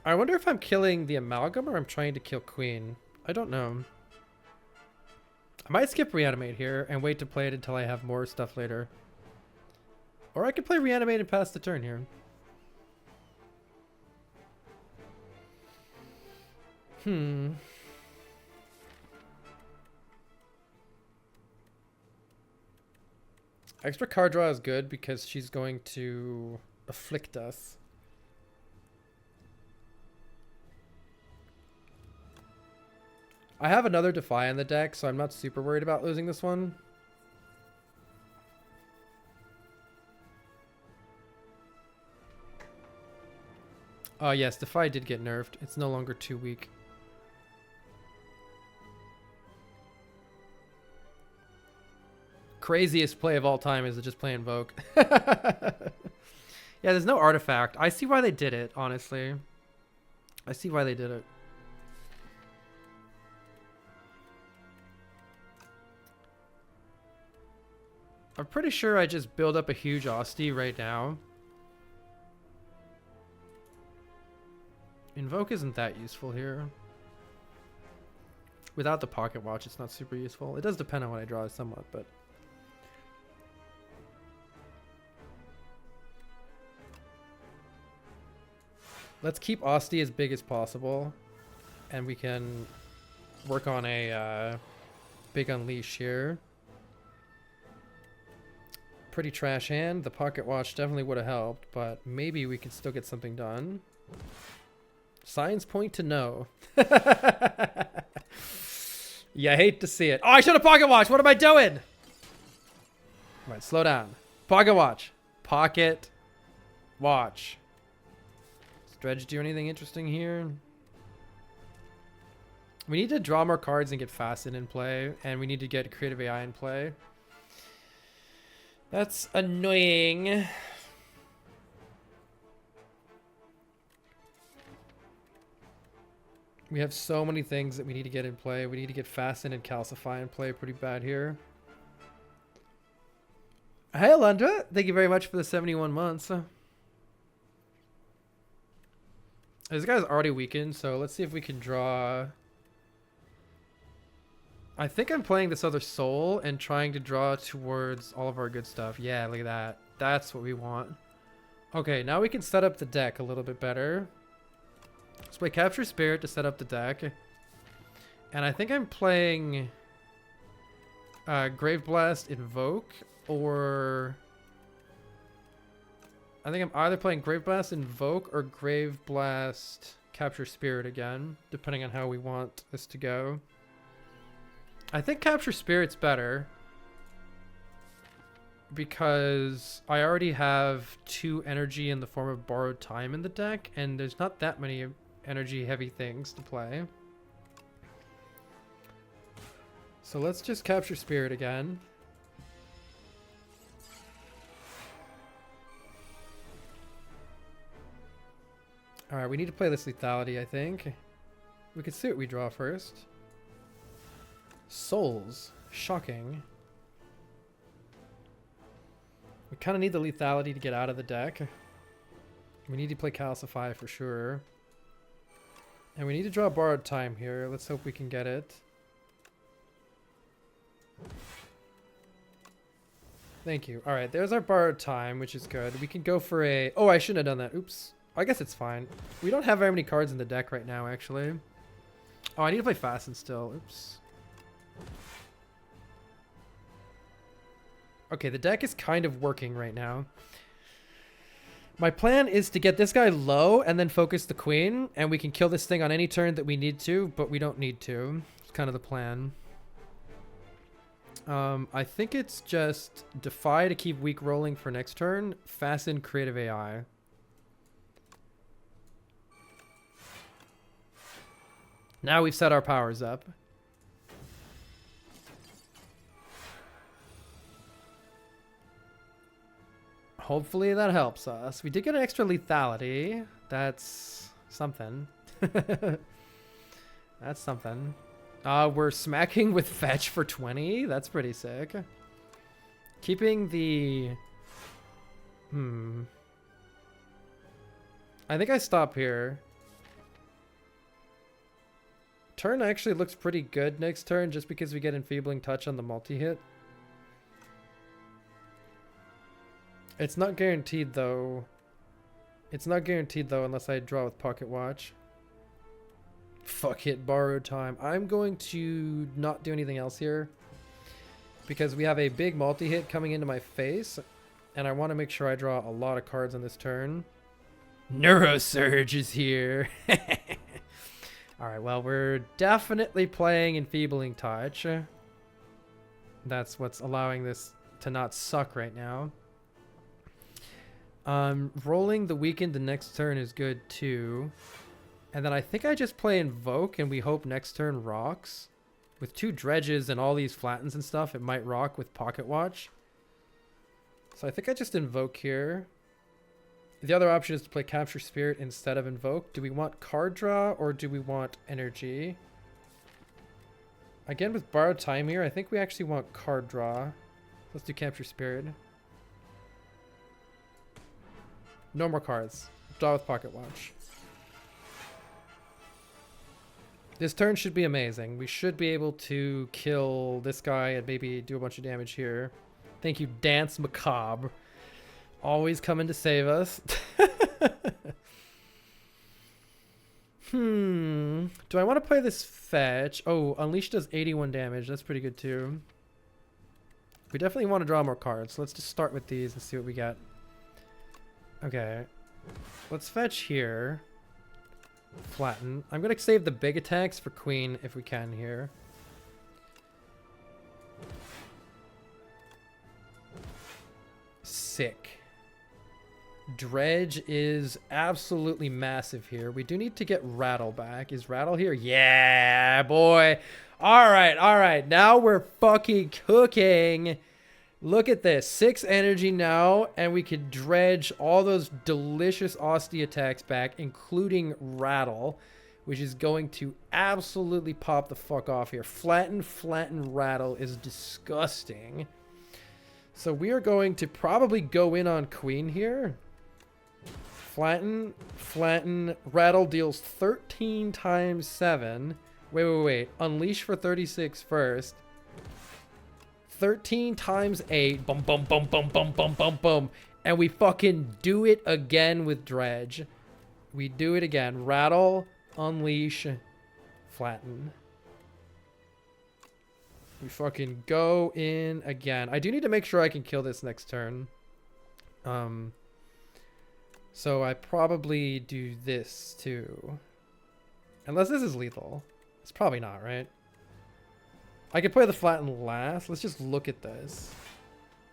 I wonder if I'm killing the Amalgam or I'm trying to kill Queen. I don't know. I might skip Reanimate here and wait to play it until I have more stuff later. Or I could play Reanimate and pass the turn here. Extra card draw is good because she's going to afflict us. I have another Defy in the deck, so I'm not super worried about losing this one. Oh yes, Defy did get nerfed. It's no longer too weak. Craziest play of all time is to just play Invoke. Yeah, there's no artifact. I see why they did it, honestly. I see why they did it. I'm pretty sure I just build up a huge Osti right now. Invoke isn't that useful here. Without the Pocket Watch, it's not super useful. It does depend on what I draw somewhat, but... Let's keep Osti as big as possible. And we can work on a big Unleash here. Pretty trash hand. The Pocket Watch definitely would have helped, but maybe we can still get something done. Signs point to no. You hate to see it. Oh, I should have Pocket Watch. What am I doing? All right, slow down. Pocket Watch. Pocket Watch. Does Dredge do anything interesting here? We need to draw more cards and get Fasten in play, and we need to get Creative AI in play. That's annoying. We have so many things that we need to get in play. We need to get Fasten and Calcify in play pretty bad here. Hey, Alundra. Thank you very much for the 71 months. This guy's already weakened, so let's see if we can draw... I think I'm playing this other Soul and trying to draw towards all of our good stuff. Yeah, look at that. That's what we want. Okay, now we can set up the deck a little bit better. Let's play Capture Spirit to set up the deck. And I think I'm playing Grave Blast Invoke, or... I think I'm either playing Grave Blast Invoke or Grave Blast Capture Spirit again, depending on how we want this to go. I think Capture Spirit's better because I already have 2 energy in the form of Borrowed Time in the deck, and there's not that many energy heavy things to play. So let's just Capture Spirit again. Alright, we need to play this Lethality, I think. We could see what we draw first. Souls. Shocking. We kind of need the Lethality to get out of the deck. We need to play Calcify for sure. And we need to draw Borrowed Time here. Let's hope we can get it. Thank you. Alright, there's our Borrowed Time, which is good. We can go for a... Oh, I shouldn't have done that. Oops. I guess it's fine. We don't have very many cards in the deck right now, actually. Oh, I need to play Fasten still. Oops. Okay, the deck is kind of working right now. My plan is to get this guy low and then focus the Queen, and we can kill this thing on any turn that we need to, but we don't need to. It's kind of the plan. I think it's just Defy to keep weak rolling for next turn, Fasten Creative AI. Now we've set our powers up. Hopefully that helps us. We did get an extra lethality. That's something. That's something. We're smacking with fetch for 20. That's pretty sick. Keeping the... I think I stop here. Turn actually looks pretty good next turn just because we get Enfeebling Touch on the multi-hit. It's not guaranteed though. It's not guaranteed though unless I draw with Pocket Watch. Fuck it, borrow time. I'm going to not do anything else here because we have a big multi-hit coming into my face and I want to make sure I draw a lot of cards on this turn. Neurosurge is here. Alright, well, we're definitely playing Enfeebling Touch. That's what's allowing this to not suck right now. Rolling the Weakened the next turn is good too. And then I think I just play Invoke and we hope next turn rocks. With 2 dredges and all these flattens and stuff, it might rock with Pocket Watch. So I think I just Invoke here. The other option is to play Capture Spirit instead of Invoke. Do we want card draw or do we want energy? Again, with Borrowed Time here, I think we actually want card draw. Let's do Capture Spirit. No more cards. Draw with Pocket Watch. This turn should be amazing. We should be able to kill this guy and maybe do a bunch of damage here. Thank you, Dance Macabre. Always coming to save us. Do I want to play this fetch? Oh, Unleash does 81 damage. That's pretty good too. We definitely want to draw more cards. So let's just start with these and see what we get. Okay. Let's fetch here. Flatten. I'm going to save the big attacks for Queen if we can here. Sick. Dredge is absolutely massive here. We do need to get Rattle back. Is Rattle here? Yeah, boy. All right. Now we're fucking cooking. Look at this. 6 energy now, and we could dredge all those delicious Austie attacks back, including Rattle, which is going to absolutely pop the fuck off here. Flatten, Rattle is disgusting. So we are going to probably go in on Queen here. Flatten, Rattle deals 13 times 7. Wait. Unleash for 36 first. 13 times 8. Boom. And we fucking do it again with Dredge. We do it again. Rattle, Unleash, Flatten. We fucking go in again. I do need to make sure I can kill this next turn. So I probably do this too. Unless this is lethal. It's probably not, right? I could play the Flatten last. Let's just look at this.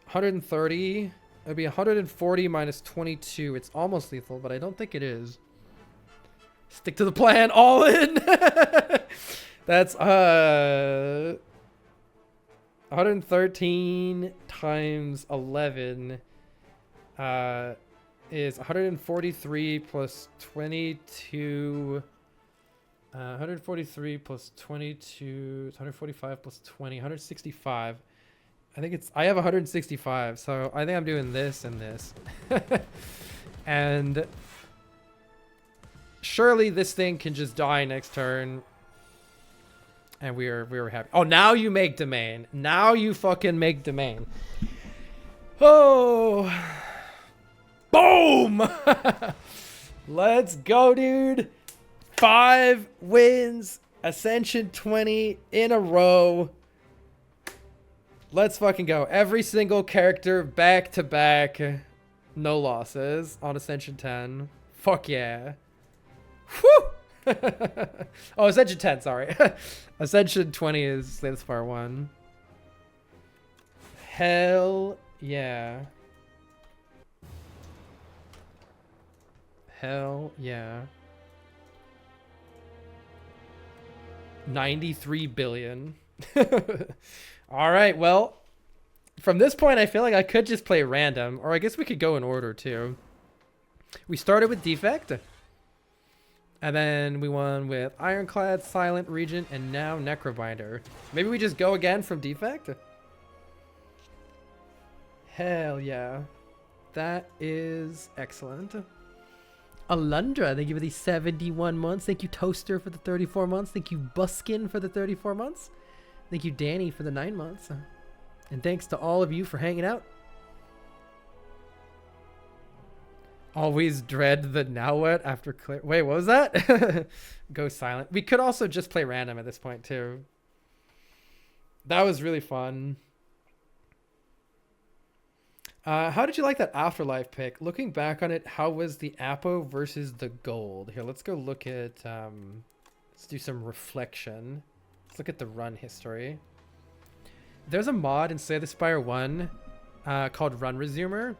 130. It would be 140 minus 22. It's almost lethal, but I don't think it is. Stick to the plan. All in. That's 113 times 11 is 143 plus 22. 143 plus 22, 145 plus 20, 165. I have 165, so I think I'm doing this and this. And surely this thing can just die next turn. And we were happy. Oh, now you make domain. Now you fucking make domain. Oh. Boom! Let's go, dude. 5 wins, Ascension 20 in a row. Let's fucking go. Every single character back to back. No losses on Ascension 10. Fuck yeah. Whew! Oh, Ascension 10, sorry. Ascension 20 is Slay the Spire 1. Hell yeah. Hell yeah. 93 billion. All right, well, from this point, I feel like I could just play random, or I guess we could go in order too. We started with Defect, and then we won with Ironclad, Silent Regent, and now Necrobinder. Maybe we just go again from Defect? Hell yeah. That is excellent. Alundra, thank you for the 71 months. Thank you, Toaster, for the 34 months. Thank you, Buskin, for the 34 months. Thank you, Danny, for the 9 months. And thanks to all of you for hanging out. Always dread the now what after clear. Wait, what was that? Go silent. We could also just play random at this point, too. That was really fun. How did you like that Afterlife pick? Looking back on it, how was the Apo versus the gold? Here, let's go look at, let's do some reflection. Let's look at the run history. There's a mod in Slay the Spire 1 called Run Resumer.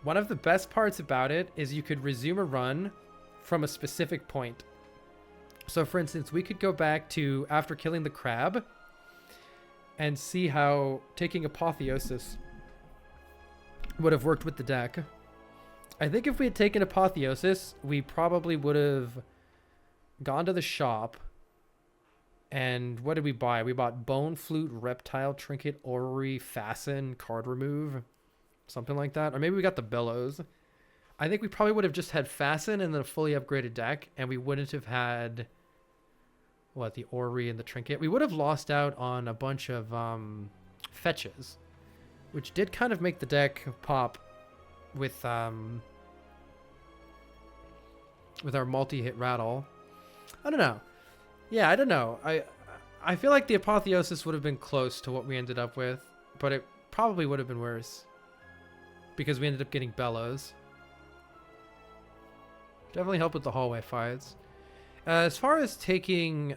One of the best parts about it is you could resume a run from a specific point. So for instance, we could go back to after killing the crab and see how taking Apotheosis would have worked with the deck. I think if we had taken Apotheosis, we probably would have gone to the shop. And what did we buy? We bought Bone Flute, Reptile, Trinket, Orrery, Fasten, Card Remove. Something like that. Or maybe we got the Bellows. I think we probably would have just had Fasten and then a fully upgraded deck. And we wouldn't have had, what, the Orrery and the Trinket. We would have lost out on a bunch of fetches, which did kind of make the deck pop with our multi-hit rattle. I don't know. Yeah, I don't know. I feel like the Apotheosis would have been close to what we ended up with, but it probably would have been worse because we ended up getting Bellows. Definitely helped with the hallway fights. As far as taking,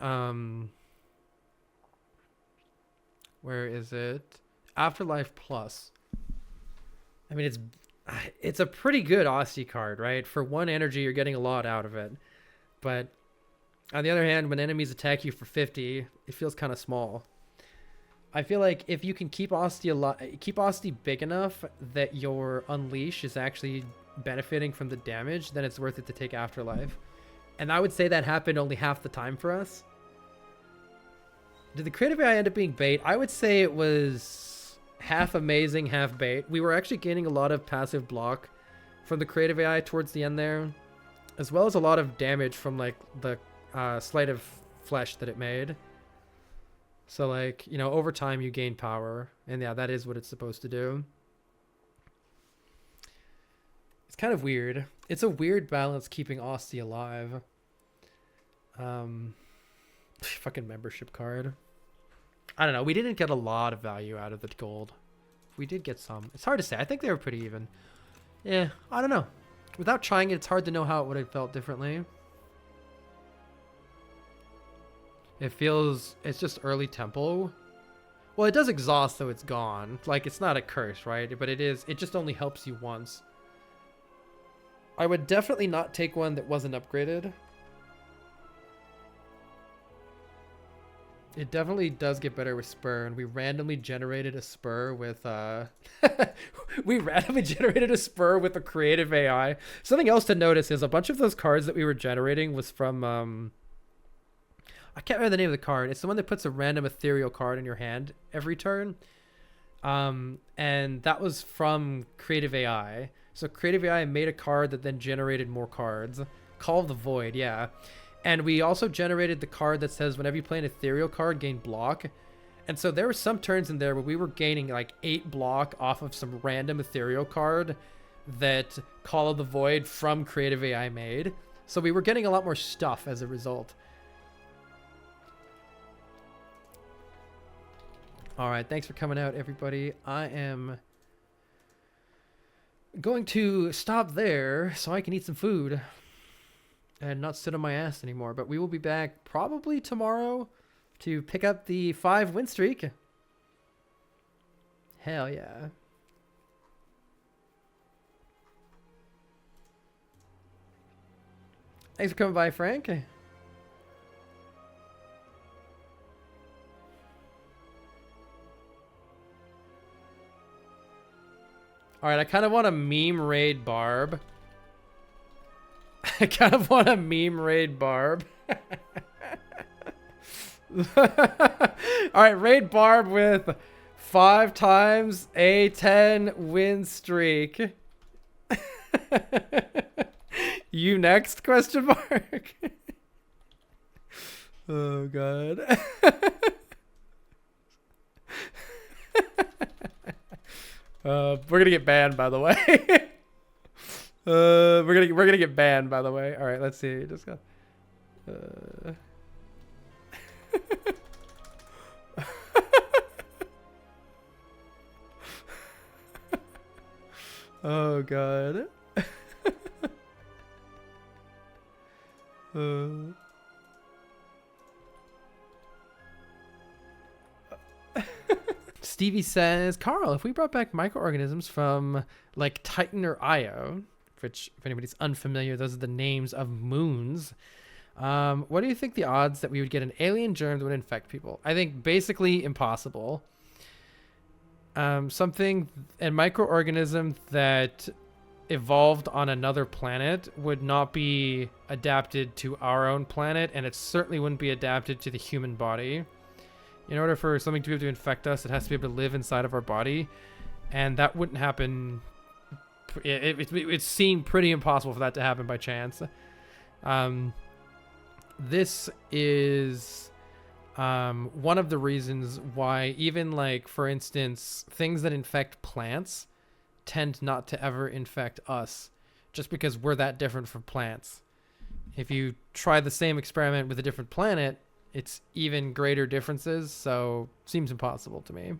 where is it? Afterlife Plus. I mean, it's a pretty good Aussie card, right? For 1 energy, you're getting a lot out of it. But on the other hand, when enemies attack you for 50, it feels kind of small. I feel like if you can keep Aussie big enough that your Unleash is actually benefiting from the damage, then it's worth it to take Afterlife. And I would say that happened only half the time for us. Did the Creative AI end up being bait? I would say it was half amazing, half bait. We were actually gaining a lot of passive block from the Creative AI towards the end there, as well as a lot of damage from like the sleight of flesh that it made. So like, you know, over time you gain power, and yeah, that is what it's supposed to do. It's kind of weird. It's a weird balance keeping Aussie alive. Fucking membership card. I don't know. We didn't get a lot of value out of the gold. We did get some. It's hard to say. I think they were pretty even. Yeah, I don't know. Without trying it, it's hard to know how it would have felt differently. It feels... It's just early tempo. Well, it does exhaust, though it's gone. Like, it's not a curse, right? But it is... It just only helps you once. I would definitely not take one that wasn't upgraded. It definitely does get better with Spur, and we randomly generated a Spur with we randomly generated a Spur with a Creative AI. Something else to notice is a bunch of those cards that we were generating was from I can't remember the name of the card. It's the one that puts a random ethereal card in your hand every turn. And that was from Creative AI. So Creative AI made a card that then generated more cards. Call of the Void, yeah. And we also generated the card that says whenever you play an ethereal card, gain block. And so there were some turns in there where we were gaining like 8 block off of some random ethereal card that Call of the Void from Creative AI made. So we were getting a lot more stuff as a result. All right, thanks for coming out, everybody. I am going to stop there so I can eat some food and not sit on my ass anymore. But we will be back probably tomorrow to pick up the 5 win streak. Hell yeah. Thanks for coming by, Frank. All right, I kind of want a meme raid Barb. I kind of want a meme raid Barb. All right, raid Barb with 5 times a 10 win streak. You next? Question mark. Oh god. We're gonna get banned, by the way. We're gonna get banned, by the way. All right, let's see. Just go. Oh god. Stevie says, Carl, if we brought back microorganisms from like Titan or Io, which if anybody's unfamiliar, those are the names of moons. What do you think the odds that we would get an alien germ that would infect people? I think basically impossible. Something, a microorganism that evolved on another planet would not be adapted to our own planet, and it certainly wouldn't be adapted to the human body. In order for something to be able to infect us, it has to be able to live inside of our body, and that wouldn't happen. It seemed pretty impossible for that to happen by chance. This is one of the reasons why even, like, for instance, things that infect plants tend not to ever infect us, just because we're that different from plants. If you try the same experiment with a different planet, it's even greater differences, so seems impossible to me.